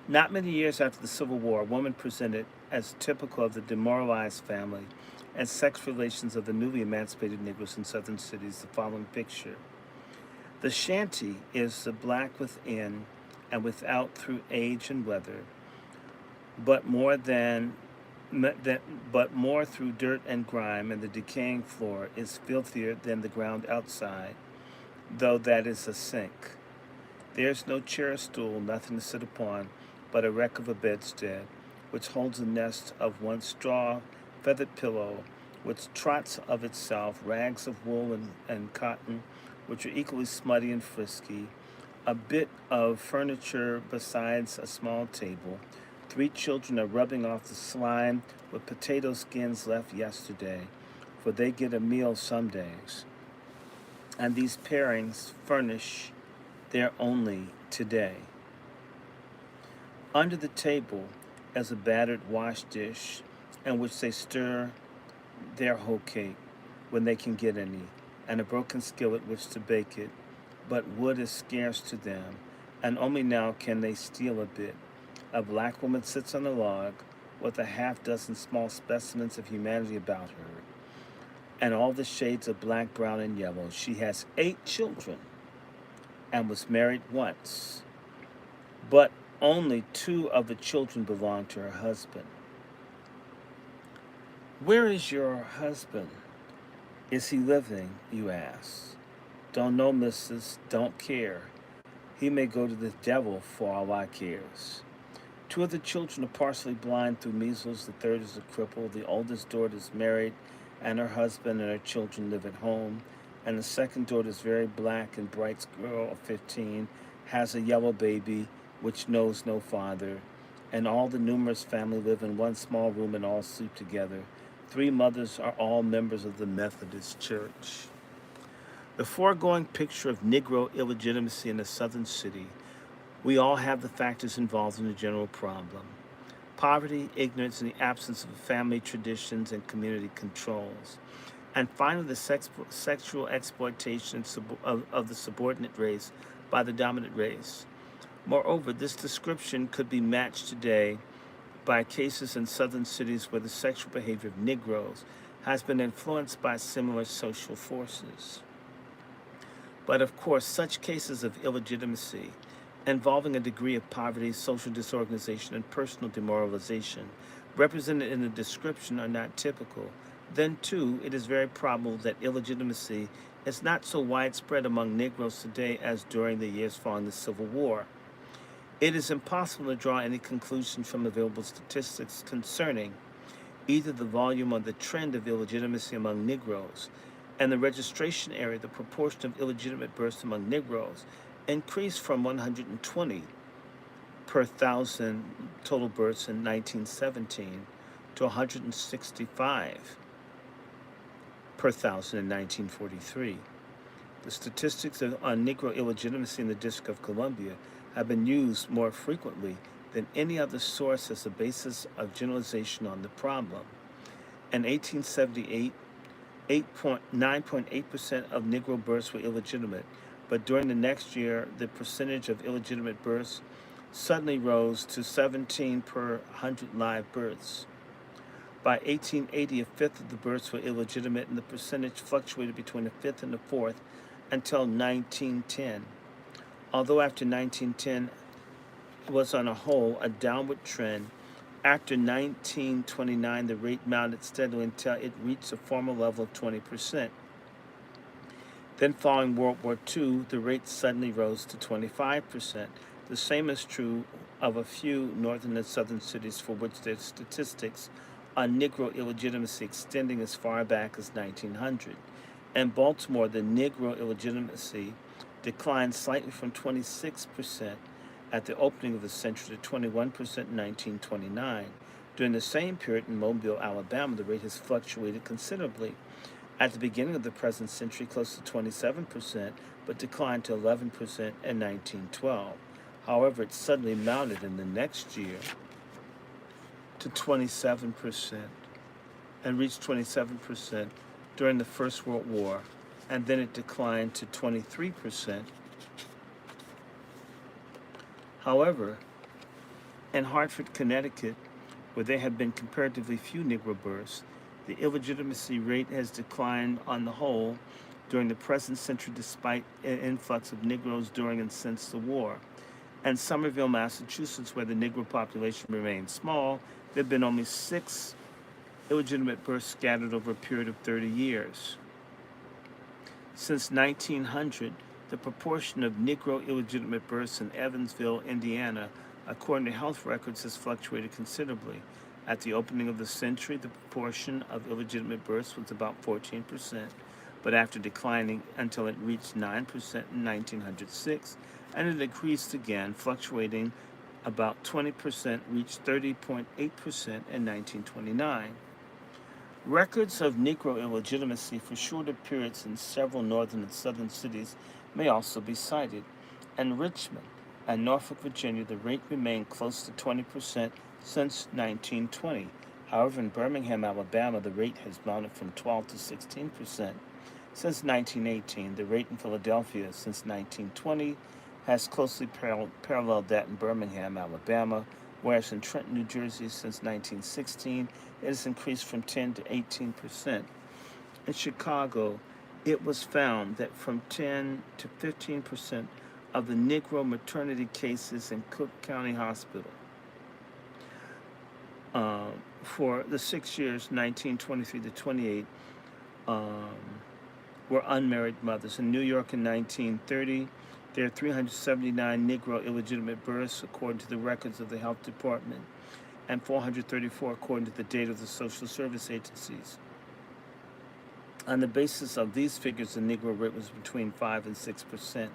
Not many years after the Civil War, a woman presented as typical of the demoralized family and sex relations of the newly emancipated Negroes in southern cities the following picture. The shanty is the black within and without through age and weather, but more through dirt and grime, and the decaying floor is filthier than the ground outside, though that is a sink. There is no chair or stool, nothing to sit upon, but a wreck of a bedstead, which holds a nest of one straw feathered pillow, which trots of itself, rags of wool and cotton, which are equally smutty and frisky, a bit of furniture besides a small table. 3 children are rubbing off the slime with potato skins left yesterday, for they get a meal some days. And these parings furnish their only today. Under the table is a battered wash dish in which they stir their hoe cake when they can get any, and a broken skillet which to bake it, but wood is scarce to them, and only now can they steal a bit. A black woman sits on a log with a half dozen small specimens of humanity about her, and all the shades of black, brown, and yellow. She has 8 children and was married once, but only 2 of the children belong to her husband. Where is your husband? Is he living? You ask. Don't know, missus, don't care. He may go to the devil for all I cares. 2 of the children are partially blind through measles. The third is a cripple. The oldest daughter is married, and her husband and her children live at home. And the second daughter is very black and bright girl of 15, has a yellow baby, which knows no father. And all the numerous family live in one small room and all sleep together. 3 mothers are all members of the Methodist Church. The foregoing picture of Negro illegitimacy in a southern city, we all have the factors involved in the general problem: poverty, ignorance, and the absence of family traditions and community controls. And finally, the sexual exploitation of the subordinate race by the dominant race. Moreover, this description could be matched today by cases in southern cities where the sexual behavior of Negroes has been influenced by similar social forces. But of course, such cases of illegitimacy involving a degree of poverty, social disorganization, and personal demoralization represented in the description are not typical. Then, too, it is very probable that illegitimacy is not so widespread among Negroes today as during the years following the Civil War. It is impossible to draw any conclusion from available statistics concerning either the volume or the trend of illegitimacy among Negroes. And the registration area, the proportion of illegitimate births among Negroes, increased from 120 per 1,000 total births in 1917 to 165 per 1,000 in 1943. The statistics on Negro illegitimacy in the District of Columbia have been used more frequently than any other source as a basis of generalization on the problem. In 1878, 9.8% of Negro births were illegitimate, but during the next year, the percentage of illegitimate births suddenly rose to 17 per 100 live births. By 1880, a fifth of the births were illegitimate, and the percentage fluctuated between a fifth and a fourth until 1910. Although after 1910 was on a whole a downward trend, after 1929 the rate mounted steadily until it reached a former level of 20%. Then following World War II, the rate suddenly rose to 25%. The same is true of a few northern and southern cities for which there are statistics on Negro illegitimacy extending as far back as 1900. In Baltimore, the Negro illegitimacy declined slightly from 26% at the opening of the century to 21% in 1929. During the same period in Mobile, Alabama, the rate has fluctuated considerably. At the beginning of the present century, close to 27%, but declined to 11% in 1912. However, it suddenly mounted in the next year to 27% and reached 27% during the First World War, and then it declined to 23%. However, in Hartford, Connecticut, where there have been comparatively few Negro births, the illegitimacy rate has declined on the whole during the present century despite an influx of Negroes during and since the war. And Somerville, Massachusetts, where the Negro population remains small, there have been only 6 illegitimate births scattered over a period of 30 years. Since 1900, the proportion of Negro illegitimate births in Evansville, Indiana, according to health records, has fluctuated considerably. At the opening of the century, the proportion of illegitimate births was about 14%, but after declining until it reached 9% in 1906, and it increased again, fluctuating about 20%, reached 30.8% in 1929. Records of Negro illegitimacy for shorter periods in several northern and southern cities may also be cited. In Richmond and Norfolk, Virginia, the rate remained close to 20% since 1920. However, in Birmingham, Alabama, the rate has mounted from 12 to 16% since 1918. The rate in Philadelphia since 1920 has closely paralleled that in Birmingham, Alabama, whereas in Trenton, New Jersey, since 1916, it has increased from 10 to 18%. In Chicago, it was found that from 10 to 15% of the Negro maternity cases in Cook County Hospital for the 6 years, 1923 to 28, um, were unmarried mothers. In New York in 1930, there are 379 Negro illegitimate births, according to the records of the Health Department, and 434 according to the data of the social service agencies. On the basis of these figures, the Negro rate was between 5 and 6%.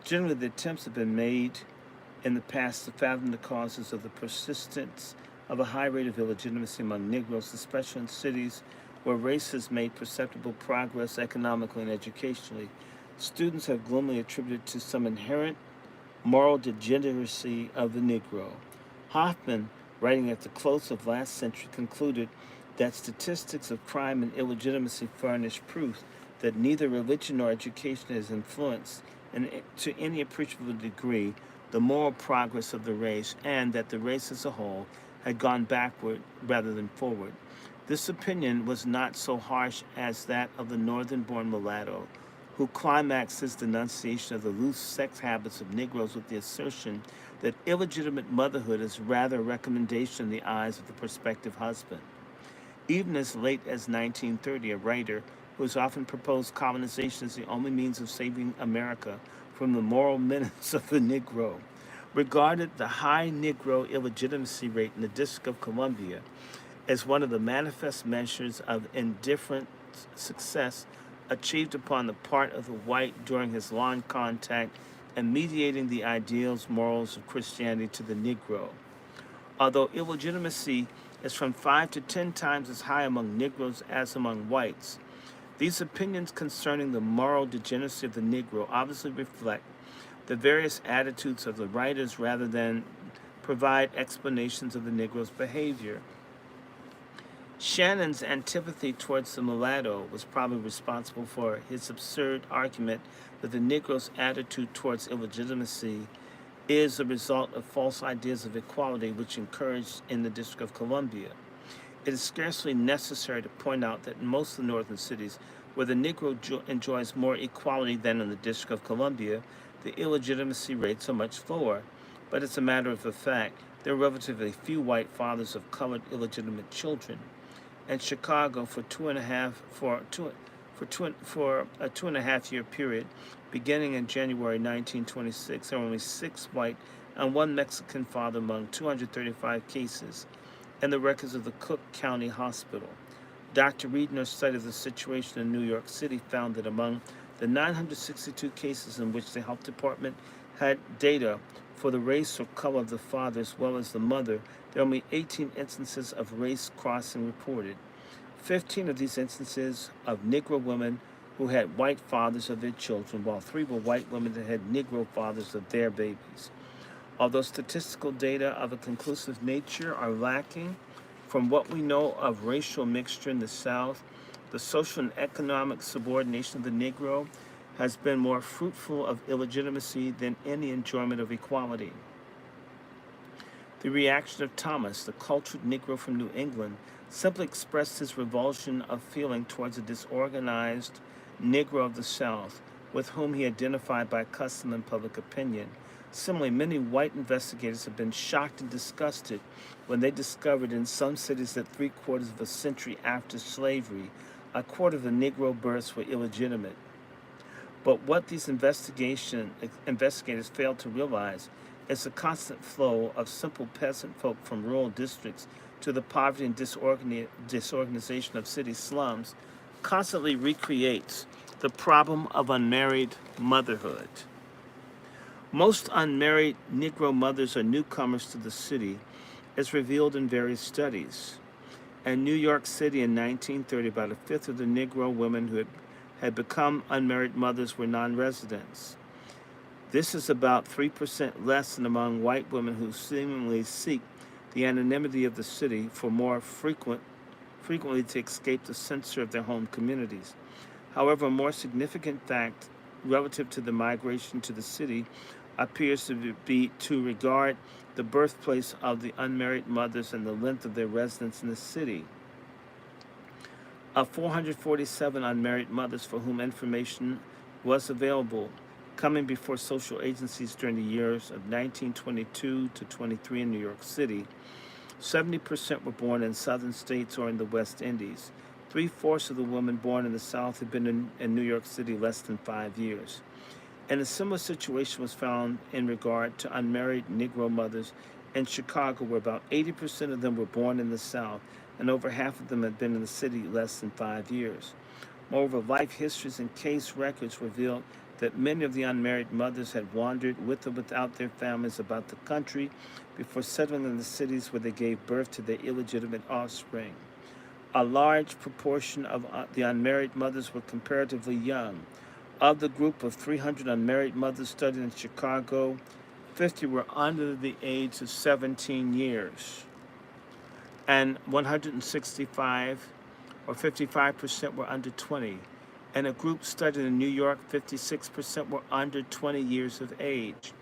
Generally, the attempts have been made in the past to fathom the causes of the persistence of a high rate of illegitimacy among Negroes, especially in cities where race has made perceptible progress economically and educationally. Students have gloomily attributed to some inherent moral degeneracy of the Negro. Hoffman, writing at the close of last century, concluded that statistics of crime and illegitimacy furnish proof that neither religion nor education has influenced, to any appreciable degree, the moral progress of the race, and that the race as a whole had gone backward rather than forward. This opinion was not so harsh as that of the northern-born mulatto, who climaxed his denunciation of the loose sex habits of Negroes with the assertion that illegitimate motherhood is rather a recommendation in the eyes of the prospective husband. Even as late as 1930, a writer who has often proposed colonization as the only means of saving America from the moral menace of the Negro, regarded the high Negro illegitimacy rate in the District of Columbia as one of the manifest measures of indifferent success achieved upon the part of the white during his long contact and mediating the ideals, morals of Christianity to the Negro. Although illegitimacy is from 5 to 10 times as high among Negroes as among whites, these opinions concerning the moral degeneracy of the Negro obviously reflect the various attitudes of the writers rather than provide explanations of the Negro's behavior. Shannon's antipathy towards the mulatto was probably responsible for his absurd argument that the Negro's attitude towards illegitimacy is a result of false ideas of equality which encouraged in the District of Columbia. It is scarcely necessary to point out that in most of the northern cities, where the Negro enjoys more equality than in the District of Columbia, the illegitimacy rates are much lower. But it's a matter of the fact there are relatively few white fathers of colored illegitimate children. In Chicago, for a 2.5 year period, beginning in January 1926, there were only 6 white and 1 Mexican father among 235 cases in the records of the Cook County Hospital. Dr. Reed, in her study of the situation in New York City, found that among the 962 cases in which the health department had data for the race or color of the father as well as the mother, there are only 18 instances of race crossing reported. 15 of these instances of Negro women who had white fathers of their children, while 3 were white women that had Negro fathers of their babies. Although statistical data of a conclusive nature are lacking, from what we know of racial mixture in the South, the social and economic subordination of the Negro has been more fruitful of illegitimacy than any enjoyment of equality. The reaction of Thomas, the cultured Negro from New England, simply expressed his revulsion of feeling towards a disorganized Negro of the South, with whom he identified by custom and public opinion. Similarly, many white investigators have been shocked and disgusted when they discovered in some cities that 3/4 of a century after slavery, 1/4 of the Negro births were illegitimate. But what these investigators failed to realize is the constant flow of simple peasant folk from rural districts to the poverty and disorganization of city slums constantly recreates the problem of unmarried motherhood. Most unmarried Negro mothers are newcomers to the city, as revealed in various studies. In New York City in 1930, about 1/5 of the Negro women who had become unmarried mothers were non-residents. This is about 3% less than among white women who seemingly seek the anonymity of the city for more frequently to escape the censor of their home communities. However, a more significant fact relative to the migration to the city appears to regard the birthplace of the unmarried mothers and the length of their residence in the city. Of 447 unmarried mothers for whom information was available, coming before social agencies during the years of 1922 to 23 in New York City, 70% were born in southern states or in the West Indies. 3/4 of the women born in the South had been in New York City less than 5 years. And a similar situation was found in regard to unmarried Negro mothers in Chicago, where about 80% of them were born in the South, and over half of them had been in the city less than 5 years. Moreover, life histories and case records revealed that many of the unmarried mothers had wandered with or without their families about the country before settling in the cities where they gave birth to their illegitimate offspring. A large proportion of the unmarried mothers were comparatively young. Of the group of 300 unmarried mothers studied in Chicago, 50 were under the age of 17 years, and 165 or 55% were under 20. And a group studied in New York, 56% were under 20 years of age.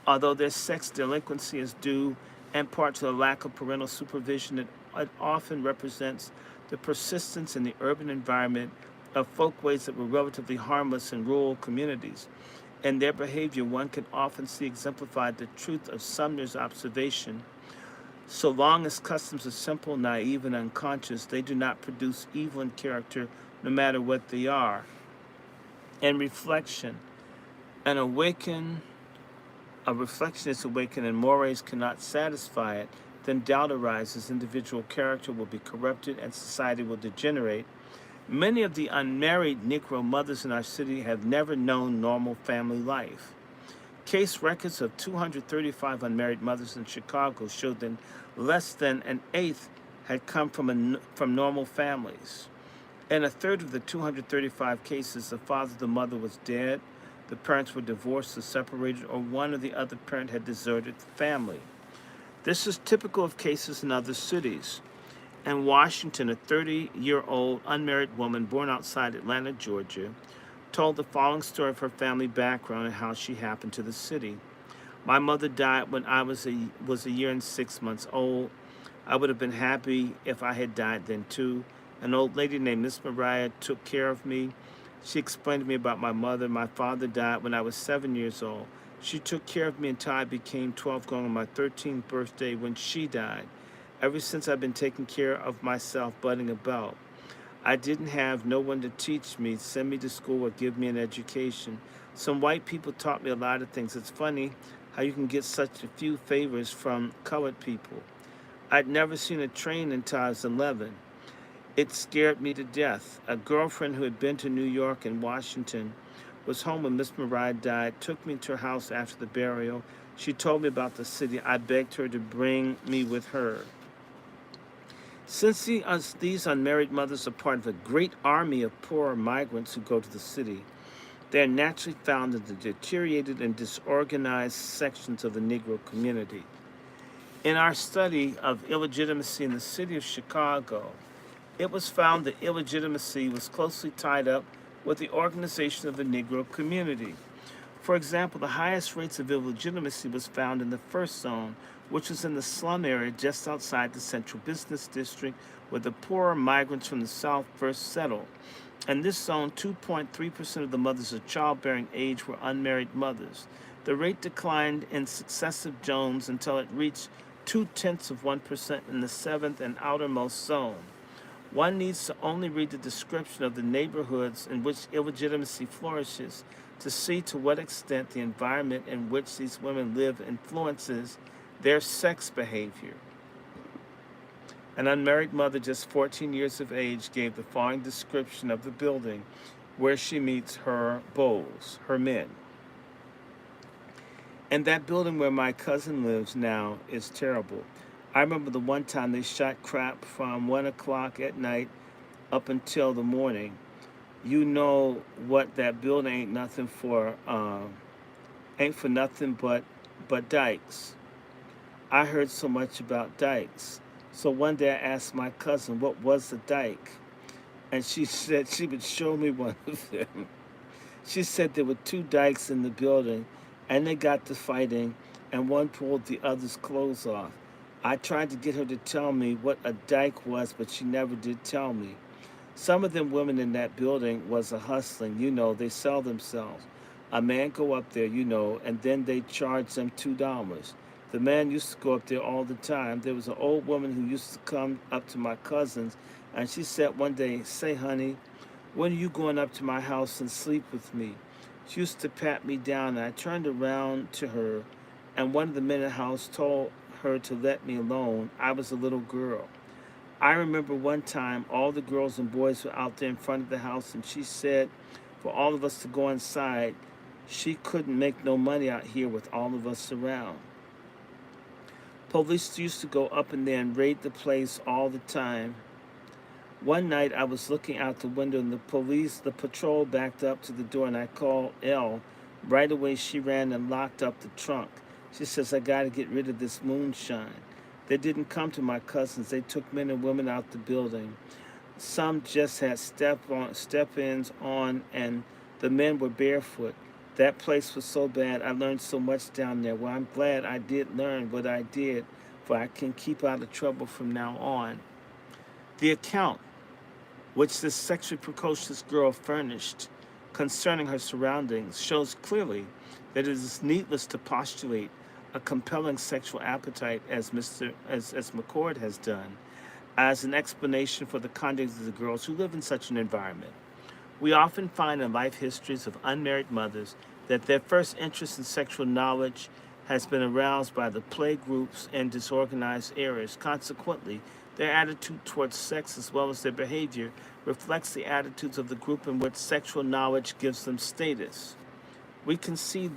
Although their sex delinquency is due in part to the lack of parental supervision, it often represents the persistence in the urban environment of folkways that were relatively harmless in rural communities. In their behavior, one can often see exemplified the truth of Sumner's observation: so long as customs are simple, naive, and unconscious, they do not produce evil in character, no matter what they are. In reflection, a reflection is awakened, and mores cannot satisfy it, then doubt arises, individual character will be corrupted, and society will degenerate. Many of the unmarried Negro mothers in our city have never known normal family life. Case records of 235 unmarried mothers in Chicago showed that less than an eighth had come from normal families. In a third of the 235 cases, the father of the mother was dead, the parents were divorced or separated, or one or the other parent had deserted the family. This is typical of cases in other cities. In Washington, a 30-year-old unmarried woman born outside Atlanta, Georgia, told the following story of her family background and how she happened to the city. My mother died when I was a year and 6 months old. I would have been happy if I had died then too. An old lady named Miss Mariah took care of me. She explained to me about my mother. My father died when I was 7 years old. She took care of me until I became 12, going on my 13th birthday when she died. Ever since I've been taking care of myself, budding about. I didn't have no one to teach me, send me to school, or give me an education. Some white people taught me a lot of things. It's funny how you can get such a few favors from colored people. I'd never seen a train until I was 11. It scared me to death. A girlfriend who had been to New York and Washington was home when Miss Mariah died, took me to her house after the burial. She told me about the city. I begged her to bring me with her. Since these unmarried mothers are part of a great army of poor migrants who go to the city, they are naturally found in the deteriorated and disorganized sections of the Negro community. In our study of illegitimacy in the city of Chicago, it was found that illegitimacy was closely tied up with the organization of the Negro community. For example, the highest rates of illegitimacy was found in the first zone, which was in the slum area just outside the central business district, where the poorer migrants from the South first settled. In this zone, 2.3% of the mothers of childbearing age were unmarried mothers. The rate declined in successive zones until it reached 0.2% in the seventh and outermost zone. One needs to only read the description of the neighborhoods in which illegitimacy flourishes to see to what extent the environment in which these women live influences their sex behavior. An unmarried mother just 14 years of age gave the following description of the building where she meets her beaux, her men. And that building where my cousin lives now is terrible. I remember the one time they shot crap from 1 o'clock at night up until the morning. You know what, that building ain't for nothing but dikes. I heard so much about dikes. So one day I asked my cousin, what was a dike? And she said she would show me one of them. She said there were 2 dikes in the building, and they got to fighting, and one pulled the other's clothes off. I tried to get her to tell me what a dyke was, but she never did tell me. Some of them women in that building was a hustling, they sell themselves. A man go up there, and then they charge them $2. The man used to go up there all the time. There was an old woman who used to come up to my cousins, and she said one day, "Say, honey, when are you going up to my house and sleep with me?" She used to pat me down, and I turned around to her, and one of the men in the house told her to let me alone. I was a little girl. I remember one time all the girls and boys were out there in front of the house, and she said for all of us to go inside. She couldn't make no money out here with all of us around. Police used to go up in there and raid the place all the time. One night I was looking out the window, and the patrol backed up to the door, and I called Elle. Right away she ran and locked up the trunk. She says, "I got to get rid of this moonshine." They didn't come to my cousins. They took men and women out the building. Some just had step-ins on, and the men were barefoot. That place was so bad. I learned so much down there. Well, I'm glad I did learn what I did, for I can keep out of trouble from now on. The account which this sexually precocious girl furnished concerning her surroundings shows clearly that it is needless to postulate a compelling sexual appetite, as McCord has done, as an explanation for the conduct of the girls who live in such an environment. We often find in life histories of unmarried mothers that their first interest in sexual knowledge has been aroused by the play groups in disorganized areas. Consequently, their attitude towards sex as well as their behavior reflects the attitudes of the group in which sexual knowledge gives them status. We can see in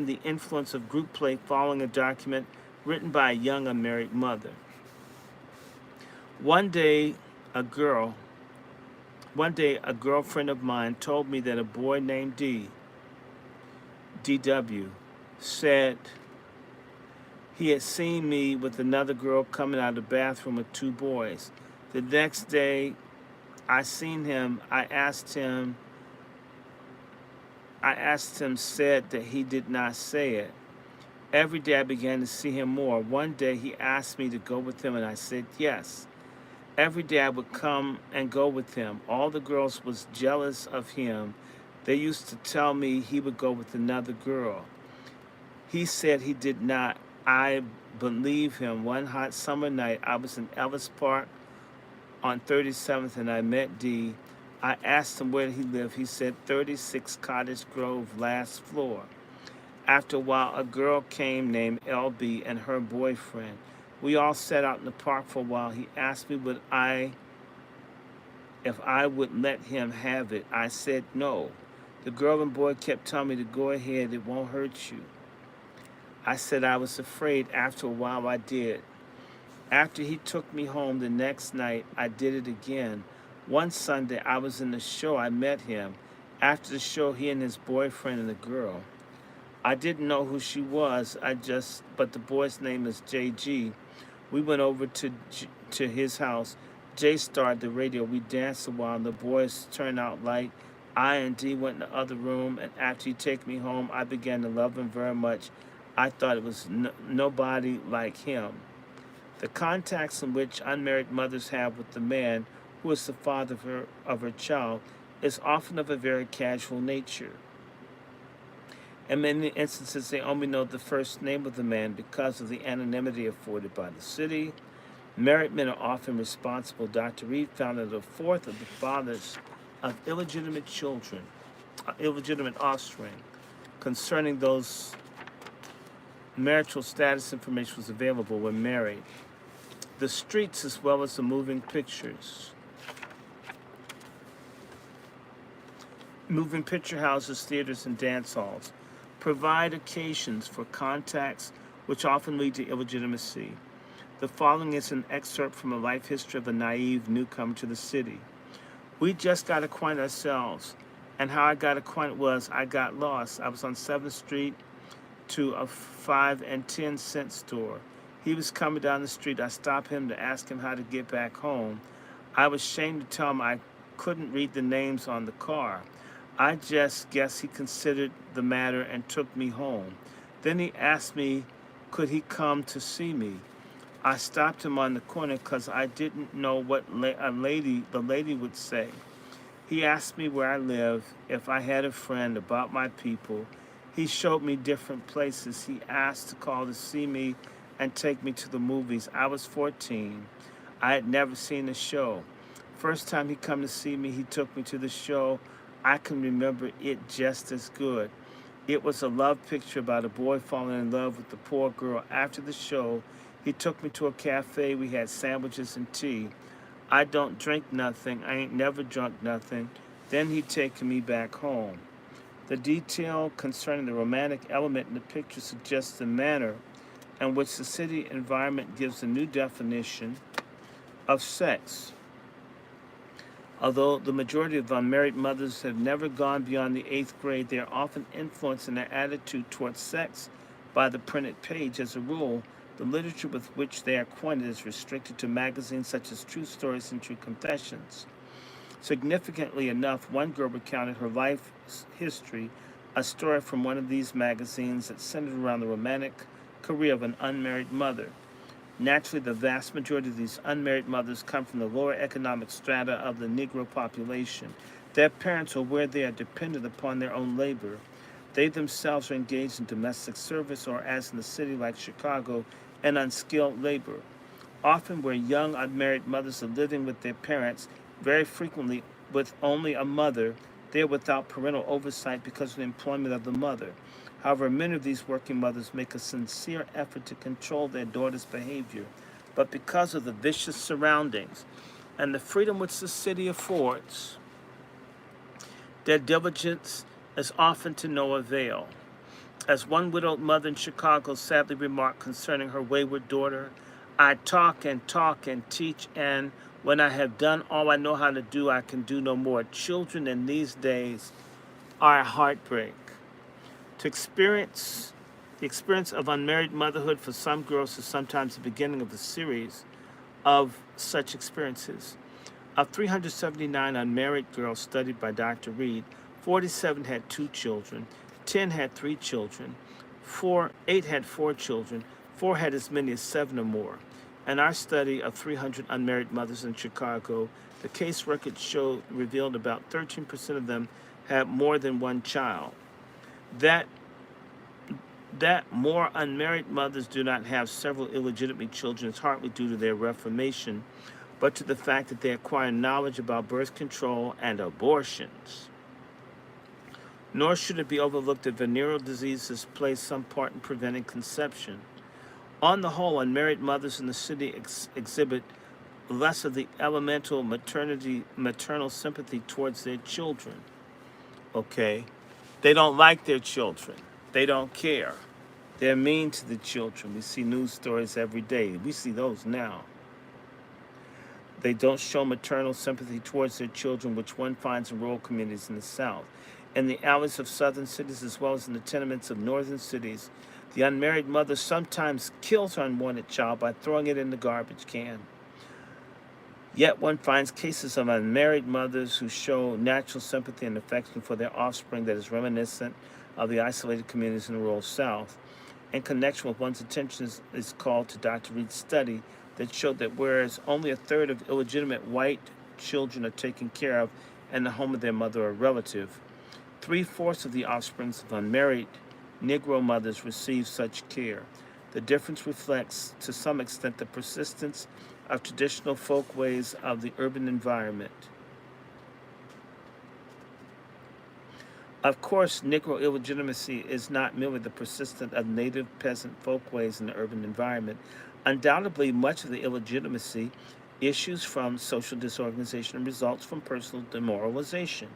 the influence of group play following a document written by a young unmarried mother. One day, a girlfriend of mine told me that a boy named DW, said he had seen me with another girl coming out of the bathroom with two boys. The next day I seen him, I asked him, said that he did not say it. Every day I began to see him more. One day he asked me to go with him, and I said yes. Every day I would come and go with him. All the girls was jealous of him. They used to tell me he would go with another girl. He said he did not. I believe him. One hot summer night, I was in Ellis Park on 37th, and I met D. I asked him where he lived. He said 36 Cottage Grove, last floor. After a while, a girl came named LB and her boyfriend. We all sat out in the park for a while. He asked me if I would let him have it. I said no. The girl and boy kept telling me to go ahead, it won't hurt you. I said I was afraid. After a while, I did. After he took me home the next night, I did it again. One Sunday, I was in the show. I met him. After the show, he and his boyfriend and the girl. I didn't know who she was. But the boy's name is JG. We went over to his house. Jay started the radio. We danced a while, and the boys turned out light. I and D went in the other room, and after he took me home, I began to love him very much. I thought it was nobody like him. The contacts in which unmarried mothers have with the man who is the father of her child is often of a very casual nature. In many instances, they only know the first name of the man because of the anonymity afforded by the city. Married men are often responsible. Dr. Reed found that a fourth of the fathers of illegitimate offspring, concerning those marital status information was available when married. The streets, as well as the moving picture houses, theaters, and dance halls, provide occasions for contacts which often lead to illegitimacy. The following is an excerpt from a life history of a naive newcomer to the city. We just got acquainted ourselves, and how I got acquainted was I got lost. I was on 7th Street to a 5 and 10 cent store. He was coming down the street. I stopped him to ask him how to get back home. I was ashamed to tell him I couldn't read the names on the car. I just guess he considered the matter and took me home. Then he asked me, could he come to see me? I stopped him on the corner because I didn't know what the lady would say. He asked me where I live, if I had a friend, about my people. He showed me different places. He asked to call to see me and take me to the movies. I was 14. I had never seen a show. First time he come to see me, he took me to the show. I can remember it just as good. It was a love picture about a boy falling in love with the poor girl. After the show, he took me to a cafe. We had sandwiches and tea. I don't drink nothing. I ain't never drunk nothing. Then he taken me back home. The detail concerning the romantic element in the picture suggests the manner in which the city environment gives a new definition of sex. Although the majority of unmarried mothers have never gone beyond the 8th grade, they are often influenced in their attitude towards sex by the printed page. As a rule, the literature with which they are acquainted is restricted to magazines such as True Stories and True Confessions. Significantly enough, one girl recounted her life history, a story from one of these magazines that centered around the romantic career of an unmarried mother. Naturally, the vast majority of these unmarried mothers come from the lower economic strata of the Negro population. Their parents are where they are dependent upon their own labor. They themselves are engaged in domestic service or, as in a city like Chicago, in unskilled labor. Often where young unmarried mothers are living with their parents, very frequently with only a mother, they are without parental oversight because of the employment of the mother. However, many of these working mothers make a sincere effort to control their daughter's behavior. But because of the vicious surroundings and the freedom which the city affords, their diligence is often to no avail. As one widowed mother in Chicago sadly remarked concerning her wayward daughter, I talk and teach, and when I have done all I know how to do, I can do no more. Children in these days are a heartbreak. The experience of unmarried motherhood for some girls is sometimes the beginning of a series of such experiences. Of 379 unmarried girls studied by Dr. Reed, 47 had 2 children, 10 had 3 children, 8 had 4 children, 4 had as many as 7 or more. In our study of 300 unmarried mothers in Chicago, the case record revealed about 13% of them had more than 1 child. That more unmarried mothers do not have several illegitimate children is hardly due to their reformation, but to the fact that they acquire knowledge about birth control and abortions. Nor should it be overlooked that venereal diseases play some part in preventing conception. On the whole, unmarried mothers in the city exhibit less of the elemental maternal sympathy towards their children. Okay? They don't like their children. They don't care. They're mean to the children. We see news stories every day. We see those now. They don't show maternal sympathy towards their children, which one finds in rural communities in the South. In the alleys of southern cities, as well as in the tenements of northern cities, the unmarried mother sometimes kills her unwanted child by throwing it in the garbage can. Yet one finds cases of unmarried mothers who show natural sympathy and affection for their offspring that is reminiscent of the isolated communities in the rural South. In connection with one's attention is called to Dr. Reed's study that showed that whereas only a third of illegitimate white children are taken care of in the home of their mother or relative, 3/4 of the offspring of unmarried Negro mothers receive such care. The difference reflects, to some extent, the persistence of traditional folkways of the urban environment. Of course, Negro illegitimacy is not merely the persistence of native peasant folkways in the urban environment. Undoubtedly, much of the illegitimacy issues from social disorganization and results from personal demoralization.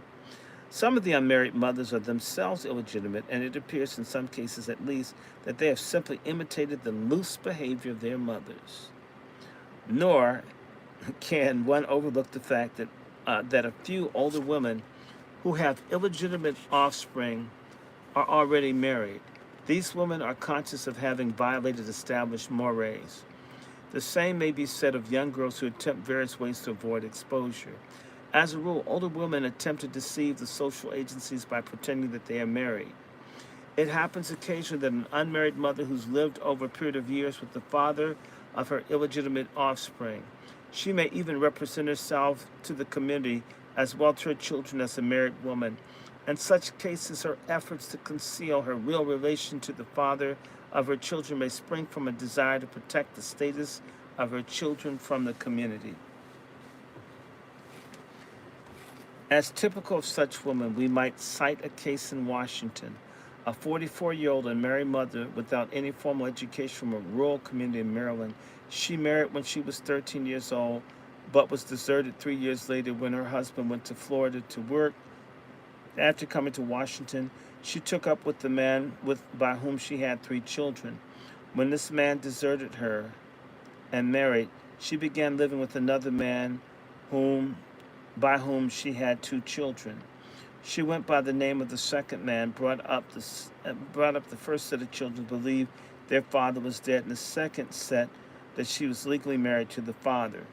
Some of the unmarried mothers are themselves illegitimate, and it appears, in some cases at least, that they have simply imitated the loose behavior of their mothers. Nor can one overlook the fact that a few older women who have illegitimate offspring are already married. These women are conscious of having violated established mores. The same may be said of young girls who attempt various ways to avoid exposure. As a rule, older women attempt to deceive the social agencies by pretending that they are married. It happens occasionally that an unmarried mother who's lived over a period of years with the father of her illegitimate offspring. She may even represent herself to the community as well to her children as a married woman. In such cases, her efforts to conceal her real relation to the father of her children may spring from a desire to protect the status of her children from the community. As typical of such women, we might cite a case in Washington. A 44-year-old unmarried mother without any formal education from a rural community in Maryland. She married when she was 13 years old, but was deserted 3 years later when her husband went to Florida to work. After coming to Washington, she took up with the man by whom she had 3 children. When this man deserted her and married, she began living with another man by whom she had 2 children. She went by the name of the second man, brought up the first set of children, believed their father was dead, and the second set that she was legally married to the father.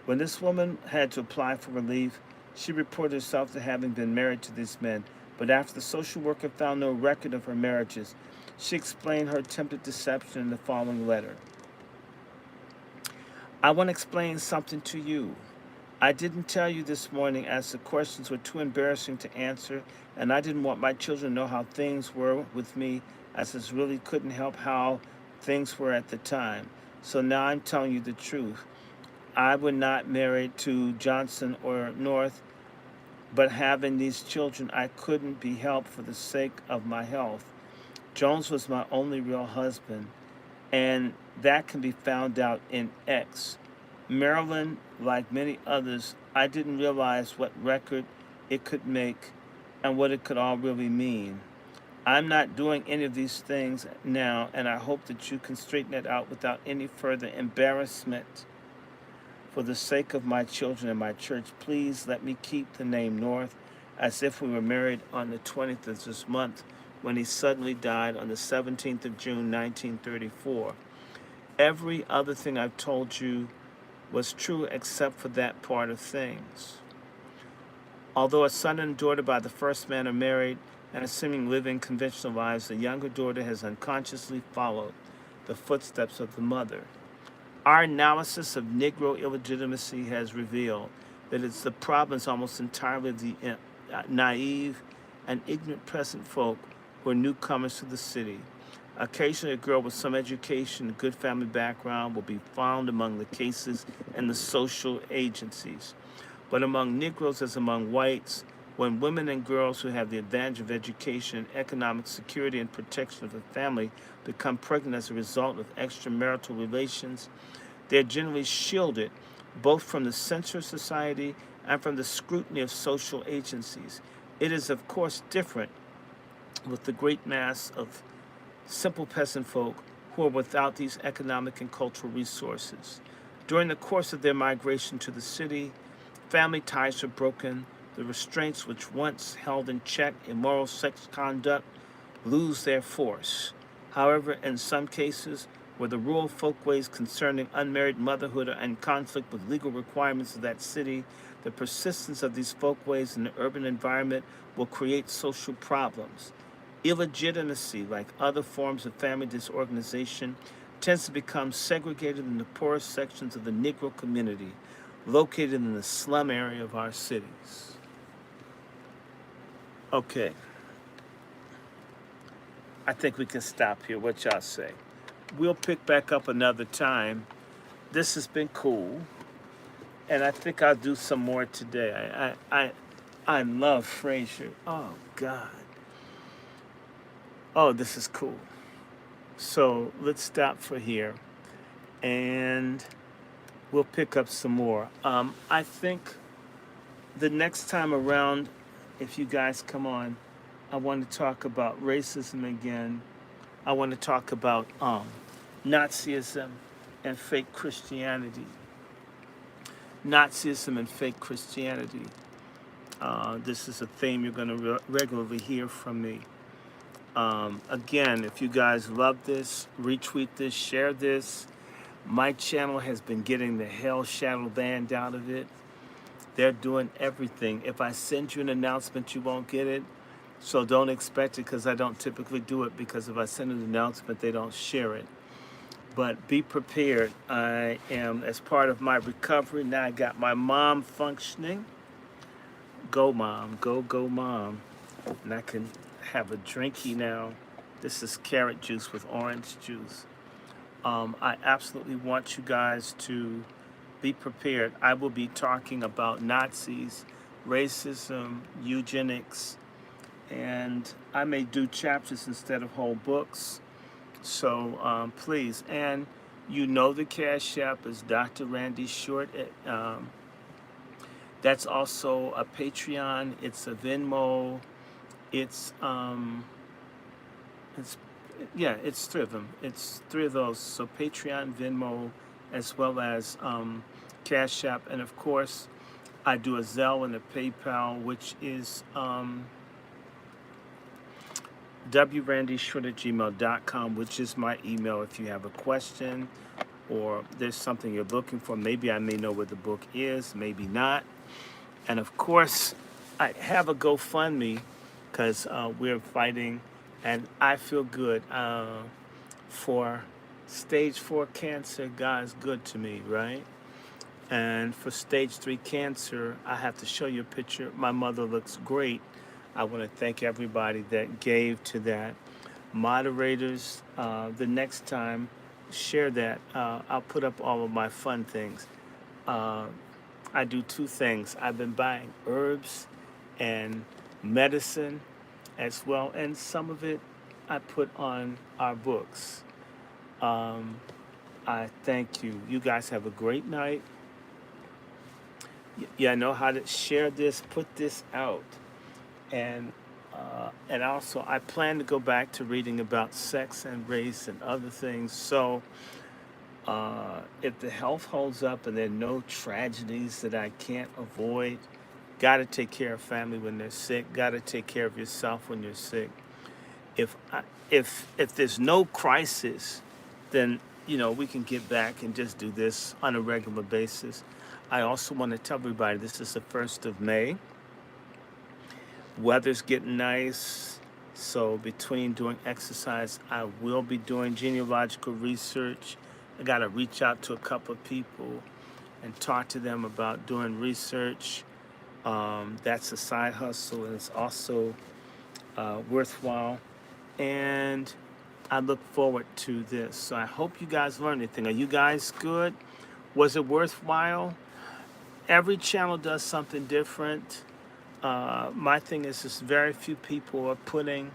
When this woman had to apply for relief, she reported herself to having been married to these men, but after the social worker found no record of her marriages, she explained her attempted deception in the following letter. I want to explain something to you. I didn't tell you this morning as the questions were too embarrassing to answer, and I didn't want my children to know how things were with me, as I really couldn't help how things were at the time. So now I'm telling you the truth. I was not married to Johnson or North, but having these children, I couldn't be helped for the sake of my health. Jones was my only real husband, and that can be found out in X. Maryland, like many others, I didn't realize what record it could make and what it could all really mean. I'm not doing any of these things now, and I hope that you can straighten it out without any further embarrassment. For the sake of my children and my church, please let me keep the name North as if we were married on the 20th of this month when he suddenly died on the 17th of June, 1934. Every other thing I've told you was true except for that part of things. Although a son and daughter by the first man are married and assuming living conventional lives, the younger daughter has unconsciously followed the footsteps of the mother. Our analysis of Negro illegitimacy has revealed that it's the province almost entirely of the naive and ignorant peasant folk who are newcomers to the city. Occasionally, a girl with some education and good family background will be found among the cases in the social agencies. But among Negroes as among whites, when women and girls who have the advantage of education and economic security and protection of the family become pregnant as a result of extramarital relations, they are generally shielded both from the censure of society and from the scrutiny of social agencies. It is, of course, different with the great mass of simple peasant folk who are without these economic and cultural resources. During the course of their migration to the city, family ties are broken, the restraints which once held in check immoral sex conduct lose their force. However, in some cases, where the rural folkways concerning unmarried motherhood are in conflict with legal requirements of that city, the persistence of these folkways in the urban environment will create social problems. Illegitimacy, like other forms of family disorganization, tends to become segregated in the poorest sections of the Negro community, located in the slum area of our cities. Okay. I think we can stop here. What y'all say? We'll pick back up another time. This has been cool, and I think I'll do some more today. I love Frasier. Oh God. Oh, this is cool. So let's stop for here, and we'll pick up some more. I think the next time around, if you guys come on, I want to talk about racism again. I want to talk about Nazism and fake Christianity. Nazism and fake Christianity. This is a theme you're going to regularly hear from me. Again, if you guys love this, retweet this, share this. My channel has been getting the hell shadow banned out of it. They're doing everything. If I send you an announcement, you won't get it. So don't expect it, because I don't typically do it, because if I send an announcement, they don't share it. But be prepared. I am, as part of my recovery, now I got my mom functioning. Go mom, go mom. And I can have a drinky now. This is carrot juice with orange juice. I absolutely want you guys to be prepared. I will be talking about Nazis, racism, eugenics, and I may do chapters instead of whole books. So please, and you know the Cash App is DrRandyShort. That's also a Patreon. It's a Venmo. It's it's yeah, it's three of them. It's three of those. So Patreon, Venmo, as well as Cash App, and of course, I do a Zelle and a PayPal, which is DrRandyShort@gmail.com, which is my email if you have a question or there's something you're looking for. Maybe I may know where the book is, maybe not. And of course, I have a GoFundMe, because we're fighting, and I feel good. For stage 4 cancer, God's good to me, right? And for stage 3 cancer, I have to show you a picture. My mother looks great. I want to thank everybody that gave to that. Moderators, the next time, share that. I'll put up all of my fun things. I do 2 things. I've been buying herbs and medicine as well, and some of it I put on our books. I thank you. You guys have a great night. Yeah, I know how to share this, put this out. And also, I plan to go back to reading about sex and race and other things. So if the health holds up and there are no tragedies that I can't avoid, got to take care of family when they're sick. Got to take care of yourself when you're sick. If there's no crisis, then we can get back and just do this on a regular basis. I also want to tell everybody this is the 1st of May. Weather's getting nice, so between doing exercise, I will be doing genealogical research. I got to reach out to a couple of people and talk to them about doing research. That's a side hustle, and it's also worthwhile. And I look forward to this. So I hope you guys learned anything. Are you guys good? Was it worthwhile? Every channel does something different. My thing is just very few people are putting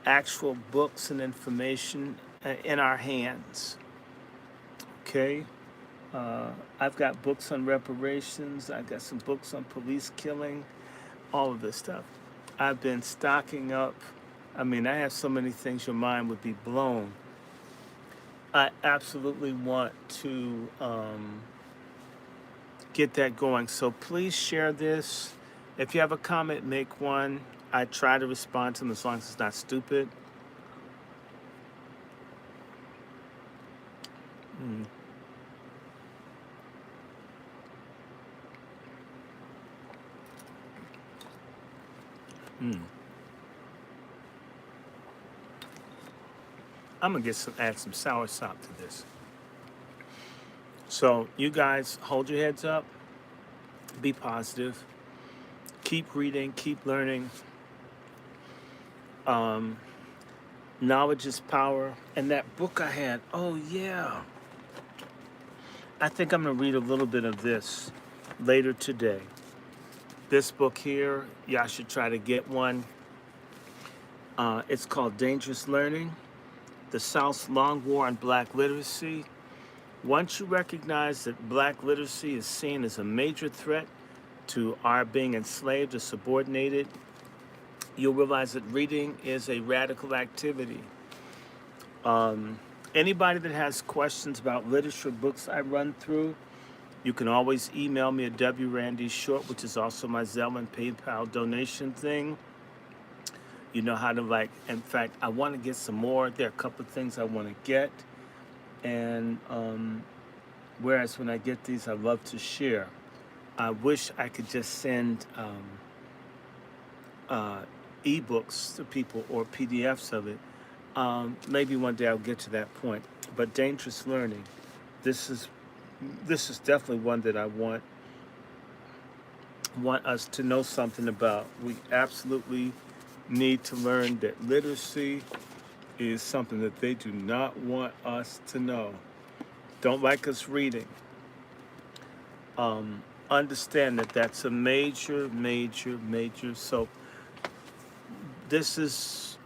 actual books and information in our hands. Okay? I've got books on reparations. I've got some books on police killing, all of this stuff. I've been stocking up. I mean, I have so many things, your mind would be blown. I absolutely want to get that going. So please share this. If you have a comment, make one. I try to respond to them as long as it's not stupid. I'm gonna add some sour sop to this. So you guys hold your heads up, be positive, keep reading, keep learning. Knowledge is power. And that book I had, oh yeah. I think I'm gonna read a little bit of this later today. This book here, y'all should try to get one. It's called Dangerous Learning, The South's Long War on Black Literacy. Once you recognize that black literacy is seen as a major threat to our being enslaved or subordinated, you'll realize that reading is a radical activity. Anybody that has questions about literature books I run through, you can always email me at DrRandyShort, which is also my Zelle and PayPal donation thing. You know how to in fact, I want to get some more. There are a couple of things I want to get. And whereas when I get these, I love to share. I wish I could just send ebooks to people or PDFs of it. Maybe one day I'll get to that point. But dangerous learning, this is this is definitely one that I want us to know something about. We absolutely need to learn that literacy is something that they do not want us to know. Don't like us reading. Understand that that's a major, major, major. So this is,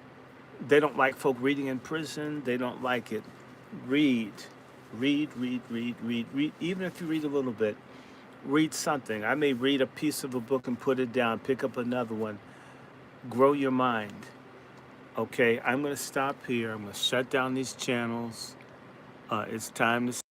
they don't like folk reading in prison. They don't like it. Read, read. Even if you read a little bit, read something. I may read a piece of a book and put it down, pick up another one. Grow your mind. Okay, I'm going to stop here. I'm going to shut down these channels. It's time to